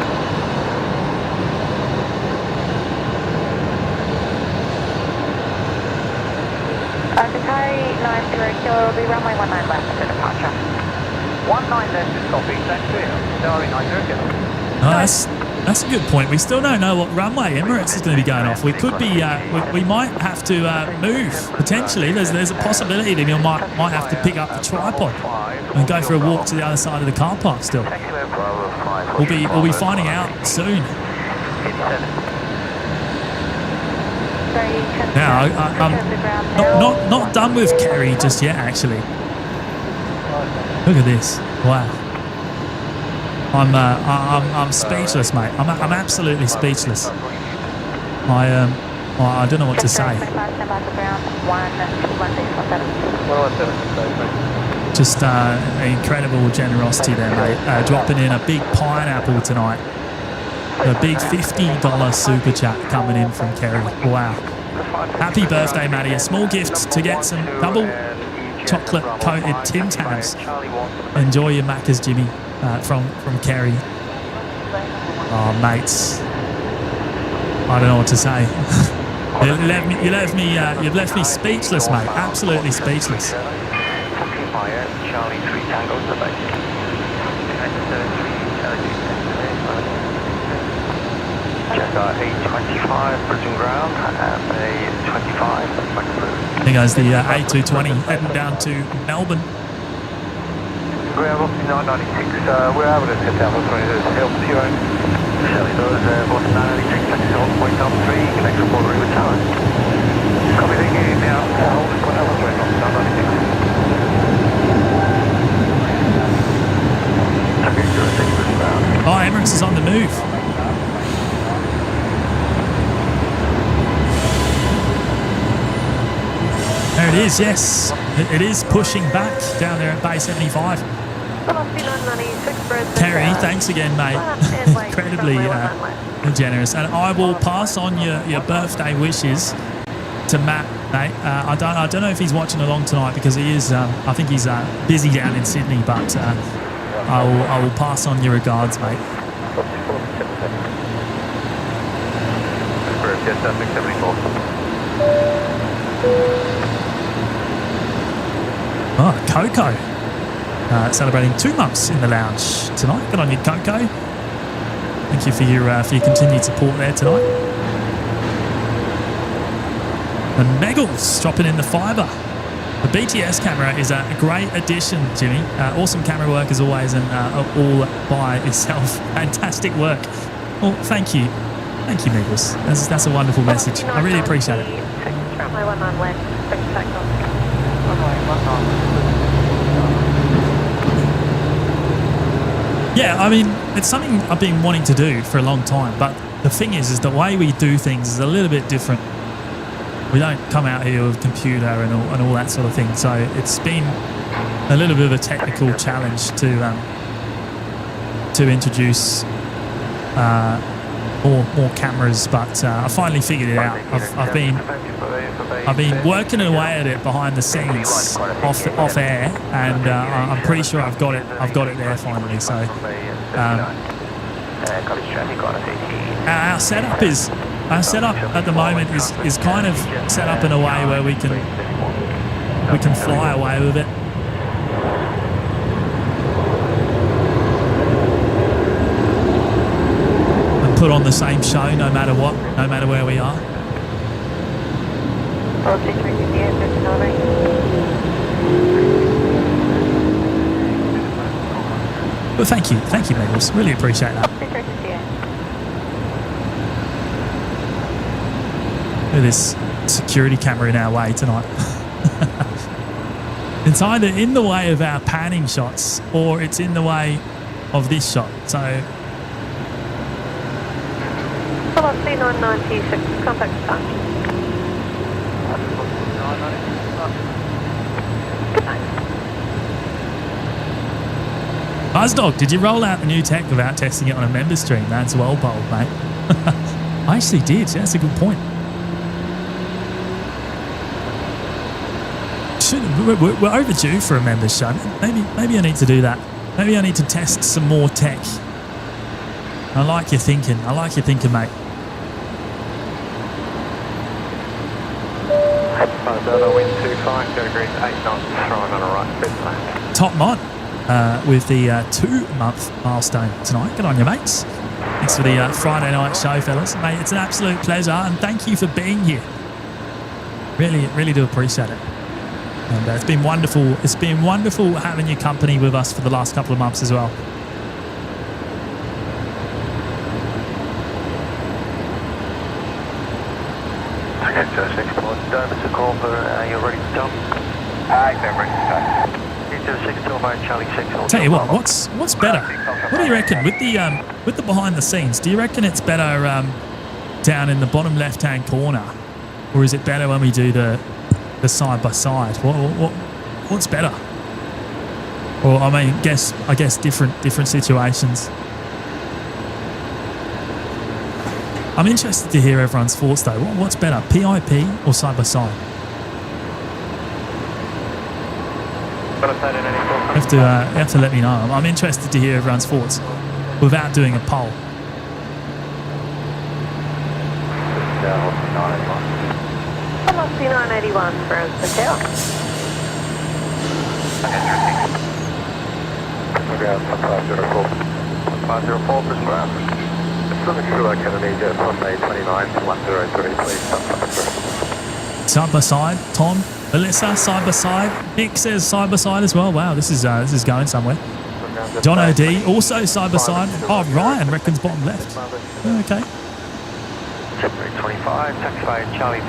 Qatari 90 Kilo will be runway 19 left for departure. 19 left is copy, that's clear. Qatari 90 Kilo. Oh, that's a good point. We still don't know what runway Emirates is going to be going off. We could be, we might have to move potentially. There's a possibility that we might have to pick up the tripod and go for a walk to the other side of the car park. Still, we'll be finding out soon. Now, I'm not done with Kerry just yet. Actually, look at this. Wow. I'm speechless, mate. I'm absolutely speechless. I don't know what to say. Just incredible generosity there, mate. Dropping in a big pineapple tonight. A big $50 super chat coming in from Kerry. Wow. Happy birthday, Maddie. A small gift to get some double chocolate coated Tim Tams. Enjoy your Macca's, Jimmy. From Kerry. Oh, mates, I don't know what to say. You've left me speechless, mate. Absolutely speechless. A25 Brisbane ground and A25. There goes the A220 heading down to Melbourne. Ground Roxy 996, we're able to set down for 20 help zero. Shelly those, Boston 996, taxi hold point up 3, connect report with tower. Copy the game now, hold point up 3, Boston 996. Oh, Emirates is on the move. There it is, yes. It is pushing back down there at Bay 75. Kerry, thanks again, mate. Incredibly generous. And I will pass on your birthday wishes to Matt, mate. I don't know if he's watching along tonight because he is. I think he's busy down in Sydney, but I will pass on your regards, mate. Oh, Coco. Celebrating 2 months in the lounge tonight. Good on you, Coco. Thank you for your continued support there tonight. And Meggles dropping in the fibre. The BTS camera is a great addition, Jimmy. Awesome camera work as always, and all by itself. Fantastic work. Well, thank you. Thank you, Meggles. That's a wonderful message. I really appreciate it. Yeah, I mean, it's something I've been wanting to do for a long time, but the thing is the way we do things is a little bit different. We don't come out here with a computer and all that sort of thing, so it's been a little bit of a technical challenge to introduce more cameras, but I finally figured it out. I've been working away at it behind the scenes, off air, and I'm pretty sure I've got it there finally. So our setup at the moment is kind of set up in a way where we can fly away with it. Put on the same show no matter what, no matter where we are. But thank you, Megals. Really appreciate that. Look at this security camera in our way tonight. It's either in the way of our panning shots or it's in the way of this shot. So. Velocity 996, contact touch. Good night. Buzdog, did you roll out the new tech without testing it on a member stream? That's well bold, mate. I actually did. That's a good point. We're overdue for a members show. Maybe I need to do that. Maybe I need to test some more tech. I like your thinking. Mate. Wind 25, 2 degrees, 8 knots, throwing on a right bit left. Top mod with the 2-month milestone tonight. Good on you, mates. Thanks for the Friday night show, fellas. Mate, it's an absolute pleasure, and thank you for being here. Really do appreciate it. And it's been wonderful. It's been wonderful having your company with us for the last couple of months as well. You're ready to jump? I'm ready to start. Charlie 6. Tell you what, what's better? What do you reckon with the behind the scenes? Do you reckon it's better down in the bottom left hand corner, or is it better when we do the side by side? What's better? Or I guess different situations. I'm interested to hear everyone's thoughts though. What's better, PIP or side by side? You have to let me know. I'm interested to hear everyone's thoughts without doing a poll. Velocity 981 for Tower. Ground 504, Brisbane ground. Sunday 29, 103, please. Side by side, Tom, Alyssa, side by side. Nick says side by side as well. Wow, this is going somewhere. John OD also side by side. Oh, Ryan reckons bottom left. Okay. 25, taxi Charlie 2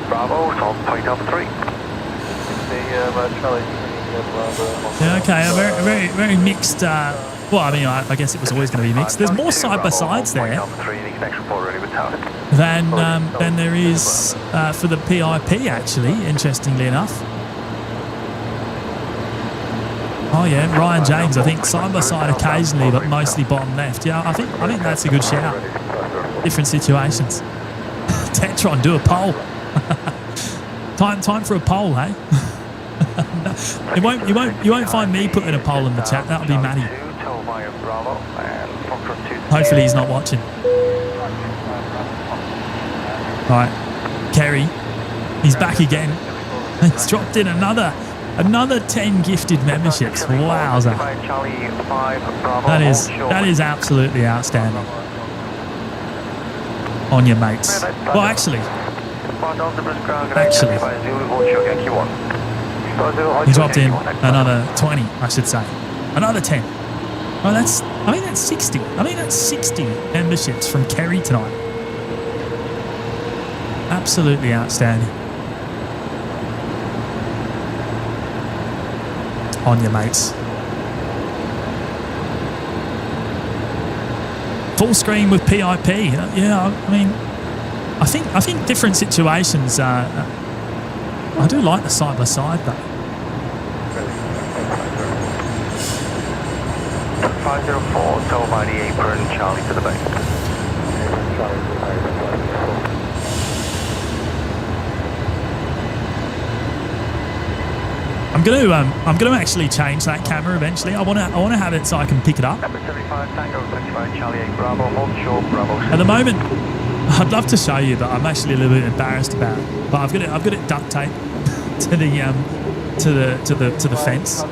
Bravo, on point number 3. Yeah, okay, a very mixed. Well, I mean, I guess it was always going to be mixed. There's more side by sides there than there is for the PIP. Actually, interestingly enough. Oh yeah, Ryan James. I think side by side occasionally, but mostly bottom left. Yeah, I think that's a good shout. Different situations. Tetron, do a poll. Time for a poll, hey? You won't find me putting a poll in the chat. That'll be Matty. Hopefully he's not watching. Right, Kerry, he's back again. He's dropped in another 10 gifted memberships. Wowza. That is absolutely outstanding. On your mates. Well, actually, he dropped in another 20, I should say. Another 10. Oh, that's 60. That's 60 memberships from Kerry tonight. Absolutely outstanding. On your mates. Full screen with PIP. Yeah, I mean, I think different situations. I do like the side by side though. 504, tell by the apron, Charlie to the bay. I'm gonna actually change that camera eventually. I wanna have it so I can pick it up. Number 75 Tango, 75 Charlie 8 Bravo, hold short, Bravo. At the moment, I'd love to show you, but I'm actually a little bit embarrassed about it. But I've got it duct taped to the fence.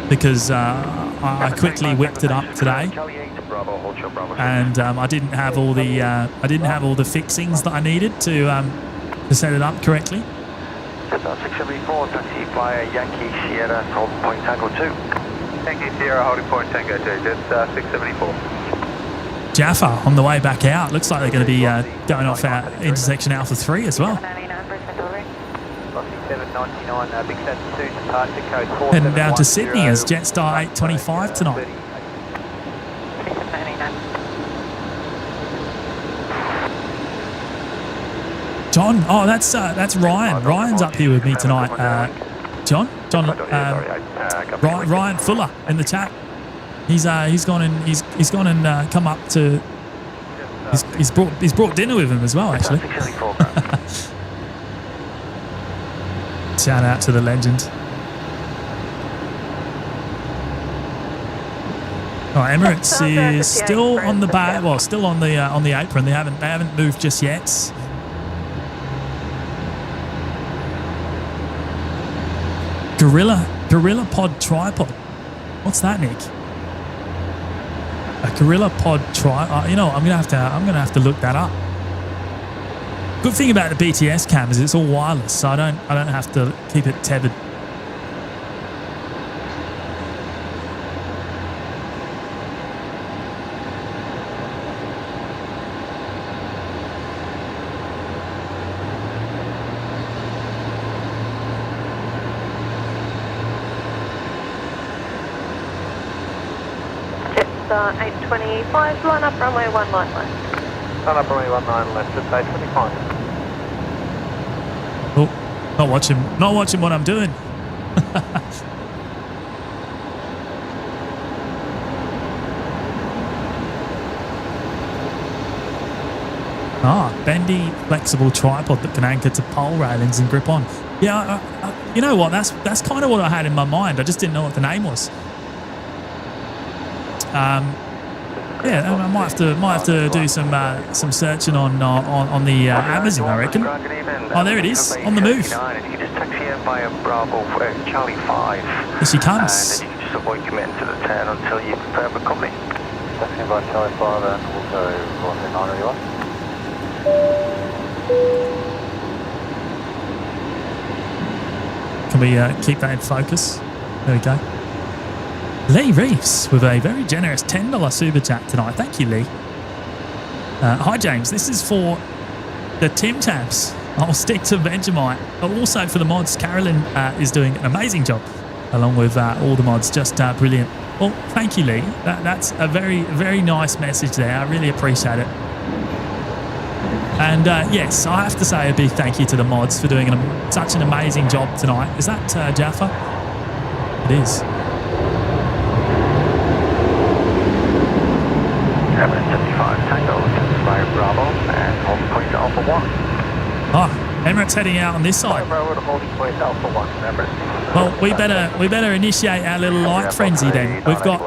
Because I quickly whipped it up today, and I didn't have all the fixings that I needed to set it up correctly. 674, taxi via Yankee Sierra, holding point Tango 2. Yankee Sierra, holding point Tango 2, just 674. Jaffa on the way back out. Looks like they're going to be going off our intersection Alpha 3 as well. 799, Big Sat 2, departure code 4. Heading down to Sydney as Jetstar 825 tonight. John, oh, that's Ryan. Ryan's up here with me tonight. John, Ryan Fuller in the chat. He's gone and come up to. He's brought dinner with him as well, actually. Shout out to the legend. Oh, Emirates is still on the back. Well, still on the apron. They haven't moved just yet. Gorilla Pod tripod. What's that, Nick? A Gorilla Pod tripod. You know, I'm gonna have to look that up. Good thing about the BTS cam is it's all wireless, so I don't have to keep it tethered. Jetstar 825, line up runway 19 left. Line up runway 19 left, just 825. Oh, not watching what I'm doing. Bendy flexible tripod that can anchor to pole railings and grip on. Yeah, you know what? That's kind of what I had in my mind. I just didn't know what the name was. Yeah, I might have to do some searching on the Amazon, I reckon. Oh, there it is, on the move. If you could just taxi in via Bravo, Charlie 5. Here she comes. And then you can just avoid committing to the turn until you confirm with company. Taxi in via Charlie 5 and also Bravo 9 where you are. Can we keep that in focus? There we go. Lee Reeves with a very generous $10 super chat tonight. Thank you, Lee. Hi, James. This is for the Tim Tabs. I'll stick to Vegemite. But also for the mods, Carolyn is doing an amazing job along with all the mods. Just brilliant. Well, thank you, Lee. That's a very, very nice message there. I really appreciate it. And yes, I have to say a big thank you to the mods for doing such an amazing job tonight. Is that Jaffa? It is. Emirates 75 Tango, 75 Bravo, and holding point Alpha 1. Oh, Emirates heading out on this side. Bravo to holding point Alpha 1, Emirates. Well, we better initiate our little like frenzy then. We've got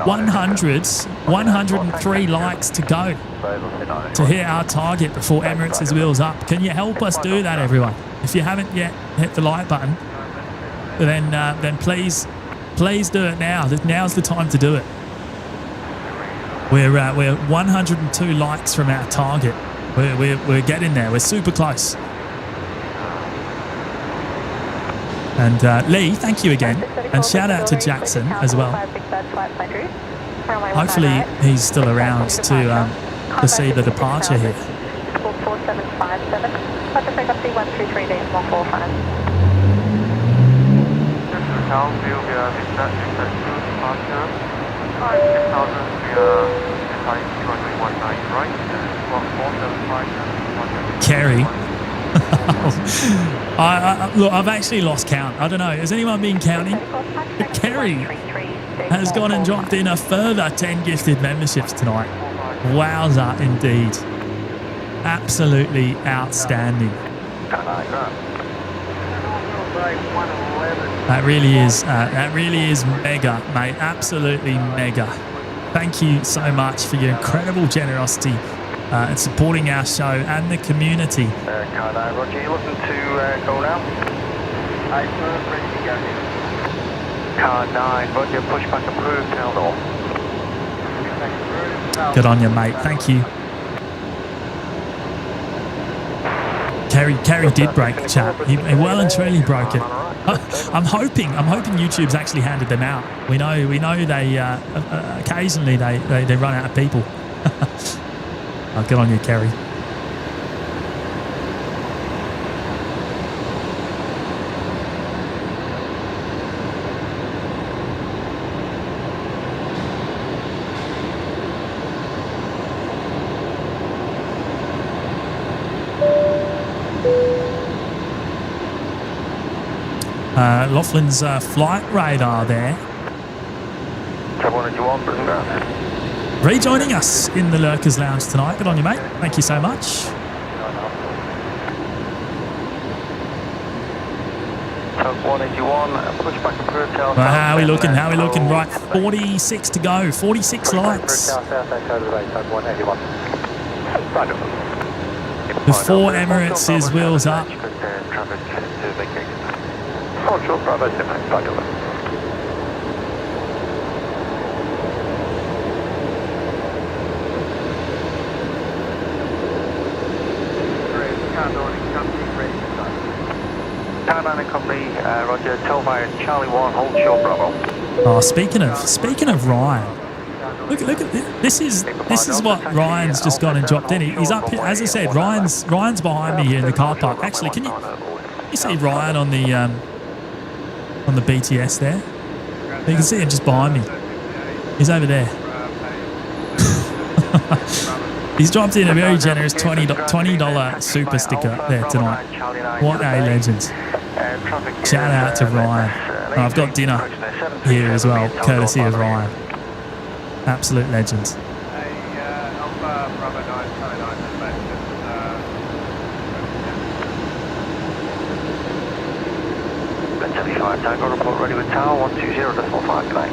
103 likes to go to hit our target before Emirates' wheels up. Can you help us do that, everyone? If you haven't yet hit the like button, then please do it now. Now's the time to do it. We're 102 likes from our target. We're getting there. We're super close. And Lee, thank you again, and shout out to Jackson as well. Hopefully he's still around to see the departure here. 4757. Let the take up C133 days 145. Look, I've actually lost count. I don't know. Has anyone been counting? But Kerry has gone and dropped in a further 10 gifted memberships tonight. Wowza, indeed. Absolutely outstanding. That really is mega, mate. Absolutely mega. Thank you so much for your incredible generosity and supporting our show and the community. Car 9, Roger, you looking to go now? Aye, sir, ready to go. Car 9, Roger, pushback approved, tail door. Good on you, mate. Thank you. Kerry did break the chat. He well and truly broke it. I'm hoping YouTube's actually handed them out. We know they occasionally they run out of people. Oh, good on you, Kerry. Laughlin's flight radar there. Rejoining us in the Lurkers Lounge tonight. Good on you, mate. Thank you so much. Well, how are we looking? Right, 46 to go. 46 likes. Before Emirates is wheels up. Company, Roger, Telvire, Charlie 1, hold short, Bravo. Oh, speaking of Ryan, look at this is what Ryan's just gone and dropped in. He's up here, as I said. Ryan's behind me here in the car park. Actually, can you see Ryan on the BTS there? You can see him just behind me. He's over there. He's dropped in a very generous $20 super sticker there tonight. What a legend. Shout out to Ryan. Oh, I've got dinner here as well, courtesy of Ryan. Absolute legend. Tango report ready with tower 120.5 tonight.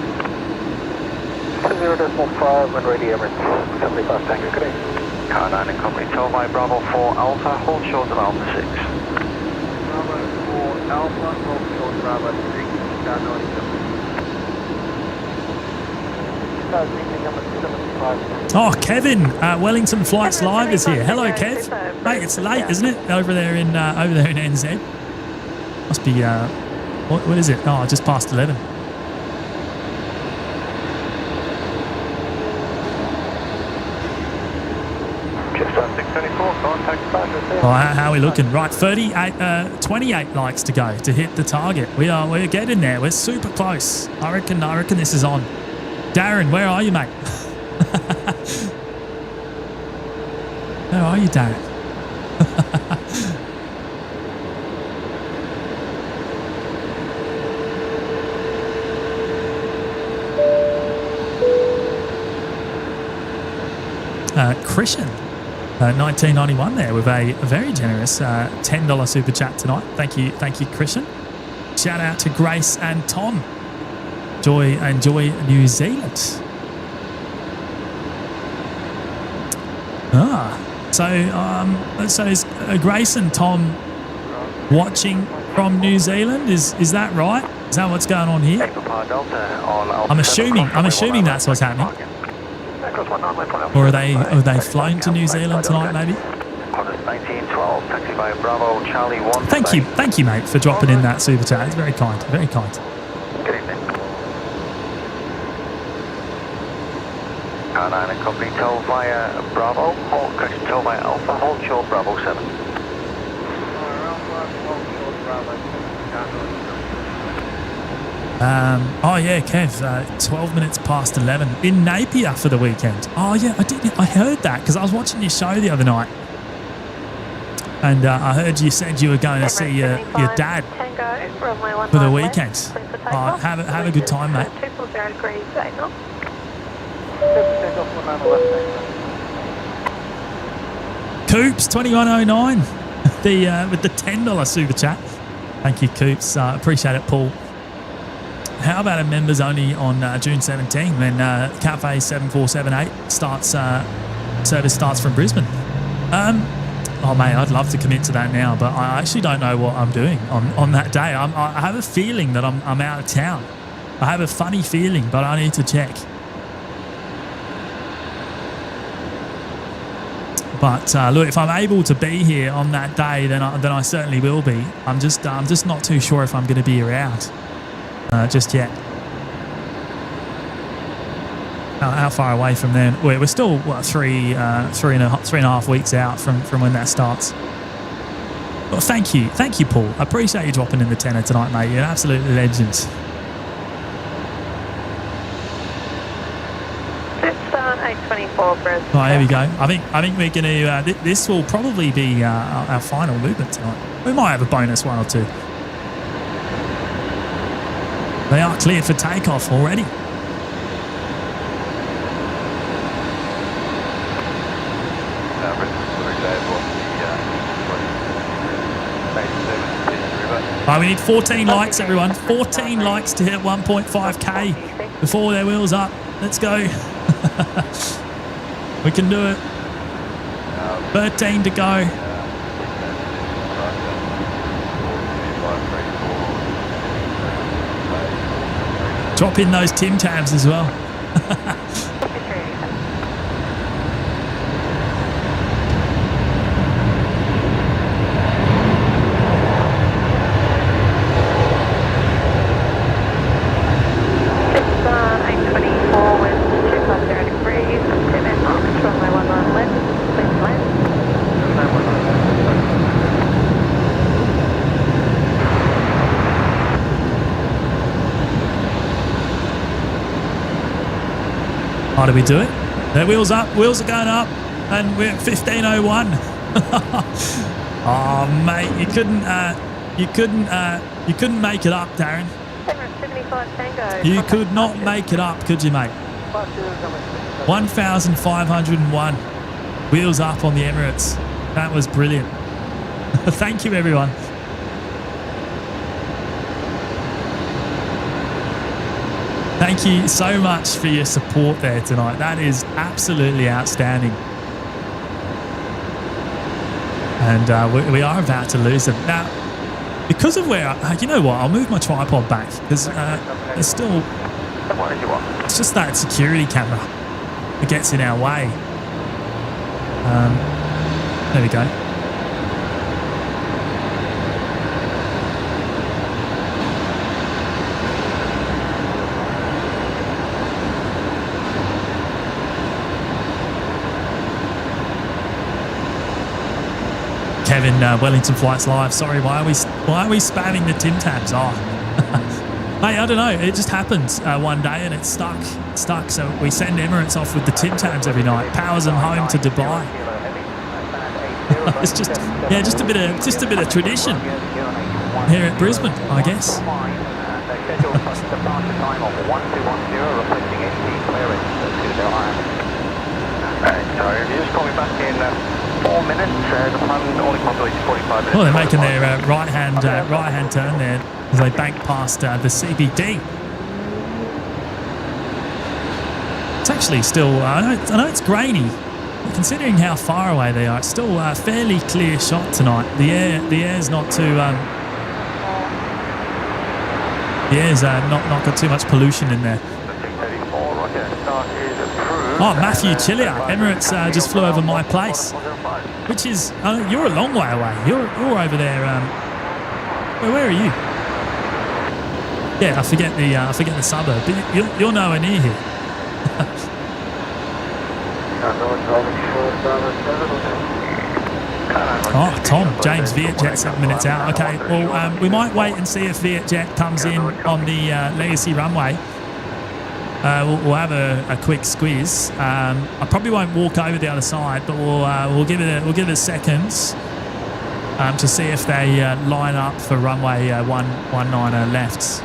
20.5 when ready, Emirates. 75 Tango, good day. Car 9 and company, Telvire Bravo 4 Alpha, hold short of Alpha 6. Bravo 4 Alpha, hold short Bravo 6, car 97. Oh, Kevin, Wellington Flights Live is here. Hello, Kev. Mate, it's late, isn't it? Over there in NZ. Must be what is it? Oh, just past 11. Oh, how are we looking? Right, 28 likes to go to hit the target. We're getting there. We're super close. I reckon this is on. Darren, where are you, mate? Where are you, Darren? Christian, 1991 there with a very generous $10 super chat tonight. Thank you, Christian. Shout out to Grace and Tom. Enjoy New Zealand. So is Grace and Tom watching from New Zealand? Is that right? Is that what's going on here? I'm assuming that's what's happening. Or are they flown to New Zealand tonight, maybe? Thank you, mate, for dropping in that super chat. It's very kind, very kind. Good evening. Car 9 and company, Telvire Bravo, hold correction, Telvire Alpha, hold short Bravo 7. Oh yeah, Kev, 12 minutes past 11 in Napier for the weekend. Oh yeah, I heard that because I was watching your show the other night. And I heard you said you were going to see your dad for the weekend. Have a good time, mate. 240 degrees, 8 knots. Coops 2109, with the $10 super chat. Thank you, Coops. Appreciate it, Paul. How about a members only on June 17 when Cafe 7478 service starts from Brisbane? Oh mate, I'd love to commit to that now, but I actually don't know what I'm doing on that day. I have a feeling that I'm out of town. I have a funny feeling, but I need to check. But look, if I'm able to be here on that day, then I certainly will be. I'm just not too sure if I'm going to be around just yet. How far away from then? We're still what, three and a half weeks out from when that starts. Well, thank you, Paul. I appreciate you dropping in the tenner tonight, mate. You're an absolute legend. It's 824 Brisbane. Right, here we go. I think we're going to. This will probably be our final movement tonight. We might have a bonus one or two. They are cleared for takeoff already. Right, we need 14 likes, everyone. 14 likes to hit 1.5k before their wheels up. Let's go. We can do it. 13 to go. Drop in those Tim Tams as well. How do we do it? Their wheels up, wheels are going up, and we're at 15:01. Oh mate, you couldn't make it up, Darren. 75 Tango. You could not make it up, could you, mate? 1,501 wheels up on the Emirates. That was brilliant. Thank you, everyone. Thank you so much for your support there tonight. That is absolutely outstanding. And we are about to lose them. Now, because of where, you know what, I'll move my tripod back because there's still, it's just that security camera that gets in our way. There we go. Kevin, Wellington Flights Live. Sorry, why are we spamming the Tim Tabs? Oh, mate, I don't know. It just happened one day and it's stuck. So we send Emirates off with the Tim Tabs every night. Powers them home to Dubai. It's just a bit of tradition here at Brisbane, I guess. Sorry, if you just call me back in 4 minutes, the plan only populates 45 minutes. Well, they're making their right-hand turn there as they bank past the CBD. It's actually still, I know it's grainy, but considering how far away they are, it's still a fairly clear shot tonight. The air's not too, the air's not got too much pollution in there. Oh, Matthew Chillier, Emirates just flew over my place, which is, you're a long way away. You're over there. Where are you? Yeah, I forget the suburb, but you're nowhere near here. Oh, Tom, James, Vietjet 7 minutes out. Okay, well, we might wait and see if Vietjet comes in on the Legacy runway. We'll have a quick squeeze. I probably won't walk over the other side, but we'll give it a second. to see if they line up for runway 119 left.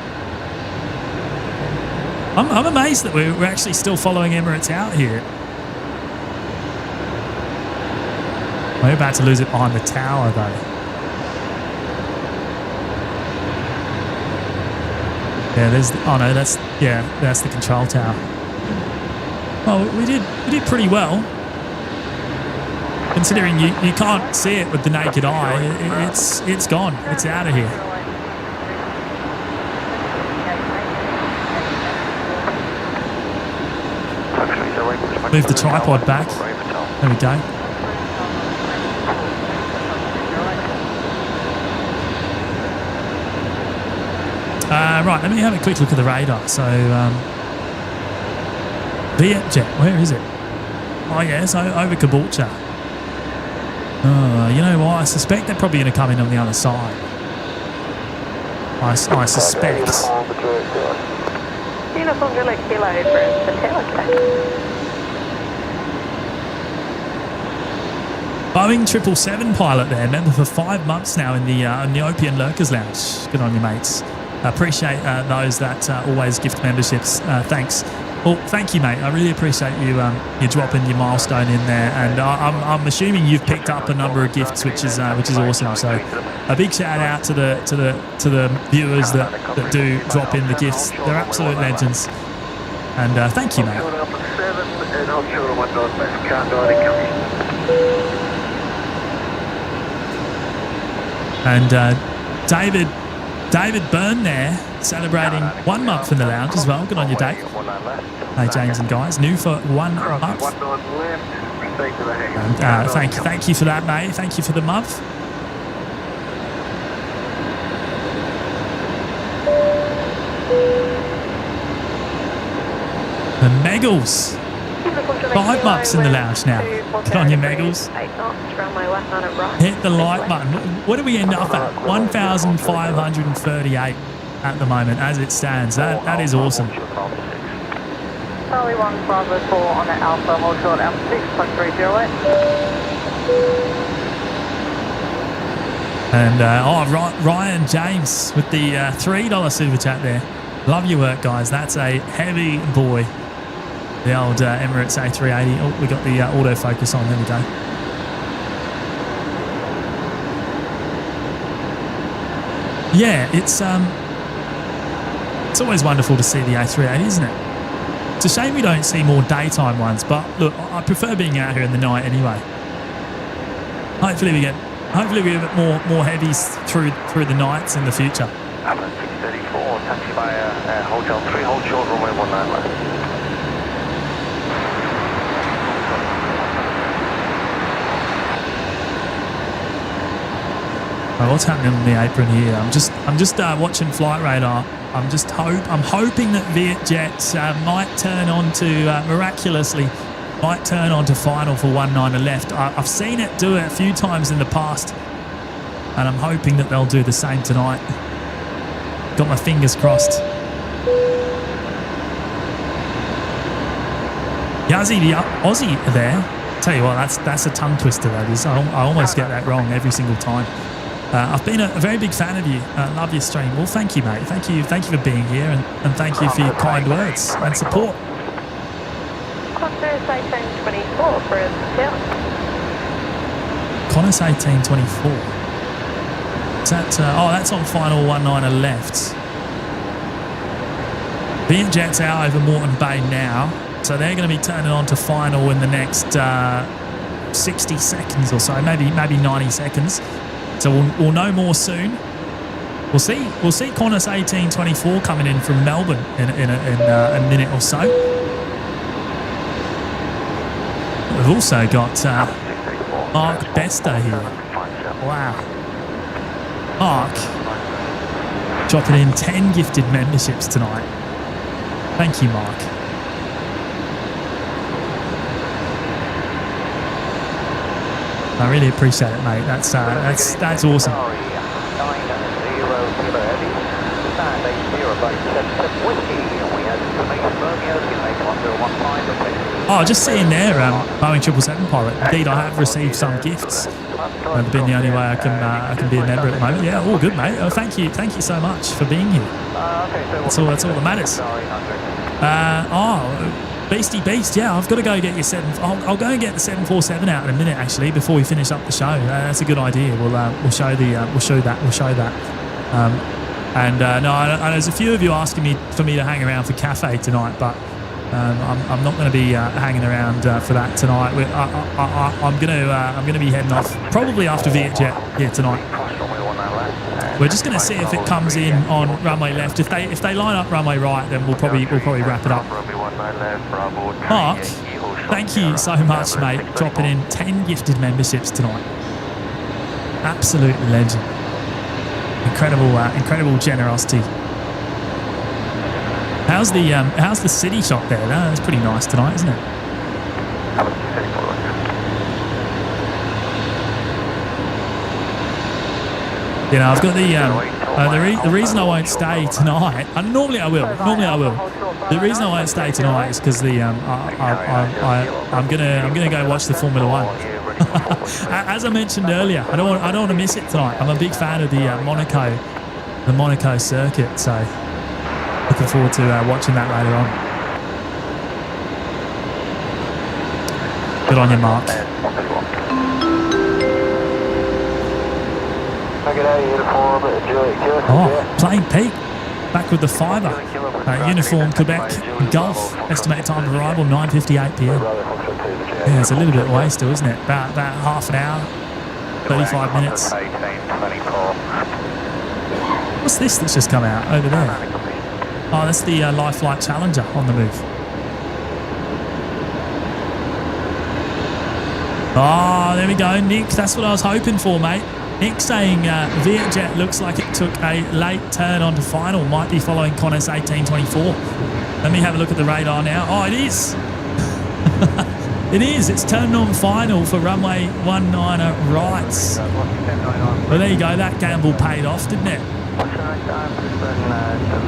I'm amazed that we're actually still following Emirates out here. We're about to lose it behind the tower though. Yeah, there's the, oh no, that's the control tower. Well, we did pretty well. Considering you can't see it with the naked eye, it's gone. It's out of here. Move the tripod back. There we go. Right, let me have a quick look at the radar. So, Vietjet, where is it? Oh yeah, so over Caboolture. You know what? I suspect they're probably going to come in on the other side. I suspect. Uniform Kilo Brisbane Tower. Boeing 777 pilot there, member for 5 months now in the Opium Lurkers Lounge. Good on you, mates. Appreciate those that always gift memberships. Thanks. Well, thank you, mate. I really appreciate you dropping your milestone in there, and I'm assuming you've picked up a number of gifts, which is awesome. So, a big shout out to the viewers that do drop in the gifts. They're absolute legends, and thank you, mate. And David Byrne there, celebrating 1 month in the lounge as well. Good on you, Dave. Hey, James and guys, new for 1 month. And thank you for that, mate. Thank you for the month. And Meggles, 5 months in the lounge now. Good on you, Meggles. Hit the like button. What do we end up at? 1,538 at the moment, as it stands. That is awesome. Charlie 1 Bravo 4 on at Alpha, hold short Alpha 6.308. And Ryan James with the $3 super chat there. Love your work, guys. That's a heavy boy. The old Emirates A380. Oh, we got the autofocus on. There we go. Yeah, it's always wonderful to see the A380, isn't it? It's a shame we don't see more daytime ones, but look, I prefer being out here in the night anyway. Hopefully we get a bit more heavies through the nights in the future. 634, taxi by Hotel 3, hold short, runway 19 left. What's happening on the apron here? I'm just watching flight radar. I'm hoping that Vietjet might turn on to miraculously turn on to final for 19 left. I've seen it do it a few times in the past, and I'm hoping that they'll do the same tonight. Got my fingers crossed. Yazzie, the Aussie there. Tell you what, that's a tongue twister. That is. I almost get that wrong every single time. I've been a very big fan of you. Love your stream. Well, thank you, mate. Thank you for being here, and thank you for your kind words and support. Qantas 1824 for a Tower. Qantas 1824. Is that? That's on final 19 left. Vietjet's out over Moreton Bay now, so they're going to be turning on to final in the next 60 seconds or so, maybe 90 seconds. So we'll know more soon. We'll see Qantas 1824 coming in from Melbourne in a minute or so. We've also got Mark Bester here. Wow. Mark dropping in 10 gifted memberships tonight. Thank you, Mark. I really appreciate it, mate. That's awesome. Oh, just seeing there, Boeing 777 pilot. Indeed, I have received some gifts. That's been the only way I can be a member at the moment. Yeah, all good, mate. Oh, thank you so much for being here. That's all that matters. Beastie Beast, yeah, I've got to go get your I'll go and get the 747 out in a minute actually before we finish up the show. That's a good idea. We'll show that. And there's a few of you asking for me to hang around for cafe tonight, but I'm not going to be hanging around for that tonight. I'm going to be heading off probably after Vietjet here tonight. We're just going to see if it comes in on runway left. If they line up runway right, then we'll probably wrap it up. Mark, thank you so much, mate, dropping in 10 gifted memberships tonight. Absolute legend. Incredible generosity. How's the city shot there? That's pretty nice tonight, isn't it? You know, I've got the reason I won't stay tonight. And normally I will. The reason I won't stay tonight is because I'm gonna go watch the Formula One. As I mentioned earlier, I don't want to miss it tonight. I'm a big fan of the Monaco circuit, so looking forward to watching that later on. Good on you, Mark. Oh, Plane Pete, back with the fibre. Uniform Quebec Gulf, estimated time of arrival 9:58 p.m. Yeah, it's a little bit away still, isn't it? About half an hour, 35 minutes. What's this that's just come out over there? Oh, that's the Life Flight Challenger on the move. Oh, there we go, Nick. That's what I was hoping for, mate. Nick saying Vietjet looks like it took a late turn onto final. Might be following Qantas 1824. Let me have a look at the radar now. Oh, it is. It is. It's turned on final for runway 19 right. Well, there you go. That gamble paid off, didn't it?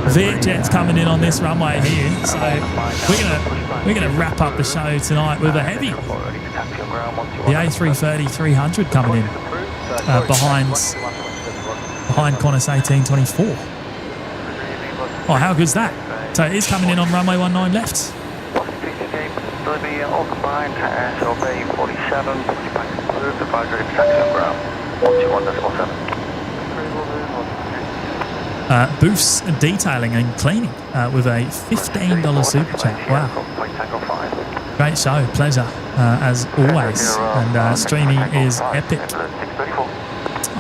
Vietjet's coming in on this runway here, so we're gonna wrap up the show tonight with a heavy. The A330-300 coming in. Behind Qantas 1824. Oh, how good's that? So it is coming in on runway 19 left. Booths Detailing and Cleaning with a $15 super chat. Wow. Great show. Pleasure as always. And streaming is epic.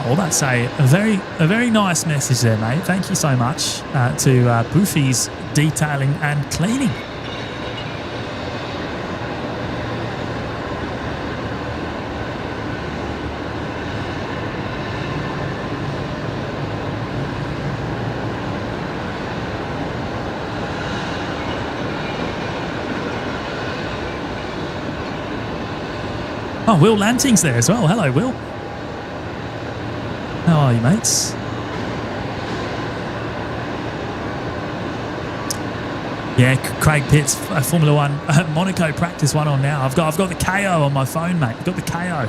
Oh, that's a very nice message there, mate. Thank you so much to Boofy's Detailing and Cleaning. Oh, Will Lanting's there as well. Hello, Will. How are you, mates? Yeah, Craig Pitts, Formula One, Monaco practice one on now. I've got the KO on my phone, mate. I've got the KO.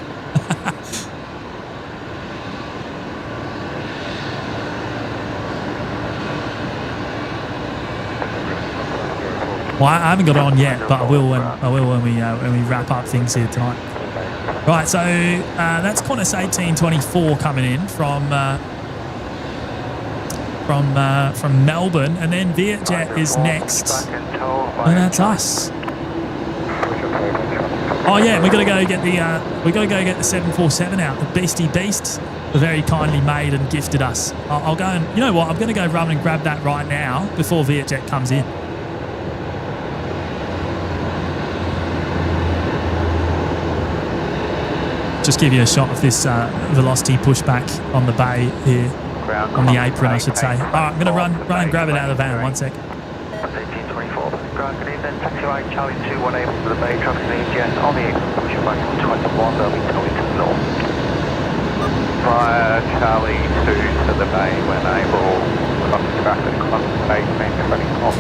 Well, I haven't got it on yet, but I will when we wrap up things here tonight. Right, so that's Qantas 1824 coming in from Melbourne, and then Vietjet is next, and that's us. Oh yeah, we got to go get the 747 out. The Beastie Beast very kindly made and gifted us. I'll go and you know what? I'm going to go run and grab that right now before Vietjet comes in. Just give you a shot of this velocity pushback on the bay here, on the apron, I should say. All right, I'm going to run and grab it out of the van. 1 sec. 1824, ground, good evening. Taxiway Charlie 218 to the bay, traffic Jet on the apron, pushing back on 21, they'll be towing to the north. Prior Charlie 2 to the bay when able, crossing traffic, Qantas 18, running off.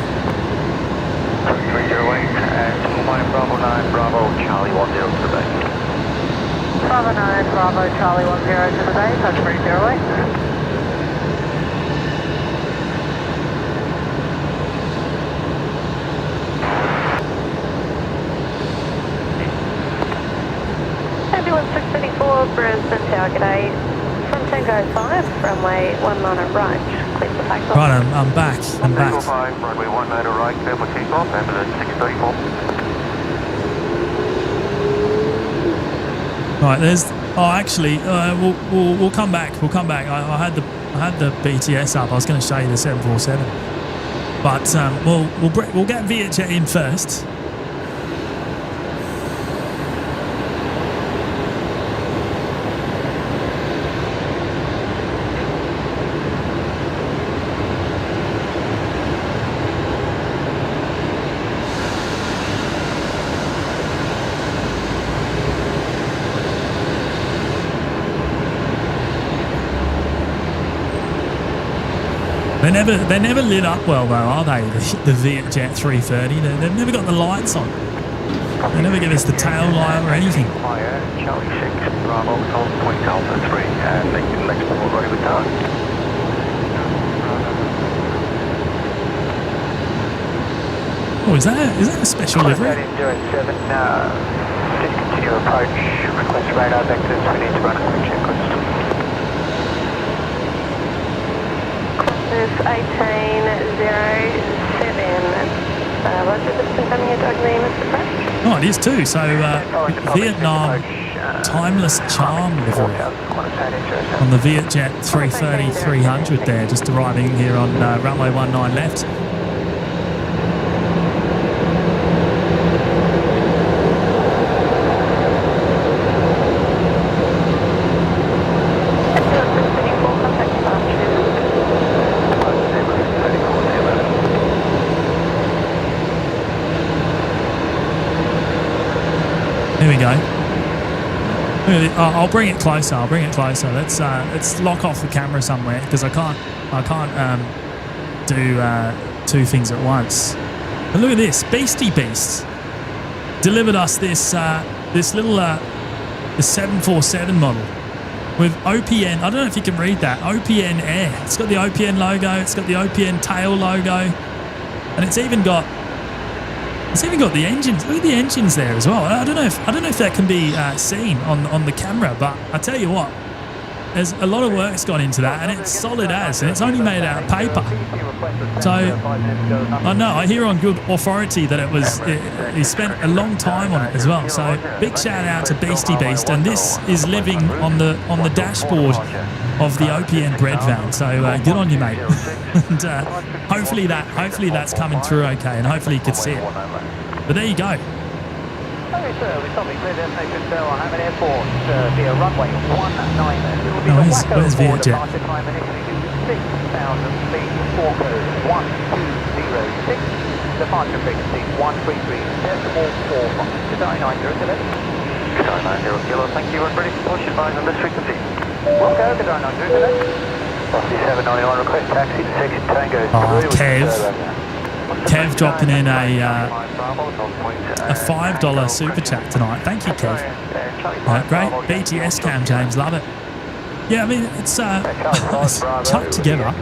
308, and 2 Bravo 9, Bravo Charlie 10 to the bay. 59 Bravo Charlie 10 to the bay, touch free 08. Ambulance 634 Brisbane Tower, g'day. From Tango 5, runway 19 right, clear for takeoff. Right, I'm back. I'm back. Tango 5, runway 19 right, clear for takeoff, ambulance 634. Right, there's. Oh, actually, we'll come back. We'll come back. I had the BTS up. I was going to show you the 747, but we'll get Vietjet in first. They're never lit up well though, are they? The Vietjet 330. They've never got the lights on. They never give us the tail light or anything. Fire, Charlie 6, Bravo, hold point Alpha 3, and next port ready with tower. Oh, is that a special livery? 07, discontinue approach, request radar vectors, we need to run a quick checklist. This 1807. Roger, just confirming your dog name, Mr. Fresh. Oh, it is too. So Vietnam Timeless Charm livery on the Vietjet 330-300 there, just arriving here on runway 19 left. Here we go. I'll bring it closer. I'll bring it closer. Let's lock off the camera somewhere because I can't do two things at once. But look at this, Beastie Beast delivered us this little the 747 model with OPN. I don't know if you can read that. OPN Air. It's got the OPN logo. It's got the OPN tail logo, and it's even got the engines. Look at the engines there as well. I don't know if that can be seen on the camera, but I tell you what, there's a lot of work's gone into that, and it's solid as, and it's only made out of paper. So I know I hear on good authority that he spent a long time on it as well. So big shout out to Beastie Beast, and this is living on the dashboard of the OPN bread van. So good on you, mate. And hopefully that's coming through okay, and hopefully you can see it. But there you go. Okay, sir, we stop clear destination Brisbane Airport via runway 19. Where's Vietjet? Departure time initially to 6,000 feet, 4 code 1206. Departure frequency 133.45. Qatari 90 Kilo. Qatari 90 Kilo, thank you, and ready for push advise on this frequency. We'll go, Qatari 90 Kilo. Bossy 791, request taxi to 6 Tango 3. Kev dropping in a $5 super chat tonight. Thank you, Kev. Great BTS cam, James. Love it. Yeah, I mean, it's tucked together.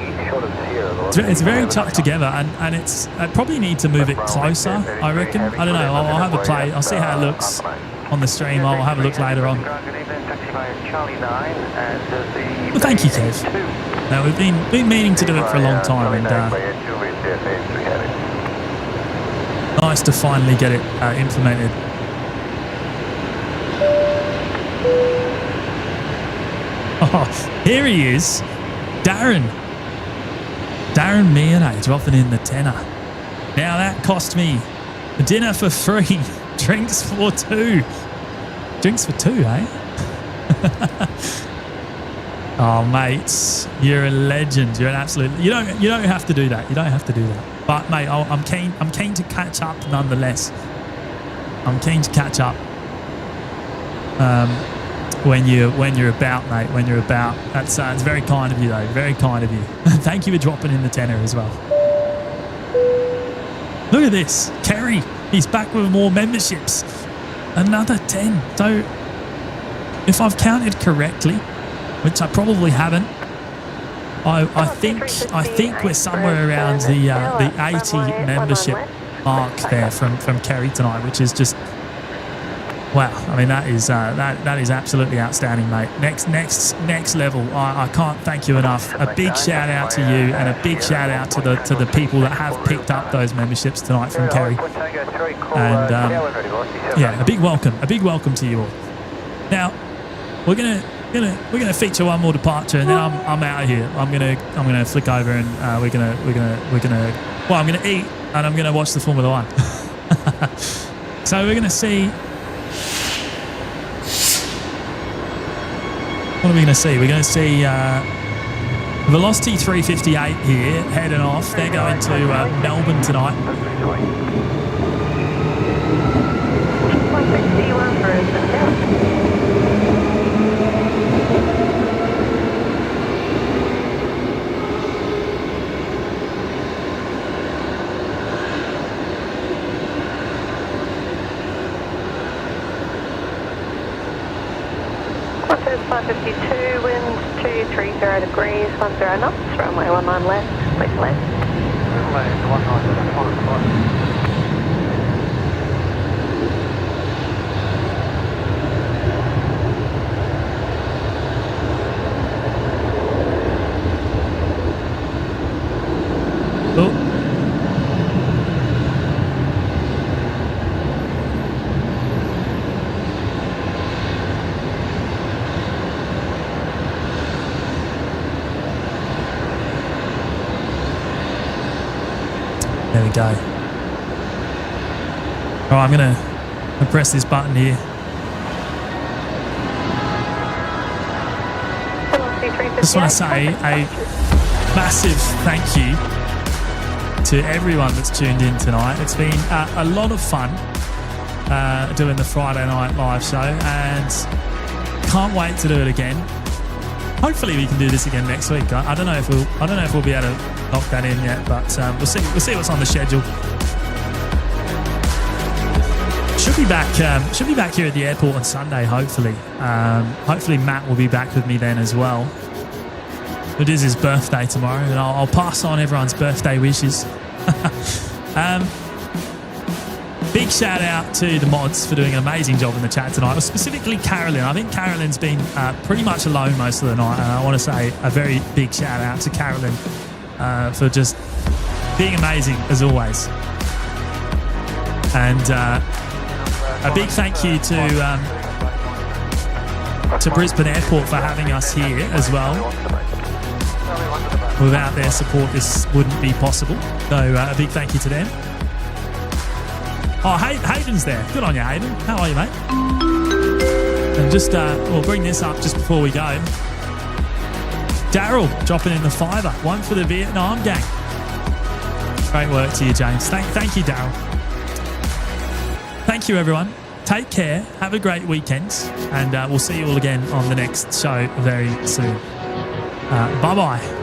It's very tucked together, and it probably need to move it closer, I reckon. I don't know. I'll have a play. I'll see how it looks on the stream. I'll have a look later on. Well, thank you, Kev. Now, we've been meaning to do it for a long time, and nice to finally get it implemented. Oh, here he is, Darren Meehan, dropping in the tenner. Now that cost me a dinner for free, drinks for two, eh? Oh, mates, you're a legend. You're an absolute. You don't have to do that. You don't have to do that. But mate, I'm keen to catch up nonetheless. I'm keen to catch up. When you're about, mate. When you're about. That's it's very kind of you, though. Very kind of you. Thank you for dropping in the tenner as well. Look at this, Kerry. He's back with more memberships. Another 10. So if I've counted correctly, which I probably haven't, I think we're somewhere around the 80 membership mark there from Kerry tonight, which is just wow. I mean, that is absolutely outstanding, mate. Next level. I can't thank you enough. A big shout out to you, and a big shout out to the people that have picked up those memberships tonight from Kerry. And yeah, a big welcome to you all. Now we're gonna feature one more departure, and then I'm out of here. I'm gonna flick over, and we're gonna well, I'm gonna eat, and I'm gonna watch the Formula One. So we're gonna see. What are we going to see? We're going to see Velocity 358 here heading off. They're going to Melbourne tonight. Qantas 552, wind 230 degrees, 10 knots, runway 19 left, please left. Runway 19 left, There we go. All right, I'm gonna press this button here. Just want to say a massive thank you to everyone that's tuned in tonight. It's been a lot of fun doing the Friday night live show, and can't wait to do it again. Hopefully we can do this again next week. I don't know if we'll be able to knock that in yet, but we'll see what's on the schedule. Should be back here at the airport on Sunday, hopefully. Hopefully Matt will be back with me then as well. It is his birthday tomorrow, and I'll pass on everyone's birthday wishes. Big shout out to the mods for doing an amazing job in the chat tonight, specifically Carolyn. I think Carolyn's been pretty much alone most of the night, and I want to say a very big shout out to Carolyn for just being amazing as and a big thank you to Brisbane Airport for having us here as well. Without their support, this wouldn't be possible. So a big thank you to them. Oh, Hayden's there. Good on you, Hayden. How are you, mate? And just, we'll bring this up just before we go. Daryl dropping in the $5, one for the Vietnam gang. Great work to you, James. Thank you, Daryl. Thank you, everyone. Take care. Have a great weekend. And we'll see you all again on the next show very soon. Bye-bye.